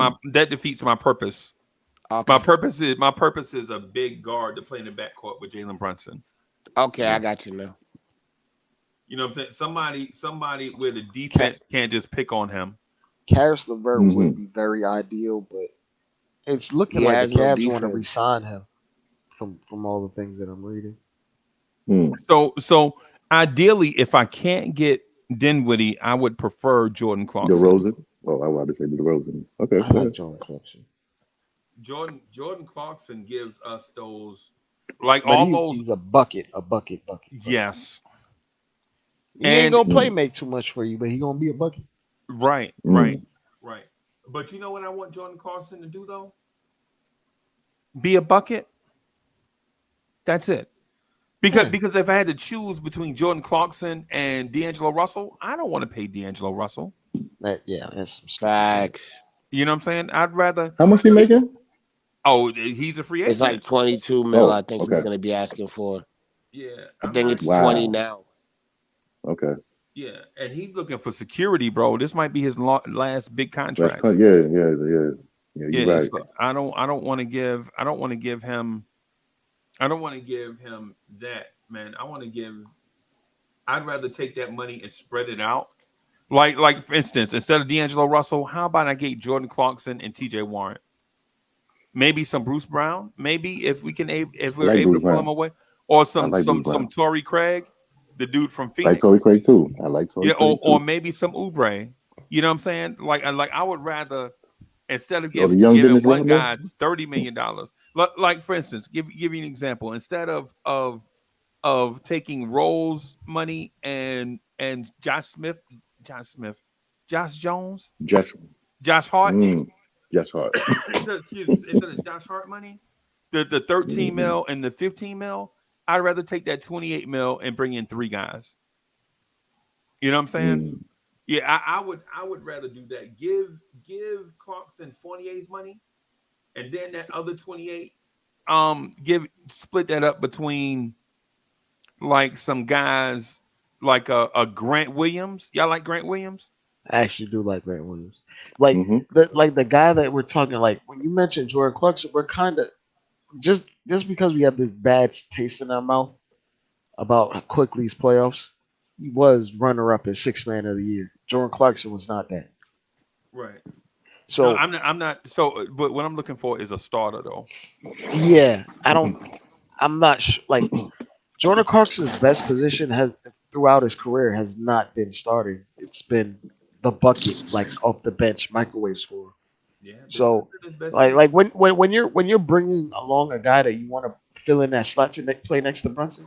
my purpose. Okay. My purpose is a big guard to play in the backcourt with Jalen Brunson. Okay, I got you now. You know what I'm saying? Somebody where the defense can't just pick on him. Karis LeVert would be very ideal, but it's looking like the Cavs want to re-sign him from all the things that I'm reading. So Ideally, if I can't get Dinwiddie, I would prefer Jordan Clarkson. DeRozan. Oh, I wanted to say DeRozan. Okay, I like Jordan Clarkson. Jordan Clarkson gives us those, like But all those. he's a bucket. Yes, He ain't and gonna play make too much for you, but he gonna be a bucket. right. But you know what I want Jordan Clarkson to do though? Be a bucket. That's it. Because if I had to choose between Jordan Clarkson and D'Angelo Russell, I don't want to pay D'Angelo Russell. That's some Facts. You know what I'm saying? I'd rather. How much he making? Oh, he's a free agent. It's like 22 mil. I think okay. he's gonna be asking for. Yeah, I think it's 20 now. Okay. Yeah, and he's looking for security, bro. This might be his last big contract. Yeah. You're right. So I don't want to give him that, man. I'd rather take that money and spread it out. Like for instance, instead of D'Angelo Russell, how about I get Jordan Clarkson and TJ Warren? Maybe some Bruce Brown. Maybe if we're able to pull him away, or some Torrey Craig, the dude from Phoenix. Like Torrey Craig too. I like Torrey Craig or maybe some Oubre. You know what I'm saying? Like I would rather, instead of giving one guy $30 million. Like for instance, give you an example. Instead of taking Rose money and Josh Jones, Josh Hart. Josh Hart. instead of Josh Hart money, the 13 mil and the 15 mil, I'd rather take that 28 mil and bring in 3 guys. You know what I'm saying? Yeah, I would rather do that. Give Clarkson 48's money, and then that other 28, split that up between like some guys like a Grant Williams. Y'all like Grant Williams? I actually do like Grant Williams. Like the guy that we're talking, like when you mentioned Jordan Clarkson, we're kind of just because we have this bad taste in our mouth about Quickly's playoffs. He was runner up as 6th man of the year. Jordan Clarkson was not that. Right. So no, I'm not. So, but what I'm looking for is a starter, though. Yeah, I'm not sure. Like Jordan Clarkson's best position has throughout his career has not been starting. It's been the bucket, like off the bench, microwave scorer. Yeah. So, like when you're bringing along a guy that you want to fill in that slot to play next to Brunson,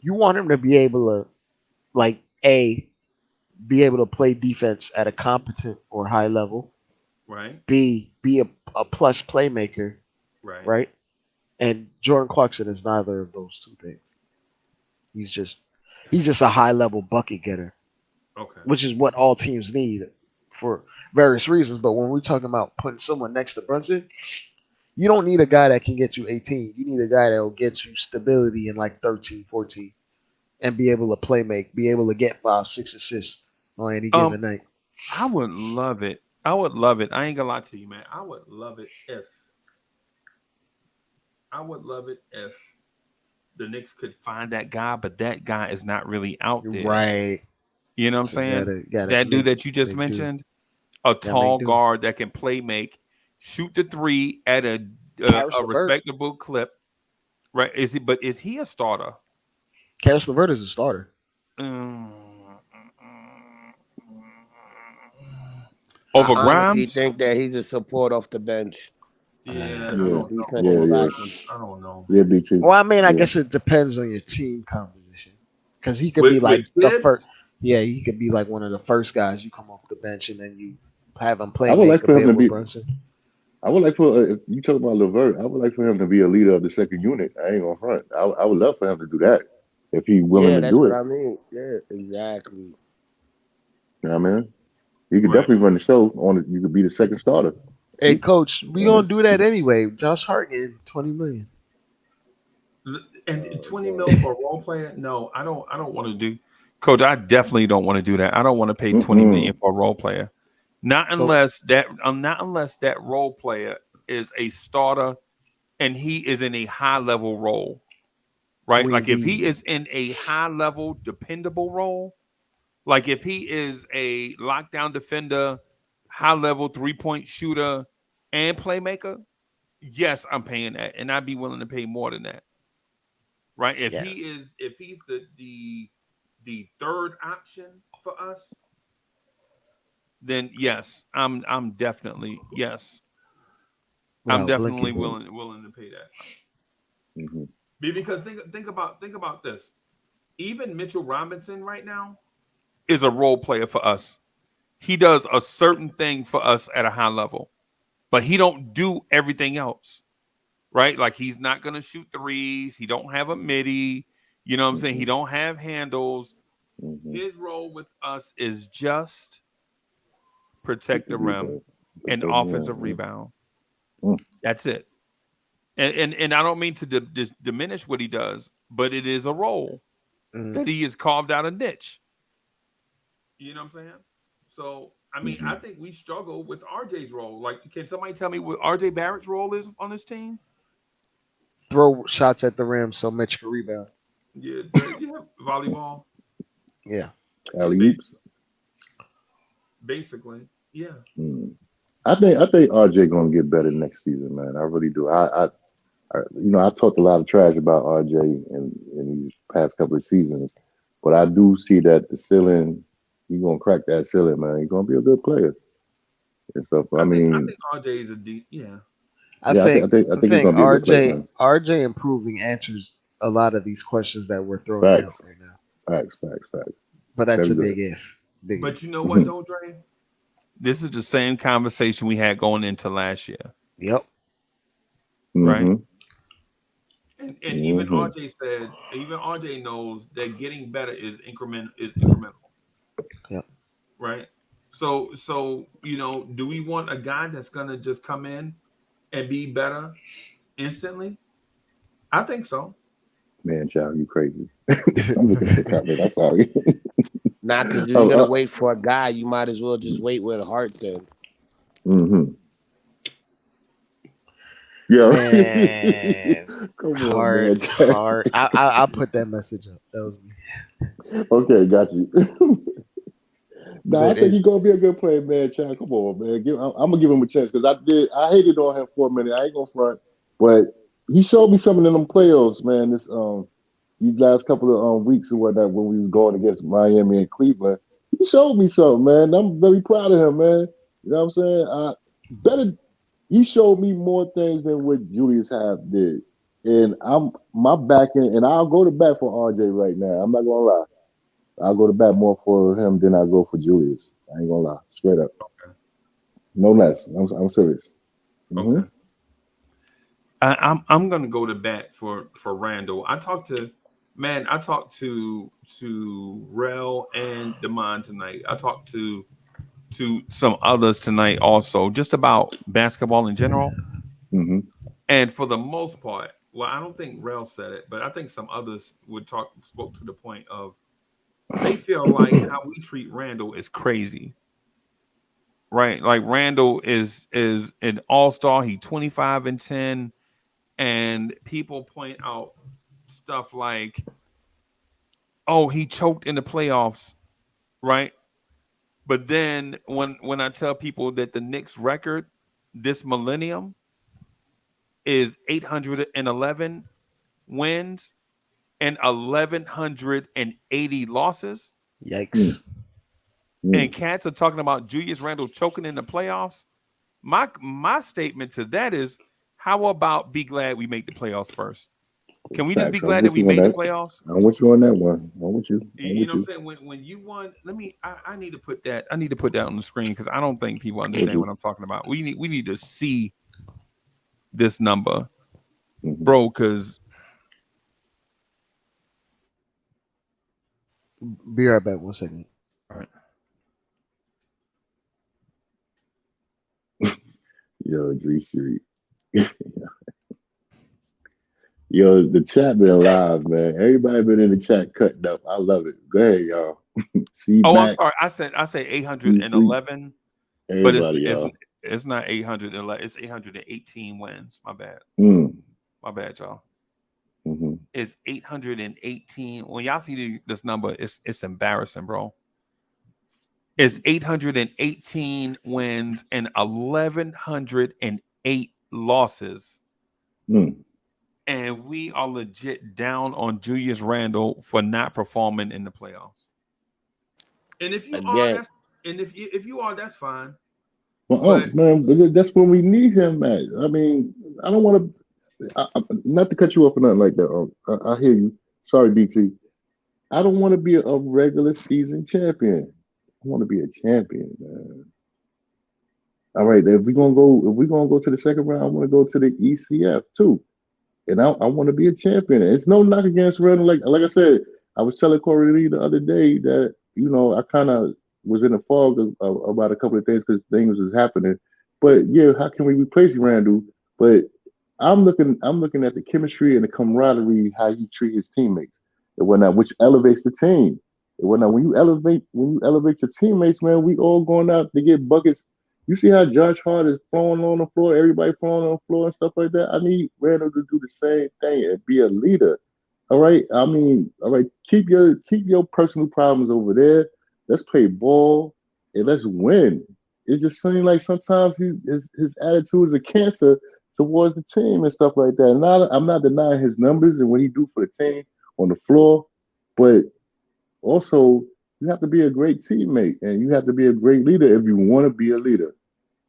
you want him to be able to, like, be able to play defense at a competent or high level. Right. Be a plus playmaker. Right. Right. And Jordan Clarkson is neither of those two things. He's just a high level bucket getter. Okay. Which is what all teams need for various reasons. But when we're talking about putting someone next to Brunson, you don't need a guy that can get you 18. You need a guy that will get you stability in like 13, 14 and be able to play make, be able to get 5-6 assists on any given night. I would love it. I ain't gonna lie to you, man. I would love it if the Knicks could find that guy, but that guy is not really out there. Right. You know what I'm saying? That dude that you just mentioned, a tall guard that can play make, shoot the 3 at a respectable clip. Right. Is he a starter? Karis LeVert is a starter. Over I Grimes? honestly think that he's a support off the bench. Yeah. I don't know. Yeah, BT. Well, I mean, I guess it depends on your team composition. Because he could be like the first. Yeah, he could be like one of the first guys you come off the bench and then you have him play. I would like for him to be. Brunson. I would like for if you talk about LeVert, I would like for him to be a leader of the second unit. I ain't gonna front. I would love for him to do that if he's willing to do it. I mean, yeah, exactly. You know what I mean? You could definitely run the show on it. You could be the second starter. Hey, coach, we gonna do that anyway. Josh Hart gave $20 million. And 20 mil for a role player? No, I don't want to do. Coach, I definitely don't want to do that. I don't want to pay 20 million for a role player. Not unless that role player is a starter and he is in a high level role. Right? Like if he is in a high level dependable role, like if he is a lockdown defender, high level 3-point shooter and playmaker, yes, I'm paying that, and I'd be willing to pay more than that. Right? If he's the the third option for us, then yes, I'm definitely yes. I'm Without definitely blinking. willing to pay that. Mm-hmm. Because think about this. Even Mitchell Robinson right now is a role player for us. He does a certain thing for us at a high level, but he don't do everything else, right? Like he's not going to shoot threes. He don't have a midi. You know what I'm saying? He don't have handles. His role with us is just protect the rim and offensive rebound. That's it. And I don't mean to diminish what he does, but it is a role that he has carved out a niche. You know what I'm saying? So, I mean, I think we struggle with RJ's role. Like, can somebody tell me what RJ Barrett's role is on this team? Throw shots at the rim so Mitch can rebound. Yeah, volleyball. Yeah. Alley-oops. Basically, yeah. I think RJ gonna get better next season, man. I really do. I I talked a lot of trash about RJ in these past couple of seasons, but I do see that the ceiling, he's gonna crack that ceiling, man. He's gonna be a good player and stuff. I think RJ is a deep, yeah. I think think he's gonna be a good player, man. RJ improving answers a lot of these questions that we're throwing Facts. out right now. Facts. But that's Very a good. big if. But you know what, though, Dre? This is the same conversation we had going into last year. Yep. Right. And even RJ said, even RJ knows that getting better is incremental. Yep. Right. So do we want a guy that's gonna just come in and be better instantly? I think so. Man, child, you crazy. I'm looking at the comment. I'm sorry. Nah, because if you're gonna wait for a guy, you might as well just wait with a heart then. Yeah. Man. Come Heart. I'll put that message up. That was me. Okay, got you. I think he's gonna be a good player, man. Child, come on, man. I'm gonna give him a chance because I hated on him for a minute. I ain't gonna front, but he showed me something in them playoffs, man. These last couple of weeks or whatnot when we was going against Miami and Cleveland. He showed me something, man. I'm very proud of him, man. You know what I'm saying? He showed me more things than what Julius Half did, and I'm my backing, and I'll go to bat for RJ right now. I'm not gonna lie. I'll go to bat more for him than I go for Julius. I ain't gonna lie, straight up. Okay. No less. I'm serious. Okay. I'm gonna go to bat for Randall. I talked to Rel and Damon tonight. I talked to some others tonight also, just about basketball in general. And for the most part, well, I don't think Rel said it, but I think some others spoke to the point of they feel like how we treat Randall is crazy. Right? Like Randall is an all-star. He 25-10. And people point out stuff like, oh, he choked in the playoffs, right? But then when I tell people that the Knicks record this millennium is 811 wins and 1,180 losses. Yikes. And cats are talking about Julius Randle choking in the playoffs. My statement to that is, how about be glad we make the playoffs first? Can we just be glad that we made the playoffs? I'm with you on that one. I'm with you. You know what I'm saying? When you won, I need to put that on the screen because I don't think people understand what I'm talking about. We need to see this number, bro, because be right back 1 second. All right. Yo, G Street. Yo, the chat been live, man. Everybody been in the chat cutting up. I love it. Go ahead, y'all. I'm sorry. I said 811, but it's not 811. It's 818 wins. My bad. My bad, y'all. It's 818. When y'all see this number, it's embarrassing, bro. It's 818 wins and 1,108 losses. and we are legit down on Julius Randle for not performing in the playoffs. And if you are, Again, if you are, that's fine. Well, But man, that's when we need him at. I mean, I don't want to, not to cut you off or nothing like that. I hear you. Sorry, BT. I don't want to be a regular season champion. I want to be a champion, man. All right, if we're gonna go to the second round, I want to go to the ECF too, and I want to be a champion. It's no knock against Randall. Like I said, I was telling Corey Lee the other day that I kind of was in a fog about a couple of things because things was happening. But yeah, how can we replace Randall? But I'm looking at the chemistry and the camaraderie, how he treat his teammates and whatnot, which elevates the team. And whatnot. When you elevate your teammates, man, we all going out to get buckets. You see how Josh Hart is falling on the floor, everybody falling on the floor and stuff like that. I need Randall to do the same thing and be a leader. All right. I mean, all right, keep your personal problems over there. Let's play ball and let's win. It just seems like sometimes his attitude is a cancer towards the team and stuff like that. And I'm not denying his numbers and what he do for the team on the floor, but also you have to be a great teammate and you have to be a great leader if you want to be a leader.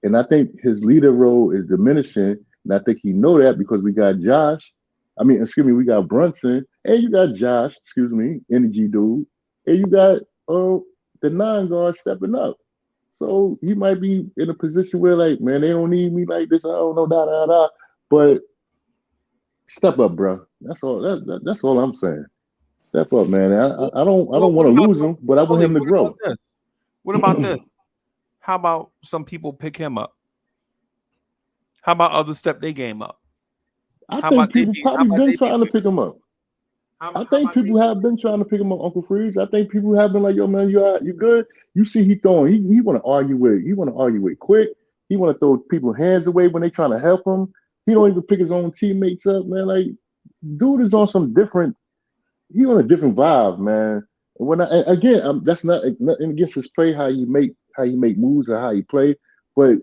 And I think his leader role is diminishing, and I think he know that because we got we got Brunson, and you got Josh, energy dude, and you got the 9 guard stepping up. So he might be in a position where, like, man, they don't need me like this. I don't know, but step up, bro. That's all. That's all I'm saying. Step up, man. I don't want to lose him, but I want him to grow. What about this? How about some people pick him up? How about others step their game up? I think people probably been trying to pick him up. I think people have been trying to pick him up, Uncle Freeze. I think people have been like, "Yo, man, you good?" You see, he throwing. He want to argue with. He want to argue with quick. He want to throw people's hands away when they trying to help him. He don't even pick his own teammates up, man. Like, dude is on some different. He on a different vibe, man. And that's nothing against his play, how you make moves or how you play. But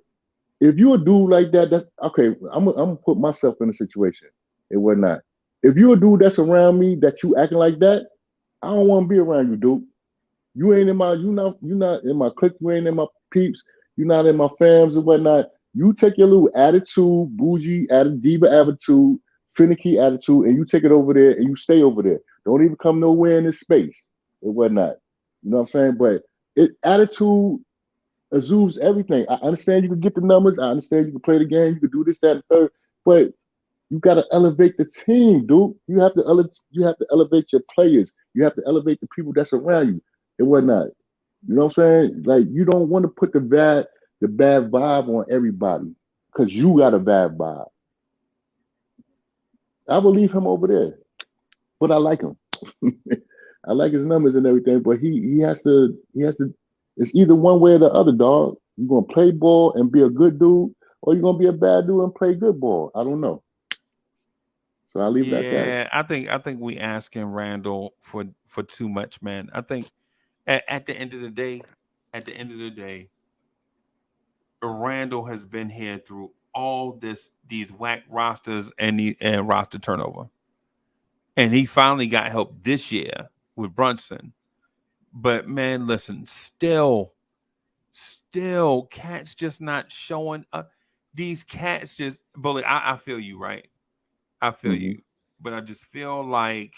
if you a dude like that, that's okay. I'm gonna put myself in a situation and whatnot. If you a dude that's around me that you acting like that, I don't want to be around you, dude. You ain't in my, you not in my clique. You ain't in my peeps. You're not in my fams and whatnot. You take your little attitude, bougie, diva attitude, finicky attitude, and you take it over there and you stay over there. Don't even come nowhere in this space and whatnot. You know what I'm saying? But attitude exudes everything. I understand you can get the numbers. I understand you can play the game. You can do this, that, and third. But you got to elevate the team, dude. You have to elevate your players. You have to elevate the people that's around you and whatnot. You know what I'm saying? Like, you don't want to put the bad vibe on everybody because you got a bad vibe. I will leave him over there, but I like him. I like his numbers and everything, but he has to. It's either one way or the other, dog. You're gonna play ball and be a good dude, or you're gonna be a bad dude and play good ball. I don't know. So I'll leave it at that. Yeah, I think we asking Randall for too much, man. I think at the end of the day, Randall has been here through all these whack rosters and roster turnover, and he finally got help this year with Brunson. But man, listen, still, cats just not showing up. These cats just bully. I feel you, right? I feel you, but I just feel like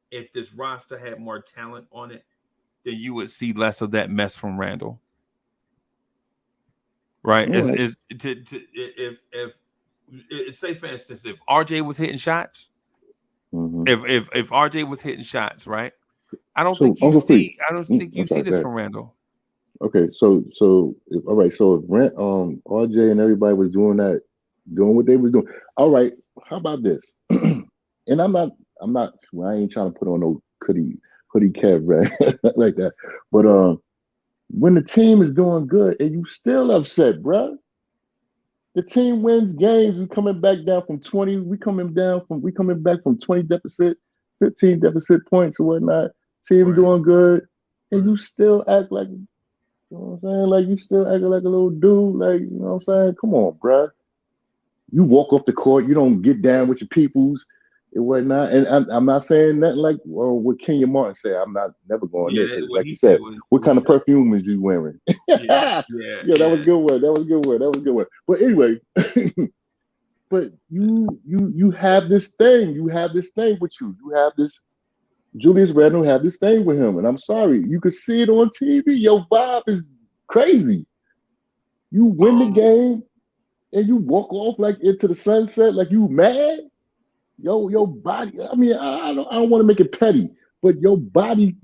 if this roster had more talent on it, then you would see less of that mess from Randall. Right? If say for instance, if RJ was hitting shots, if RJ was hitting shots, right? I don't think you see this from Randall. Okay, so all right, so if RJ and everybody was doing what they was doing. All right, how about this? And I ain't trying to put on no hoodie cap, right? Like that. But when the team is doing good and you still upset, bro. The team wins games. We coming back down from 20. We coming back from 20 deficit, 15 deficit points or whatnot. Team doing good, and you still act like, you know what I'm saying? Like, you still acting like a little dude. Like, you know what I'm saying? Come on, bro. You walk off the court, you don't get down with your peoples and whatnot. And I'm not saying nothing like what Kenya Martin said. I'm not never going there because, What like he you said said, was what kind of perfume is you wearing? yeah, Yeah, yeah, that was yeah. a good one. That was a good one. That was a good one. But anyway, but you have this thing. You have this thing with you. You have this. Julius Randle had this thing with him, and I'm sorry, you could see it on TV. Your vibe is crazy. You win the game, and you walk off like into the sunset, like you mad. Your body. I mean, I don't want to make it petty, but your body,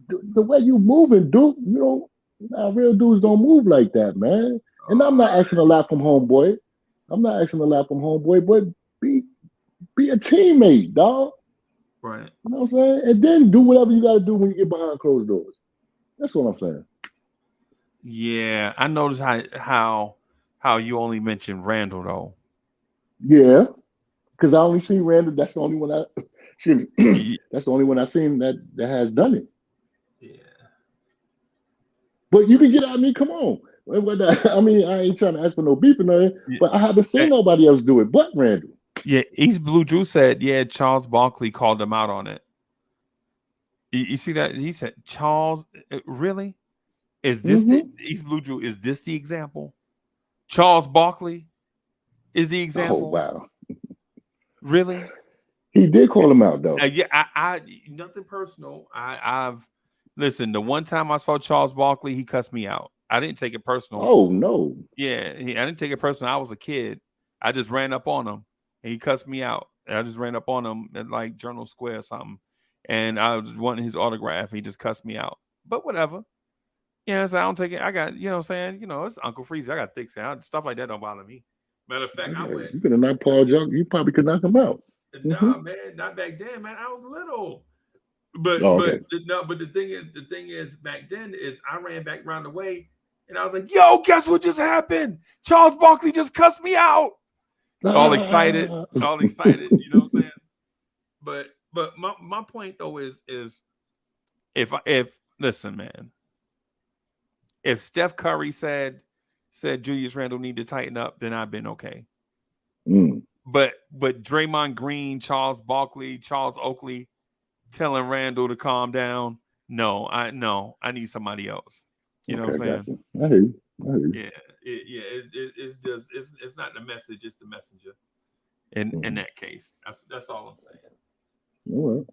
the way you moving, dude. Real dudes don't move like that, man. And I'm not asking a lot from homeboy. I'm not asking a lot from homeboy, but be a teammate, dog. Right. You know what I'm saying? And then do whatever you got to do when you get behind closed doors. That's what I'm saying. Yeah, I noticed how you only mentioned Randall though. Yeah, because I only seen Randall. That's the only one I. Excuse me. Ye- That's the only one I seen that has done it. Yeah. But you can get at me. Come on. I mean, I ain't trying to ask for no beef or nothing, Yeah. but I haven't seen nobody else do it but Randall. Yeah, East Blue Drew said, yeah, Charles Barkley called him out on it. You see that? He said, Charles, really? Is this the East Blue Drew? Is this the example? Charles Barkley is the Oh example? wow. Really? He did call him out though. Yeah, I nothing personal. I've listen, the one time I saw Charles Barkley, he cussed me out. I didn't take it personal. Oh no. Yeah, I didn't take it personal. I was a kid. I just ran up on him and he cussed me out. And I just ran up on him at like Journal Square or something. And I was wanting his autograph. He just cussed me out. But whatever. So I don't take it. I got, you know what I'm saying? It's Uncle Freeze. I got thick skin. Stuff like that don't bother me. Matter of fact, I went. You could have knocked Paul Junk. You probably could knock him out. Nah, man, not back then, man. I was little. But Oh, but okay. no, but the thing is back then is I ran back around the way and I was like, yo, guess what just happened? Charles Barkley just cussed me out. All excited. You know what I'm saying? But my point though is if listen, man, if Steph Curry said Julius Randle need to tighten up, then I've been okay. But Draymond Green, Charles Barkley, Charles Oakley telling Randall to calm down. No, I need somebody else. You know what I'm saying? I hear you. Yeah, it's just it's not the message, it's the messenger. In that case, that's all I'm saying. All right.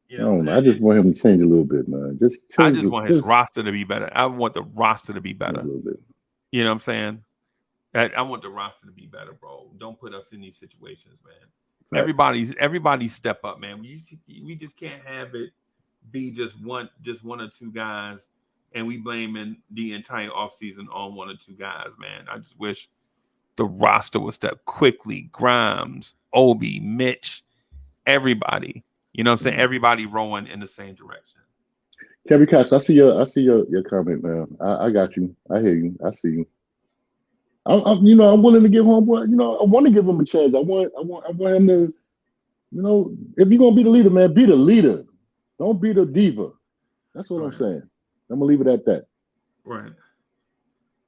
You know what I'm saying? I just want him to change a little bit, man. Just change. I just want his roster to be better. I want the roster to be better. A little bit. You know what I'm saying? I want the roster to be better, bro. Don't put us in these situations, man. Right. Everybody step up, man. We just can't have it be just one or two guys, and we blaming the entire offseason on one or two guys, man. I just wish the roster would step quickly. Grimes, Obi, Mitch, everybody. You know what I'm saying? Everybody rowing in the same direction. Kevin Cash, I see your comment, man. I got you. I hear you. I see you. I'm willing to give homeboy. I want to give him a chance. I want him to. If you're gonna be the leader, man, be the leader. Don't be the diva. That's what I'm saying. I'm gonna leave it at that. Right.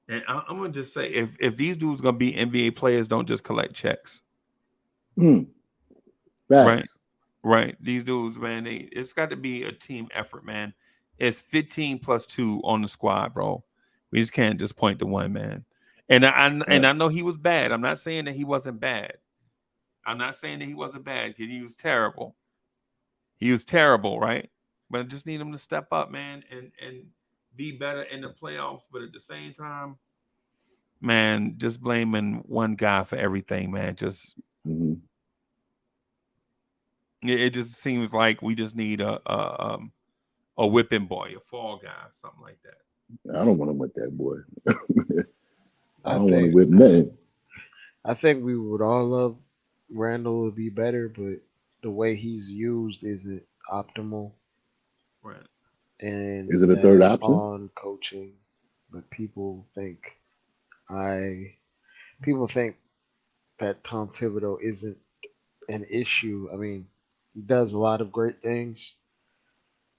And I'm gonna just say, if these dudes gonna be NBA players, don't just collect checks. Right. These dudes, man, it's got to be a team effort, man. It's 15 plus 2 on the squad, bro. We just can't just point to one, man. And I know he was bad. I'm not saying that he wasn't bad. Because he was terrible. He was terrible, right? But I just need him to step up, man, and be better in the playoffs. But at the same time, man, just blaming one guy for everything, man. Just it just seems like we just need a whipping boy, a fall guy, something like that. I don't want to whip that boy. I don't want to whip nothing. I think we would all love Randall to be better, but the way he's used isn't optimal. Right. And is it a third option? On coaching, but people think that Tom Thibodeau isn't an issue. I mean, he does a lot of great things,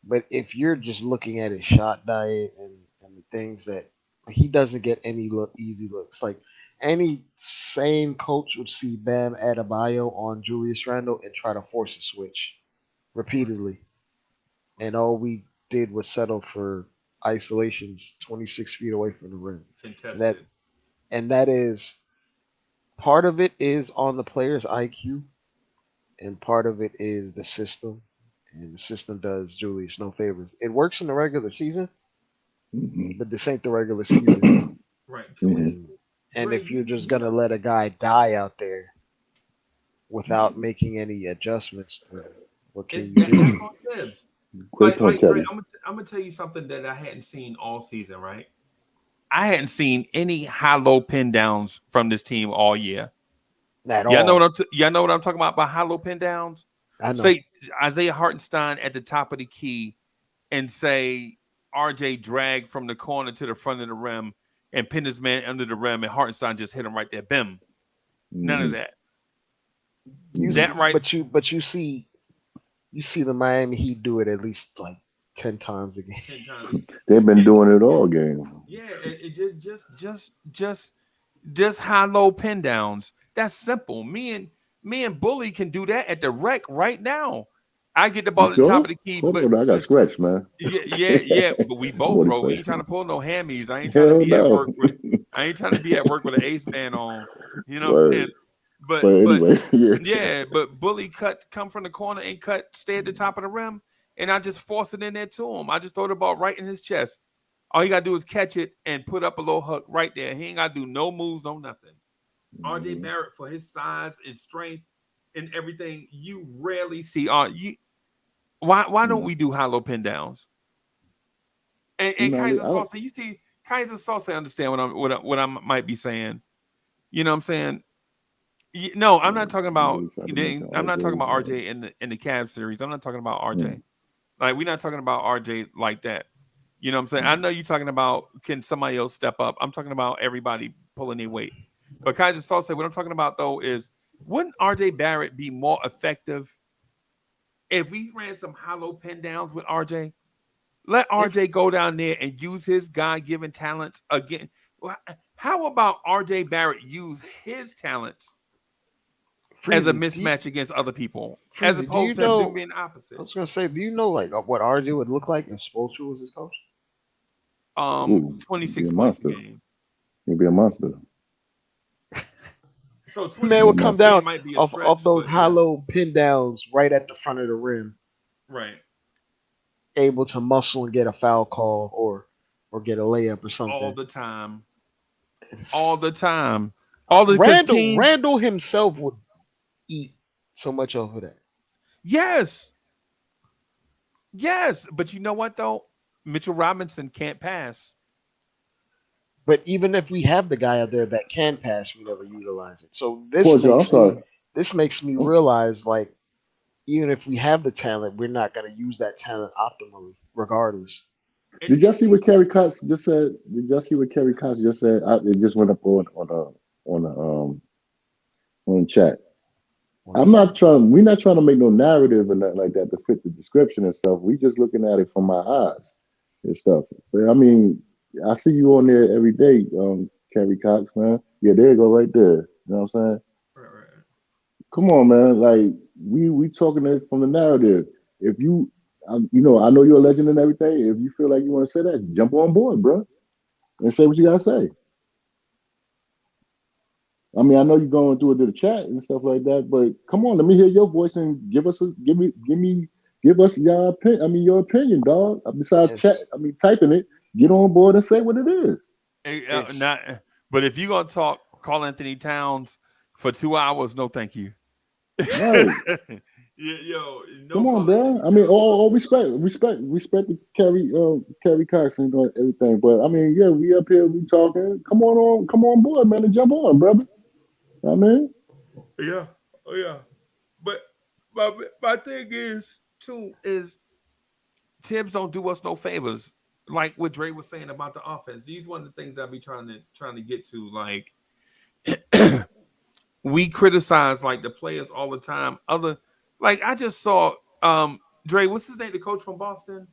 but if you're just looking at his shot diet and the things that he doesn't get any easy looks, like any sane coach would see Bam Adebayo on Julius Randle and try to force a switch repeatedly. And all we did was settle for isolations 26 feet away from the rim. And that Contested. and that is part of it is on the player's IQ, and part of it is the system. And the system does Julius no favors. It works in the regular season, but this ain't the regular season. Right. And if you're just gonna let a guy die out there without making any adjustments, then what can you That's do? on Tibbs. Great point, Kevin. I'm gonna tell you something that I hadn't seen all season, right? I hadn't seen any high-low pin downs from this team all year. At Y'all know all. y'all know what I'm talking about high-low pin downs? I know. Say Isaiah Hartenstein at the top of the key and say RJ drag from the corner to the front of the rim and pin his man under the rim and Hartenstein just hit him right there. Bim. None of that. But you see the Miami Heat do it at least like 10 times a game. 10 times. They've been doing it all game. Yeah, it just high-low pin downs. That's simple. Me and Bully can do that at the rec right now. I get the ball at the top of the key. Hold on, I got scratched, man. Yeah. But we both, bro. We ain't trying to pull no hammies. I ain't trying to be at work with. I ain't trying to be at work with an ace band on. You know what I'm saying? But anyway, but Bully come from the corner and stay at the top of the rim, and I just force it in there to him. I just throw the ball right in his chest. All you gotta do is catch it and put up a little hook right there. He ain't gotta do no moves, no nothing. RJ Barrett, for his size and strength and everything, you rarely see. Why don't we do high-low pin downs? And Kaiser Sosa, you see, Kaiser Sosa understand what I might be saying. You know what I'm saying? No, I'm not talking about. I'm not talking about RJ in the Cavs series. I'm not talking about RJ. Like, we're not talking about RJ like that. You know what I'm saying? I know you're talking about can somebody else step up. I'm talking about everybody pulling their weight. But Kaiser Sosa, what I'm talking about though is, wouldn't RJ Barrett be more effective if we ran some hollow pin downs with RJ? Let RJ go down there and use his God-given talents again. How about RJ Barrett use his talents as a mismatch against other people, as opposed to them being opposite? I was gonna say, do you know like what RJ would look like if Spoelstra was his coach? 26 points a game. He'd be a monster. So man would come down off those hollow pin downs right at the front of the rim. Right. Able to muscle and get a foul call or get a layup or something. All the time. Randall himself would eat so much over that. Yes, but you know what though? Mitchell Robinson can't pass. But even if we have the guy out there that can pass, we never utilize it. So this makes me realize, like, even if we have the talent, we're not going to use that talent optimally, regardless. Did y'all see what Kerry Cox just said? Did y'all see what Kerry Cox just said? It just went up on the chat. We're not trying to make no narrative or nothing like that to fit the description and stuff. We just looking at it from our eyes and stuff. But I mean, I see you on there every day, Kerry Cox, man. Yeah, there you go, right there. You know what I'm saying? Right. Come on, man. Like we talking it from the narrative. If you, I know you're a legend and everything. If you feel like you want to say that, jump on board, bro, and say what you gotta say. I mean, I know you're going through it to the chat and stuff like that, but come on, let me hear your voice and give us your opinion. I mean, your opinion, dog. Besides typing it, get on board and say what it is. But if you're gonna talk Karl Anthony Towns for 2 hours, no, thank you. Right. Come on, bro. I mean, all respect to Kerry Cox and everything. But I mean, yeah, we up here, we talking. Come on board, man, and jump on, brother. I mean, yeah, but my thing is too is Tibbs don't do us no favors. Like what Dre was saying about the offense. These one of the things I be trying to get to. Like we criticize like the players all the time. I just saw Dre. What's his name? The coach from Boston.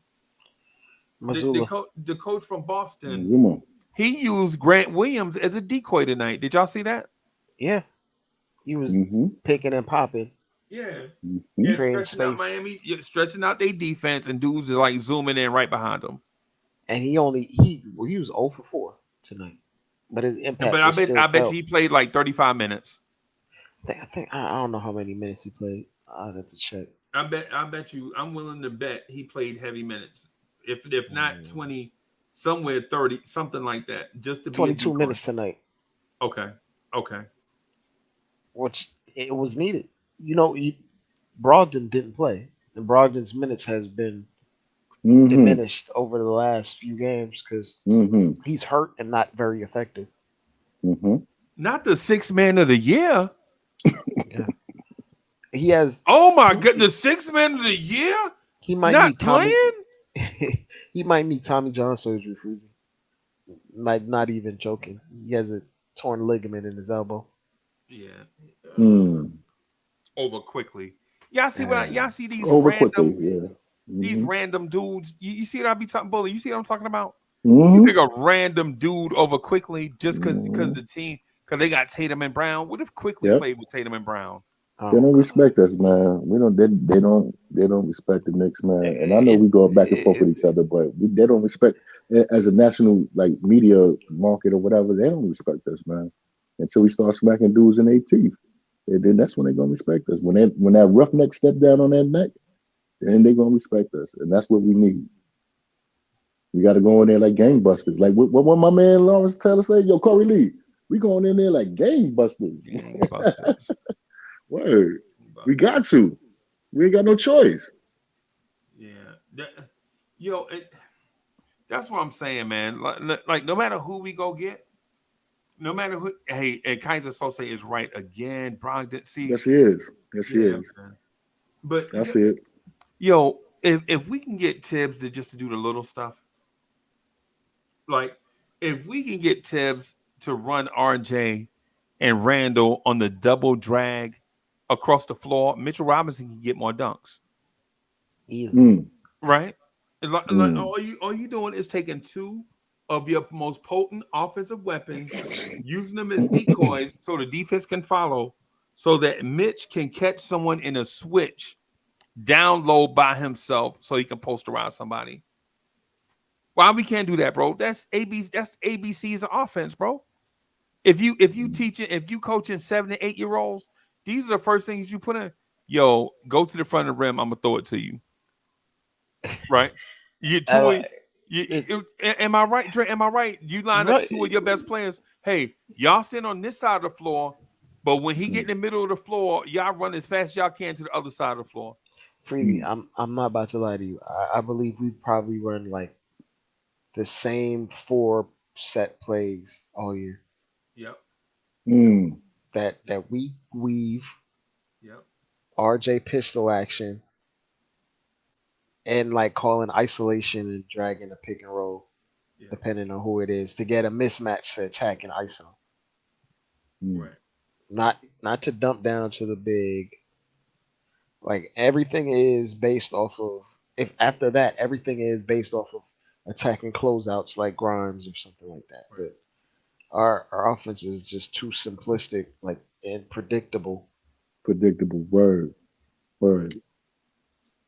Mazzulla. The coach from Boston. Zuma. he used Grant Williams as a decoy tonight. Did y'all see that? Yeah, he was Mm-hmm. picking and popping, Yeah. Mm-hmm. And creating stretching out space. Miami, stretching out their defense, and dudes is like zooming in right behind them. And he was 0 for 4 tonight, but his impact But was still I bet felt. you he played like 35 minutes. I don't know how many minutes he played. I'd have to check. I bet you I'm willing to bet he played heavy minutes. If not 20, somewhere 30, something like that, just to be a 22 decoy. minutes tonight, Okay. which it was needed. Brogdon didn't play, and Brogdon's minutes has been Mm-hmm. diminished over the last few games because Mm-hmm. he's hurt and not very effective. Mm-hmm. Not the sixth man of the year. Yeah. He has. Oh my god, the sixth man of the year? He might not need Tommy. playing? He might need Tommy John surgery, Freezy. Like, not even joking. He has a torn ligament in his elbow. Yeah. Over quickly. Y'all see y'all see these over random quickly, yeah. Mm-hmm. These random dudes. You see what I be talking, Bully? You see what I'm talking about? Mm-hmm. You pick a random dude over quickly just because the team, because they got Tatum and Brown. What if quickly played with Tatum and Brown? They don't respect us, man. We don't. They don't respect the Knicks, man. And I know we go back and forth with each other, but they don't respect as a national media market or whatever. They don't respect us, man. Until we start smacking dudes in their teeth, and then that's when they're gonna respect us. When that roughneck step down on that neck, then they're gonna respect us, and that's what we need. We got to go in there like gangbusters. Like what my man Lawrence Taylor say? Yo, Corey Lee, we going in there like gangbusters. Gangbusters. Word. We got to. We ain't got no choice. Yeah. That's what I'm saying, man. Like no matter who we go get, no matter who. Hey, and Kaiser Sose is right again. Brogdon. See. Yes, he is. Yes, he is. Man. But that's it. Yo, if we can get Tibbs to do the little stuff, like if we can get Tibbs to run RJ and Randall on the double drag across the floor, Mitchell Robinson can get more dunks. Easily. Right? Like all you doing is taking two of your most potent offensive weapons, using them as decoys so the defense can follow, so that Mitch can catch someone in a switch down low by himself so he can post around somebody. Why we can't do that, bro? That's ABC's of offense, bro. If you coaching 7 to 8 year olds, these are the first things you put in. Yo, go to the front of the rim. I'm gonna throw it to you. Right? You two. Am I right, Dre? Am I right? You line up two of your best players. Hey, y'all sit on this side of the floor, but when he get in the middle of the floor, y'all run as fast as y'all can to the other side of the floor. Freely, I'm not about to lie to you. I believe we probably run like the same 4 set plays all year. Yep. That we weave. Yep. RJ pistol action. And like calling isolation and dragging a pick and roll, depending on who it is, to get a mismatch to attack and ISO. Right. Not to dump down to the big. Like everything is based off of after that, everything is based off of attacking closeouts like Grimes or something like that. Right. But our offense is just too simplistic, like, and predictable. Predictable word.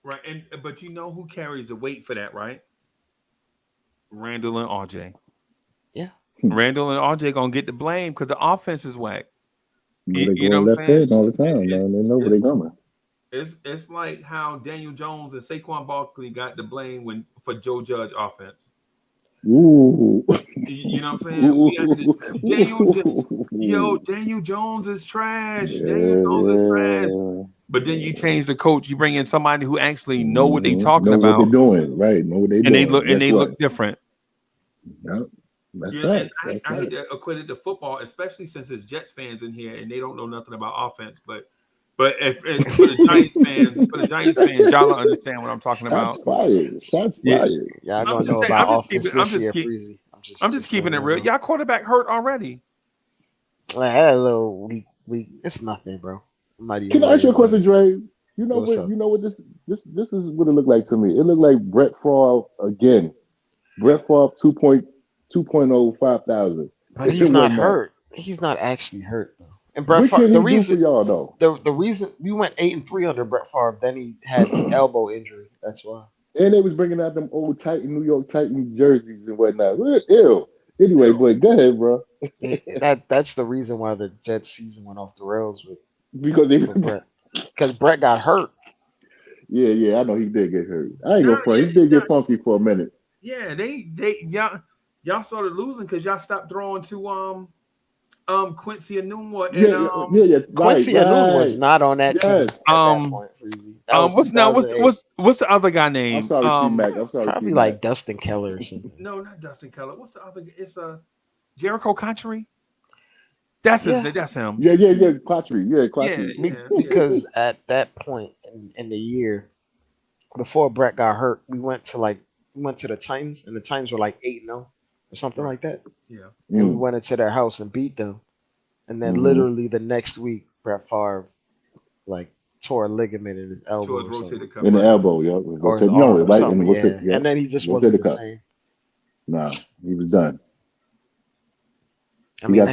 Right, but you know who carries the weight for that, right? Randall and RJ. Yeah. Randall and RJ gonna get the blame because the offense is whack. You know what I'm saying? All the time, man. They know where they're going. It's like how Daniel Jones and Saquon Barkley got the blame for Joe Judge offense. Ooh. You know what I'm saying? Daniel Jones is trash. Yeah. Daniel Jones is trash. But then you change the coach. You bring in somebody who actually know what they're talking about. Know what they're doing, right? Know what they're doing. They look different. Yep. That's and I hate to equate it to football, especially since there's Jets fans in here and they don't know nothing about offense. But if for the Giants fans, y'all don't understand what I'm talking about. Shots fired. Y'all gonna know about offense this year, Freezy. I'm just keeping it real. Y'all quarterback hurt already. I had a little week. It's nothing, bro. Can I ask you a question, Dre? You know what this is what it looked like to me. It looked like Brett Favre again. Brett Favre 2.0. 2.0, 5,000. But It he's not wasn't that. hurt. He's not actually hurt though. And Brett What Favre, can the he do for reason y'all though? the reason we went 8-3 under Brett Favre, then he had the elbow injury. That's why. And they was bringing out them old Titan, New York Titan jerseys and whatnot. Ew. Anyway, but go ahead, bro. That's the reason why the Jets season went off the rails Because they, with Brett. Because Brett got hurt. yeah, I know he did get hurt. I ain't gonna front. He did get funky for a minute. Yeah, y'all started losing because y'all stopped throwing to Quincy Enunwa and Yeah. Quincy Enunwa was not on that team at that point. What's the other guy name? I'm sorry, C-Mac. I'm sorry, probably C-Mac. like Dustin Keller or something. No, not Dustin Keller. What's the other? It's Jericho Country. That's him. Yeah, Quattry. Yeah, Quattry. Because at that point in the year before Brett got hurt, we went to the Titans, and the Titans were like 8-0 or something like that. Yeah. And we went into their house and beat them. And then literally the next week, Brett Favre tore a ligament in his elbow. In the elbow, yeah. And then he just wasn't the same. Nah, he was done. I mean,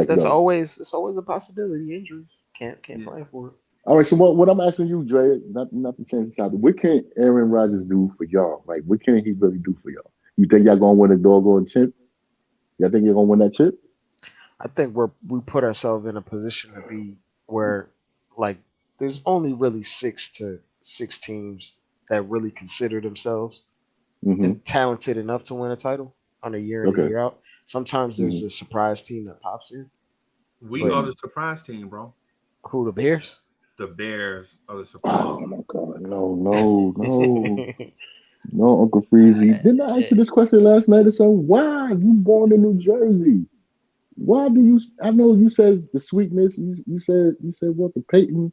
that's always a possibility. Injuries can't plan for it. All right, so what I'm asking you, Dre, not to change the topic. What can Aaron Rodgers do for y'all? Like, what can he really do for y'all? You think y'all gonna win a doggone chip? Y'all think you're gonna win that chip? I think we put ourselves in a position to be where, there's only really 6 teams that really consider themselves and talented enough to win a title on a year in and year out. Sometimes there's a surprise team that pops in. We are the surprise team, bro. Who, the Bears? The Bears are the surprise. Oh my God! No, Uncle Freezy. Didn't I ask you this question last night or something? Why are you born in New Jersey? Why do you? I know you said the sweetness. You said what, the Peyton,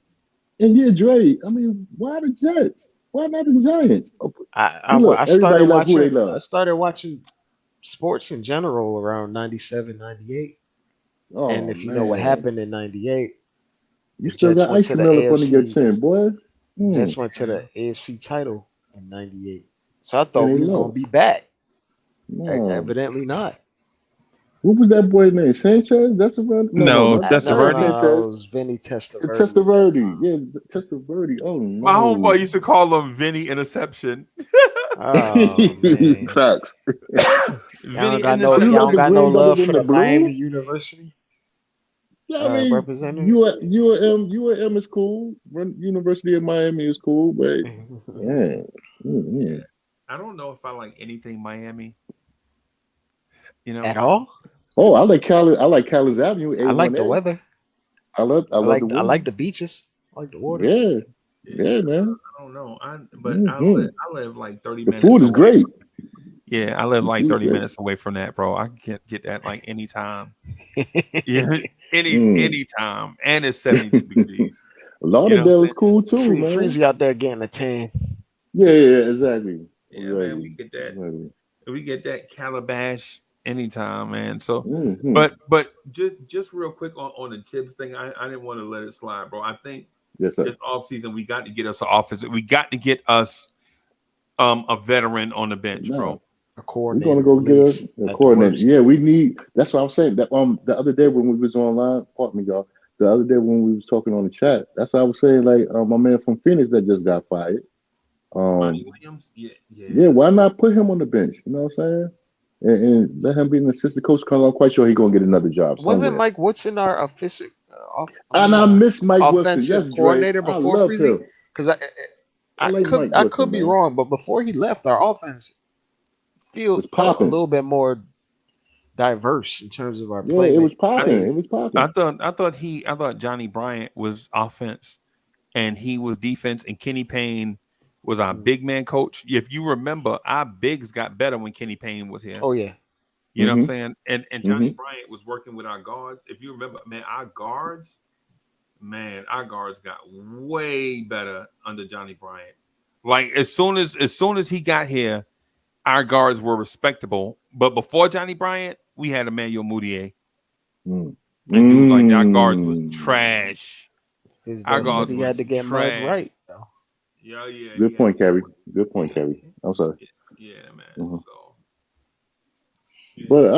and yeah, Dre. I mean, why the Jets? Why not the Giants? I started watching sports in general around 97, 98. And if you know what happened in 98, you still got ice melt up under your chin, boy. Jets went to the AFC title in 98. So I thought we were going to be back. No. Evidently not. What was that boy's name? Sanchez? That's around? No, Testaverde. No, it was Vinny Testaverde. Testaverde. Yeah, Testaverde. Oh, no. My homeboy used to call him Vinny Interception. Facts. Y'all got no love for the Miami University? Yeah, I mean, UAM is cool. University of Miami is cool, but I don't know if I like anything Miami. At all? Oh, I like Callis Avenue. I like the weather. I like the beaches. I like the water. Yeah, man. I don't know. I live like 30 minutes. The food is great. Yeah, I live like 30 minutes away from that, bro. I can get that like anytime. Yeah, anytime. And it's 72 degrees. Lauderdale is cool too, man. Freezy out there getting a tan. Yeah, exactly. Yeah, man, we get that. Exactly. We get that Calabash anytime, man. So, but just real quick on the tips thing, I didn't want to let it slide, bro. I think this offseason we got to get us an offense. We got to get us a veteran on the bench, bro. We're gonna go get us a coordinator. Yeah, we need. That's what I'm saying. That the other day when we was online, pardon me, y'all. The other day when we was talking on the chat, that's what I was saying. Like my man from Phoenix that just got fired. Monty Williams. Yeah. Why not put him on the bench? You know what I'm saying? And let him be an assistant coach. Because I'm quite sure he's gonna get another job. Wasn't Mike Woodson our official? And I miss Mike offensive Woodson. coordinator before Freezy. Because I could be wrong, but before he left, our offense felt a little bit more diverse in terms of our play. It was popping. I thought Johnny Bryant was offense and he was defense, and Kenny Payne was our big man coach. If you remember, our bigs got better when Kenny Payne was here. Oh yeah. You know what I'm saying? And Johnny Bryant was working with our guards. If you remember, man, our guards got way better under Johnny Bryant. Like as soon as he got here, our guards were respectable. But before Johnny Bryant, we had Emmanuel Moutier. And dudes like our guards was trash. Our guards had to get mud right. Though. Yeah. Good point, Kerry. I'm sorry. Yeah, man. So But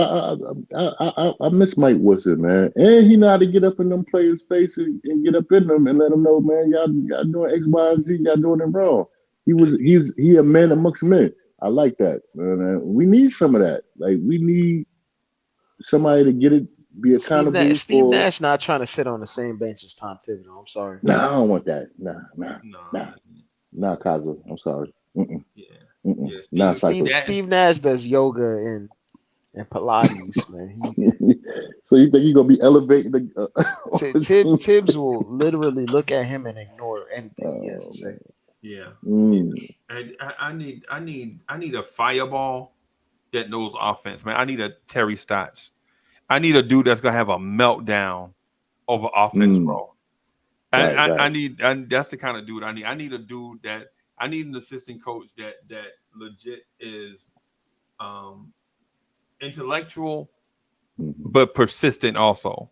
I miss Mike Woodson, man, and he know how to get up in them players' faces and get up in them and let them know, man, y'all doing X, Y, and Z, y'all doing it wrong. He a man amongst men. I like that, man. We need some of that. Like we need somebody to get it, be accountable Steve for. Nash not trying to sit on the same bench as Tom Thibodeau. I'm sorry. Nah, I don't want that. Nah, Kaza. I'm sorry. Mm-mm. Yeah, Steve Nash does yoga and Pilates, man. So you think he's gonna be elevating Tibbs will literally look at him and ignore anything he has to say. Yeah. I need a fireball that knows offense, man. I need a Terry Stotts. I need a dude that's gonna have a meltdown over offense, bro. I need that's the kind of dude I need. I need a dude that I need an assistant coach that legit is intellectual but persistent also.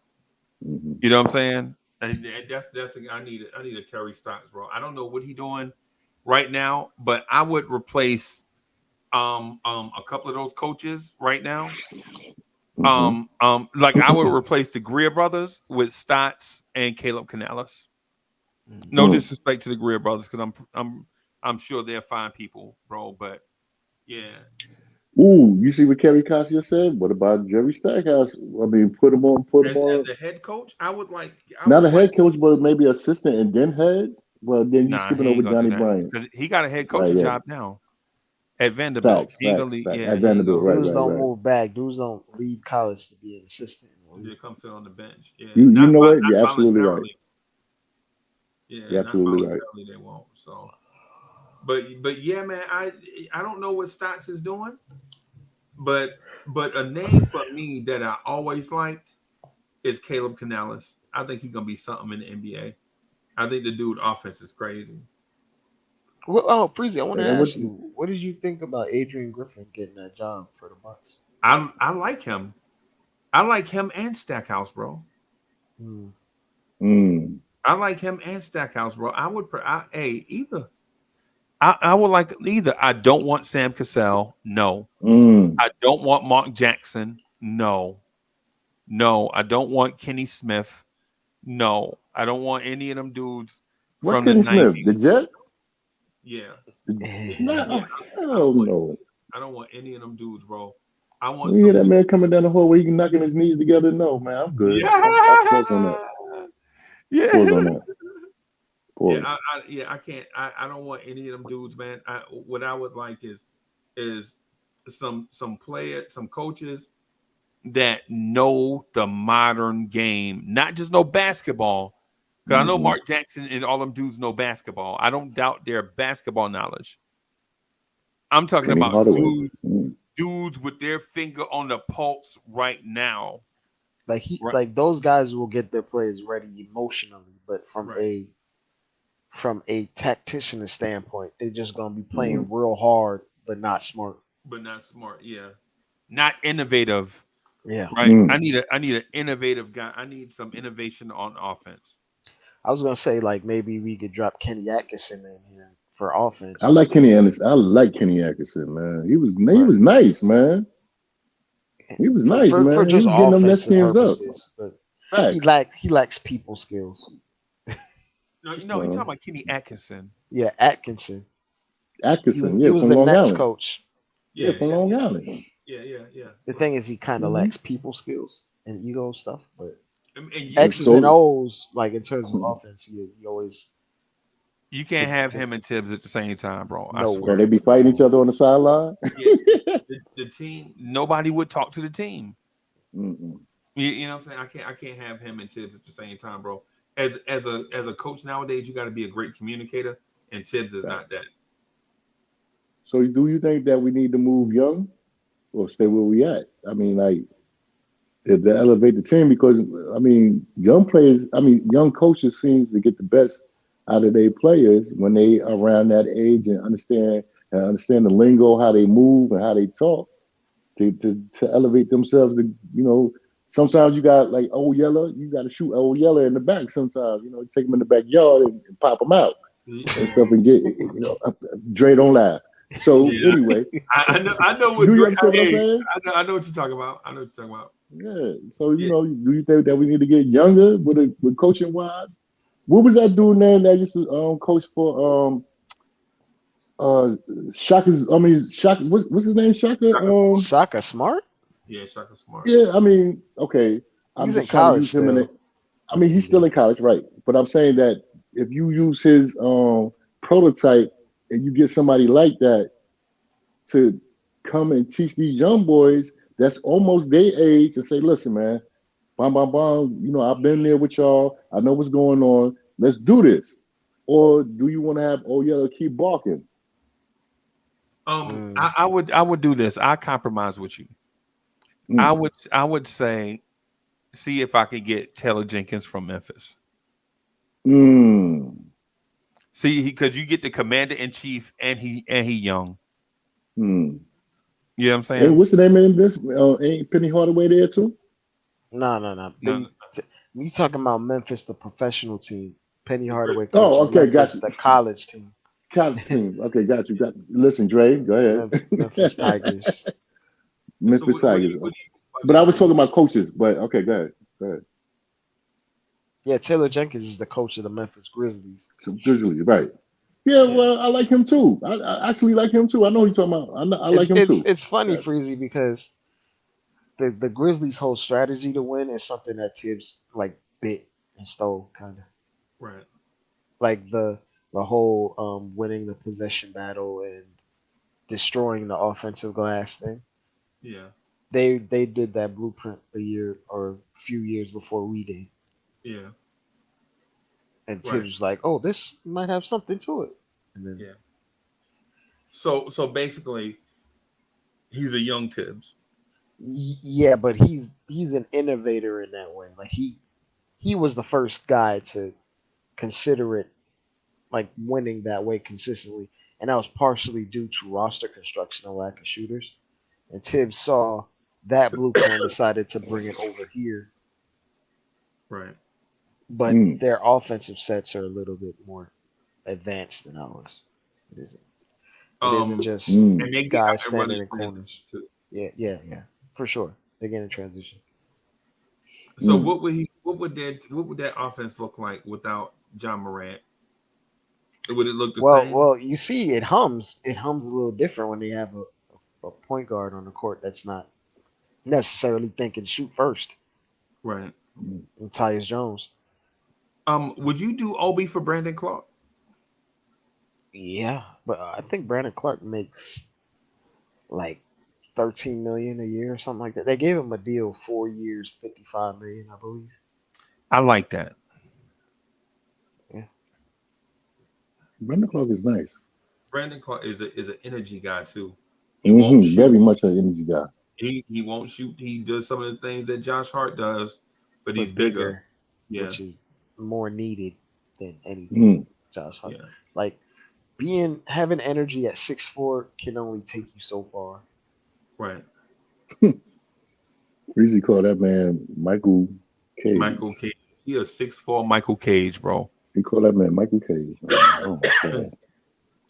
You know what I'm saying? And that's I need a Terry Stotts, bro. I don't know what he's doing right now, but I would replace a couple of those coaches right now. Like I would replace the Greer brothers with Stotts and Caleb Canales. No disrespect to the Greer brothers, because I'm sure they're fine people, bro. But yeah. Ooh, you see what Kerry Cossier said? What about Jerry Stackhouse? I mean, put him on. As the head coach, I would like not a head coach, but maybe assistant and then head. Well, then you skipping over Johnny Bryant because he got a head coaching job now at Vanderbilt. Facts. At Vanderbilt, right. Dudes don't move back. Dudes don't leave college to be an assistant. They come sit on the bench. Yeah, you know what? You're absolutely right. Yeah, you're absolutely right. They won't. So, but yeah, man, I don't know what Stotts is doing, but a name for me that I always liked is Caleb Canales. I think he's gonna be something in the NBA. I think the dude offense is crazy. Well, Freezy, I want to ask you, what did you think about Adrian Griffin getting that job for the Bucks? I like him. I like him and Stackhouse, bro. I like him and Stackhouse, bro. I would either. I would like either. I don't want Sam Cassell. No. I don't want Mark Jackson. No. I don't want Kenny Smith. No. I don't want any of them dudes from Kenny the 90s. Smith? The Jet? Yeah. Hell no. I don't want any of them dudes, bro. I want. You hear that man coming down the hallway, he knocking his knees together? No, man, I'm good. Yeah. I'll close on that. Yeah. Close on that. I can't. I don't want any of them dudes, man. What I would like is some coaches that know the modern game, not just know basketball. Because I know Mark Jackson and all them dudes know basketball. I don't doubt their basketball knowledge. I'm talking about dudes with their finger on the pulse right now. Like those guys will get their players ready emotionally, but from a tactician standpoint, they're just gonna be playing real hard, but not smart. Yeah. Not innovative. Yeah. Right. I need an innovative guy. I need some innovation on offense. I was gonna say like maybe we could drop Kenny Atkinson in here for offense. I like Kenny Atkinson. Man. He was nice, man. He was nice, man. For just getting them next teams purposes, up. But he lacks people skills. No, he's talking about Kenny Atkinson. Yeah, Atkinson. He was the Nets coach. Yeah, from Long Island. Yeah. The thing is, he kind of lacks people skills and ego stuff, but and X's and O's, like in terms of offense, he always. You can't have him and Tibbs at the same time, bro. I swear. So they be fighting each other on the sideline. Yeah. the team, nobody would talk to the team. You know what I'm saying? I can't have him and Tibbs at the same time, bro. As a coach nowadays, you got to be a great communicator, and Tibbs is not that. So do you think that we need to move young or stay where we at? I mean, like, to elevate the team, because I mean, young coaches seems to get the best out of their players when they are around that age and understand the lingo, how they move and how they talk to elevate themselves. Sometimes you got like Old Yeller, you got to shoot Old Yeller in the back. Sometimes, take them in the backyard and pop them out and stuff and get, Dre don't laugh. So anyway, I know what do you Dre. understand what I'm saying? I know what you're talking about. I know what you're talking about. Yeah. So do you think that we need to get younger with coaching wise? What was that dude name that used to coach for Shaka's? I mean, Shaka. What's his name? Shaka. Shaka Smart. Yeah, Shaka Smart. Yeah. I mean, okay. I'm He's in just trying to college use him in still. it. I mean, he's still in college, right? But I'm saying that if you use his prototype and you get somebody like that to come and teach these young boys that's almost their age and say, listen, man, bam, bam, bam, I've been there with y'all. I know what's going on. Let's do this. Or do you want to have Yellow keep barking? I would do this. I compromise with you. I would say, see if I could get Taylor Jenkins from Memphis. See, because you get the commander in chief, and he young. You know what I'm saying? And what's the name of this? Ain't Penny Hardaway there too? No. You talking about Memphis, the professional team? Penny Hardaway. Oh, okay, Memphis, got you. The college team. College team. Okay, got you. Listen, Dre, go ahead. Memphis Tigers. Memphis Tigers. But I was talking about coaches. But okay, go ahead. Yeah, Taylor Jenkins is the coach of the Memphis Grizzlies. Grizzlies, right? Yeah, well, I like him too. I actually like him too. I know what you're talking about. I like him too. It's funny, Freezy, because the Grizzlies' whole strategy to win is something that Tibbs bit and stole, kind of. Right. Like the whole winning the possession battle and destroying the offensive glass thing. Yeah. They did that blueprint a year or a few years before we did. Yeah. And Tibbs was like, "Oh, this might have something to it." And then, yeah. So basically, he's a young Tibbs. Yeah, but he's an innovator in that way. Like he was the first guy to consider it winning that way consistently, and that was partially due to roster construction and lack of shooters. And Tibbs saw that blueprint and decided to bring it over here. Right. But their offensive sets are a little bit more advanced than ours. It isn't just guys standing in corners. Yeah, for sure. They get in transition. So what would that offense look like without John Morant? Would it look the same? Well, you see, it hums. It hums a little different when they have a point guard on the court that's not necessarily thinking shoot first. Right. And Tyus Jones. Would you do OB for Brandon Clark? Yeah, but I think Brandon Clark makes $13 million a year or something like that. They gave him a deal 4 years, $55 million, I believe. I like that. Yeah. Brandon Clark is nice. Brandon Clark is an energy guy too. He won't shoot. Very much an energy guy. He won't shoot. He does some of the things that Josh Hart does, but he's bigger. Yeah. Which is more needed than anything. Josh Hart. Yeah. Having energy at 6'4" can only take you so far. Right. Breezy called that man Michael Cage. Michael Cage. He a 6'4" Michael Cage, bro. He called that man Michael Cage. Oh, man.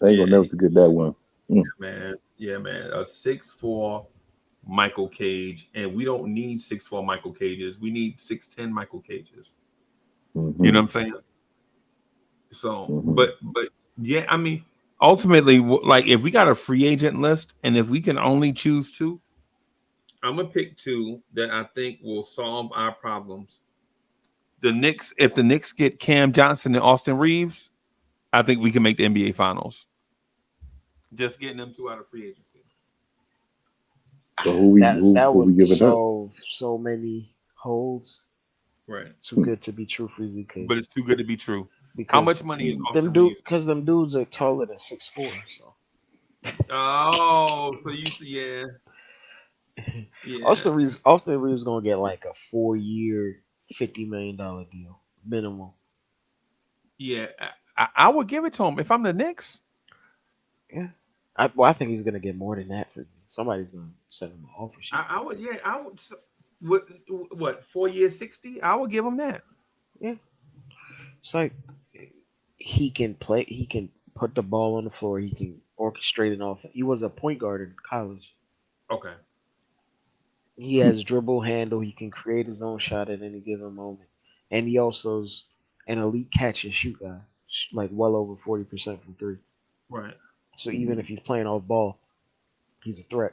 They ain't gonna never forget that one. Yeah, man. A 6'4" Michael Cage, and we don't need 6'4" Michael Cages. We need 6'10" Michael Cages. You know what I'm saying? So, but yeah, I mean, ultimately, if we got a free agent list, and if we can only choose two, I'm gonna pick two that I think will solve our problems. If the Knicks get Cam Johnson and Austin Reeves, I think we can make the NBA Finals. Just getting them two out of free agency. So who would we giving solve so many holes. Right. Too good to be true, Freezy. But it's too good to be true. How much money is Austin Reeves? Because them dudes are taller than 6'4". So. Oh, so you see, yeah. Austin Reeves gonna get a 4-year, $50 million deal minimum. Yeah, I would give it to him if I'm the Knicks. Yeah, I think he's gonna get more than that for me. Somebody's gonna send him an offer sheet. I would. Yeah, I would. What 4 years, 60? I would give him that. Yeah, it's he can play. He can put the ball on the floor. He can orchestrating off. He was a point guard in college. Okay. He has dribble handle. He can create his own shot at any given moment, and he also's an elite catch and shoot guy, like well over 40% from three. Right. So even if he's playing off ball, he's a threat.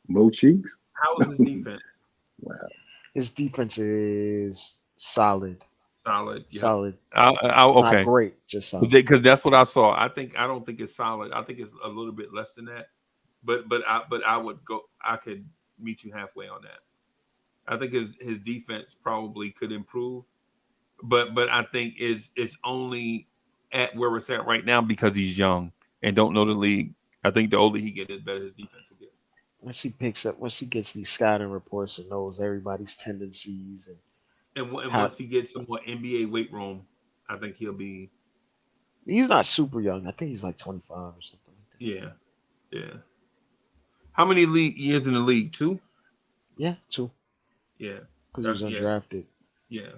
Mo Cheeks. How is his defense? Wow. His defense is solid. Solid. Yeah. Solid. Okay. Not great, just solid. Because that's what I saw. I don't think it's solid. I think it's a little bit less than that. But I would go. I could meet you halfway on that. I think his defense probably could improve, but I think it's only at where it's at right now because he's young and don't know the league. I think the older he gets, the better his defense will get. Once he gets these scouting reports and knows everybody's tendencies and once he gets some more NBA weight room, I think he'll be. He's not super young. I think he's like 25 or something. Yeah, yeah. How many years in the league? 2? Yeah, 2. Yeah, because he was undrafted. Yeah.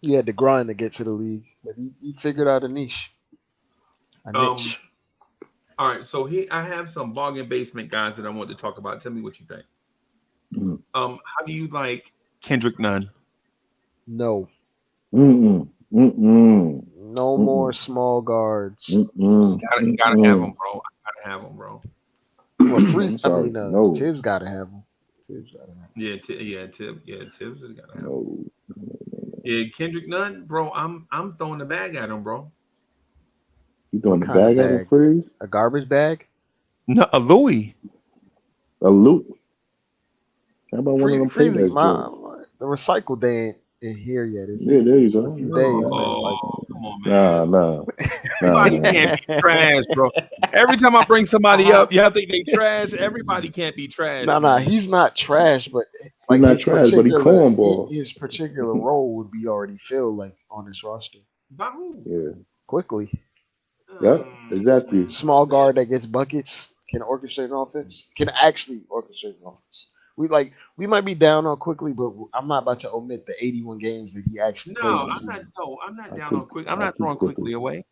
He had to grind to get to the league, but he figured out a niche. All right, so I have some bargain basement guys that I want to talk about. Tell me what you think. Mm. How do you like Kendrick Nunn? No. No more small guards. You gotta have them, bro. I gotta have them, bro. Well, Tibbs gotta have them. Tibbs has gotta have them. Yeah, Kendrick Nunn, bro. I'm throwing the bag at him, bro. You throwing the bag at him, Freeze? A garbage bag? No, a Louis. A loot. How about one of them Freezy, the recycle day ain't here yet. Yeah, there you go. A few days. Come on, man. Nah. Everybody can't be trash, bro. Every time I bring somebody up, y'all think they trash. Everybody can't be trash. Nah, he's not trash, but he's not trash, but he cornball. His particular role would be already filled, like on his roster. By who? Yeah. Quickly. Yep, exactly. Small guard that gets buckets, can orchestrate an offense, can actually orchestrate an offense. We might be down on Quickly, but I'm not about to omit the 81 games that he actually played. I'm not down on Quickly. I'm not throwing Quickly away.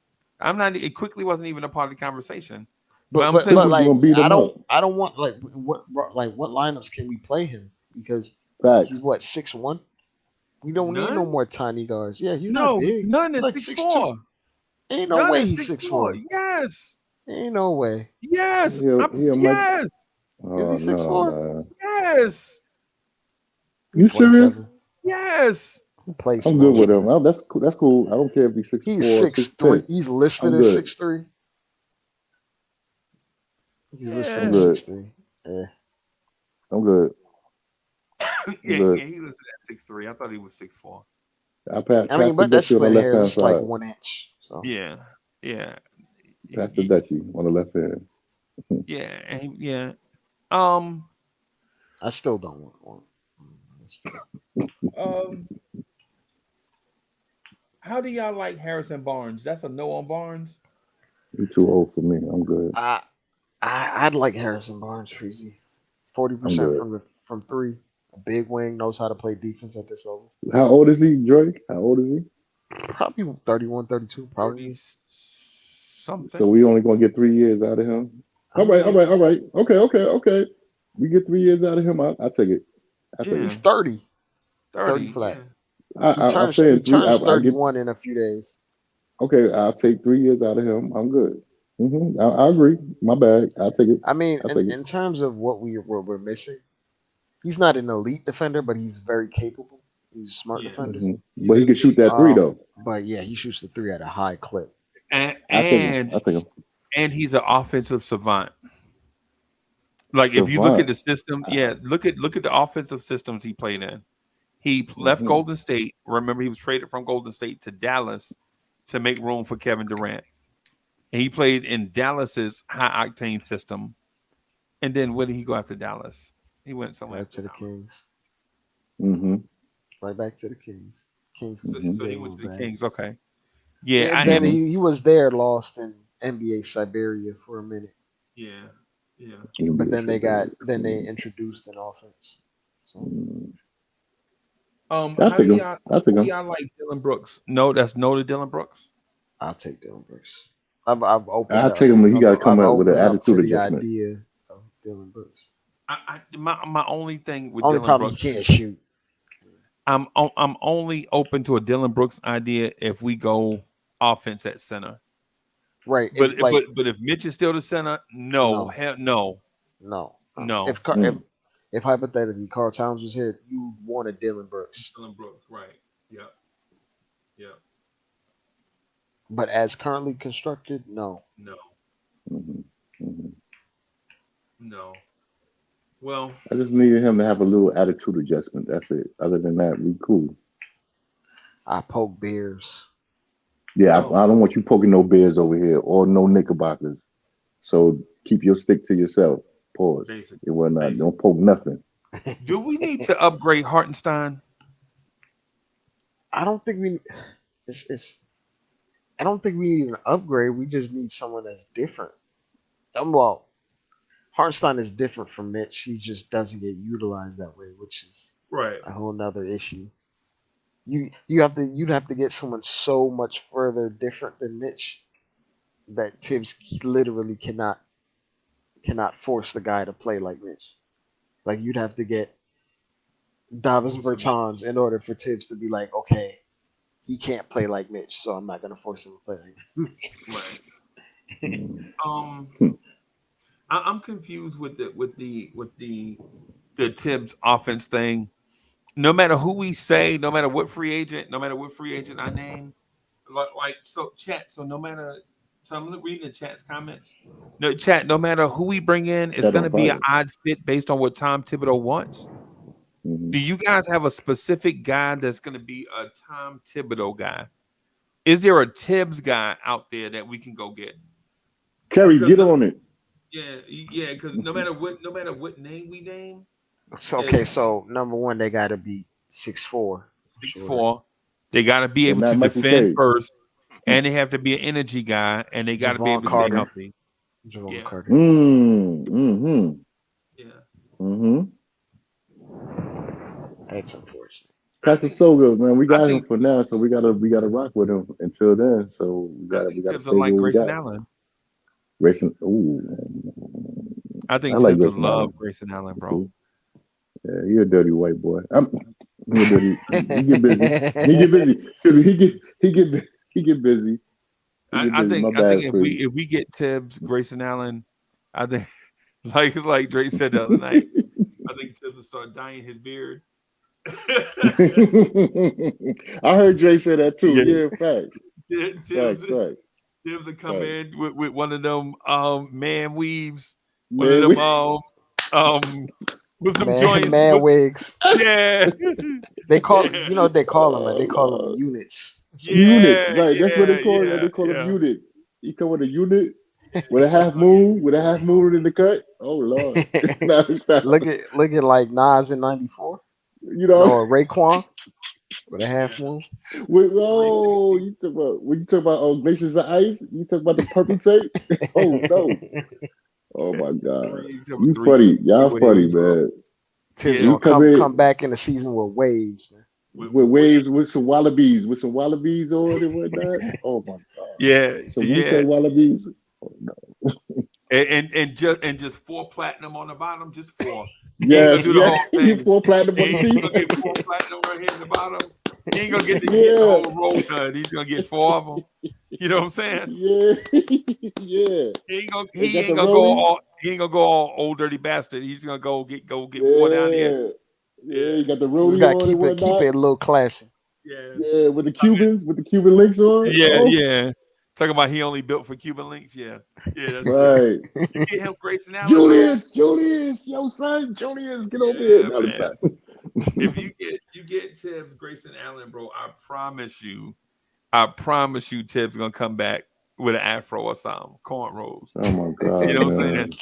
It Quickly wasn't even a part of the conversation. But I'm saying like, I don't want what lineups can we play him? Because he's 6'1". We don't need no more tiny guards. Yeah, he's not big. None is like 6'4". Ain't no way he's 6'4". Yes. Ain't no way. Yes. Yes. Is he 6'4"? Yes. You serious? Yes. I'm good with him. That's cool. I don't care if he's 6'4". He's 6'3". He's listed as 6'3". He's listed as 6'3". Yeah. I'm good. He listed at 6'3". I thought he was 6'4". But that split hair is like 1 inch. So. Yeah. That's the Dutchie on the left hand. Yeah. I still don't want one. How do y'all like Harrison Barnes? That's a no on Barnes. You're too old for me. I'm good. I'd like Harrison Barnes, Freezy. 40% from 3. A big wing, knows how to play defense at this level. How old is he, Drake? How old is he? Probably 31, 32. Probably something. So we only gonna get 3 years out of him. All right. Okay. We get 3 years out of him. I take it. He's 30. 30 flat. Yeah. He turns 31 in a few days. Okay, I'll take 3 years out of him. I'm good. I agree. My bag. I'll take it. I mean, in terms of what we're missing, he's not an elite defender, but he's very capable. He's a smart defender. But he can shoot that 3 though. But yeah, he shoots the 3 at a high clip. And I take him. And he's an offensive savant. Like if you look at the system, look at the offensive systems he played in. He left Golden State. Remember, he was traded from Golden State to Dallas to make room for Kevin Durant. And he played in Dallas's high octane system. And then where did he go after Dallas? He went somewhere back to the Kings. Right back to the Kings. So he went to the Kings. Okay. Yeah. And then he was there, lost in NBA Siberia for a minute. Yeah. But then they introduced an offense. So. I'll take him. Y'all like Dylan Brooks? No, that's no to Dylan Brooks. I'll take Dylan Brooks. I've opened I up. tell him he got to come I've out with an opened up to attitude the adjustment. idea of Dylan Brooks. My only thing with Only Dylan problem Brooks, he can't shoot. I'm only open to a Dylan Brooks idea if we go offense at center. Right. But if Mitch is still the center, no. If hypothetically Carl Towns was here, you wanted Dylan Brooks. Dylan Brooks, right? Yeah. But as currently constructed, no. No. Well, I just needed him to have a little attitude adjustment. That's it. Other than that, we cool. I poke bears. Yeah, I don't want you poking no bears over here or no knickerbockers. So keep your stick to yourself. Pause. It was not. Don't poke nothing. Do we need to upgrade Hartenstein? I don't think we. I don't think we need an upgrade. We just need someone that's different. Well, Hartenstein is different from Mitch. He just doesn't get utilized that way, which is a whole nother issue. You'd have to get someone so much further different than Mitch that Tibbs literally cannot force the guy to play like Mitch. Like you'd have to get Davis Bertans in order for Tibbs to be like, okay, he can't play like Mitch, so I'm not gonna force him to play like Mitch. I'm confused with the Tibbs offense thing. No matter who we say, no matter what free agent I name, so chat. So no matter, so I'm reading the chat's comments. No chat. No matter who we bring in, it's going to be an odd fit based on what Tom Thibodeau wants. Do you guys have a specific guy that's going to be a Tom Thibodeau guy? Is there a Tibbs guy out there that we can go get? Kerry, get on it. Yeah. Because no matter what name we name. So number one, they got to be 6'4". 6'4". They got to be able to defend first, and they have to be an energy guy, and they got to be able to stay healthy. Carter. That's unfortunate. Pastor Soga, man, we got him for now, so we gotta rock with him until then. So we gotta stay like where Grayson we got. Allen. Grayson, I think Tibbs would love Grayson Allen, bro. Yeah, he a dirty white boy. He get busy. He get busy. I think if we get Tibbs, Grayson Allen, I think like Drake said the other night, I think Tibbs will start dyeing his beard. I heard Drake say that too. Yeah, facts. Facts. Tibbs will come in with one of them man weaves, one of them with some joints, wigs. Yeah, they call them units. Units, right? That's what they call it. They call them units. You come with a unit with a half moon, in the cut. Oh Lord, look at like Nas in '94. You know, or Raekwon with a half moon. You talk about Glaciers of Ice. You talk about the purple tape. Oh no. Oh my God! You funny, y'all funny, man. Tibbs gonna come back in the season with waves, man. With waves, with some wallabies on and whatnot. Oh my God! Yeah, some Wu-Tang wallabies. Oh no! and just 4 platinum on the bottom, just 4. Yes, do the whole thing. 4 platinum on the teeth. He's gonna get 4 platinum right here in the bottom. He ain't gonna get the whole roll done. He's gonna get 4 of them. You know what I'm saying? Yeah. He ain't gonna go all old dirty bastard. He's gonna go get 4 down here. Yeah, you got the rollie He's got on keep it a little classy. Yeah, with the Cuban links on. Yeah. Talking about he only built for Cuban links. Yeah, that's right. You get him Grayson Allen. Julius, yo son, Julius, get over here. No, if you get Tibbs, Grayson Allen, bro, I promise you, Tibbs gonna come back with an afro or something, cornrows. Oh my God, you know what I'm saying?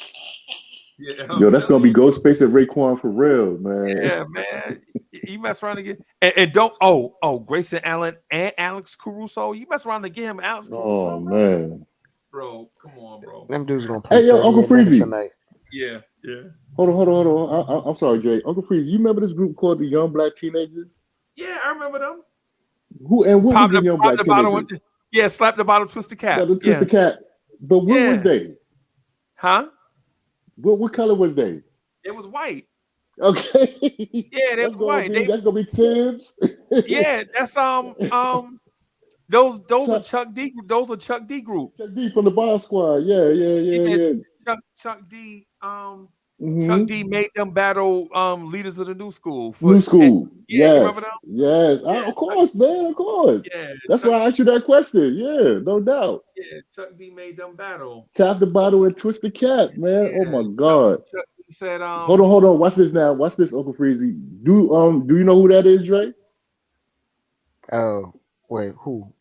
Yeah, yo, that's gonna be Ghostface and Raekwon for real, man. Yeah, man. You mess around again, and don't. Grayson Allen and Alex Caruso. You mess around to get him Alex Caruso. Oh man, bro, come on, bro. Them dudes gonna play. Hey, yo, Uncle Freezy tonight. Yeah. Hold on. I'm sorry, Jay. Uncle Freezy, you remember this group called the Young Black Teenagers? Yeah, I remember them. What was the Young Black Teenagers? Yeah, slap the bottle, twist the cap. Twist the cap. But what was they? Huh? What color was they? It was white. Okay. Yeah, that was white. That's gonna be Tibbs. Yeah, that's those are Chuck D. Those are Chuck D groups. Chuck D from the Bomb Squad. Yeah. Chuck D. Chuck D Mm-hmm. made them battle leaders of the new school. New school. Yeah, you remember Yes. them? Yes. Yeah, Of course, man. Of course. yeah. That's why I asked you that question. Yeah, no doubt. Yeah, Chuck D made them battle. Tap the bottle and twist the cap, man. Oh Yeah, my God. Chuck D said Hold on. Watch this now. Watch this, Uncle Freezy. Do you know who that is, Dre? Oh, wait, who?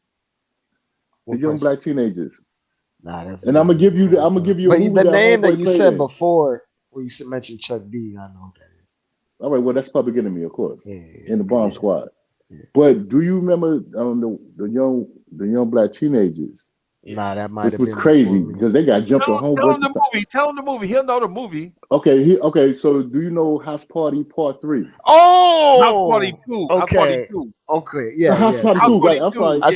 The young black teenagers. Nah, that's. And I'm gonna give you a but movie the name that homeboy you played said in. before, where you mentioned Chuck D, I know who that is. All right, well that's Public Enemy, of course. Yeah, in the Bomb Squad. Yeah. But do you remember the young black teenagers? Nah, that might have been. This was crazy because they got jumped on homeboys. Tell him the movie. He'll know the movie. Okay. So do you know House Party Part 3? Oh, House Party 2. Okay. House Party 2. Okay. Yeah. House Party 2. Right. I'm sorry. I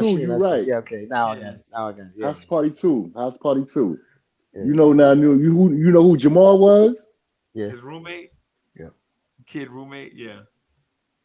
seen. You're right. Yeah. Okay. Now I got it. Yeah. House Party 2. House Party 2. Yeah. You know now. You know who Jamal was? Yeah. His roommate. Yeah. Kid roommate. Yeah.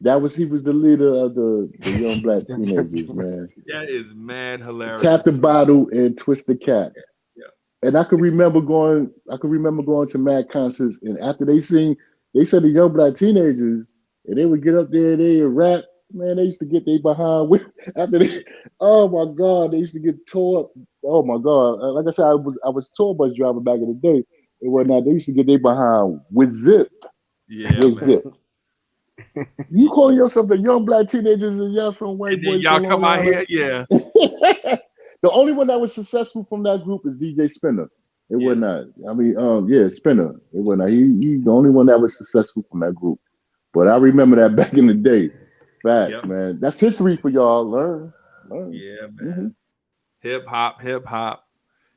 He was the leader of the young black teenagers, man. That is mad hilarious. Tap the bottle and twist the cap. Yeah. And I could remember going to mad concerts, and after they said the young black teenagers, and they would get up there, they would rap. Man, they used to get their behind with after they. Oh my God, they used to get tore up. Oh my God, like I said, I was tour bus driver back in the day and whatnot. They used to get their behind with zip. Yeah, with man. zip. You call yourself the young black teenagers and y'all some white boys. Y'all come out here, yeah. The only one that was successful from that group is DJ Spinner. It was not. I mean, Spinner. It was not. He's the only one that was successful from that group. But I remember that back in the day. Facts, man. That's history for y'all. Learn. Yeah, man. Mm-hmm. Hip hop.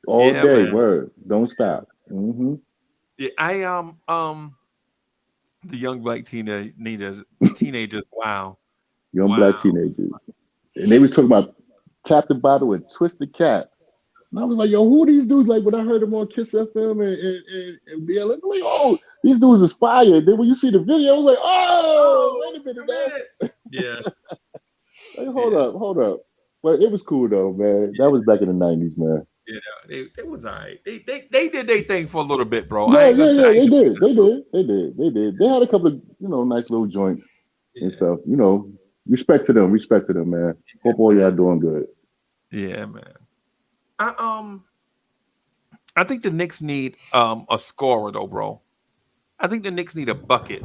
All day, man. word. Don't stop. Mm-hmm. Yeah, the young black teenagers. Wow. Young black teenagers. And they was talking about tap the bottle and twist the cap. And I was like, yo, who are these dudes? Like when I heard them on Kiss FM and BLM, I'm like, oh, these dudes is fire. Then when you see the video, I was like, oh, wait a minute. Yeah. Like, hold up. But it was cool though, man. That was back in the 90s, man. Yeah, they was all right. They did their thing for a little bit, bro. Yeah, they did. They had a couple of, nice little joints and stuff. Respect to them, man. Hope all y'all doing good. Yeah, man. I think the Knicks need a scorer though, bro. I think the Knicks need a bucket.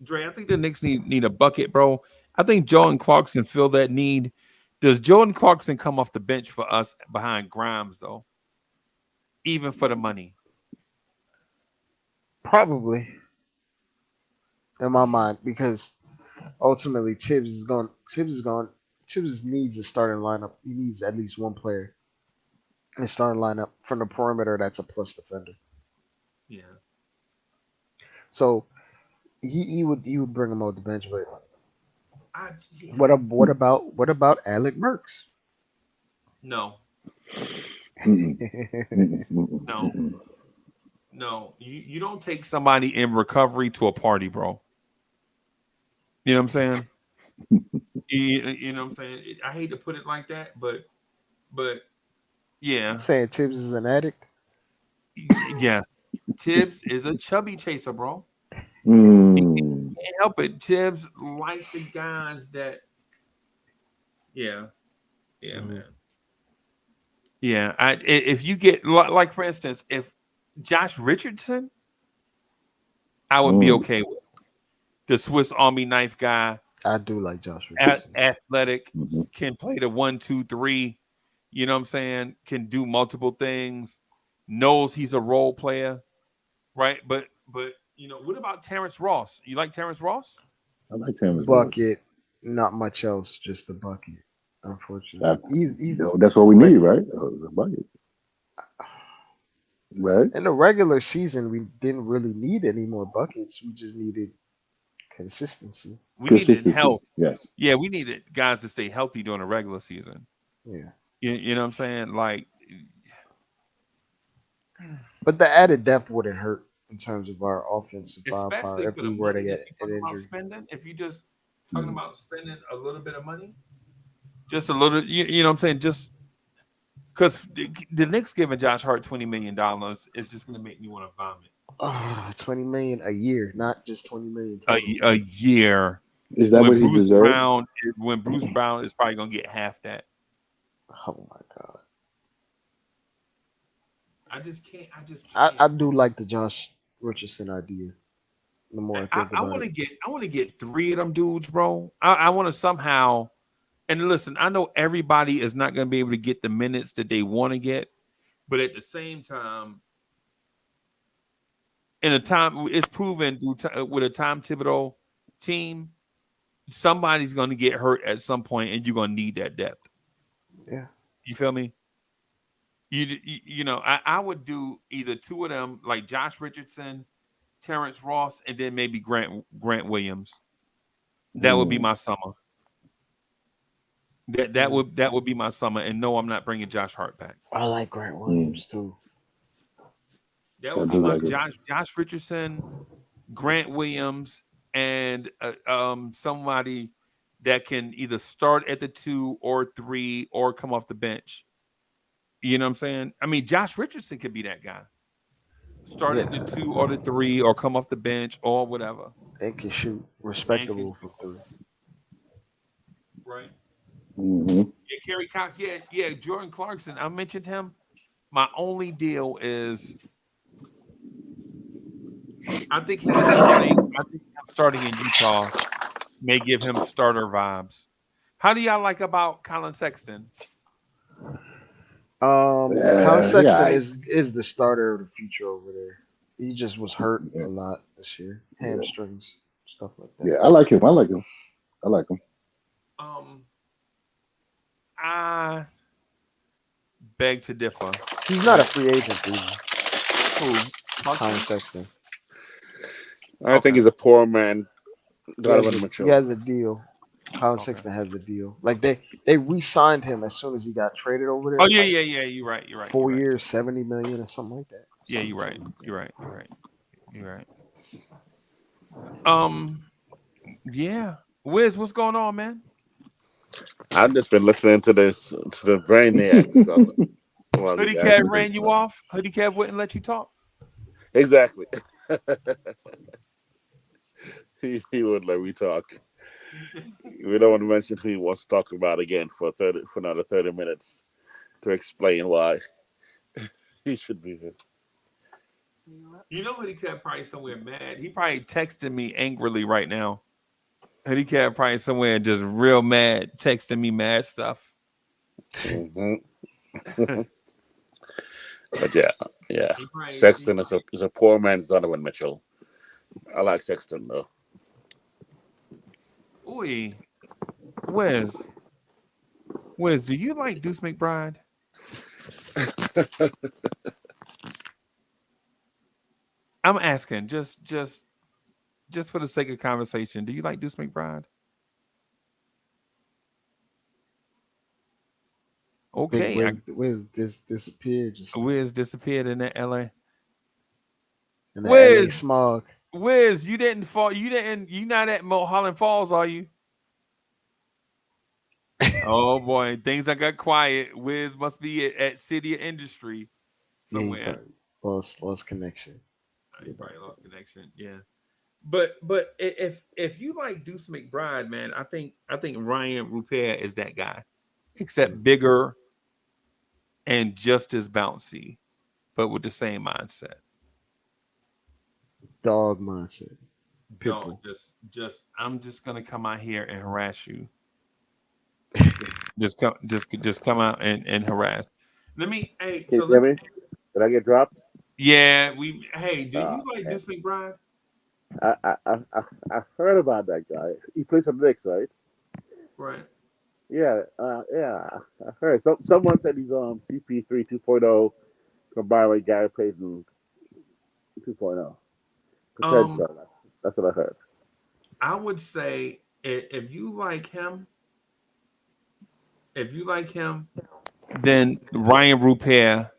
Dre, I think the Knicks need a bucket, bro. I think Jordan Clarkson fill that need. Does Jordan Clarkson come off the bench for us behind Grimes, though? Even for the money? Probably. In my mind, because ultimately Tibbs needs a starting lineup. He needs at least one player in a starting lineup from the perimeter that's a plus defender. Yeah. So he would bring him off the bench, but what about Alec Burks? No. No. You don't take somebody in recovery to a party, bro. You know what I'm saying? You know what I'm saying? I hate to put it like that, but yeah. Saying Tibbs is an addict? Yes. Tibbs is a chubby chaser, bro. He can't help it. Tibbs like the guys that man. Yeah, if you get like for instance, if Josh Richardson, I would be okay with the Swiss Army knife guy. I do like Josh Richardson. Athletic, can play the 1, 2, 3. You know what I'm saying? Can do multiple things. Knows he's a role player, right? But what about Terrence Ross? You like Terrence Ross? I like Terrence bucket, Ross. Not much else, just a bucket. Unfortunately, that's what we need, right? A bucket. Right. In the regular season, we didn't really need any more buckets. We just needed consistency. We needed health. Yes. Yeah, we needed guys to stay healthy during the regular season. Yeah. You know what I'm saying? Like, But the added depth wouldn't hurt in terms of our offensive firepower especially if for we the were to money that get you're an talking about injury. spending. If you just talking about spending a little bit of money, just a little, you know what I'm saying? Just because the Knicks giving Josh Hart $20 million is just going to make me want to vomit. 20 million a year, not just 20 million A, total. a year. Is that what he deserves? When Bruce Brown is probably going to get half that. Oh my god. I just can't. I do like the Josh Richardson idea. The more I think I about want to it. get. I want to get 3 of them dudes, bro. I want to somehow. And listen, I know everybody is not going to be able to get the minutes that they want to get, but at the same time, in a time it's proven with a Tom Thibodeau team, somebody's going to get hurt at some point, and you're going to need that depth. Yeah, you feel me? You know, I would do either 2 of them, like Josh Richardson, Terrence Ross, and then maybe Grant Williams. That would be my summer. That would be my summer. And no, I'm not bringing Josh Hart back. I like Grant Williams too. That would be my Josh Richardson, Grant Williams, and somebody that can either start at the 2 or 3 or come off the bench. You know what I'm saying? I mean, Josh Richardson could be that guy. Start at the 2 or the 3 or come off the bench or whatever. They can shoot respectable from 3. Right. Mm-hmm. Yeah, Kerry Cox. Yeah, Jordan Clarkson. I mentioned him. My only deal is I think him starting in Utah may give him starter vibes. How do y'all like about Colin Sexton? Colin Sexton is the starter of the future over there. He just was hurt a lot this year. Hamstrings, stuff like that. Yeah, I like him. I beg to differ. He's not a free agent, dude. Who? Colin Sexton. I think he's a poor man. He has a deal. Colin Sexton has a deal. Like they re-signed him as soon as he got traded over there. Oh yeah. You're right. 4 years, 70 million or something like that. Yeah, you're right. Yeah. Wiz, what's going on, man? I've just been listening to the Brainiacs. Hoodie Cat ran you off? Hoodie Cat wouldn't let you talk? Exactly. he wouldn't let me talk. We don't want to mention who he wants to talk about again for another 30 minutes to explain why he should be here. You know, Hoodie Cat probably somewhere mad. He probably texting me angrily right now. Hoodie Cat probably somewhere just real mad, texting me mad stuff. Mm-hmm. But yeah. Sexton is a poor man's Donovan Mitchell. I like Sexton though. Oi, Wiz, do you like Deuce McBride? I'm asking, just for the sake of conversation. Do you like Deuce McBride? Okay, Wiz disappeared. Wiz disappeared in that LA. In the LA smog. Wiz, you didn't fall. You not at Mulholland Falls, are you? Oh boy, things that got quiet. Wiz must be at City of Industry somewhere. Yeah, lost connection. You probably lost connection. Yeah, but if you like Deuce McBride, man, I think Ryan Rupert is that guy, except bigger and just as bouncy, but with the same mindset. Dog mindset. Don't I'm just gonna come out here and harass you. just come out and harass. Let me. Hey, can you hear me? Did I get dropped? Yeah, Hey, do you like Deuce McBride? I heard about that guy. He plays for the Knicks, right? Right. Yeah, I heard. Someone said he's on CP3 2.0 combined with Gary Payton 2.0. That's what I heard. I would say if you like him, then Ryan Rupert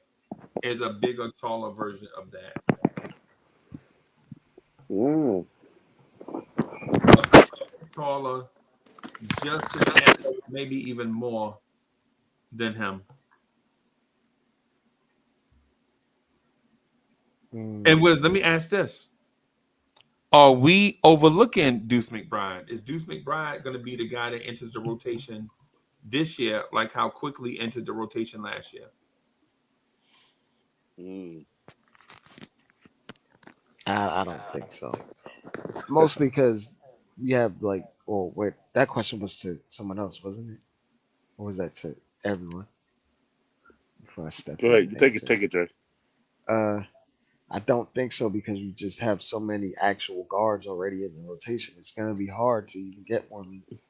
is a bigger, taller version of that. A bigger, taller, just as athletic, maybe even more than him. And Wiz, let me ask this. Are we overlooking Deuce McBride? Is Deuce McBride going to be the guy that enters the rotation this year, like how quickly entered the rotation last year? I don't think so. Mostly because you have like, oh wait, that question was to someone else, wasn't it? Or was that to everyone? Before I step Go in ahead, and take answer. it, Jay. I don't think so because we just have so many actual guards already in the rotation. It's gonna be hard to even get more minutes.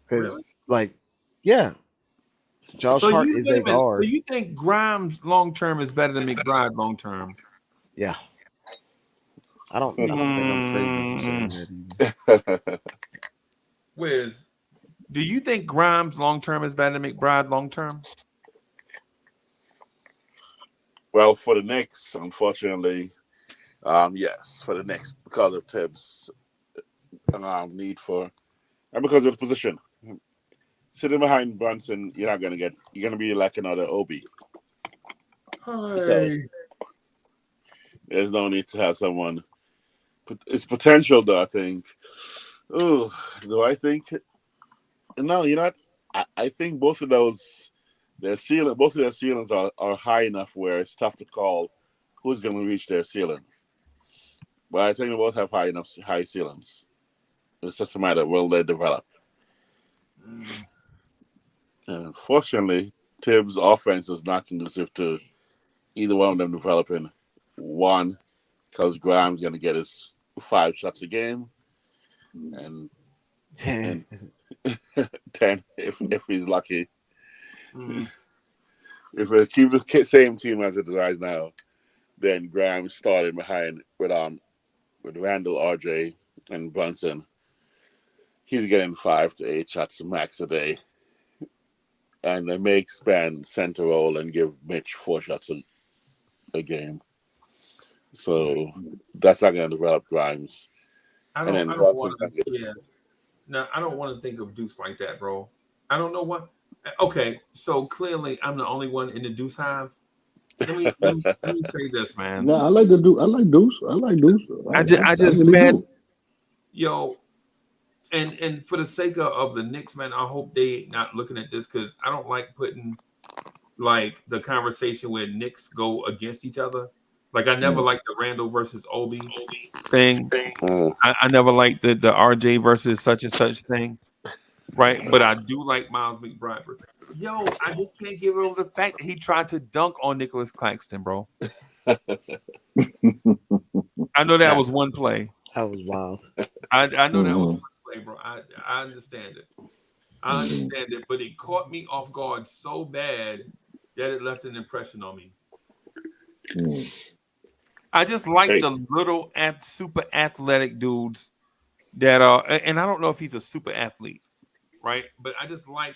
Because, Really? like, yeah, Josh So Hart you is wait a a minute. So guard. you think Grimes long term is better than McBride long term? Yeah, I don't think I'm crazy for saying that either. Wiz, do you think Grimes long term is better than McBride long term? Well, for the Knicks, unfortunately, yes, for the Knicks because of Tibbs' need for and because of the position. Sitting behind Brunson, you're gonna be like another Obi. So Hey. there's no need to have someone. It's potential, though. I think. Oh, do I think? No, you know what? I think both of those, both of their ceilings are high enough where it's tough to call who's going to reach their ceiling. But I think they both have high ceilings. It's just a matter of will they develop. And unfortunately, Tibbs' offense is not conducive to either one of them developing. One, because Grimes going to get his 5 shots a game, and 10 if he's lucky. If we keep the same team as it is right now, then Grimes started behind with Randall, RJ, and Brunson. He's getting 5 to 8 shots max a day, and they may expand center role and give Mitch 4 shots a game. So that's not going to develop Grimes. I don't want to. Yeah. No, I don't want to think of Deuce like that, bro. I don't know what. Okay, so clearly I'm the only one in the Deuce hive. Let me say this, man. No, I like Deuce. I like Deuce. I just really man, do. yo, and for the sake of the Knicks, man, I hope they not looking at this because I don't like putting like the conversation where Knicks go against each other. Like I never liked the Randall versus Obi thing. I never liked the RJ versus such and such thing. Right, but I do like Miles McBride. Yo, I just can't get over the fact that he tried to dunk on Nicholas Claxton, bro. I know that was one play. That was wild. I know that was one play, bro. I understand it. I understand it, but it caught me off guard so bad that it left an impression on me. I just like the little super athletic dudes that are, and I don't know if he's a super athlete, right? But I just like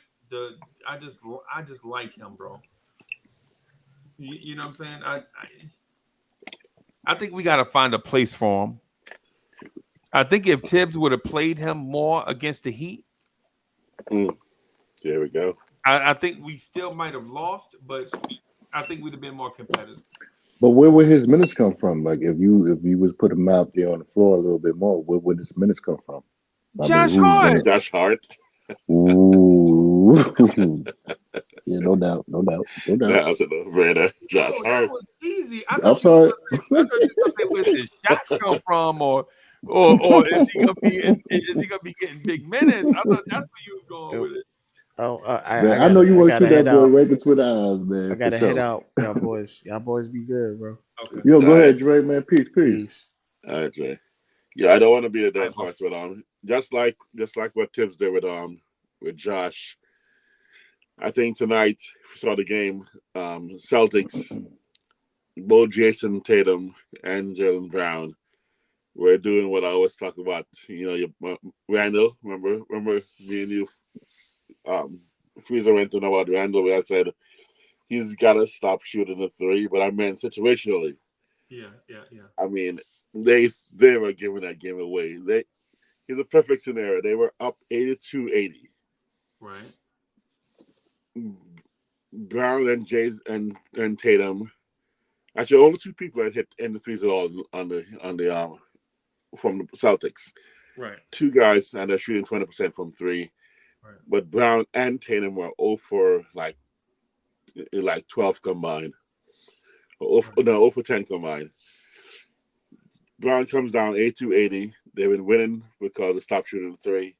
I just like him, bro. You know what I'm saying? I think we got to find a place for him. I think if Tibbs would have played him more against the Heat, there we go. I think we still might have lost, but I think we'd have been more competitive. But where would his minutes come from? Like if you was put him out there on the floor a little bit more, where would his minutes come from? Josh Hart. Josh Hart. Ooh. Yeah, no doubt. That was a no-brainer. Josh Hart. That was easy. I'm sorry. I thought you were going to say where his shots come from, or is he gonna be getting big minutes? I thought that's where you was going with it. Oh, I know you want to shoot that boy right between the eyes, man. I gotta head out, y'all boys. Y'all boys be good, bro. Okay. Yo, go ahead, Dre, man. Peace. All right, Dre. Yeah, I don't want to be a dead horse with just like what Tibbs did with Josh. I think tonight, if you saw the game, Celtics, both Jason Tatum and Jaylen Brown were doing what I always talk about. You know, Randall. Remember me and you. Freezer went to know about Randall. Where I said he's got to stop shooting the three. But I meant situationally. Yeah. I mean, they were giving that game away. Here's a perfect scenario. They were up 82-80. Right. Brown and Jays and Tatum. Actually, only two people that hit end the threes at all on the from the Celtics. Right. Two guys, and they're shooting 20% from three. Right. But Brown and Tatum were 0 for like 12 combined. 0 for 10 combined. Brown comes down 82-80. They've been winning because they stopped shooting the three.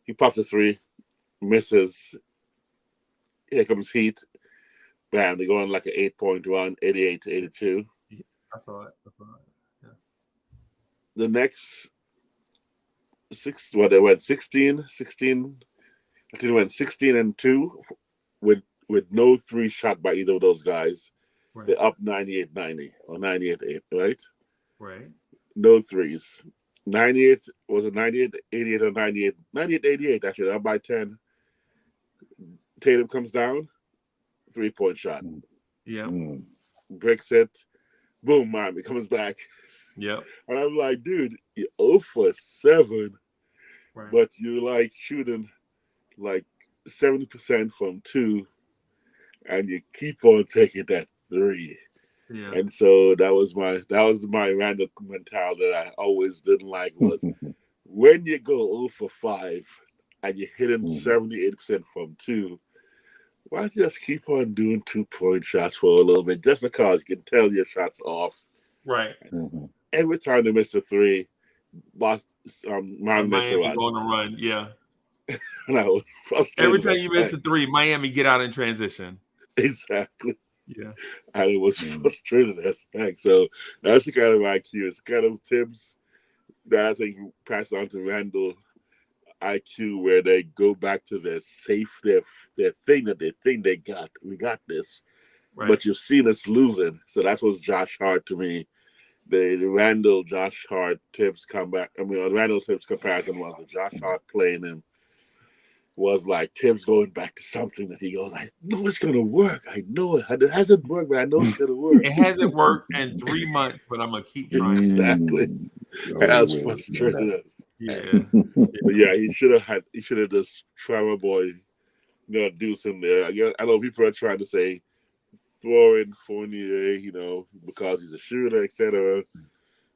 He pops a three, misses. Here comes Heat. Bam, they go on like an 8-point run, 88-82. I saw it. Yeah. The next they went 16. I think they went 16-2 with no three shot by either of those guys. Right. They're up 98-90 or 98-8, right? Right. No threes. 98 was it 98-88 or 98-88 actually, up by 10. Tatum comes down, 3-point shot. Yeah. Breaks it. Boom, Miami comes back. Yep. And I'm like, dude, you're 0 for 7, right. But you're like shooting like 70% from 2, and you keep on taking that 3. Yeah. And so that was my random mentality that I always didn't like was when you go 0 for 5 and you're hitting 78% from 2, why just keep on doing 2-point shots for a little bit just because you can tell your shots off. Right. Every time they miss a 3, Miami miss a run. Going to run, yeah. And I was frustrated. Every time you miss a 3, Miami get out in transition. Exactly. Yeah. And it was frustrating as heck. So that's the kind of IQ. It's kind of tips that I think pass on to Randall IQ, where they go back to their thing that they think they got. We got this. Right. But you've seen us losing. So that was Josh Hart to me. The Randall Josh Hart tips come back. I mean, Randall tips comparison was the Josh Hart playing him was like Tibbs going back to something that he goes, I know it's gonna work. I know it. It hasn't worked, but I know it's gonna work. It hasn't worked in 3 months, but I'm gonna keep trying. Exactly. As frustrated as. Yeah. But yeah, he should have just Trevor Boy, do some there. I know people are trying to say throw in Fournier, because he's a shooter, etc.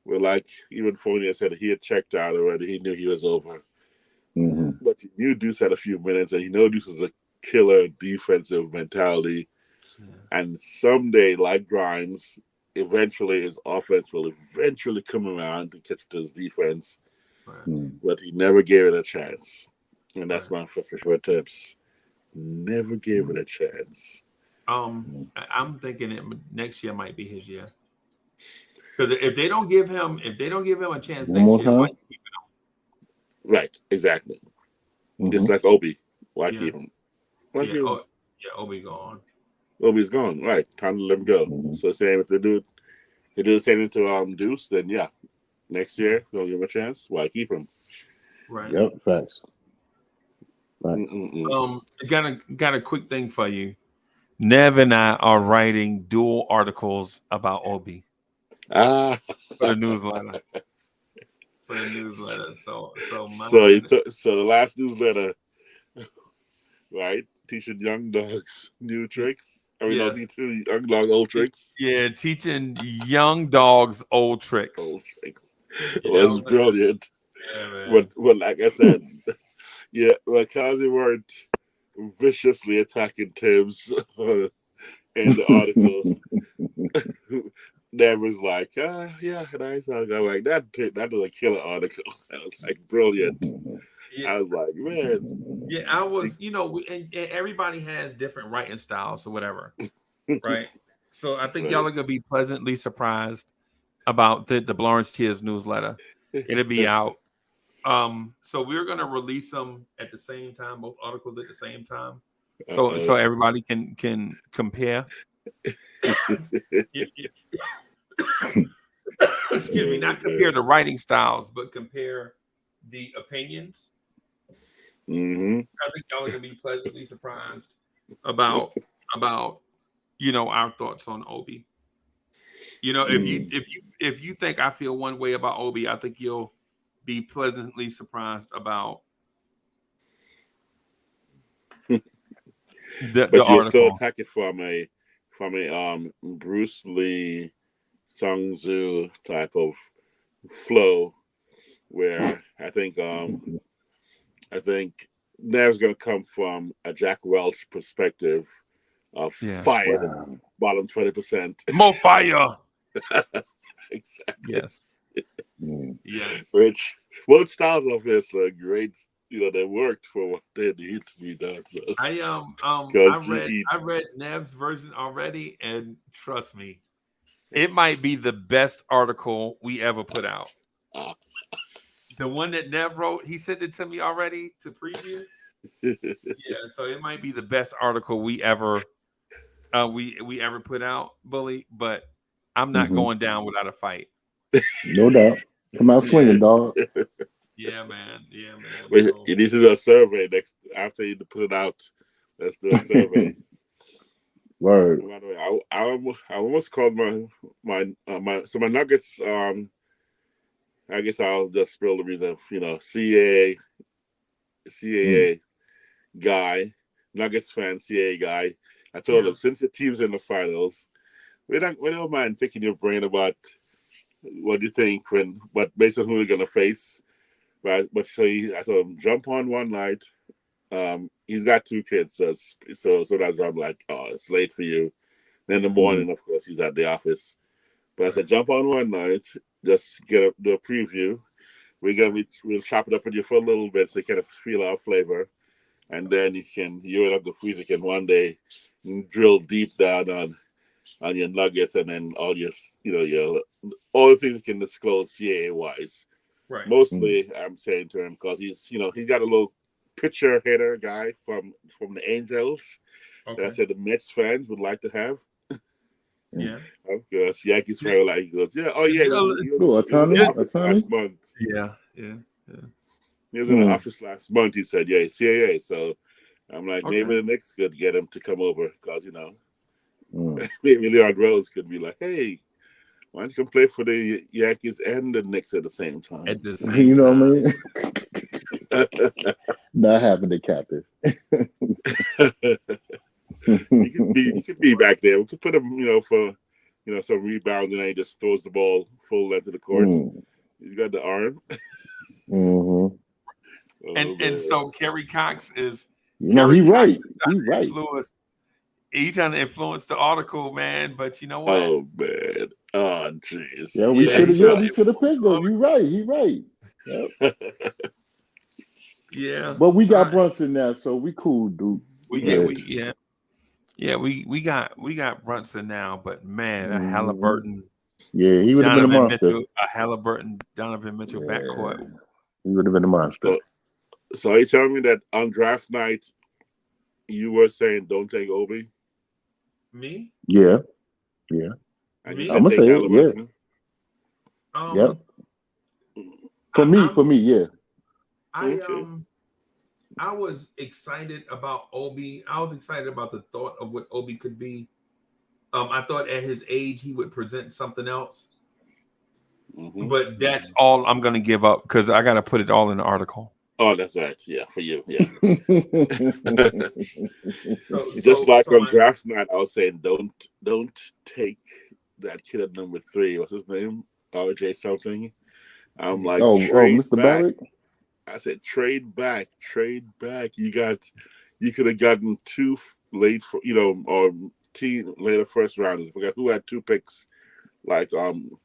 Well, like even Fournier said he had checked out already. He knew he was over. But you knew Deuce had a few minutes, and Deuce is a killer defensive mentality. And someday, like Grimes, eventually his offense will eventually come around to catch his defense. But he never gave it a chance. And that's my first tips. Never gave it a chance. I'm thinking next year might be his year. Because if they don't give him a chance next year, why keep him? Right, exactly. Just like Obi. Why keep him? Obi gone. Obi's gone. Right. Time to let him go. So same if they do the same thing to Deuce, then yeah. Next year, they'll give him a chance. Why keep him? Right. Yep, facts. Right. Got a quick thing for you. Nev and I are writing dual articles about Obi. For the newsletter. So the last newsletter, right? Teaching young dogs new tricks. Teaching young dogs old tricks. Yeah, teaching young dogs old tricks. It was brilliant. Yeah, man. But like I said, because they weren't viciously attacking Tibbs in the article. That was like, nice. I'm like, that was a killer article. I was like, brilliant. I was like, man. Yeah, I was, and everybody has different writing styles or whatever, right? So I think y'all are gonna be pleasantly surprised about the Blorange Tears newsletter. It'll be out. So we're gonna release them at the same time, both articles at the same time, so everybody can compare. Excuse me, not compare the writing styles, but compare the opinions. I think y'all are gonna be pleasantly surprised about our thoughts on Obi. If you think I feel one way about Obi, I think you'll be pleasantly surprised about the But you still article. attack it from a Bruce Lee, Sung Tzu type of flow, where I think Nev's gonna come from a Jack Welch perspective of fire, bottom 20%. More fire. Exactly. Yes. Yes. Which both styles of his are great. They worked for what they need to be done. So I read Nev's version already, and trust me, it might be the best article we ever put out. The one that Nev wrote, he sent it to me already to preview. Yeah, so it might be the best article we ever we ever put out, Bully. But I'm not going down without a fight. No doubt. Come out swinging, dog. Yeah, man. Yeah, man. Wait, you need to do a survey next after you put it out. Let's do a survey. Word. By the way, I almost called my Nuggets. I guess I'll just spill the reason. CAA guy, Nuggets fan, CAA guy. I told him since the team's in the finals, we don't mind picking your brain about what do you think but based on who they're gonna face. Right, but I told him jump on one night. He's got 2 kids, so that's why I'm like, oh, it's late for you. Then in the morning, of course, he's at the office. But I said, jump on one night, just do a preview. We'll chop it up with you for a little bit so you kind of feel our flavor, and then you and Uncle Freezer can one day drill deep down on your Nuggets, and then all your all the things you can disclose CAA wise. Right. Mostly, I'm saying to him because he's got a little pitcher hitter guy from the Angels that I said the Mets fans would like to have. Yeah. Of course, Yankees fan like he goes, yeah, oh yeah, he was in the office last month. Yeah. He was in the office last month. He said, yeah, CAA. So I'm like, maybe the Knicks could get him to come over because maybe Leon Rose could be like, hey, why don't you come play for the Yankees and the Knicks at the same time? At the same time. What I mean? Not having it captive. He could be back there. We could put him, for some rebound, and then he just throws the ball full length of the court. He's got the arm. And so Kerry Cox is. He's right. He's right. He's trying to influence the article, man. But you know what? Oh man. Oh jeez. Yeah, we should have picked him. You're right. He's right. Yep. Yeah. But we got Brunson now, so we cool, dude. We got Brunson now, but man, a Halliburton. Yeah, he would have been a monster. Donovan Mitchell backcourt. He would have been a monster. So are you telling me that on draft night you were saying don't take Obi? Me? Yeah. And you said take Halliburton? Yep. For me, yeah. I was excited about Obi. I was excited about the thought of what Obi could be. I thought at his age he would present something else. But that's all I'm going to give up because I got to put it all in the article. Oh, that's right. Yeah, for you. Yeah. Just like on draft night, I was saying don't take that kid at number 3. What's his name? RJ something. I'm like, Mr. Barrett. I said, trade back. You could have gotten 2 late, or team later first rounders. I forgot who had 2 picks, like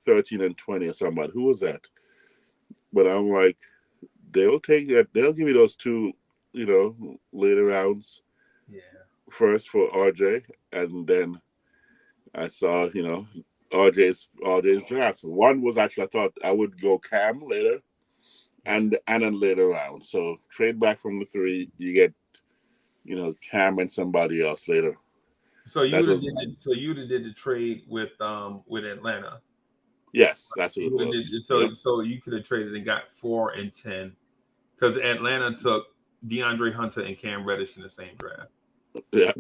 13 and 20 or somebody. Who was that? But I'm like, they'll take that. They'll give you those 2, later rounds. Yeah. First for RJ, and then I saw, RJ's drafts. One was actually I thought I would go Cam later. And a later round. So trade back from the 3, you get, Cam and somebody else later. So you would have did the trade with Atlanta. Yes, that's what it was. So you could have traded and got 4 and 10, because Atlanta took DeAndre Hunter and Cam Reddish in the same draft. Yeah,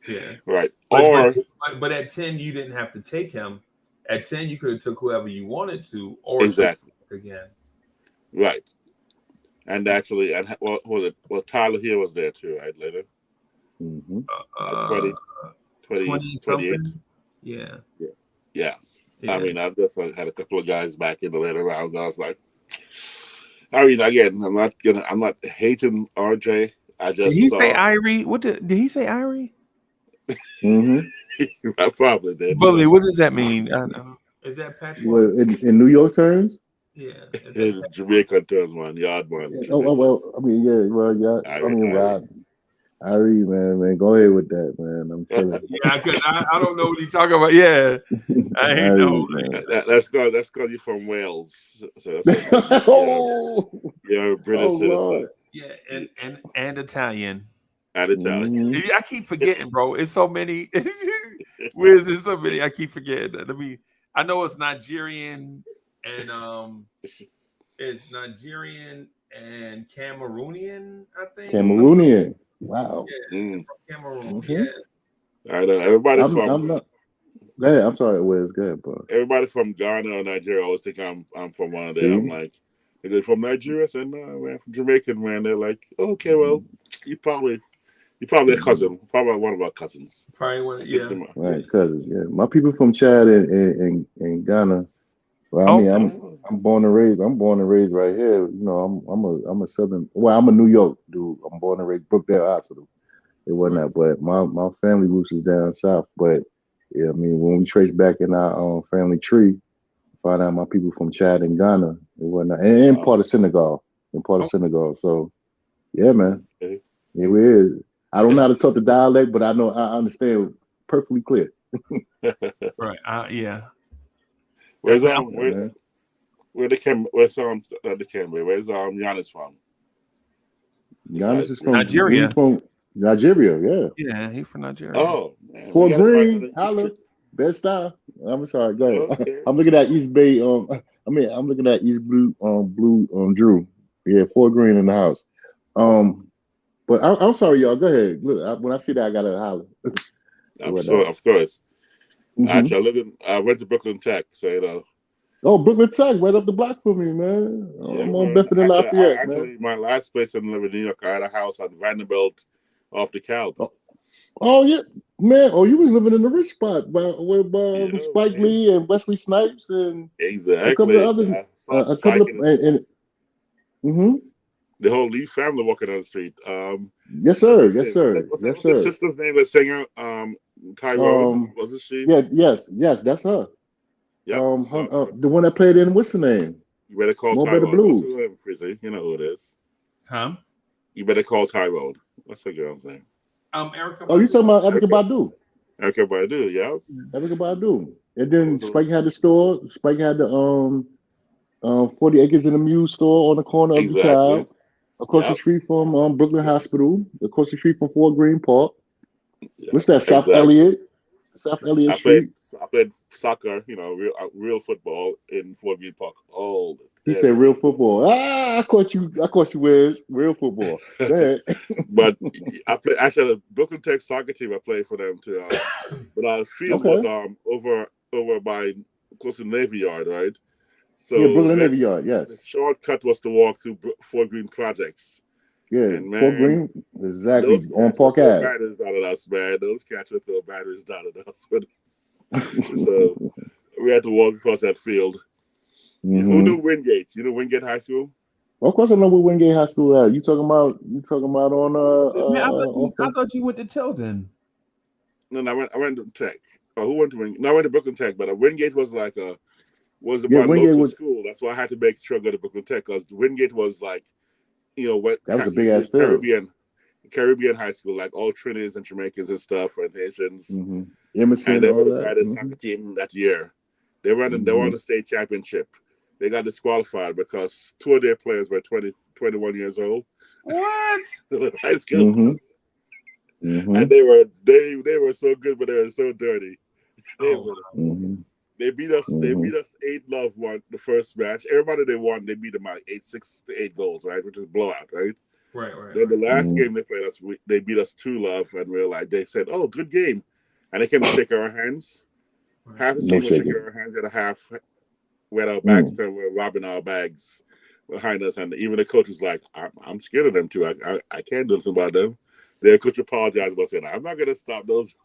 Yeah. Right. Or but at 10, you didn't have to take him. At 10, you could have took whoever you wanted to, or exactly. took again. Right. And actually, and what was it? Well, Tyler here was there too, right? Later. Mm-hmm. 20 28. Yeah. Yeah. I mean, I've just had a couple of guys back in the later rounds. I was like, I mean, again, I'm not hating RJ. I just did he saw. say Irie? What did he say? Irie? Mm-hmm. I probably did. Bully, what does that mean? Is that Patrick? Well, in New York terms? Yeah. In Jamaica terms, man, yard man. Yeah. Oh, well, I mean, yeah, well, yeah. Irie, man, go ahead with that, man. I'm chilling. Yeah, because I don't know what he's talking about. Yeah, I ain't know. That's because you're from Wales, so that's what you're a British citizen. Yeah, and Italian. And Italian. Mm-hmm. I keep forgetting, bro. It's so many. Where's there so many? I keep forgetting. I know it's Nigerian and it's Nigerian and Cameroonian. I think Cameroonian. Wow. Yeah, Cameroon. Mm-hmm. Yeah. I know everybody I'm not. Go ahead. I'm sorry, Wiz. Go ahead, bro. Everybody from Ghana or Nigeria always think I'm from one of them. I'm like, is it from Nigeria? I said, no, man, from Jamaican, man. They're like, okay, well, you probably a cousin, probably one of our cousins. Probably one, yeah. Right, cousins. Yeah, my people from Chad and Ghana. Well, I mean, I'm born and raised. I'm born and raised right here. You know, I'm a Southern. Well, I'm a New York dude. I'm born and raised Brookdale Hospital. It wasn't that, but my family roots is down south. But yeah, I mean, when we trace back in our family tree, find out my people from Chad and Ghana. It wasn't, and part of Senegal, Senegal. So yeah, man, okay. Here it is. I don't know how to talk the dialect, but I understand perfectly clear. Right. Yeah. Where's Where's Giannis from? Giannis is from Nigeria. He's from Nigeria, yeah. Yeah, he's from Nigeria. Oh, man. Fort Green, holla, best style. I'm sorry, go ahead. Okay. I'm looking at East Bay. I'm looking at East Blue, Drew. Yeah, Fort Green in the house. But I'm sorry, y'all. Go ahead. Look, when I see that, I gotta holler. Of course. Mm-hmm. Actually, I went to Brooklyn Tech, so you know. Oh, Brooklyn Tech, right up the block from me, man. I'm on Bedford and Lafayette, man. My last place in New York, I had a house on Vanderbilt off the Cal. Oh yeah, man. Oh, you was living in the rich spot with Spike Lee and Wesley Snipes and exactly a couple of others. The whole Lee family walking on the street. Yes, sir. Yes, sir. What's her sister's name? The singer, Tyrone. Wasn't she? Yeah. Yes. That's her. Yeah. The one that played in what's the name? You better call More Tyrone. Better Blues. What's her name, Frizzy? You know who it is. Huh? You better call Tyrone. What's her girl's name? Erica. Oh, you talking about Erica Badu? Erica Badu, yeah. Erica Badu. And then Spike had the store. Spike had the 40 Acres in the Muse store on the corner of the Cal. Across the street from Brooklyn Hospital. Across the street from Fort Green Park. Yeah, what's that? South Elliott. South Elliott Street. I played soccer, real football in Fort Green Park. Oh, he said real football. I caught you. Where's real football? Go ahead. But I played actually the Brooklyn Tech soccer team. I played for them too. But our field was over by close to Navy Yard, right? So yeah, Brooklyn Navy Yard. Yes. The shortcut was to walk to Fort Green Projects. Yeah, and man, Fort Green, exactly on Park Ave. Batteries down at us, man. Those cats would throw batteries down at us. So we had to walk across that field. Mm-hmm. Who knew Wingate? You know Wingate High School? Well, of course, I know where Wingate High School at. You talking about on? I thought you went to Tilden. No, I went to Tech. Who went to Wingate? No, I went to Brooklyn Tech, but Wingate was like my local school. That's why I had to make sure I go to Brooklyn Tech because Wingate was like. That was a big ass Caribbean high school, like all Trinidadians and Jamaicans and stuff, and Haitians. Mm-hmm. Emerson, and they were the baddest soccer team that year. They won the state championship. They got disqualified because 2 of their players were 21 years old. What? High school. And they were so good, but they were so dirty. They beat us. They beat us 8-0 the first match. Everybody they won, they beat them by 6 to 8 goals, right? Which is blowout, right? Right. Then the last game they played us, they beat us 2-0, and we were like, they said, "Oh, good game," and they came to shake our hands. Half the team was shaking our hands, and a half we had our backs turned. We were robbing our bags behind us, and even the coach was like, "I'm scared of them too. I can't do anything about them." Their coach apologized by saying, "I'm not going to stop those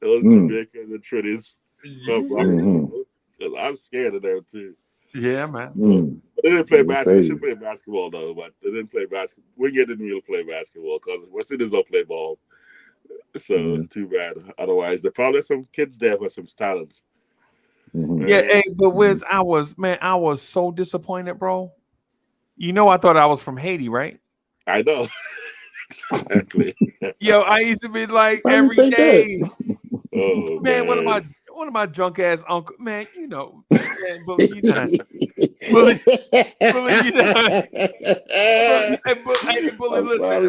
Jamaicans and Trinidadians from robbing people because I'm scared of them too." Yeah, man. But they didn't play basketball. They should play basketball though, but they didn't play basketball. Wingate didn't really play basketball because West Indies don't play ball. So too bad. Otherwise, there probably are some kids there with some talents. Yeah, hey, but Wiz, I was so disappointed, bro. You know, I thought I was from Haiti, right? I know. Exactly. Yo, I used to be like every day. Oh man, one of my drunk ass uncle, man, you know, man, Bully, you know, Bully, you know, Bully, listen, sorry,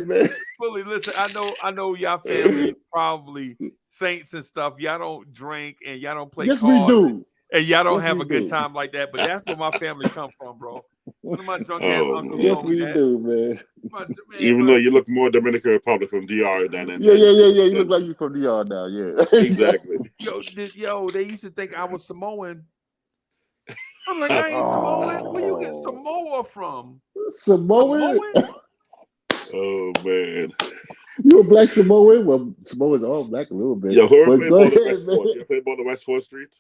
Bully, listen. I know y'all family is probably saints and stuff. Y'all don't drink and y'all don't play Yes, cards. we do. And y'all don't Yes, have we a good do. time like that, but that's where my family come from, bro. One of my drunk ass uncles Yes, told me we that. do, man. Even though you look more Dominican Republic from DR than Yeah. You look like you from DR now. Yeah, exactly. Yo, they used to think I was Samoan. I'm like, I ain't Samoan. Where you get Samoa from? Samoan? Oh man. You a black Samoan? Well, Samoans are all black a little bit. Yo, who ever But played go ball ahead, at West man. Fourth? You ever played ball at West 4th Street?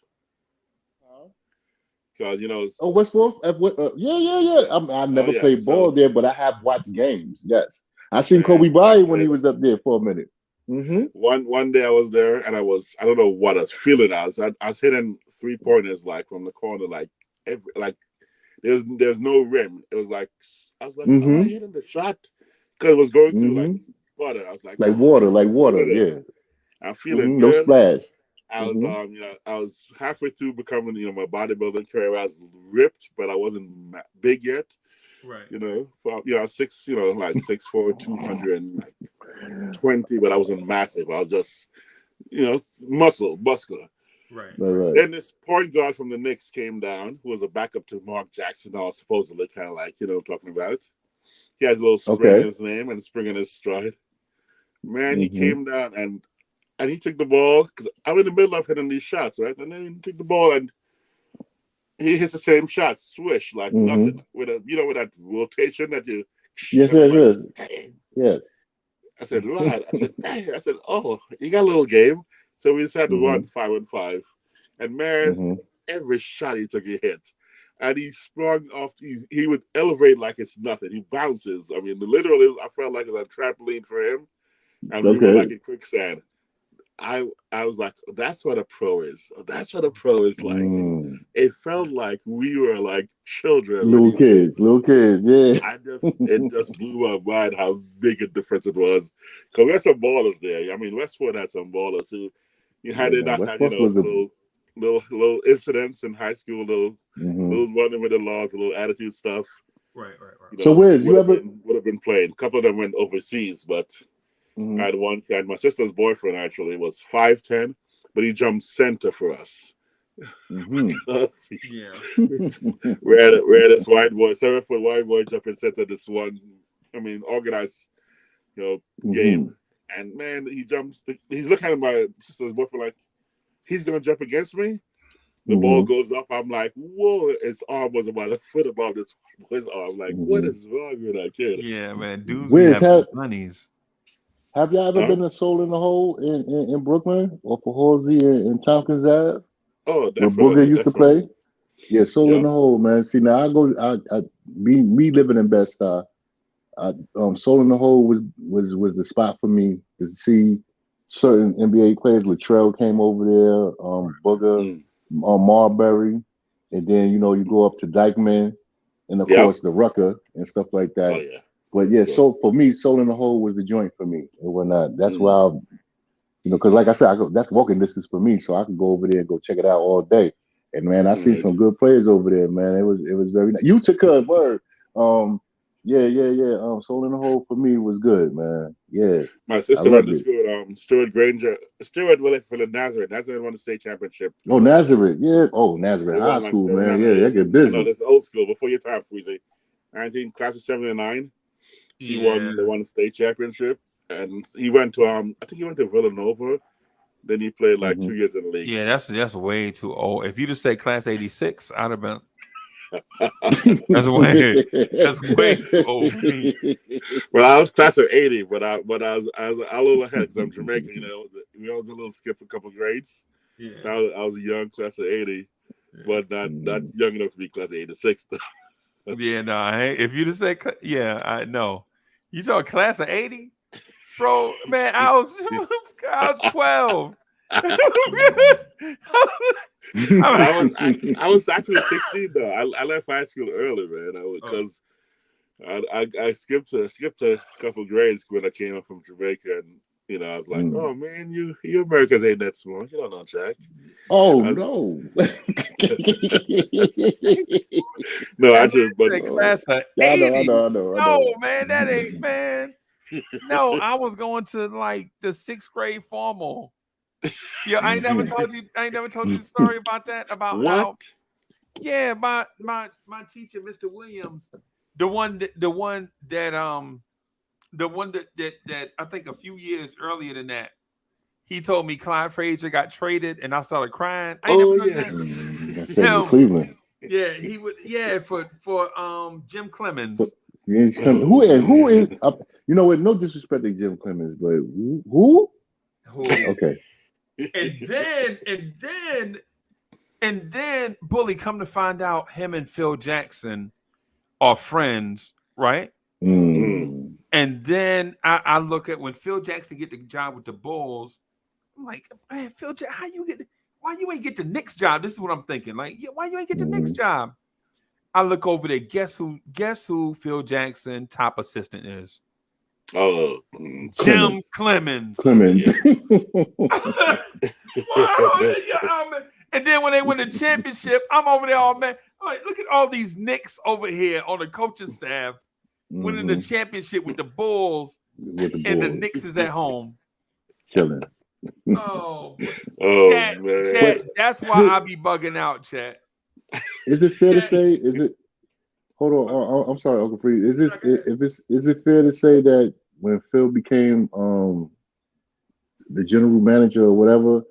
Because you know. Oh, West Fourth? Yeah. I never played ball there, but I have watched games. Yes, I seen Kobe Bryant when he was up there for a minute. One day I was there, and I don't know what I was feeling. I was hitting 3-pointers like from the corner, like there's no rim. It was like I was like, am I hitting the shot? Because it was going through like butter. I was like water. Yeah, I'm feeling no good. splash. I was I was halfway through becoming my bodybuilding career. I was ripped, but I wasn't big yet. Right. I was 6'4", 220, but I wasn't massive. I was just muscular. Right. Then this point guard from the Knicks came down, who was a backup to Mark Jackson, all supposedly kind of like talking about. He had a little spring in his name and a spring in his stride. Man, he came down and he took the ball because I'm in the middle of hitting these shots, right? And then he took the ball and he hits the same shot, swish like nothing with with that rotation that you. Yes. I said, "Lad," I said, "Dang." I said, "Oh, you got a little game." So we decided to run 5-on-5, and man, every shot he took, he hit, and he sprung off. He would elevate like it's nothing. He bounces. I mean, literally, I felt like it was a trampoline for him, and we were like in quicksand. I was like, that's what a pro is. That's what a pro is like. It felt like we were like children. Little kids, yeah. It just blew my mind how big a difference it was. Because we had some ballers there. I mean, Westford had some ballers who they not had, little incidents in high school, little running with the laws, little attitude stuff. Right. So Wiz, you ever would have been playing. A couple of them went overseas, but I had one guy. My sister's boyfriend actually was 5'10", but he jumped center for us. We had this white boy, 7-foot white boy, jumping center. This one, organized, game. And man, he jumps. He's looking at my sister's boyfriend like he's gonna jump against me. The ball goes up. I'm like, whoa! His arm was about a foot above this boy's arm. Like, what is wrong with that kid? Yeah, man. Dudes, Wiz, bunnies. Have y'all ever been to Soul in the Hole in Brooklyn or for Halsey in Tompkins Ave? Oh, definitely. Where Booger used to play? Yeah, Soul in the Hole, man. See, now me living in Bed-Stuy, Soul in the Hole was the spot for me to see certain NBA players. Latrell came over there, Booger, Marbury, and then you go up to Dykeman, and of course the Rucker and stuff like that. Oh yeah. But so for me, Soul in the Hole was the joint for me and whatnot. That's why, because like I said, that's walking distance for me, so I could go over there and go check it out all day. And man, I see some good players over there, man. It was very nice. Utica, word. Soul in the Hole for me was good, man. Yeah. My sister went to school, Stuart Granger. Stuart went for the Nazareth. Nazareth won the state championship. Oh, Nazareth, yeah. Oh, Nazareth High School, man. Yeah, they get busy. No, this old school before your time, Freezy. Class of 79. He won. They won the state championship, and he went to I think he went to Villanova. Then he played like 2 years in the league. Yeah, that's way too old. If you just said class 86, I'd have been. That's way too old for me. Well, I was class of 80, but I was a little ahead because I'm Jamaican. You know, we always a little skip a couple grades. Yeah, So I was a young class of 80, but not young enough to be class of 86. Yeah, no. Hey, if you just say, I know. You talking class of 80, bro? Man, I was 12. I was actually 16 though. I left high school early, man. Because I skipped a couple grades when I came up from Jamaica, and you know I was like, oh man, you Americans ain't that smart. You don't know Jack. Oh no. No, I just class of 80. I know. No, man, that ain't man. No, I was going to like the 6th grade formal. Yeah, I ain't never told you the story about that. About what? How, yeah, my teacher, Mr. Williams, the one that I think a few years earlier than that, he told me Clyde Frazier got traded, and I started crying. Cleveland. Yeah, he would. Yeah, for Jim Clemens. Who is? You know what? No disrespect to Jim Clemens, but who? Okay. And then Bully, come to find out, him and Phil Jackson are friends, right? Mm. And then I look at when Phil Jackson get the job with the Bulls, I'm like, man, Phil Jackson, why you ain't get the Knicks job? This is what I'm thinking. Like, why you ain't get the Knicks job? I look over there. Guess who Phil Jackson top assistant is? Oh, Jim Clemens. And then when they win the championship, I'm over there all man. I'm like, look at all these Knicks over here on the coaching staff winning the championship with the Bulls, and the Knicks is at home. Killing. Chat, man. That's why I be bugging out, chat. Is it fair to say? Is it? Hold on. I'm sorry, Uncle Free. Is it fair to say that when Phil became the general manager or whatever,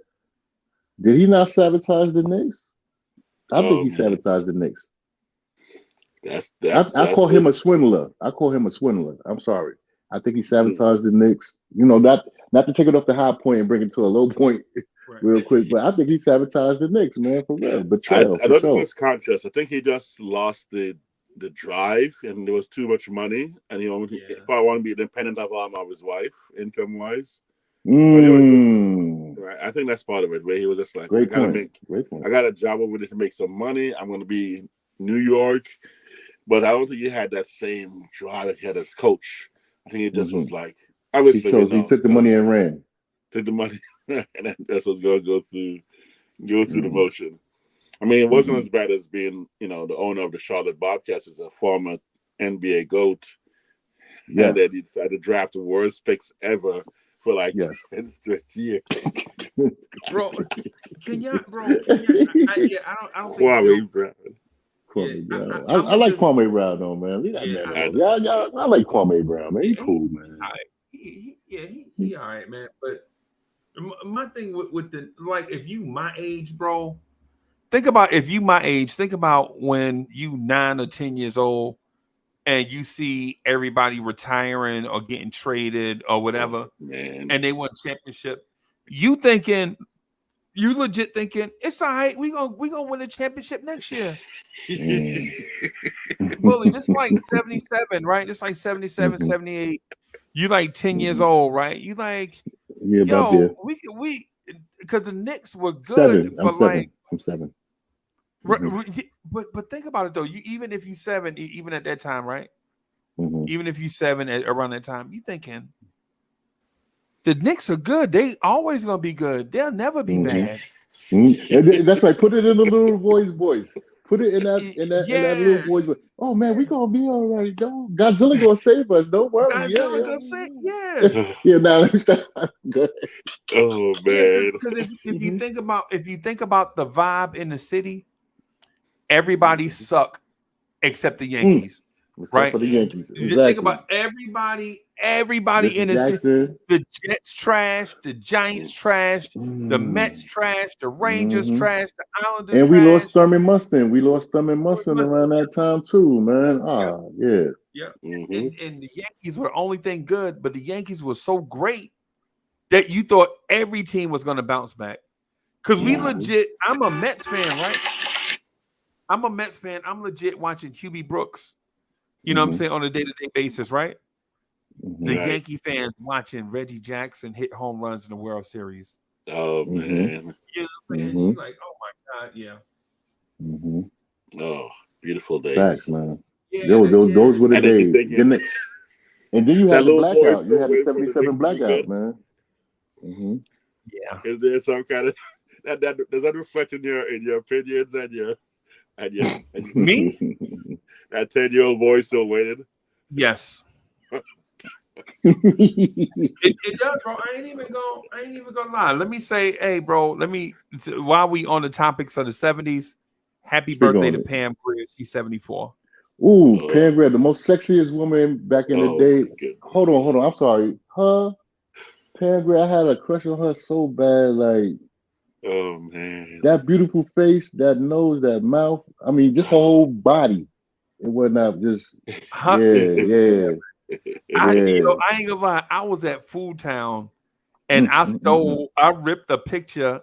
did he not sabotage the Knicks? I think he sabotaged the Knicks. I call him a swindler. I'm sorry. I think he sabotaged the Knicks. You know, not to take it off the high point and bring it to a low point real quick, but I think he sabotaged the Knicks, man, for real. Betrayal. I don't think it's conscious. I think he just lost the drive, and there was too much money, and he probably wanted to be independent of his wife, income wise. Right. I think that's part of it. Where he was just like, I got a job over there to make some money. I'm going to be in New York, but I don't think he had that same drive that he had as coach. I think he just was like, obviously, he took the money and ran. Took the money, and that's what's going to go through the motion. I mean, it wasn't as bad as being, the owner of the Charlotte Bobcats as a former NBA GOAT. Yeah. And that he decided to draft the worst picks ever for like 10 straight years. Bro, I don't Kwame Brown. I like Kwame Brown though, man. Leave that man alone. I like Kwame Brown, man. He's cool, man. He all right, man. But my thing with the, like, if you my age, bro, think about when you 9 or 10 years old and you see everybody retiring or getting traded or whatever, and they won championship. You legit thinking it's all right. We gonna win the championship next year. Bully, this is like 77, right? This is like 77, 78. You like 10 years old, right? You like, we because the Knicks were good I'm 7. But think about it though. Even if you 7, even at that time, right? Even if you 7 around that time, you thinking the Knicks are good. They always gonna be good. They'll never be bad. That's right. Put it in the little boy's voice. Put it in that little boy's voice. Oh man, we gonna be all right. Don't Godzilla gonna save us. Don't worry. Godzilla gonna save. Now good. Oh man. Because if you think about the vibe in the city, everybody suck except the Yankees. right? for the Yankees. Think Exactly. about everybody in Reggie this. Jackson. The Jets trash, the Giants trash, the Mets trash, the Rangers trash, the Islanders And we trash. lost Thurman Mustang. We lost Thurman Mustang around that time too, man. Yeah. Yeah. And the Yankees were the only thing good, but the Yankees were so great that you thought every team was going to bounce back. Because we legit, I'm a Mets fan, right? I'm a Mets fan. I'm legit watching QB Brooks, you know what I'm saying, on a day-to-day basis, right? The Yankee fans watching Reggie Jackson hit home runs in the World Series. Oh, man. You know what I'm saying? You're like, oh, my God, yeah. Oh, beautiful days. Facts, man. Yeah, those were the And then you days. think And then you that had the little boy blackout. You still had the waiting for the 77 Knicks to be blackout, good. man. Yeah. Is there some kind of that does that reflect in your opinions and your Me? that 10-year-old boy still waiting? Yes. It does, bro. I ain't even gonna lie. Let me say, hey, bro, while we on the topics of the 70s, happy birthday to Pam Grier. She's 74. Ooh, Pam Grier, the most sexiest woman back in the day. Hold on. I'm sorry. Pam Grier, I had a crush on her so bad. Like, oh man, that beautiful face, that nose, that mouth. I mean, just her whole body. It wasn't up. Just yeah. I ain't gonna lie. I was at Food Town and I ripped her picture,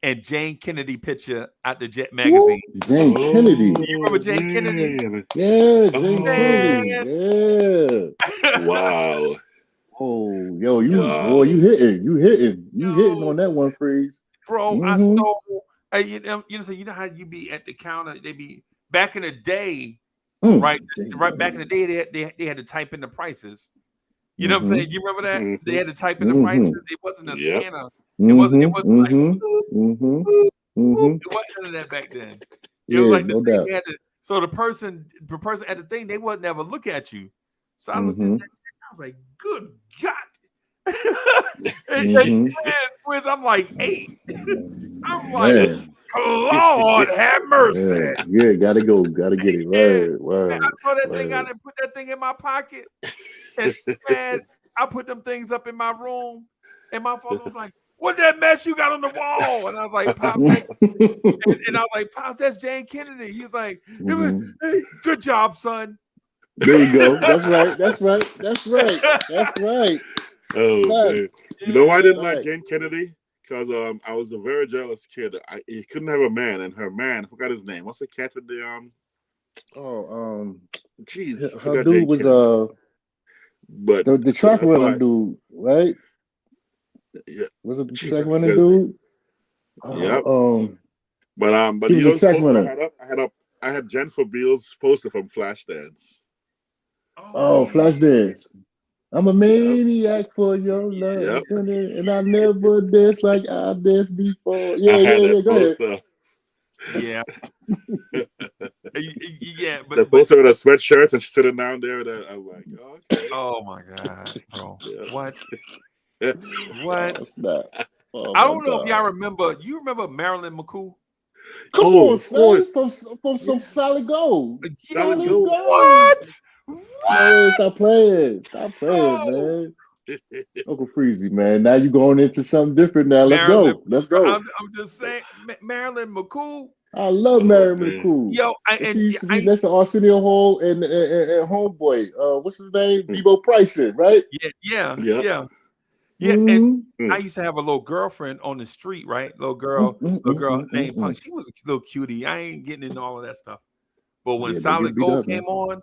and Jane Kennedy picture out the Jet magazine. Jane Kennedy. You remember Jane Kennedy? Yeah, Jane Kennedy. Yeah. Wow. Oh, yo, you hitting on that one, Freeze. Bro, I stole. You know how you be at the counter. They be back in the day, right back in the day. They had to type in the prices. You know what I'm saying? You remember that? They had to type in the prices. It wasn't a scanner. It wasn't like it wasn't that back then. It was like the thing they had to. So the person at the thing, they would never look at you. So I looked at that. I was like, good God. Quiz, I'm like 8. I'm like, Lord have mercy. Yeah, gotta get it. Right. I throw that thing out and put that thing in my pocket. And man, I put them things up in my room. And my father was like, what that mess you got on the wall? And I was like, Pop, Pops, that's Jane Kennedy. He's like, hey, good job, son. There you go. That's right. Oh man. You know why I didn't like Jane Kennedy? Because I was a very jealous kid. He couldn't have a man, and her man, I forgot his name. What's the cat with the jeez, her dude was but the track running dude, right? Yeah. Was it the track running dude? But you know, supposed I had Jennifer Beals poster from Flashdance. Oh, Flashdance. I'm a maniac for your love, and I never danced like I danced before. Yeah. Go ahead. Yeah. But the poster with a sweatshirt and she's sitting down there. I'm like, okay. Oh my God, bro. What? I don't know if y'all remember. You remember Marilyn McCool? Come on, of course. From some Solid Gold. Solid Gold. What? Man, stop playing, man. Uncle Freezy, man. Now you're going into something different now. Let's go. I'm just saying, Marilyn McCool. I love Marilyn McCool. Yo, that's the Arsenio Hall and Homeboy. What's his name? Bebo Priceson, right? Yeah. And I used to have a little girlfriend on the street, right? Little girl named Punk. She was a little cutie. I ain't getting into all of that stuff. But when Solid Gold came on,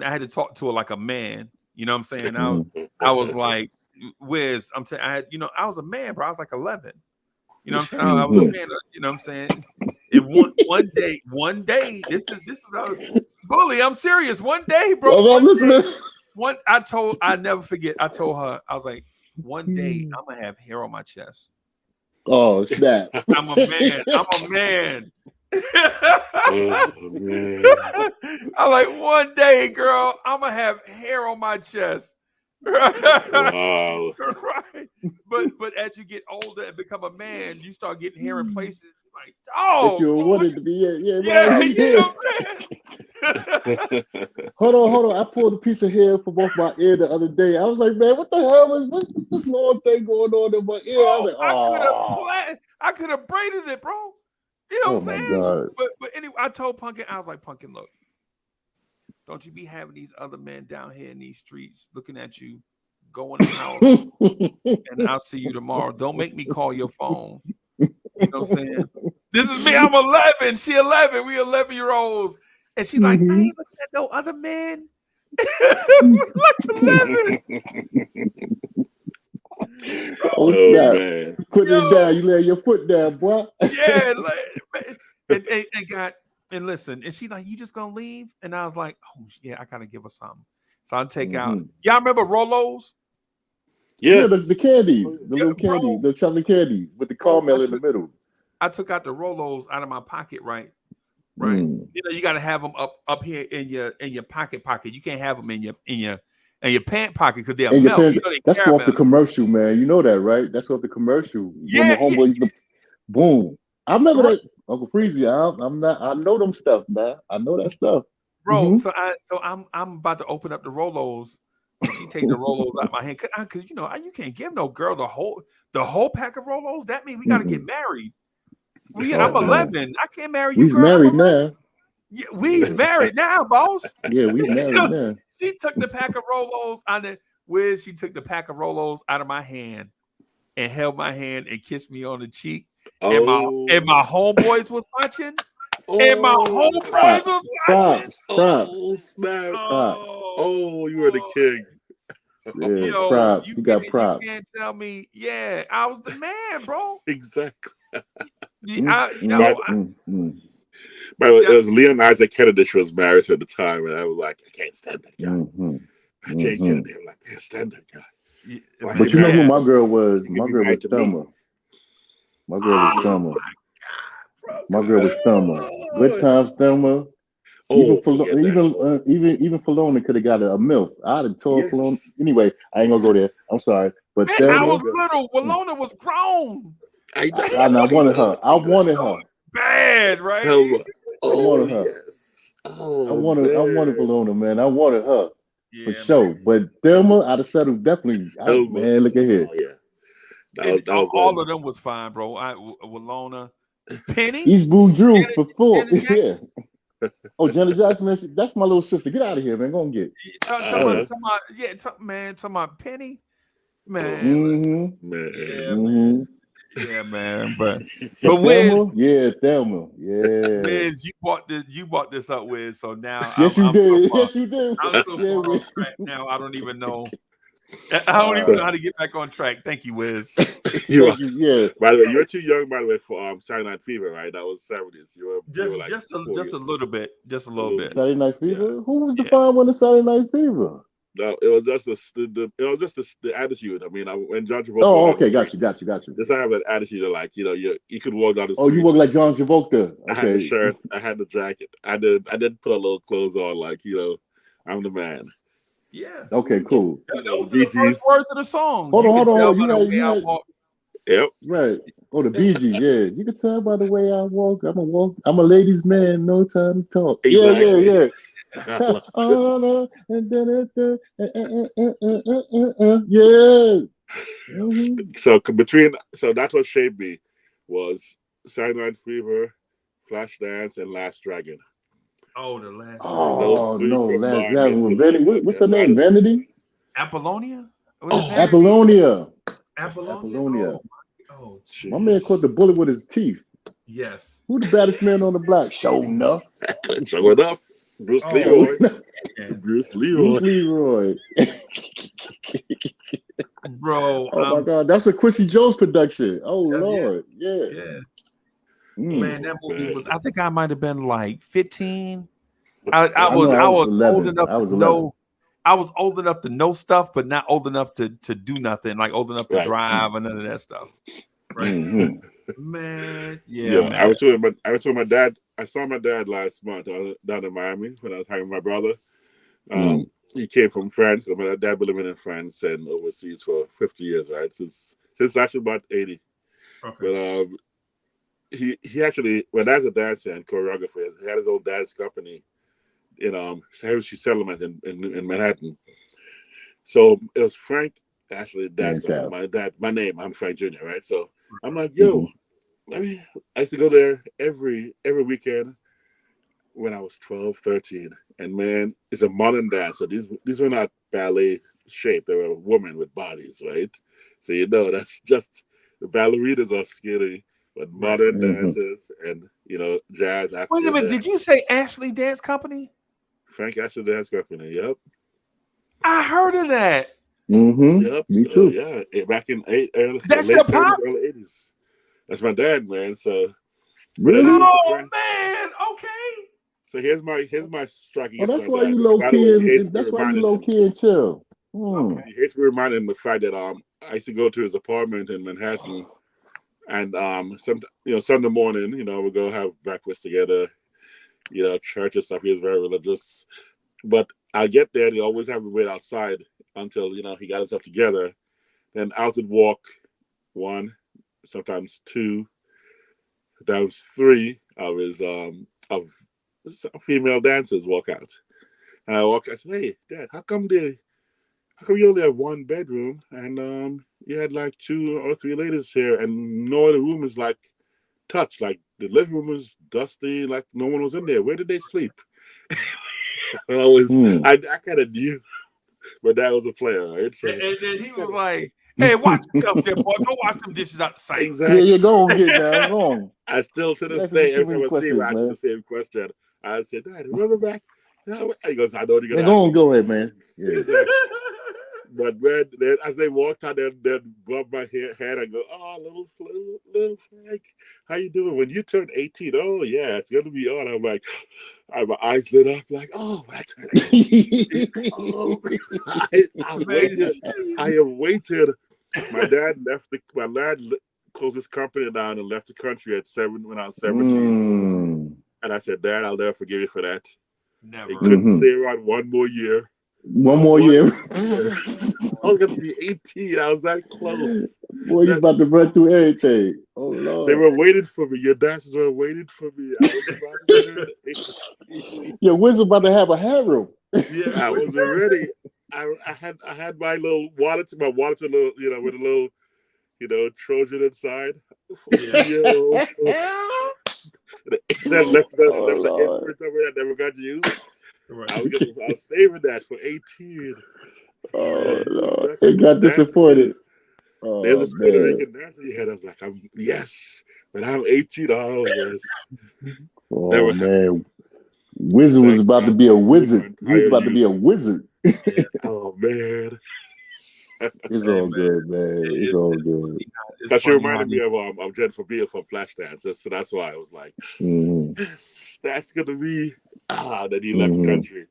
I had to talk to her like a man. You know what I'm saying? I was like, Wiz, I'm saying, I was a man, bro. I was like 11. You know what I'm saying? I was a man. You know what I'm saying? It one day, this is what I was bully. I'm serious. One day, bro. I never forget. I told her, I was like, one day I'm gonna have hair on my chest. Oh, snap. I'm a man. Oh, man. I'm like, one day, girl, I'm gonna have hair on my chest. Wow. Right. But as you get older and become a man, you start getting hair in places like, oh, that you wanted to be. yeah, man, you know what I'm saying? Hold on. I pulled a piece of hair from off my ear the other day. I was like, man, what the hell is what's this long thing going on in my ear? I was like, I could have braided it, bro. You know what I'm oh my saying? God. But anyway, I told Pumpkin, I was like, Pumpkin, look, don't you be having these other men down here in these streets looking at you, go in the house, and I'll see you tomorrow. Don't make me call your phone. You know what I'm saying? This is me. I'm 11. She 11. We 11-year-olds. And she's like, I ain't looking at no other men. Like 11. Oh, man. Putting it down. You lay your foot down, boy. Yeah. And listen, and she's like, you just gonna leave? And I was like, oh yeah, I gotta give her something. So I'll take out. Y'all remember Rolos? Yes. Yeah, the candies, the little candies, the chocolate candies with the caramel in the middle. I took out the Rolos out of my pocket, right? You know, you got to have them up here in your pocket. You can't have them in your pant pocket because they'll melt. You know, that's off the commercial, man. You know that, right? That's off the commercial. Yeah, when the homeboy used to, boom. I remember that, Uncle Freezy. I know them stuff, man. I know that stuff, bro. So I'm about to open up the Rolos. And she take the Rolos out of my hand because you know you can't give no girl the whole pack of Rolos. That means we got to get married. I'm 11. I can't marry you, we's girl. Married now. Yeah, we's married now, boss. Yeah, we married now. She took the pack of Rolos she took the pack of Rolos out of my hand and held my hand and kissed me on the cheek. And my homeboys was watching. And my homeboys was watching. Props. Oh, snap. Oh, you were the king. Yeah, props. You got props. You can't tell me. Yeah, I was the man, bro. Exactly. By the way, it was Leon Isaac Kennedy she was married to at the time, and I was like, I can't stand that guy. I can't get it. I'm like, I can't stand that guy. But you know who my girl was? My girl was Thelma. My girl was Thelma. My girl was Thelma. Good times, Thelma. Even Filona could have got a MILF. I'd have told Filona. Anyway, I ain't gonna go there. I'm sorry, but man, Thelma, I was little. Walona was grown. I wanted her. I wanted her. Bad, right? I wanted her. I wanted Filona, man. I wanted her for sure. But Thelma, I'd have settled definitely. Man, look at here. All of them was fine, bro. Walona, Penny, East Boo Drew for full. Yeah. Oh, Janet Jackson, that's my little sister. Get out of here, man. Go and get. Talking about Penny, man. Yeah, man. But Wiz, Thelma, yeah. Wiz, you bought this up, Wiz. So now, yes, you did. I'm so far off track now. I don't even know. I don't even know how to get back on track. Thank you, Wiz. Yeah. By the way, you're too young, by the way, for Saturday Night Fever, right? That was 70s. You were like just a little bit. Saturday Night Fever. Yeah. Who was the fine one of Saturday Night Fever? No, it was just the attitude. I mean, when John Travolta. Oh, okay, got you. Just I have that attitude of like, you could walk down the street. Oh, you walk like John Travolta. Okay. I had the shirt, I had the jacket. I did put a little clothes on, like, I'm the man. Yeah. Okay, cool. Those are the first words of the song. Hold on. Yep. Right. Oh, the Bee Gees, yeah. You can tell by the way I walk. I'm a ladies' man, no time to talk. Exactly. Yeah. So that's what shaped me was Saturday Night Fever, Flashdance, and Last Dragon. Oh, the Last. Oh no, Last Dragon. What's her name? Vanity? Apollonia. Apollonia. Apollonia. Oh, my man caught the bullet with his teeth. Yes. Who the baddest man on the block? Show enough. Show enough. Bruce Leroy. Bruce Leroy. Bro. Oh my God, that's a Quincy Jones production. Oh Lord, yeah. Man, that movie was. I think I might have been like 15. I was 11. Old enough to know. I was old enough to know stuff, but not old enough to do nothing. Like old enough to drive and none of that stuff. Right. Man, man. I was with my dad. I saw my dad last month. I was down in Miami when I was hanging with my brother. He came from France. My dad been living in France and overseas for 50 years, right? Since actually about 80. Okay. he actually, when as a dancer and choreographer, he had his own dance company in Heritage Settlement in Manhattan. So it was Frank actually dance company. My name, I'm Frank Jr., right? So I'm like, yo, I used to go there every weekend when I was 12, 13. And man, it's a modern dance. So these were not ballet shape. They were women with bodies, right? So that's just the ballerinas are skinny, but modern dancers and jazz. Wait a minute, did you say Ashley Dance Company? Frank Ashley Dance Company. Yep. I heard of that. Yep. Me too. Yeah, back in late That's your 70s, pop? early 80s. That's my dad, man. So really? Oh man, okay. So here's my strike Oh, against that's my why dad. you low By the way, key and that's why you low key and chill. He hates me reminding him the fact that I used to go to his apartment in Manhattan, and Sunday morning, we go have breakfast together, church and stuff. He was very religious, but I get there and he always have me wait outside until he got himself together. Then out would walk one, sometimes two, sometimes three of his of female dancers walk out. And I said, hey, Dad, how come you only have one bedroom and you had like 2 or 3 ladies here and no other room is like touched, like the living room was dusty, like no one was in there. Where did they sleep? I kind of knew, but that was a player, right? So, and then he was like, hey, watch yourself there, boy. Go wash them dishes out the sink. Exactly. Yeah, go on, get down. Go on. I still, to this day, every time I see him, I ask him the same question. I said, Dad, remember back? He goes, I know you're going to ask me. Go ahead, man. Yeah. Exactly. But man, then as they walked out, then bump my head, I go, oh, little Frank, how you doing? When you turn 18, oh yeah, it's gonna be on. I'm like, my eyes lit up, like, oh, I turned 18. I have waited. My dad closed his company down and left the country at 7 when I was 17. And I said, Dad, I'll never forgive you for that. Never. He couldn't stay around one more year. One more year. I was going to be 18. I was that close. Boy, you about to run through everything. Oh, Lord. They were waiting for me. Your dancers were waiting for me. I was about to Your wizard about to have a harem. Yeah, I was ready. I had my little wallet, with a little, Trojan inside. 14-year-old. And I left the imprint of it that never got used. Right. I was saving that for 18. Oh, Lord. It got disappointed. There's a Puerto Rican dancer you had. I was like, yes. When I'm 18, yes. Oh, man. Wizard was about to be a wizard. He was about to be a wizard. Oh, man. It's all good, man. It's all good. That she reminded me of Jennifer Beal from Flashdance. So that's why I was like, yes, that's going to be that he left the country.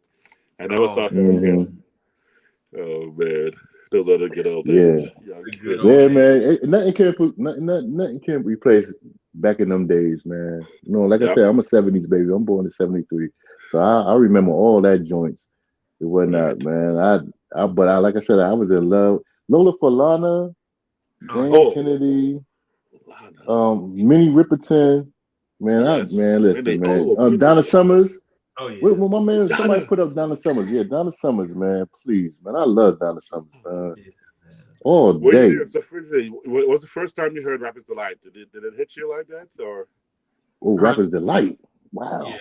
I never saw her again. Oh, man. Those are the good old days. Yeah, man. Nothing can replace back in them days, man. Like I said, I'm a 70s baby. I'm born in 73. So I remember all that joints and whatnot, man. Like I said, I was in love. Lola Falana, Jane Kennedy, Minnie Riperton. Man, listen, man. Donna Summers. Oh yeah. Well, my man, somebody put up Donna Summers. Yeah, Donna Summers, man. Please, man. I love Donna Summers, man. All day. What was the first time you heard Rapper's Delight? Did it hit you like that, or? Oh, Rapper's Delight. Wow. Yeah.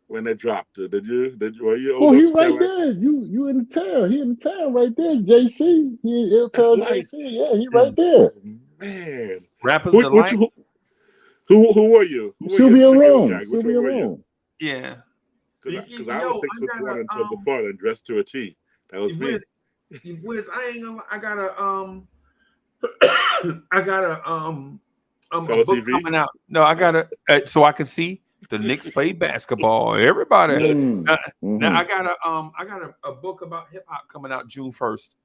When it dropped, did you? Were you? Oh, he right there. You in the town? He in the town right there. JC. He'll tell JC. Yeah, he right there. Man, Rapper's Delight. Who were you? Sylvia Rome. Yeah. Because I was 6'1" in terms of fun and dressed to a T. That was me. Wiz, I ain't gonna. I got a book TV? Coming out. No, I got so I can see the Knicks play basketball. Everybody. Now I got a book about hip hop coming out June 1st,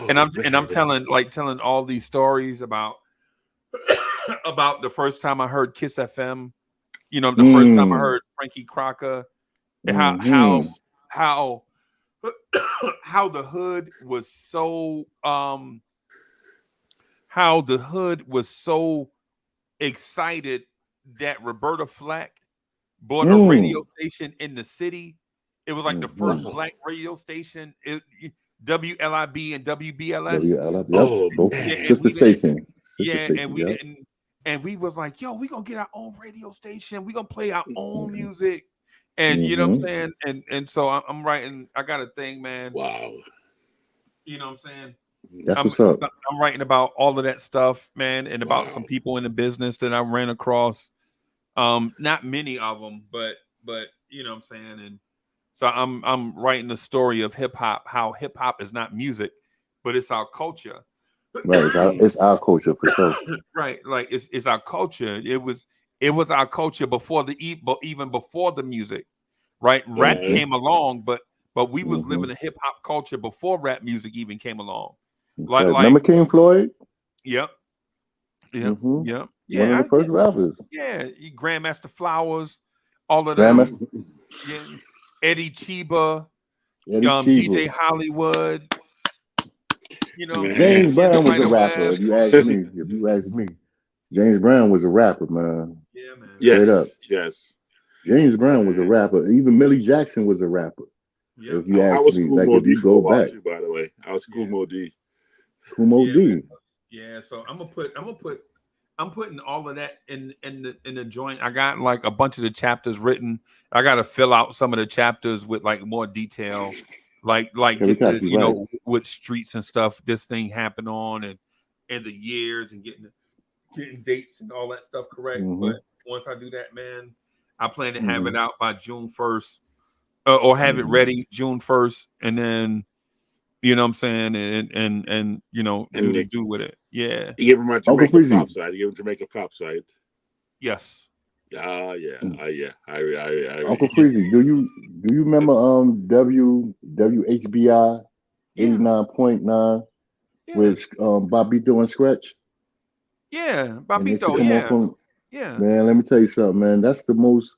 and I'm telling all these stories about the first time I heard Kiss FM. The first time I heard Frankie Crocker. And how the hood was so excited that Roberta Flack bought a radio station in the city. It was like the first black radio station. WLIB and WBLS. WLF, yep, both sister station. And we didn't. And we was like, yo, we gonna get our own radio station. We gonna play our own music. And you know what I'm saying? And so I'm writing, I got a thing, man. Wow. You know what I'm saying? That's what's up. I'm writing about all of that stuff, man, and about some people in the business that I ran across. Not many of them, but you know what I'm saying? And so I'm writing the story of hip hop, how hip hop is not music, but it's our culture. Right, it's our culture for sure. Right, like it's our culture. It was our culture before even before the music, right? Rap came along, but we was living a hip hop culture before rap music even came along. Like remember King Floyd? Yep. Yeah, One of the first rappers. Yeah, Grandmaster Flowers, all of them. Eddie Chiba, DJ Hollywood. You know, James Brown was a rapper. If you ask me, James Brown was a rapper, man. Yeah, man. Yes, straight up. Yes. James Brown was a rapper. Even Millie Jackson was a rapper. Yep. If you ask me, like if you go back, too, by the way, I was Kumo D. Kumo D. Yeah, so I'm putting all of that in the joint. I got like a bunch of the chapters written. I got to fill out some of the chapters with like more detail, like get the, you know, what streets and stuff this thing happened on and the years and getting dates and all that stuff correct. But once I do that, man, I plan to have it out by June 1st or have it ready June 1st, and then you know what I'm saying, and you know, do with it. Yeah. You give him my Jamaican props, right? You give him Jamaican props, right? Yes. Yeah. Uncle Freezy, do you remember WHBI 89.9 with Bobito and Scratch? Yeah, Bobito, yeah. Man, let me tell you something, man. That's the most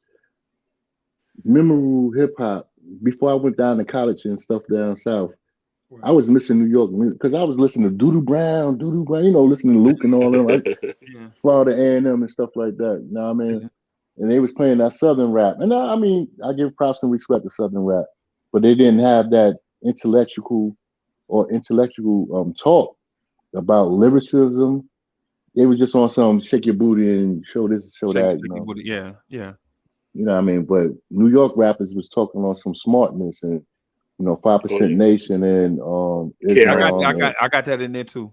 memorable hip hop. Before I went down to college and stuff down south, I was missing New York music because I was listening to Doodoo Brown, you know, listening to Luke and all them, like Florida A&M and stuff like that. You know what I mean? And they was playing that Southern rap. And I mean, I give props and respect to Southern rap, but they didn't have that intellectual talk about lyricism. It was just on some shake your booty and show this, show that. You know? Yeah. You know what I mean? But New York rappers was talking on some smartness and, you know, 5% Nation and I got that in there too.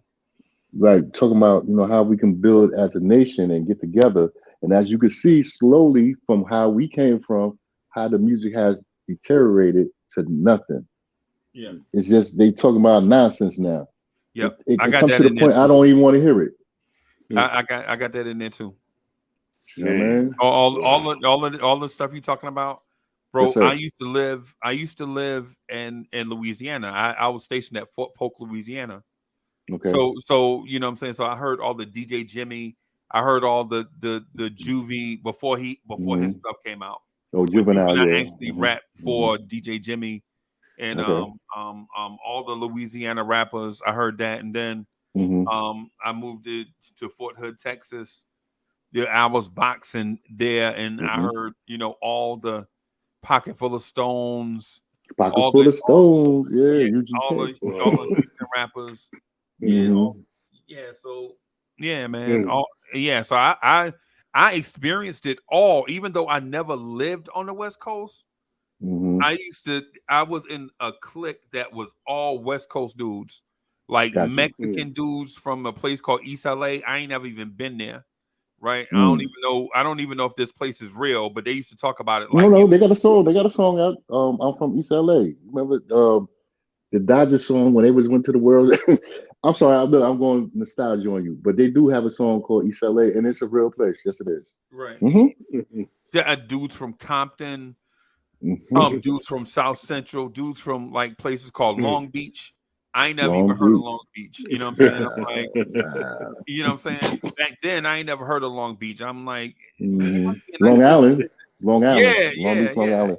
Right, talking about, you know, how we can build as a nation and get together. And as you can see, slowly from how we came from, how the music has deteriorated to nothing. Yeah, it's just they talking about nonsense now. Yep, it comes to the point I don't even want to hear it. I got that in there too. Yeah, man. All the stuff you're talking about. Bro, Yes, I used to live in Louisiana. I was stationed at Fort Polk, Louisiana. Okay. So you know what I'm saying? So I heard all the DJ Jimmy, I heard all the Juvie before his stuff came out. Oh, Juvenile, I actually rapped for DJ Jimmy and all the Louisiana rappers. I heard that, and then I moved it to Fort Hood, Texas. I was boxing there, and I heard, you know, all the Pocket Full of Stones. Yeah, UGK. all the rappers. So man. So I experienced it all, even though I never lived on the West Coast. I was in a clique that was all West Coast dudes, like Mexican dudes from a place called East LA. I ain't never even been there. Right. I don't even know if this place is real, but they used to talk about it. No, they got a song. They got a song out. I'm from East LA. Remember the Dodgers song when they went to the world? I'm sorry, I'm going nostalgia on you, but they do have a song called East LA, and it's a real place. Yes, it is. Right. Dudes from Compton, dudes from South Central, dudes from like places called Long Beach. I ain't never even heard of Long Beach. You know what I'm saying? I'm like, you know what I'm saying? Back then, I ain't never heard of Long Beach. I'm like, Long Island. Long Island.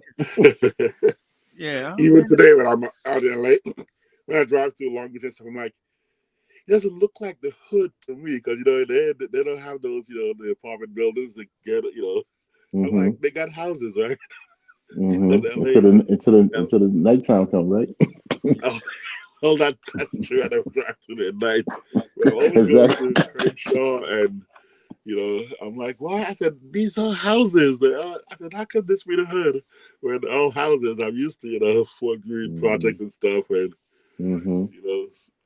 Yeah. Even today, when I'm out in LA, when I drive through Long Beach, I'm like, He doesn't look like the hood to me because they don't have those the apartment buildings that get I'm like they got houses right. Until the nighttime come, right? Oh, that's true. I never drive through at night. But I always go to Crenshaw and I'm like, why? I said, these are houses. I said, how could this be the hood? When all houses, I'm used to, Fort Greene projects and stuff. And,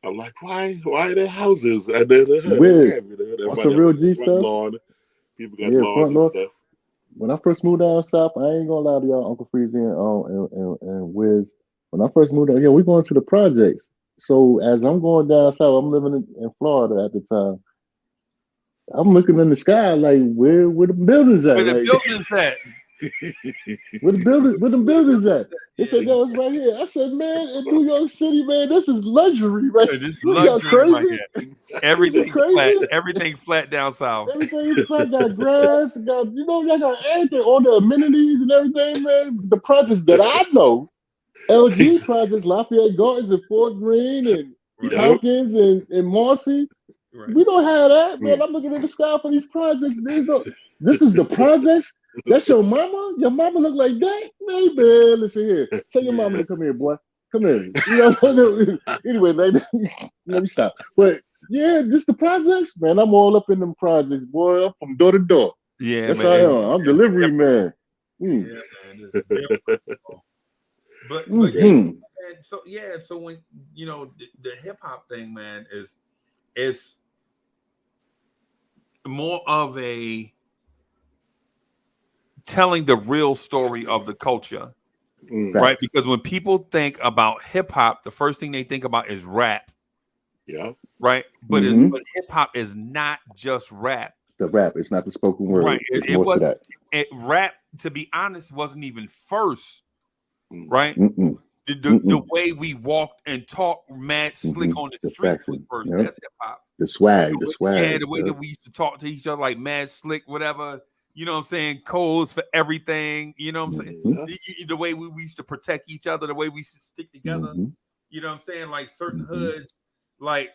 I'm like, why are there houses? And then the hood, it can't be the hood. What's the real G front stuff? lawn. People got lawns and stuff. When I first moved down south, I ain't gonna lie to y'all, Uncle Freezy and Wiz. When I first moved down here, we going to the projects. So as I'm going down south, I'm living in Florida at the time. I'm looking in the sky like where the buildings at? Where the buildings at? Where the buildings at? They said that was right here. I said, man, in New York City, man, this is luxury, right? This is luxury right here. Everything flat. Everything flat down south. Everything flat. Got grass. Got y'all got everything, all the amenities and everything, man. The projects that I know, LG projects, Lafayette Gardens and Fort Greene and Tompkins and Marcy. Right. We don't have that, man. I'm looking in the sky for these projects. This is the projects. That's your mama. Your mama look like that, man. Listen here. Tell your mama to come here, boy. Come here. Anyway, let me stop. But yeah, this the projects, man. I'm all up in them projects, boy. I'm from door to door. Yeah, that's man. how I am. I'm delivery man. Yeah, man. But so when the hip hop thing, man, is more of a telling the real story of the culture, right? Because when people think about hip hop, the first thing they think about is rap, right? But but hip hop is not just rap. The rap, it's not the spoken word. Right? It was rap. To be honest, wasn't even first, right? The way we walked and talked, mad slick on the streets was first. That's hip hop. The swag. Yeah, the way that we used to talk to each other like mad slick, whatever. You know what I'm saying? Codes for everything. You know what I'm saying? The way we used to protect each other, the way we used to stick together. You know what I'm saying? Like certain hoods, like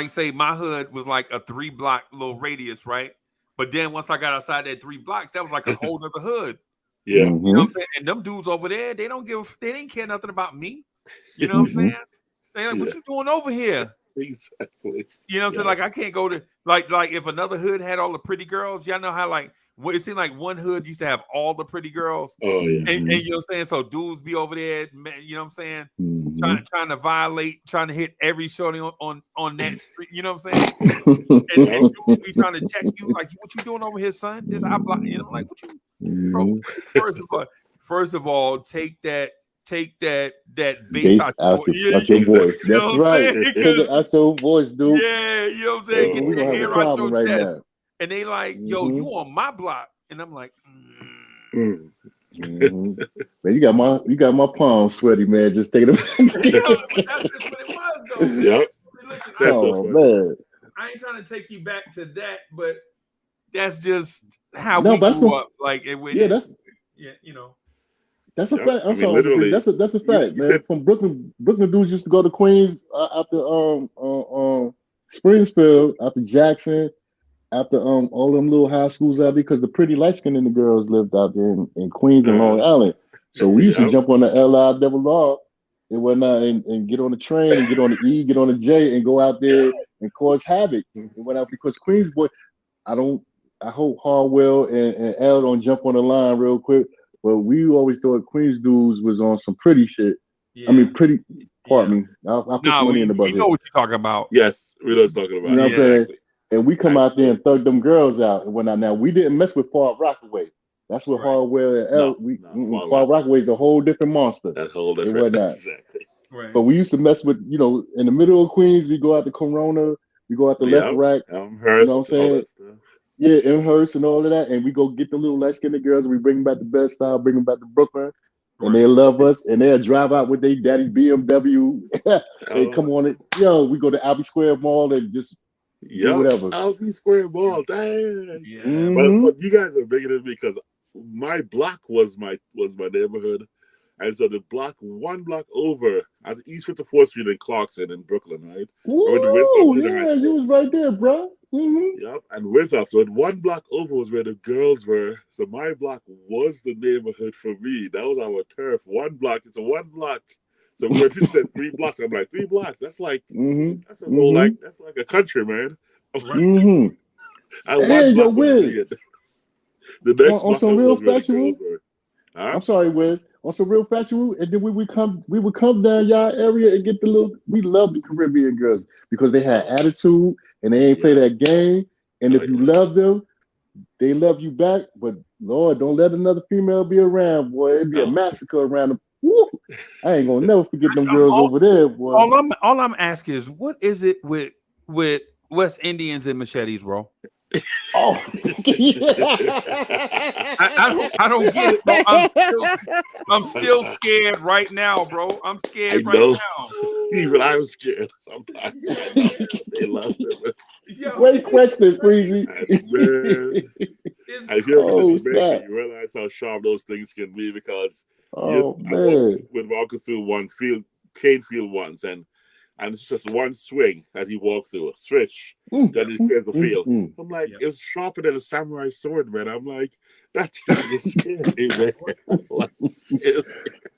say my hood was like a 3-block little radius, right? But then once I got outside that 3 blocks, that was like a whole other hood. Yeah. You know what I'm saying? And them dudes over there, they didn't care nothing about me. You know what I'm saying? They like, what you doing over here? Exactly. You know what I'm saying? Like I can't go to like if another hood had all the pretty girls, y'all know how like it seemed like one hood used to have all the pretty girls. Oh yeah. And you know what I'm saying? So dudes be over there, you know what I'm saying? Trying to violate, trying to hit every shorty on that street. You know what I'm saying? And dudes be trying to check you, like, what you doing over here, son? This I block, you know, like what you bro, first of all, take that bass out your voice. That's right. Take it out your voice, dude. Yeah, you know what I'm saying? We're gonna have a problem right now. And they like, yo, you on my block. And I'm like, Man, you got my palms sweaty, man. Just thinking about that's just what it was, though. Yep. Listen, man. I ain't trying to take you back to that, but that's just how we grew up. Like you know. That's a fact. I'm sorry. Literally, that's a fact, man. From Brooklyn dudes used to go to Queens after Springfield, after Jackson, after all them little high schools out there, because the pretty light skinned in the girls lived out there in Queens and Long Island. So we used to jump on the LI double R and whatnot and get on the train and get on the E, get on the J and go out there and cause havoc. And went out because Queens boy, I hope Harwell and L don't jump on the line real quick. But we always thought Queens dudes was on some pretty shit. Yeah. I mean, pretty. Pardon me. I'll put some money in the bucket. We know what you're talking about. Yes, we know what you're talking about. You know what I'm saying? And we come out there and thug them girls out and whatnot. Now we didn't mess with Far Rockaway. That's what Harwell and L. Far Rockaway is a whole different monster. That's a whole different. Exactly. Right. But we used to mess with, in the middle of Queens. We go out to Corona. We go out to Left Rack. Elmhurst. You know what I'm saying? Yeah, Elmhurst and all of that, and we go get the little light-skinned girls, and we bring them back to Bed-Stuy, bring them back to Brooklyn, and they love us, and they'll drive out with their daddy BMW. They come on it. We go to Albee Square Mall and just do whatever. Albee Square Mall, dang. Yeah. But you guys are bigger than me because my block was my neighborhood, And so one block over, as East 54th Street in Clarkson in Brooklyn, right? I went to Ooh, Winthrop High yeah, you School. was right there, bro. Yep, and Winthrop. So one block over was where the girls were. So my block was the neighborhood for me. That was our turf. One block. It's a one block. So when you said 3 blocks, I'm like 3 blocks. That's like that's a whole that's like a country, man. And Hey, one yo, block was Wiz. me. The next On block some real was where the factual. girls were. Huh? I'm sorry, Wiz. On some real factual, and then we would come down y'all area and get the little. We love the Caribbean girls because they had attitude and they ain't play that game. And if you love them, they love you back. But Lord, don't let another female be around, boy. It'd be a massacre around them. Woo! I ain't gonna never forget them girls over there, boy. All I'm asking is, what is it with West Indians and machetes, bro? Oh, I don't get it, bro. I'm still scared right now, bro. I'm scared right now. Even I'm scared sometimes. They love it. Great question, Freezy. Man, if you ever been to Jamaica, you realize how sharp those things can be because I walked with Walker through cane field once, and it's just one swing as he walked through a switch. Then he clears the field. I'm like, it's sharper than a samurai sword, man. I'm like, that thing is scary, man.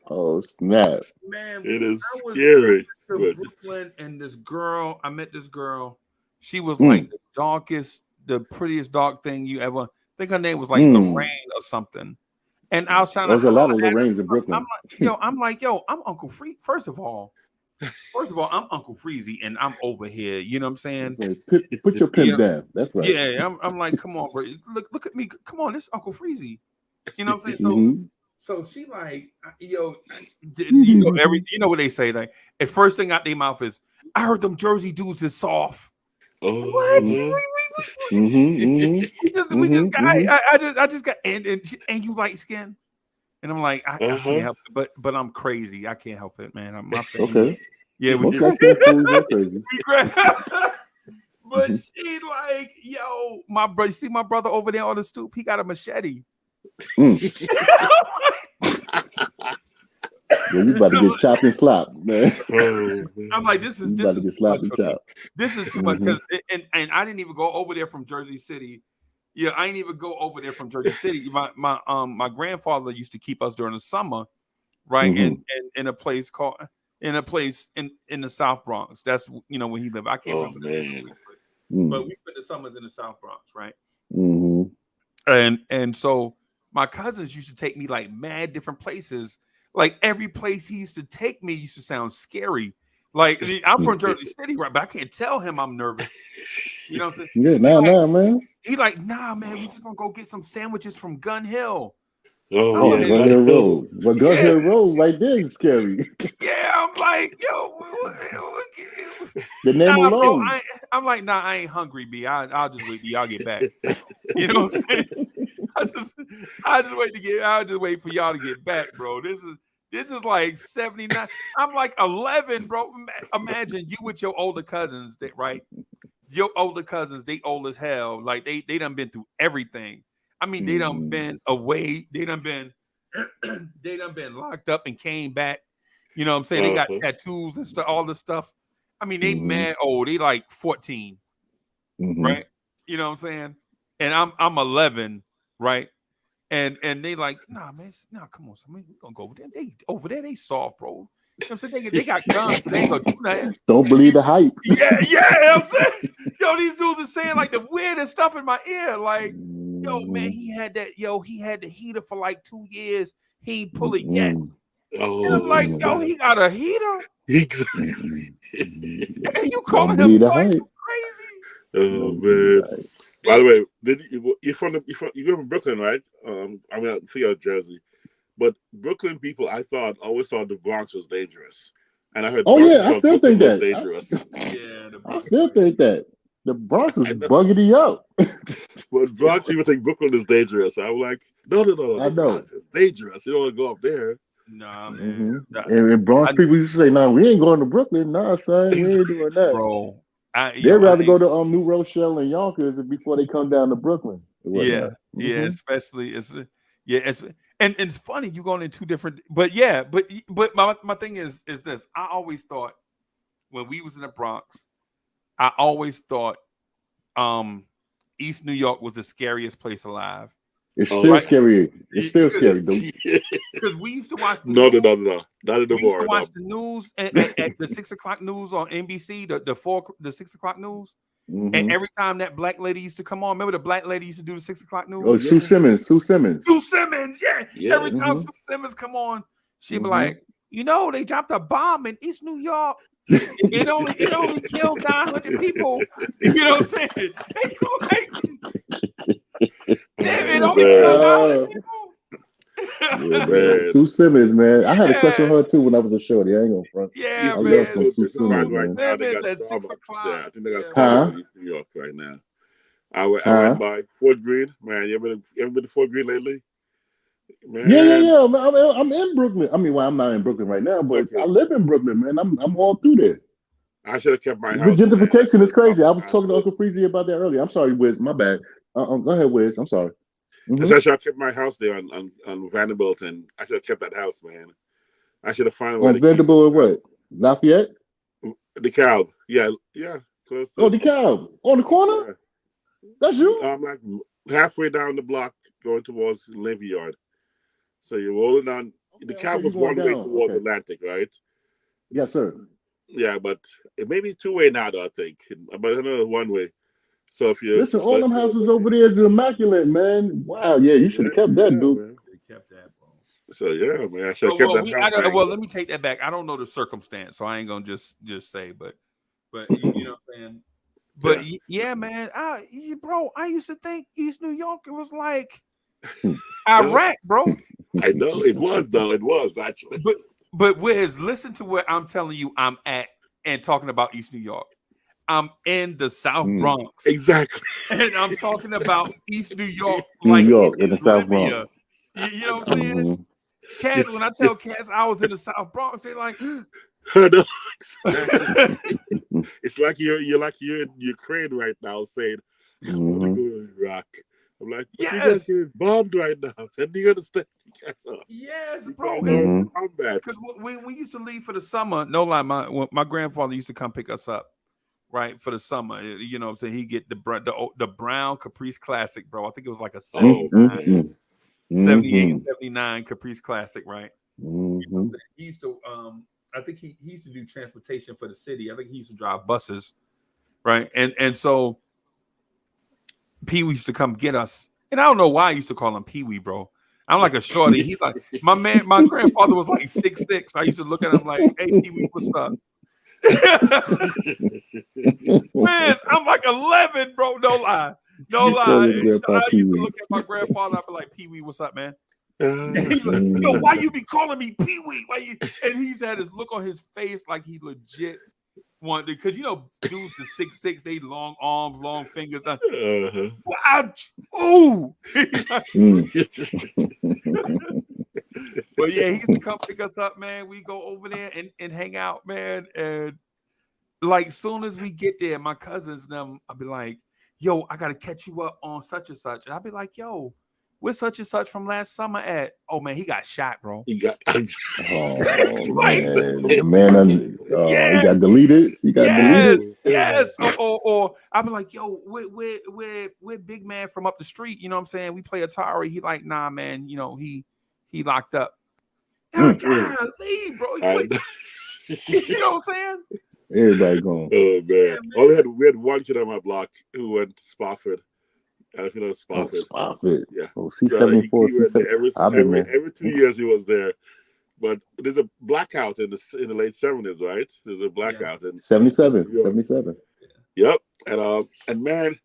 Oh snap! Man, it is scary. I went to Brooklyn, and I met this girl. She was like the darkest, the prettiest dark thing you ever. I think her name was like Lorraine or something. And I was trying There's to. a lot of Lorraines in Brooklyn. I'm like, I'm Uncle Free. First of all, I'm Uncle Freezy, and I'm over here. You know what I'm saying? Put your pen down. That's right. Yeah, I'm like, come on, bro. Look at me. Come on, this is Uncle Freezy. You know what I'm saying? So she like, you know what they say, like, the first thing out their mouth is, I heard them Jersey dudes is soft. What? We just got, I just got, and you light skin, and I'm like, I can't help it, but I'm crazy. I can't help it, man. I'm my family. Yeah, we crazy. But she like, yo, my brother. See my brother over there on the stoop. He got a machete. Yeah, you about to get chopped and slapped, man. I'm like, this is too much. This is too much because, and I didn't even go over there from Jersey City. Yeah, I didn't even go over there from Jersey City. My grandfather used to keep us during the summer, right? In a place in the South Bronx. That's where he lived. I can't remember. But we spent the summers in the South Bronx, right? And so my cousins used to take me like mad different places. Like every place he used to take me used to sound scary. Like I'm from Jersey City, right? But I can't tell him I'm nervous. You know what I'm saying? Yeah, nah, man. He like, nah, man, we just gonna go get some sandwiches from Gun Hill. Gun Hill Road. Well, Gun Hill Road right there is scary. Yeah, I'm like, yo, the name alone. Bro, I'm like, nah, I ain't hungry, B. I'll just wait till y'all get back. You know what I'm saying? I'll just wait for y'all to get back, bro. This is like 79. I'm like 11, bro. Imagine you with your older cousins, right? Your older cousins, they old as hell. Like they done been through everything. I mean, they done been away. They done been locked up and came back. You know what I'm saying? They got tattoos and stuff, all this stuff. I mean, they mad old. They like 14, right? You know what I'm saying? And I'm 11, right? And they like, nah, man, come on, we gonna go over there. They soft, bro. You know what I'm saying? They got guns, but they ain't gonna do nothing. Don't believe the hype. Yeah, you know what I'm saying? Yo, these dudes are saying like the weirdest stuff in my ear. Like, yo, man, he had the heater for like 2 years. He ain't pull it yet. And I'm like, yo, he got a heater. Exactly. And you calling him crazy? Oh man. By the way, you're from Brooklyn, right? I mean, I figure out Jersey, but Brooklyn people, I always thought the Bronx was dangerous, and I heard. I still think that. Dangerous. I still think that the Bronx is bugging up. But Bronx people think Brooklyn is dangerous. I'm like, no. I know it's dangerous. You don't want to go up there. Nah, man. And Bronx people used to say, "No, we ain't going to Brooklyn. Nah, son, we ain't doing that, bro." They'd rather go to New Rochelle and Yonkers before they come down to Brooklyn. Yeah, especially And it's funny you going in two different, but yeah, but my thing is this. I always thought when we was in the Bronx, I always thought East New York was the scariest place alive. It's still scary. It's still scary, dude. Because we used to watch the no, news. not anymore. We used to watch the news at the 6 o'clock news on NBC, the 6 o'clock news. Mm-hmm. And every time that black lady used to come on, remember the black lady used to do the 6 o'clock news? Oh, Sue Simmons. Sue Simmons, yeah. Every time Sue Simmons come on, she'd be like, they dropped a bomb in East New York. It only killed 900 people. You know what I'm saying? It only killed 900 people. Man. Sue Simmons, man. I had a question on her too when I was a shorty. I ain't gonna front. Yeah, I man. love some Sue Simmons, right man. now, they got at 6 o'clock. I think they got Starbucks in East New York right now. I went by Fort Greene, man. You ever been to Fort Greene lately? Man. Yeah. I'm in Brooklyn. I mean, well, I'm not in Brooklyn right now, but I live in Brooklyn, man. I'm all through there. I should have kept my house. Gentrification is crazy. I was talking to Uncle Freezy about that earlier. I'm sorry, Wiz. My bad. Go ahead, Wiz. I'm sorry. I should have kept my house there on Vanderbilt, and I should have kept that house, man. I should have found on Vanderbilt or what? Lafayette? DeKalb. Yeah. Close to, DeKalb. On the corner? Yeah. That's you? I'm like halfway down the block going towards Levy Yard. So you're rolling on. DeKalb was one way towards Atlantic, right? Yes, sir. Yeah, but it may be two-way now, though, I think. But I know it's one way. So if you listen, all them houses over there is immaculate, man. Wow, yeah, you should have kept that, dude. Man. Kept that, bro. So yeah, man, I should have kept that. Well, let me take that back. I don't know the circumstance, so I ain't gonna just say, but you know what I'm saying. But yeah, man, bro, I used to think East New York it was like Iraq, bro. I know it was though. It was actually. But Wiz, listen to where I'm telling you I'm at and talking about East New York. I'm in the South Bronx. Exactly. And I'm talking about East New York. New York in the South Bronx. You know what I'm saying? Kaz, when I tell Kaz I was in the South Bronx, they're like, it's like you're in Ukraine right now saying, I want to go to Iraq. I'm like, you guys getting bombed right now. So do you understand? Yes, bro. Because when we used to leave for the summer, no lie, my grandfather used to come pick us up, right, for the summer. You know what I'm saying? He get the brown Caprice Classic, bro. I think it was like a 78, 79 Caprice Classic, right? Mm-hmm. He used to, I think he used to do transportation for the city. I think he used to drive buses, right? And so Pee Wee used to come get us. And I don't know why I used to call him Pee Wee, bro. I'm like a shorty. He's like, my grandfather was like 6'6". I used to look at him like, hey, Pee Wee, what's up? Man, I'm like 11, bro. No lie. I used to look at my grandfather. I'd be like, Pee Wee, what's up, man? And he's like, yo, why you be calling me Pee Wee? And he's had this look on his face like he legit wanted, because dudes are 6'6", they long arms, long fingers. But yeah, he used to come pick us up, man. We go over there and hang out, man. And like soon as we get there, my cousins them, I'll be like, yo, I gotta catch you up on such and such. And I'll be like, yo, where's such and such from last summer at? Oh man, he got shot, bro. He got man. He got deleted. He got deleted. Yes. Or I'll be like, yo, we're big man from up the street. You know what I'm saying? We play Atari. He like, nah, man. You know, he locked up. Golly, bro. You know what I'm saying? Everybody going. Oh man. We had one kid on my block who went to Spofford. If you know Spofford. Spofford. Yeah. Oh, C74. Every 2 years he was there. But there's a blackout in the late 70s, right? There's a blackout in 77. Yep. And man,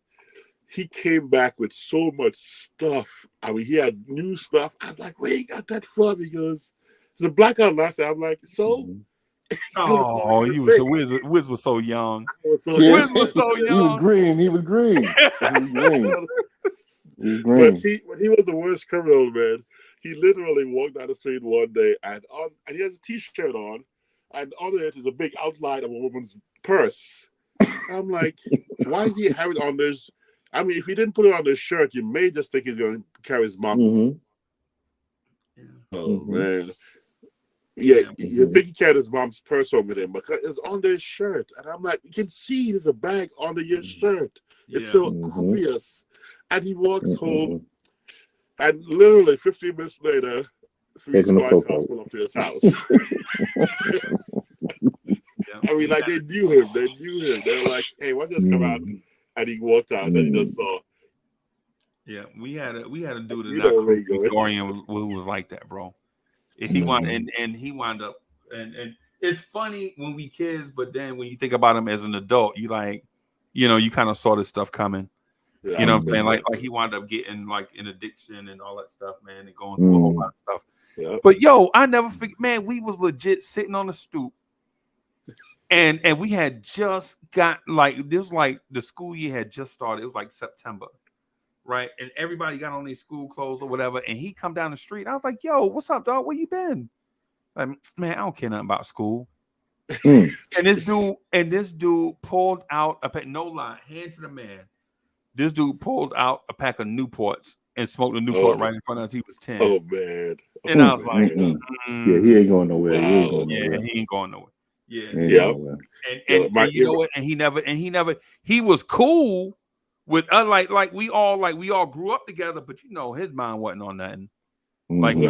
he came back with so much stuff. I mean, he had new stuff. I was like, where you got that from? He goes, there's a blackout last night. I'm like, so? Oh, Wiz was so young. Wiz was so young. He was green. But he was the worst criminal, man. He literally walked down the street one day and he has a T-shirt on, and on it is a big outline of a woman's purse. I'm like, why is he having it on this? I mean, if he didn't put it on his shirt, you may just think he's going to carry his mom. Oh man. Yeah, you think he carried his mom's purse over there because it's under his shirt. And I'm like, you can see there's a bag under your shirt. It's so obvious. And he walks home, and literally 15 minutes later, 3 squad cars pull up to his house. I mean, like, they knew him. They were like, hey, why don't you just come out? And he walked out, and he just saw. Yeah, we had a dude in our crew, Dorian, who was like that, bro. He wound up and it's funny when we kids, but then when you think about him as an adult, you like, you kind of saw this stuff coming. Yeah, you know what I'm saying? Like he wound up getting like an addiction and all that stuff, man, and going through a whole lot of stuff. Yeah. But I never forget, man, we was legit sitting on the stoop. And we had just got the school year had just started. It was like September. Right. And everybody got on their school clothes or whatever. And he come down the street. I was like, yo, what's up, dog? Where you been? Like, man, I don't care nothing about school. And this dude pulled out a pack, no lie, hand to the man. This dude pulled out a pack of Newports and smoked a Newport right in front of us. He was 10. Oh man. And I was like, yeah, he ain't going nowhere. Wow. He ain't going nowhere. he ain't going nowhere. Yeah. And he was cool with like we all grew up together, but his mind wasn't on nothing. Like he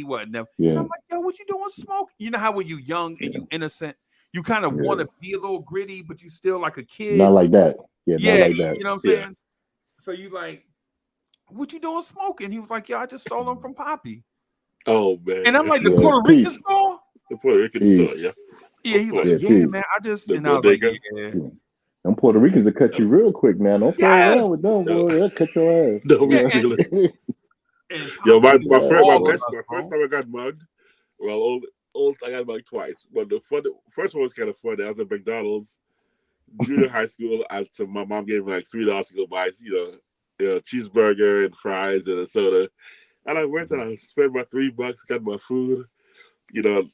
wasn't never. Yeah. And I'm like, yo, what you doing smoking? You know how when you young and you innocent, you kind of want to be a little gritty, but you still like a kid. Not like that. Yeah, not like that. You know what I'm saying? So you like, what you doing smoking? He was like, yo, I just stole them from Poppy. Oh man. And I'm like, the Puerto Rican store? The Puerto Rican store, yeah. Yeah, he's like, man, I just and I was like, Them Puerto Ricans will cut you real quick, man. Don't play around with them, boy. They'll cut your ass. Don't be stealing. Yo, my first time I got mugged, well, I got mugged twice. But the first one was kind of funny. I was at McDonald's, junior high school. So my mom gave me like $3 to go buy, cheeseburger and fries and a soda. And I went and I spent my $3, got my food, and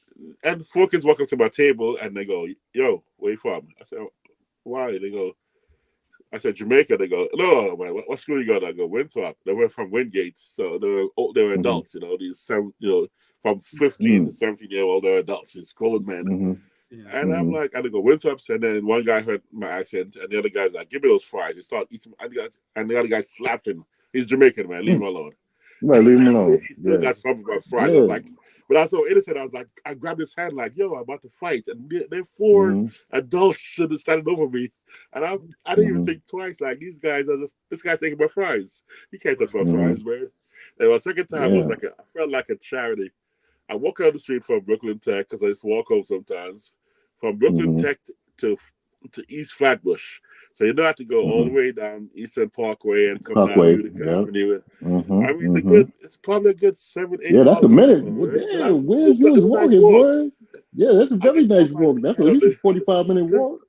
4 kids walk up to my table and they go, yo, where you from? I said, why? They go, I said, Jamaica. They go, no, man, what school you got? I go, Winthrop. They were from Wingate. So they were adults, these from 15 to 17-year-old, they're adults. It's grown men. And I'm like, I go, Winthrop. And then one guy heard my accent and the other guy's like, give me those fries. He started eating, and the other guy slapped him. He's Jamaican, man. Leave him alone. Right, leave him alone. He still got something about fries. I was like, but I was so innocent. I was like, I grabbed his hand like, yo, I'm about to fight. And they're 4 adults standing over me. And I didn't even think twice. Like, these guys are this guy's taking my fries. He can't touch my fries, man. And my second time was I felt like a charity. I walk out the street from Brooklyn Tech, because I used to walk home sometimes, from Brooklyn Tech to East Flatbush. So you don't have to go all the way down Eastern Parkway and come down Utica Avenue. I mean, it's probably a good 7-8 Yeah, that's a minute. Damn, where's you walking, boy? Yeah, that's a very nice walk. That's at least a 45-minute walk.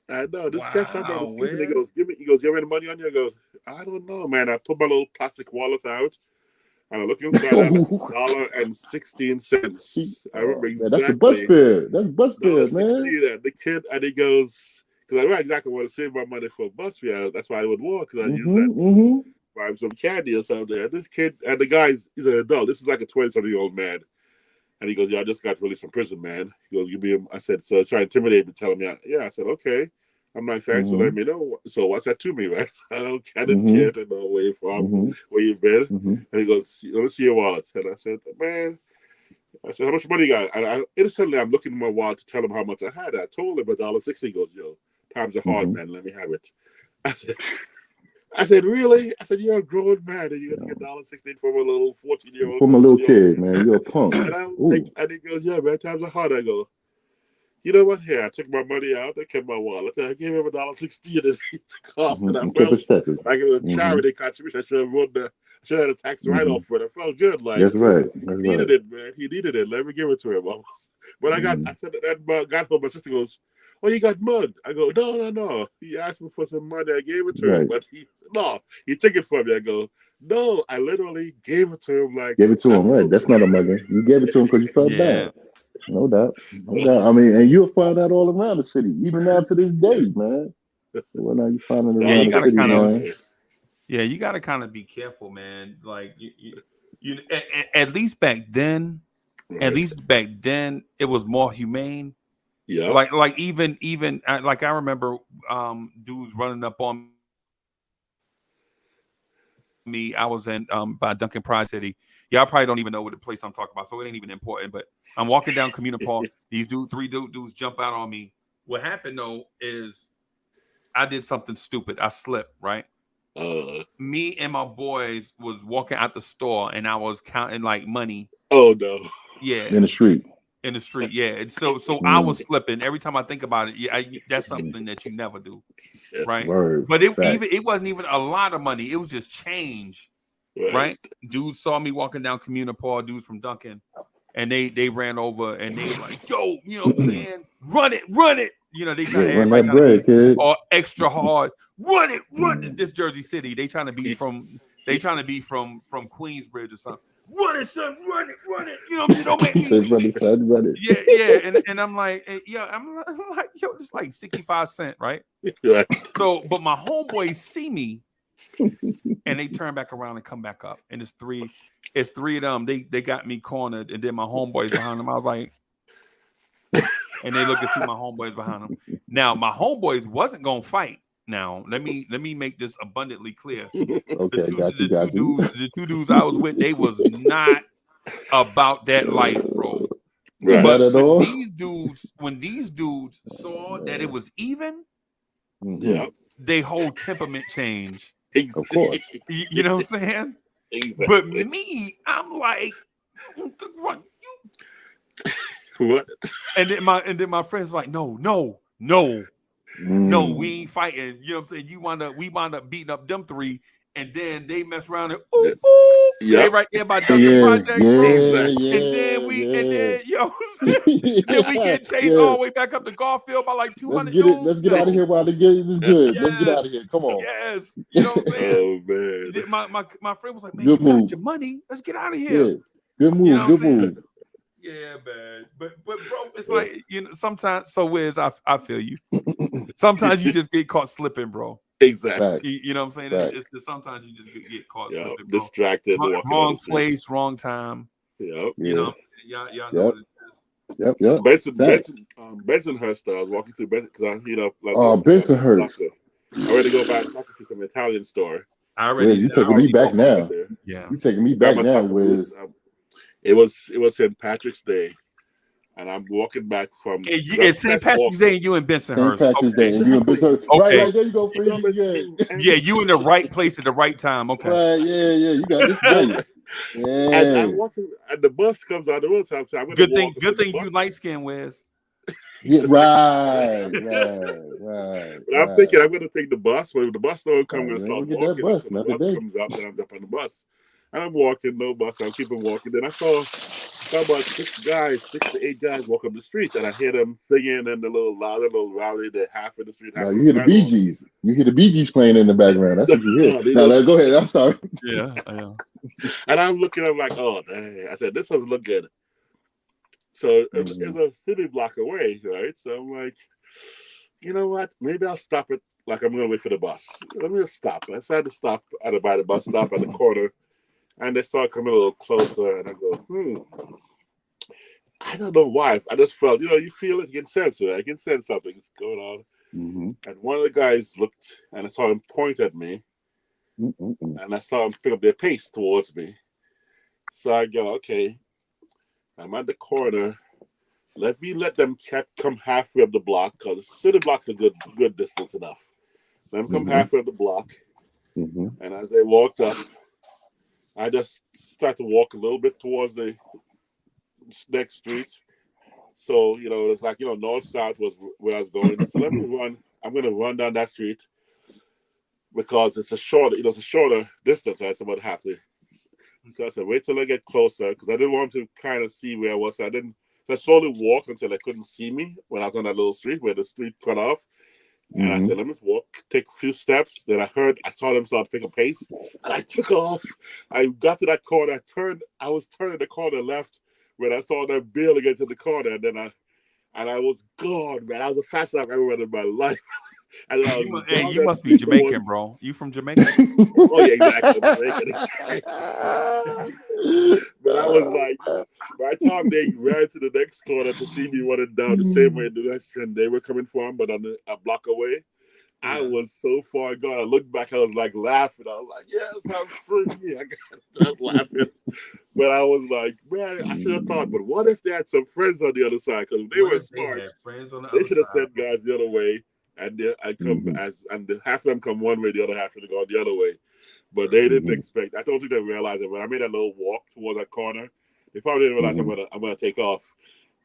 I know. This guy sat down the street and he goes, you have any money on you? I go, I don't know, man. I put my little plastic wallet out. And I look inside at $1.16. I remember exactly. That's the bus fare. That's bus fare, man. The kid, and he goes, because I exactly want to save my money for a bus fare. That's why I would walk, because I use that buy some candy or something. And this kid, and the guy's, he's an adult. This is like a 20-something-year-old man. And he goes, I just got released from prison, man. He goes, I said, so try to intimidate me, telling me, I said, okay. I'm like, thanks for letting me know. So what's that to me, right? I didn't care to know where you're from, where you've been. And he goes, let me see your wallet. And I said, man, how much money you got? And instantly I'm looking at my wallet to tell him how much I had. I told him $1.60. He goes, yo, times are hard, man. Let me have it. I said, really? I said, you're a grown man and you got to get $1.16 from a little 14-year-old. From a little kid, man. You're a punk. And he goes, yeah, man, times are hard. I go, you know what? Here, I took my money out. I kept my wallet. I gave him $1.60 and he took off. And I felt like it was a charity contribution. I should have had a tax write-off for it. I felt good. Like, that's right. He needed it, man. He needed it. Let me give it to him. But I said that got home. My sister goes, oh, you got mugged. I go, no. He asked me for some money. I gave it to him. But he took it from me. I go, no, I literally gave it to him. Like, gave it to him, right? That's not a mugging. You gave it to him because you felt bad. No doubt. I mean, and you'll find that all around the city, even now to this day, man. Well, now you find it around the city, man. Yeah, you got to kind of be careful, man. Like, At least back then, it was more humane. Yeah. Like even like I remember dudes running up on me. I was in by Duncan Pride City. Y'all probably don't even know what the place I'm talking about, so it ain't even important. But I'm walking down Communal Park. These three dudes jump out on me. What happened though is I did something stupid. I slipped, right? Me and my boys was walking out the store, and I was counting like money. Oh no! Yeah, in the street. Yeah. And so I was slipping. Every time I think about it, that's something that you never do, right? Word. But it wasn't even a lot of money. It was just change, right? Dudes saw me walking down Communal Park. Dudes from Duncan, and they ran over and they like, yo, you know what I'm saying? Run it. You know, they trying run that bread, kid. Or extra hard. Run it. This Jersey City. They trying to be from Queensbridge or something. Run it, son. Run it. You know what I'm saying? Don't make me. Run it, son. Run it. Yeah. And I'm like, I'm like, yo, it's like 65 cents, right? So, but my homeboys see me, and they turn back around and come back up, and it's three of them. They got me cornered, and then my homeboys behind them. I was like. And they look and see my homeboys behind them. Now, my homeboys wasn't gonna fight. Now, let me make this abundantly clear. Okay, the two dudes I was with, they was not about that life, bro. Right. But Not at all. when these dudes saw that it was even, yeah, they whole temperament change. Of course. You know what I'm saying? Exactly. But me, I'm like, run. What? And then my friend's like, no, we ain't fighting. You know what I'm saying? We wound up beating up them three, and then they mess around and they right there by Duncan Project, bro. And then we get chased all the way back up the golf field by like 200 dudes. Let's get out of here while the game is good. Let's get out of here. Come on. Yes. You know what I'm saying? Oh man. My friend was like, man, you got your money. Let's get out of here. Yeah. Good move. You know good move. Yeah, man. But bro, it's like, you know, sometimes, so Wiz, I feel you. Sometimes you just get caught slipping, bro. Exactly. You know what I'm saying? It's just, sometimes you just get caught slipping, bro. Distracted. Wrong place, wrong time. Yep. You know, y'all know what it is. Yep. Bensonhurst. I was walking through Benson because Bensonhurst. I ready to go buy soccer shoes from an Italian store. You taking me back now? Yeah, you taking me back now, Wiz. It was St. Patrick's Day, and I'm walking back from. It's St. Patrick's Day, and you in Bensonhurst. St. Patrick's Day, and you in Bensonhurst. Okay. Right, there you go, Freeze. Yeah, you in the right place at the right time. Okay. Right, yeah, you got this place. Yeah. And I'm walking, and the bus comes out the road. So I'm good thing you light skin, Wiz. Yeah, right. But I'm thinking I'm going to take the bus. But if the bus don't come, I'm going to start walking. The bus comes up, and I'm up on the bus. And I'm walking, no bus. I'm keeping walking. Then I saw about 6 to 8 guys walk up the street, and I hear them singing and the little rowdy. They're half of the street. Now you hear the Bee Gees. You hear the Bee Gees playing in the background. That's what you hear. Now go ahead. I'm sorry. Yeah. And I'm looking. I'm like, oh, dang. I said, this doesn't look good. So it's a city block away, right? So I'm like, you know what? Maybe I'll stop it. Like I'm going to wait for the bus. Let me just stop. I decided to stop by the bus stop at the corner. And they start coming a little closer, and I go, I don't know why. I just felt, you feel it, you can sense it. I can sense something's going on. Mm-hmm. And one of the guys looked, and I saw him point at me, and I saw him pick up their pace towards me. So I go, okay, I'm at the corner. Let them come halfway up the block, because city block's a good distance enough. Let them come halfway up the block, and as they walked up, I just started to walk a little bit towards the next street. So, it's like, north-south was where I was going. So let me run. I'm going to run down that street because it's a shorter distance. Right? So I'm going to have to. So I said, wait till I get closer because I didn't want to kind of see where I was. So I slowly walked until they couldn't see me when I was on that little street where the street cut off. And I said, let me just take a few steps. Then I saw them start to pick a pace. And I took off. I got to that corner. I was turning the corner left when I saw them barely get to the corner. And then I was gone, man. I was the fastest I've ever run in my life. And you must be Jamaican, bro. You from Jamaica? Oh, yeah, exactly. But I was like, by the time they ran to the next corner to see me running down the same way in the direction they were coming from, but on a block away, I was so far gone. I looked back, I was like laughing. I was like, yes, I'm free. I got to stop laughing. But I was like, man, I should have thought, but what if they had some friends on the other side? Because they were smart. They should have sent guys the other way, and I come and half of them come one way, the other half to go the other way. But they didn't expect. I don't think they realized it. When I made that little walk towards that corner, they probably didn't realize I'm gonna take off.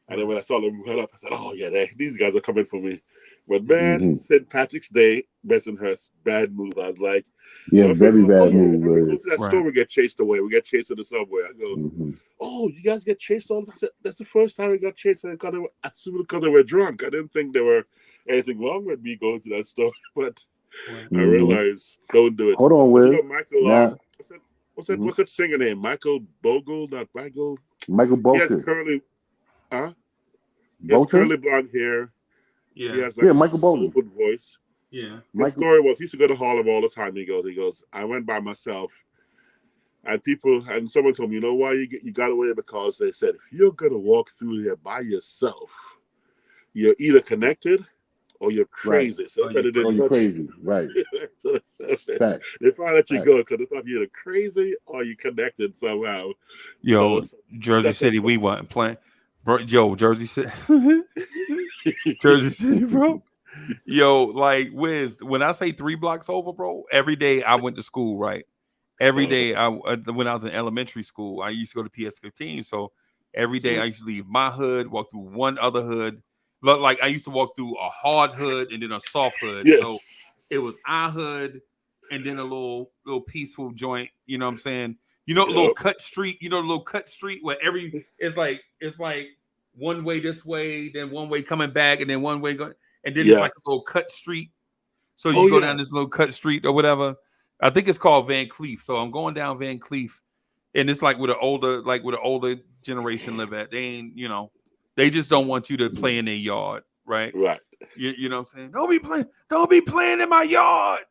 And then when I saw them run up, I said, "Oh yeah, these guys are coming for me." But man, St. Patrick's Day, Bensonhurst, bad move. I was like, very bad move. We go to that store, we get chased away. We get chased to the subway. I go, oh, you guys get chased all? I said, that's the first time we got chased. And because they were drunk. I didn't think there were anything wrong with me going to that store, but I realized don't do it. Hold on, Will. You know, Michael. What's that singer name? Michael Bogle, not Michael. Michael Bogle. He has curly, he has curly blonde hair. Yeah. He has like Michael Bogle. soulful voice. Yeah. His story was he used to go to Harlem all the time. He goes, I went by myself, and someone told me, you know why you got away? Because they said if you're gonna walk through there by yourself, you're either connected or you're crazy. So you're crazy, right? So they probably let you go because they thought you're either crazy or you connected somehow. Yo, Jersey City, we wasn't playing. Bro, yo, Jersey City. Jersey City, bro. Yo, like Wiz, when I say 3 blocks over, bro, every day I went to school, right? Every day when I was in elementary school, I used to go to PS15. So every day I used to leave my hood, walk through one other hood. Like I used to walk through a hard hood and then a soft hood. Yes. So it was our hood and then a little peaceful joint, you know what I'm saying? You know, a little cut street, where it's like one way this way, then one way coming back, and then one way going, and then it's like a little cut street. So you go down this little cut street or whatever. I think it's called Van Cleef. So I'm going down Van Cleef, and it's like where the older generation live at. They ain't, they just don't want you to play in their yard, right? Right. You know what I'm saying? Don't be playing in my yard.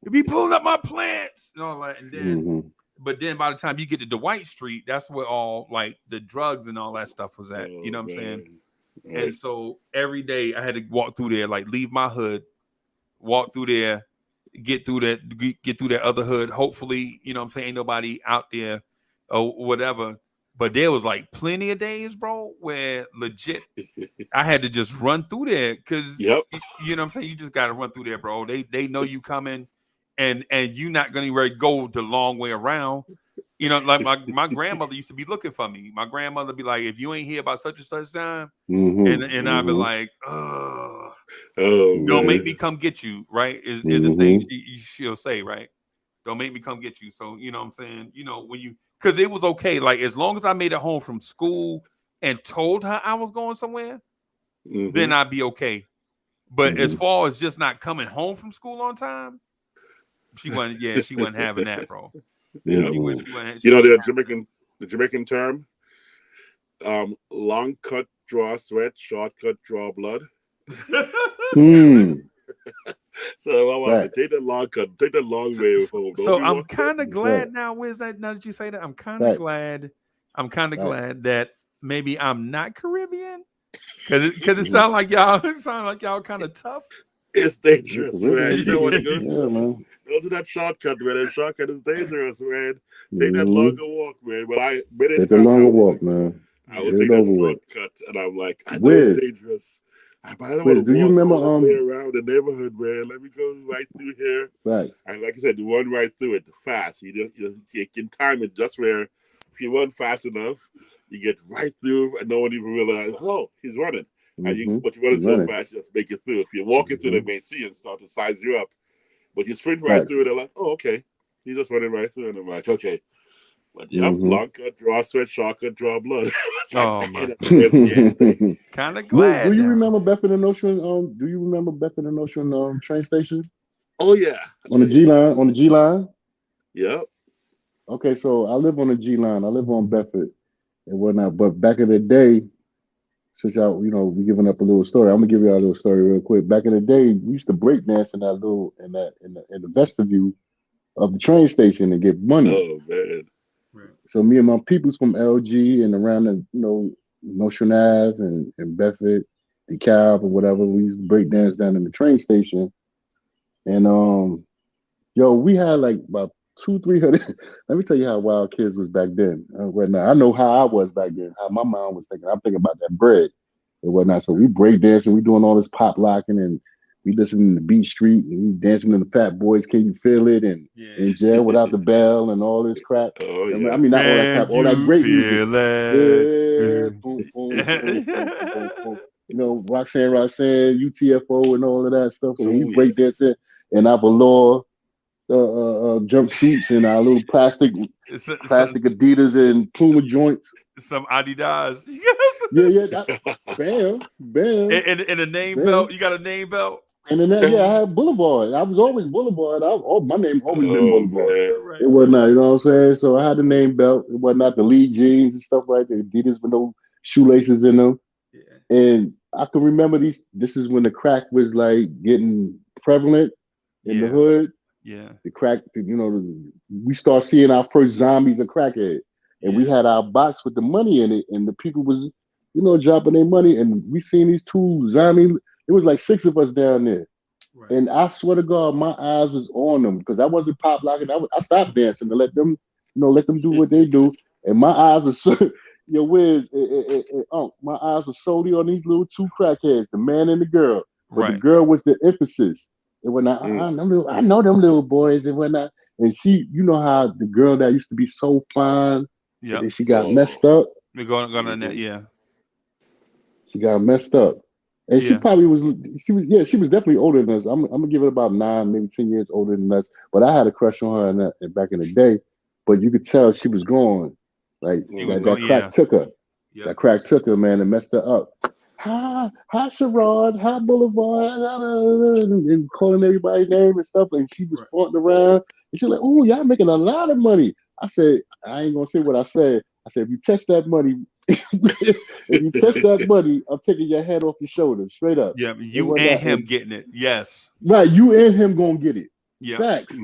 You be pulling up my plants and all that. And then but then by the time you get to Dwight Street, that's where all like the drugs and all that stuff was at. You know what I'm saying? Right. And so every day I had to walk through there, like leave my hood, walk through there, get through that other hood. Hopefully, you know what I'm saying, ain't nobody out there or whatever. But there was like plenty of days, bro, where legit I had to just run through there because you know what I'm saying? You just gotta run through there, bro. They know you coming. And you're not going to go the long way around. You know, like my grandmother used to be looking for me. My grandmother be like, if you ain't here by such and such time, and I'd be like, don't make me come get you, right? Is the thing she'll say, right? Don't make me come get you. So, you know what I'm saying? You know, because it was okay. Like, as long as I made it home from school and told her I was going somewhere, then I'd be okay. But as far as just not coming home from school on time, she wasn't having that, bro. Yeah. The Jamaican term, long cut, draw sweat, short cut, draw blood. So I want to take the long cut, take the long way home. So I'm kind of glad now, Wiz, now that you say that, I'm kind of glad that maybe I'm not Caribbean. Cause it sounds like y'all kind of tough. It's dangerous, man. You know what it is? Man. Go to that shortcut, man. That shortcut is dangerous, man. Take that longer walk, man. But take the longer walk, man. I would take that shortcut, and I'm like, I know it's dangerous. But I don't want to walk remember all the way around the neighborhood, man. Let me go right through here. Right. And like I said, you run right through it fast. You can time it just where if you run fast enough, you get right through, and no one even realizes, oh, he's running. But you run so fast, you just make it through. If you're walking through, they may see and start to size you up. But you sprint right through, they're like, oh, okay. He's just running right through, and I'm like, okay. But long cut, draw sweat, short cut, draw blood. Oh my God. Kind of glad. Do you remember Beth in the Notion? Do you remember Beth in the Notion train station? Oh yeah. On the G line. On the G line. Yep. Okay, so I live on the G line. I live on Bedford and whatnot. But back in the day, since y'all, we giving up a little story, I'm gonna give y'all a little story real quick. Back in the day, we used to break dance in the vestibule of the train station and get money. Oh man! So me and my peoples from LG and around the Notion Ave and Bedford, DeKalb or whatever, we used to break dance down in the train station. And we had like about 200-300. Let me tell you how wild kids was back then. I know how I was back then, how my mom was thinking. I'm thinking about that bread and whatnot. So we break dancing, we doing all this pop locking, and we listening to Beat Street, and we dancing to the Fat Boys, Can You Feel It? And in jail without the bell and all this crap. Oh yeah. I mean, not all that crap, all that great music. Yeah, boom, boom, boom, boom, boom, boom. Roxanne, UTFO, and all of that stuff. So we break dancing in our velour jumpsuits and our little plastic Adidas and Puma joints. Some Adidas. Bam. And a name belt. You got a name belt? And then I had Boulevard. I was always Boulevard. My name always been Boulevard. It was not, you know what I'm saying? So I had the name belt. It was not the lead jeans and stuff like that. Adidas with no shoelaces in them. Yeah. And I can remember these. This is when the crack was like getting prevalent in the hood. Yeah. The crack, we start seeing our first zombies of crackhead. And we had our box with the money in it, and the people was, dropping their money, and we seen these two zombies. It was like 6 of us down there. Right. And I swear to God, my eyes was on them because I wasn't pop locking. I stopped dancing to let them do what they do. And my eyes was Wiz, my eyes were solely on these little 2 crackheads, the man and the girl. But the girl was the emphasis. And when I know them little boys and whatnot. And she, you know how the girl that used to be so fine, and then she got messed up. We're going on that, She got messed up. And she was definitely older than us. I'm gonna give it about 9, maybe 10 years older than us. But I had a crush on her back in the day. But you could tell she was gone. Like that crack took her. Yep. That crack took her, man, and messed her up. Hi, Sherrod, hi, Boulevard, and calling everybody's name and stuff. And she was flaunting around. And she's like, "Oh, y'all making a lot of money." I said, "I ain't gonna say what I said." I said, "If you touch that money, I'm taking your head off your shoulder, straight up." Yeah, you and him getting it. Yes. Right, you and him gonna get it. Yeah. Facts.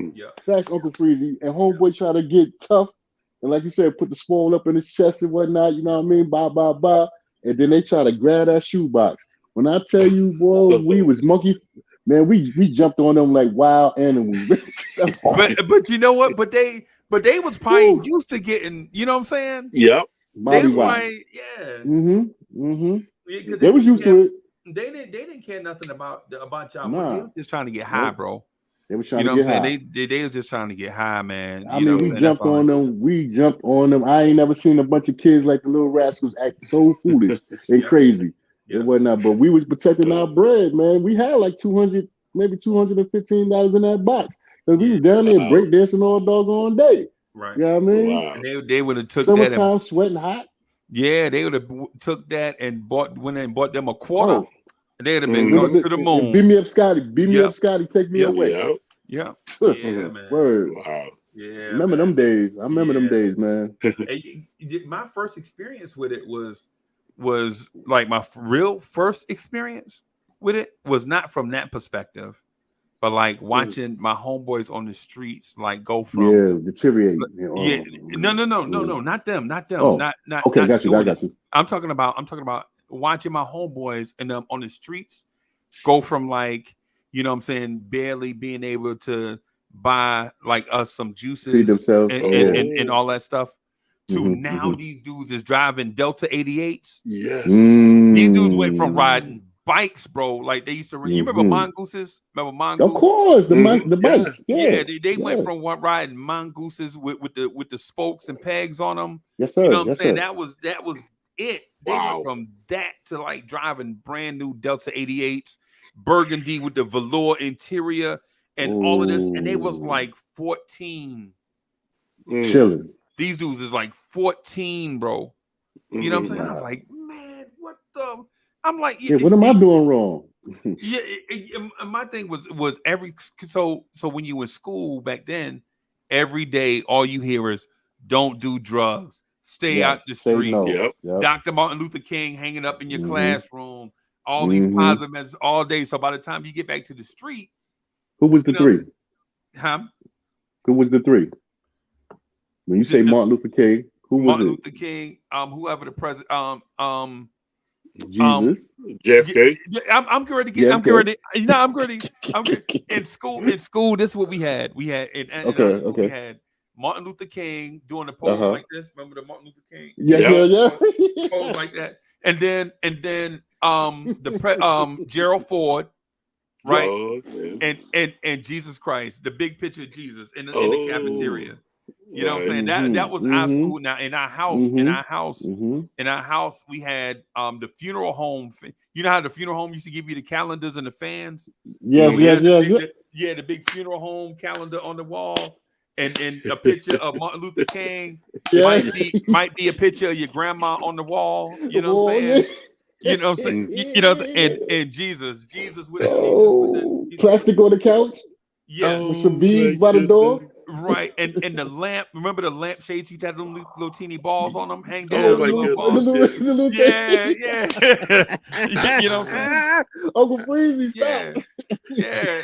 Facts, Uncle Freezy. And homeboy try to get tough. And like you said, put the swole up in his chest and whatnot, you know what I mean? Bye. And then they try to grab that shoebox. When I tell you, boy, we was monkey, man, we jumped on them like wild animals. but you know what? But they was probably used to getting, you know what I'm saying? Yep. They was probably, They was used to it. They didn't care nothing about y'all. Nah. They was just trying to get high, bro. They was trying to get high. They was just trying to get high, man. I mean, we jumped on them. We jumped on them. I ain't never seen a bunch of kids like the little rascals act so foolish and crazy. It wasn't, but we was protecting our bread, man. We had like $200, maybe $215 in that box because we was down there breakdancing all doggone day. Right. You know what I mean? Wow. And they would have took summertime sweating hot. Yeah, they would have took that and bought them a quarter. Oh. They'd have been going to the moon. Beam me up, Scotty. Beam me up, Scotty. Take me away. Yeah, man. Word. Wow. Yeah. Remember them days. I remember them days, man. My first experience with it was like my real first experience with it was not from that perspective, but like watching my homeboys on the streets like go from deteriorate. No, not them. Oh. Not okay, got you. I'm talking about watching my homeboys and them on the streets go from like, you know what I'm saying, barely being able to buy like us some juices and all that stuff to now these dudes is driving Delta 88s. Yes. These dudes went from riding bikes, bro. Like they used to you remember mongooses? Remember mongooses? Of course, the bikes. Yeah, they went from riding mongooses with the spokes and pegs on them. Yes, sir. You know what I'm saying? Sir. That was it. They went from that to like driving brand new Delta 88s, burgundy with the velour interior and all of this. And they was like 14. Chilling. These dudes is like 14, bro. You know what I'm saying? I was like, man, what the? I'm like, what am I doing wrong? My thing was so when you in school back then, every day all you hear is don't do drugs, stay out the street. No. Yep. Dr. Martin Luther King hanging up in your classroom, all these positive messages all day. So by the time you get back to the street, who was the 3? Huh? Who was the 3? When you say Martin Luther King, Who was Martin it? Luther King, whoever the president, Jesus. JFK. I'm ready to get. I'm ready. You know, I'm ready. I'm ready. In school, this is what we had. We had in Okay, our school, we okay. had Martin Luther King doing the pose like this. Remember the Martin Luther King? Yeah. Pose like that. And then Gerald Ford, right? Oh, yeah. And Jesus Christ, the big picture of Jesus in the cafeteria. You know what I'm saying? Right. That was our school. Now in our house, we had the funeral home. You know how the funeral home used to give you the calendars and the fans? Yes, So we had yes. the big funeral home calendar on the wall, and a picture of Martin Luther King. Might be a picture of your grandma on the wall. You know what I'm saying? You know what I'm saying? You know, and Jesus with the Plastic on the couch. Yes. With some beads by the door. Right. And the lamp, remember the lamp shades used to have them little teeny balls on them, hang down. Oh my goodness. Yeah. You know what I'm saying? Uncle Freezy, stop. Yeah.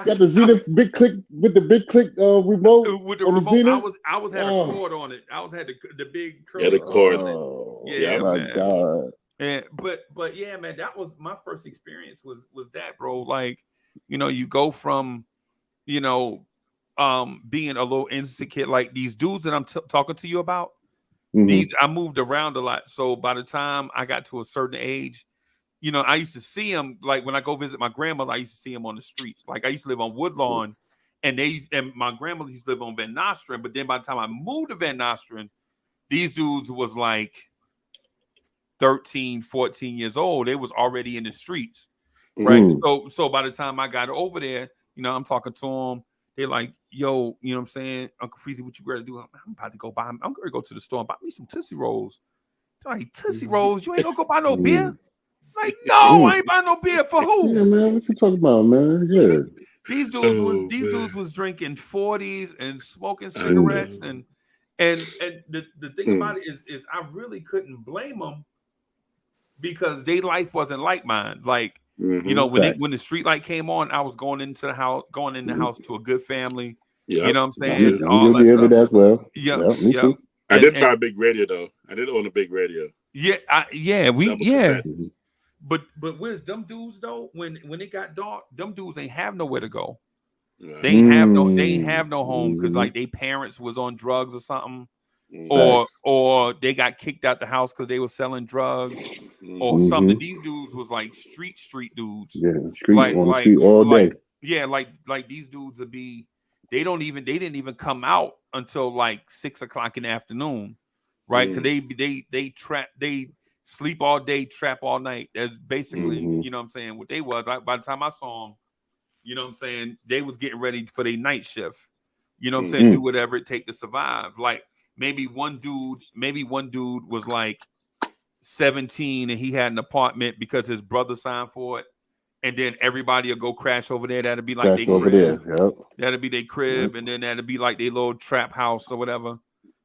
Got the Zenith big click with the big click remote. With the remote, I was had a cord on it. I had the big curly the cord on it. Yeah, yeah, my man. God. And but yeah, man, that was my first experience was that, bro. Like, you know, you go from, you know, being a little insecure, like these dudes that I'm talking to you about. These I moved around a lot, so by the time I got to a certain age, you know, I used to see them like when I go visit my grandmother. I used to see them on the streets. Like I used to live on Woodlawn, and my grandmother used to live on Van Nostrand. But then by the time I moved to Van Nostrand, these dudes was like 13, 14 years old. They was already in the streets, right? So by the time I got over there, you know, I'm talking to them. They're like, yo, you know what I'm saying? Uncle Freezy, what you ready to do? I'm about to go buy. I'm going to go to the store and buy me some Tootsie Rolls. They're like, Tootsie Rolls? You ain't going to go buy no beer? Like, no, I ain't buying no beer. For who? Yeah, man, what you talking about, man? Yeah. These dudes was drinking 40s and smoking cigarettes. And the thing about it is I really couldn't blame them because their life wasn't like mine. Like, you know, when the street light came on, I was going in the house to a good family. Yep. You know what I'm saying? All that stuff. As well. Yeah, me too. I did buy a big radio though. I did own a big radio. But where's them dudes though? When it got dark, them dudes ain't have nowhere to go. Right. They ain't have no home because like their parents was on drugs or something, or they got kicked out the house because they were selling drugs or something. These dudes was like street dudes. Yeah, street all day. Yeah, like these dudes would be. They didn't even come out until like 6 o'clock in the afternoon, right? Because they sleep all day, trap all night. That's basically, you know what I'm saying, what they was. By the time I saw them, you know what I'm saying, they was getting ready for their night shift. You know what I'm saying? Do whatever it take to survive. Like maybe one dude was like 17 and he had an apartment because his brother signed for it. And then everybody will go crash over there. That'll be like their crib. Yep. That'll be their crib. And then that'll be like their little trap house or whatever.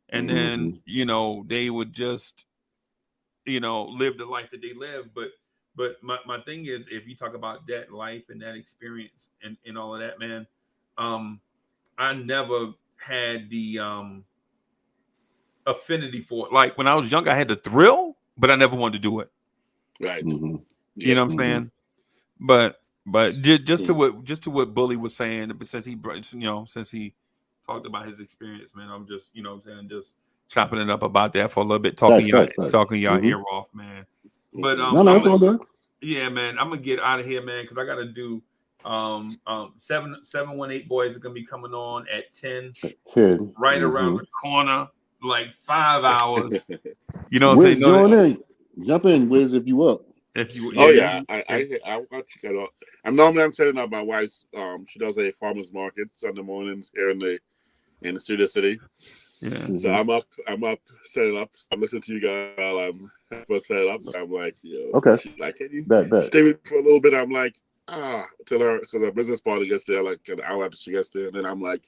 And then, you know, they would just, you know, live the life that they live. But my thing is, if you talk about that life and that experience and all of that, man, I never had the affinity for it. Like when I was young, I had the thrill, but I never wanted to do it. Right. You know what I'm saying? But just to what Bully was saying, but since he talked about his experience, man, I'm just, you know what I'm saying, just chopping it up about that for a little bit, talking y'all ear off, man. But yeah, man, I'm gonna get out of here, man, because I gotta do 718 boys are gonna be coming on at 10 right around the corner, like 5 hours. You know what I'm saying? Jump in, Wiz, if you up. I watch it all. I'm setting up my wife's. She does a farmers market Sunday mornings here in the Studio City. Yeah. So I'm up setting up. I'm listening to you guys while I'm setting up. I'm like, yo, okay. She's like, can you bet. stay with me for a little bit? I'm like, tell her because her business partner gets there like an hour after she gets there, and then I'm like,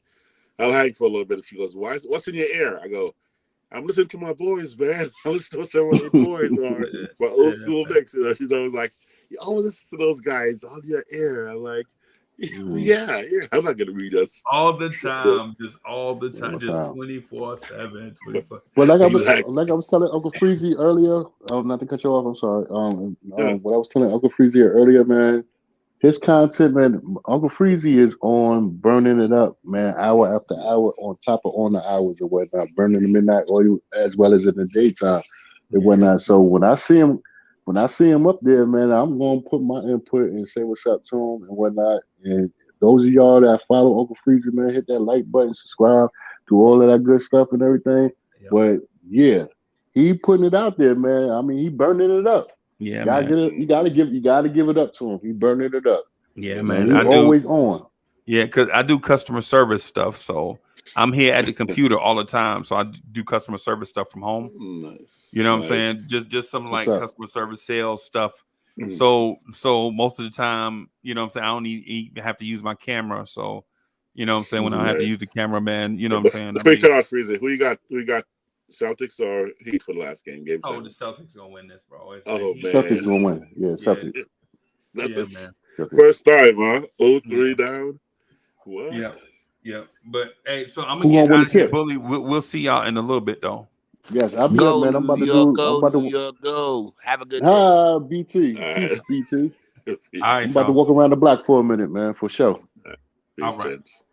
I'll hang for a little bit. And she goes, what's in your ear? I go, I'm listening to my boys, man. I listen to some of the boys, my old school mix. You know, she's always like, you always listen to those guys on your ear. I'm like, Yeah, I'm not gonna read us all the time, just all the time, just 24/7, 24. But like Exactly. I was telling Uncle Freezy earlier, not to cut you off, I'm sorry. What I was telling Uncle Freezy earlier, man, his content, man, Uncle Freezy is on burning it up, man, hour after hour, on top of on the hours and whatnot, burning the midnight oil as well as in the daytime and whatnot. So when I see him up there, man, I'm gonna put my input and say what's up to him and whatnot. And those of y'all that follow Uncle Freezy, man, hit that like button, subscribe, do all of that good stuff and everything. Yep. But yeah, he putting it out there, man. I mean, he burning it up. Yeah, You gotta give it up to him. He burning it up. Yeah, Man, man. he always on. Yeah, because I do customer service stuff, so I'm here at the computer all the time. So I do customer service stuff from home. Nice. You know what I'm saying? Just some like customer service sales stuff. Mhm. So most of the time, you know what I'm saying, I don't even have to use my camera. So, you know what I'm saying, when I have to use the cameraman, you know what I'm saying? Before you cut out Freezer, who you got? Celtics or Heat for the last game? Game 7? The Celtics gonna win this, bro. Man. Celtics gonna win. Yeah, Celtics. That's man. First time, huh? 0-3 down. What? Yeah. But hey, so I'm gonna get out of here, Bully. We'll see y'all in a little bit, though. Yes, I'll be go, up, man. I'm about New to York, do. go, I'm about New to. York, go. Have a good day. Hi, BT. Peace, BT. All right, I'm about to walk around the block for a minute, man, for sure. Peace, gents.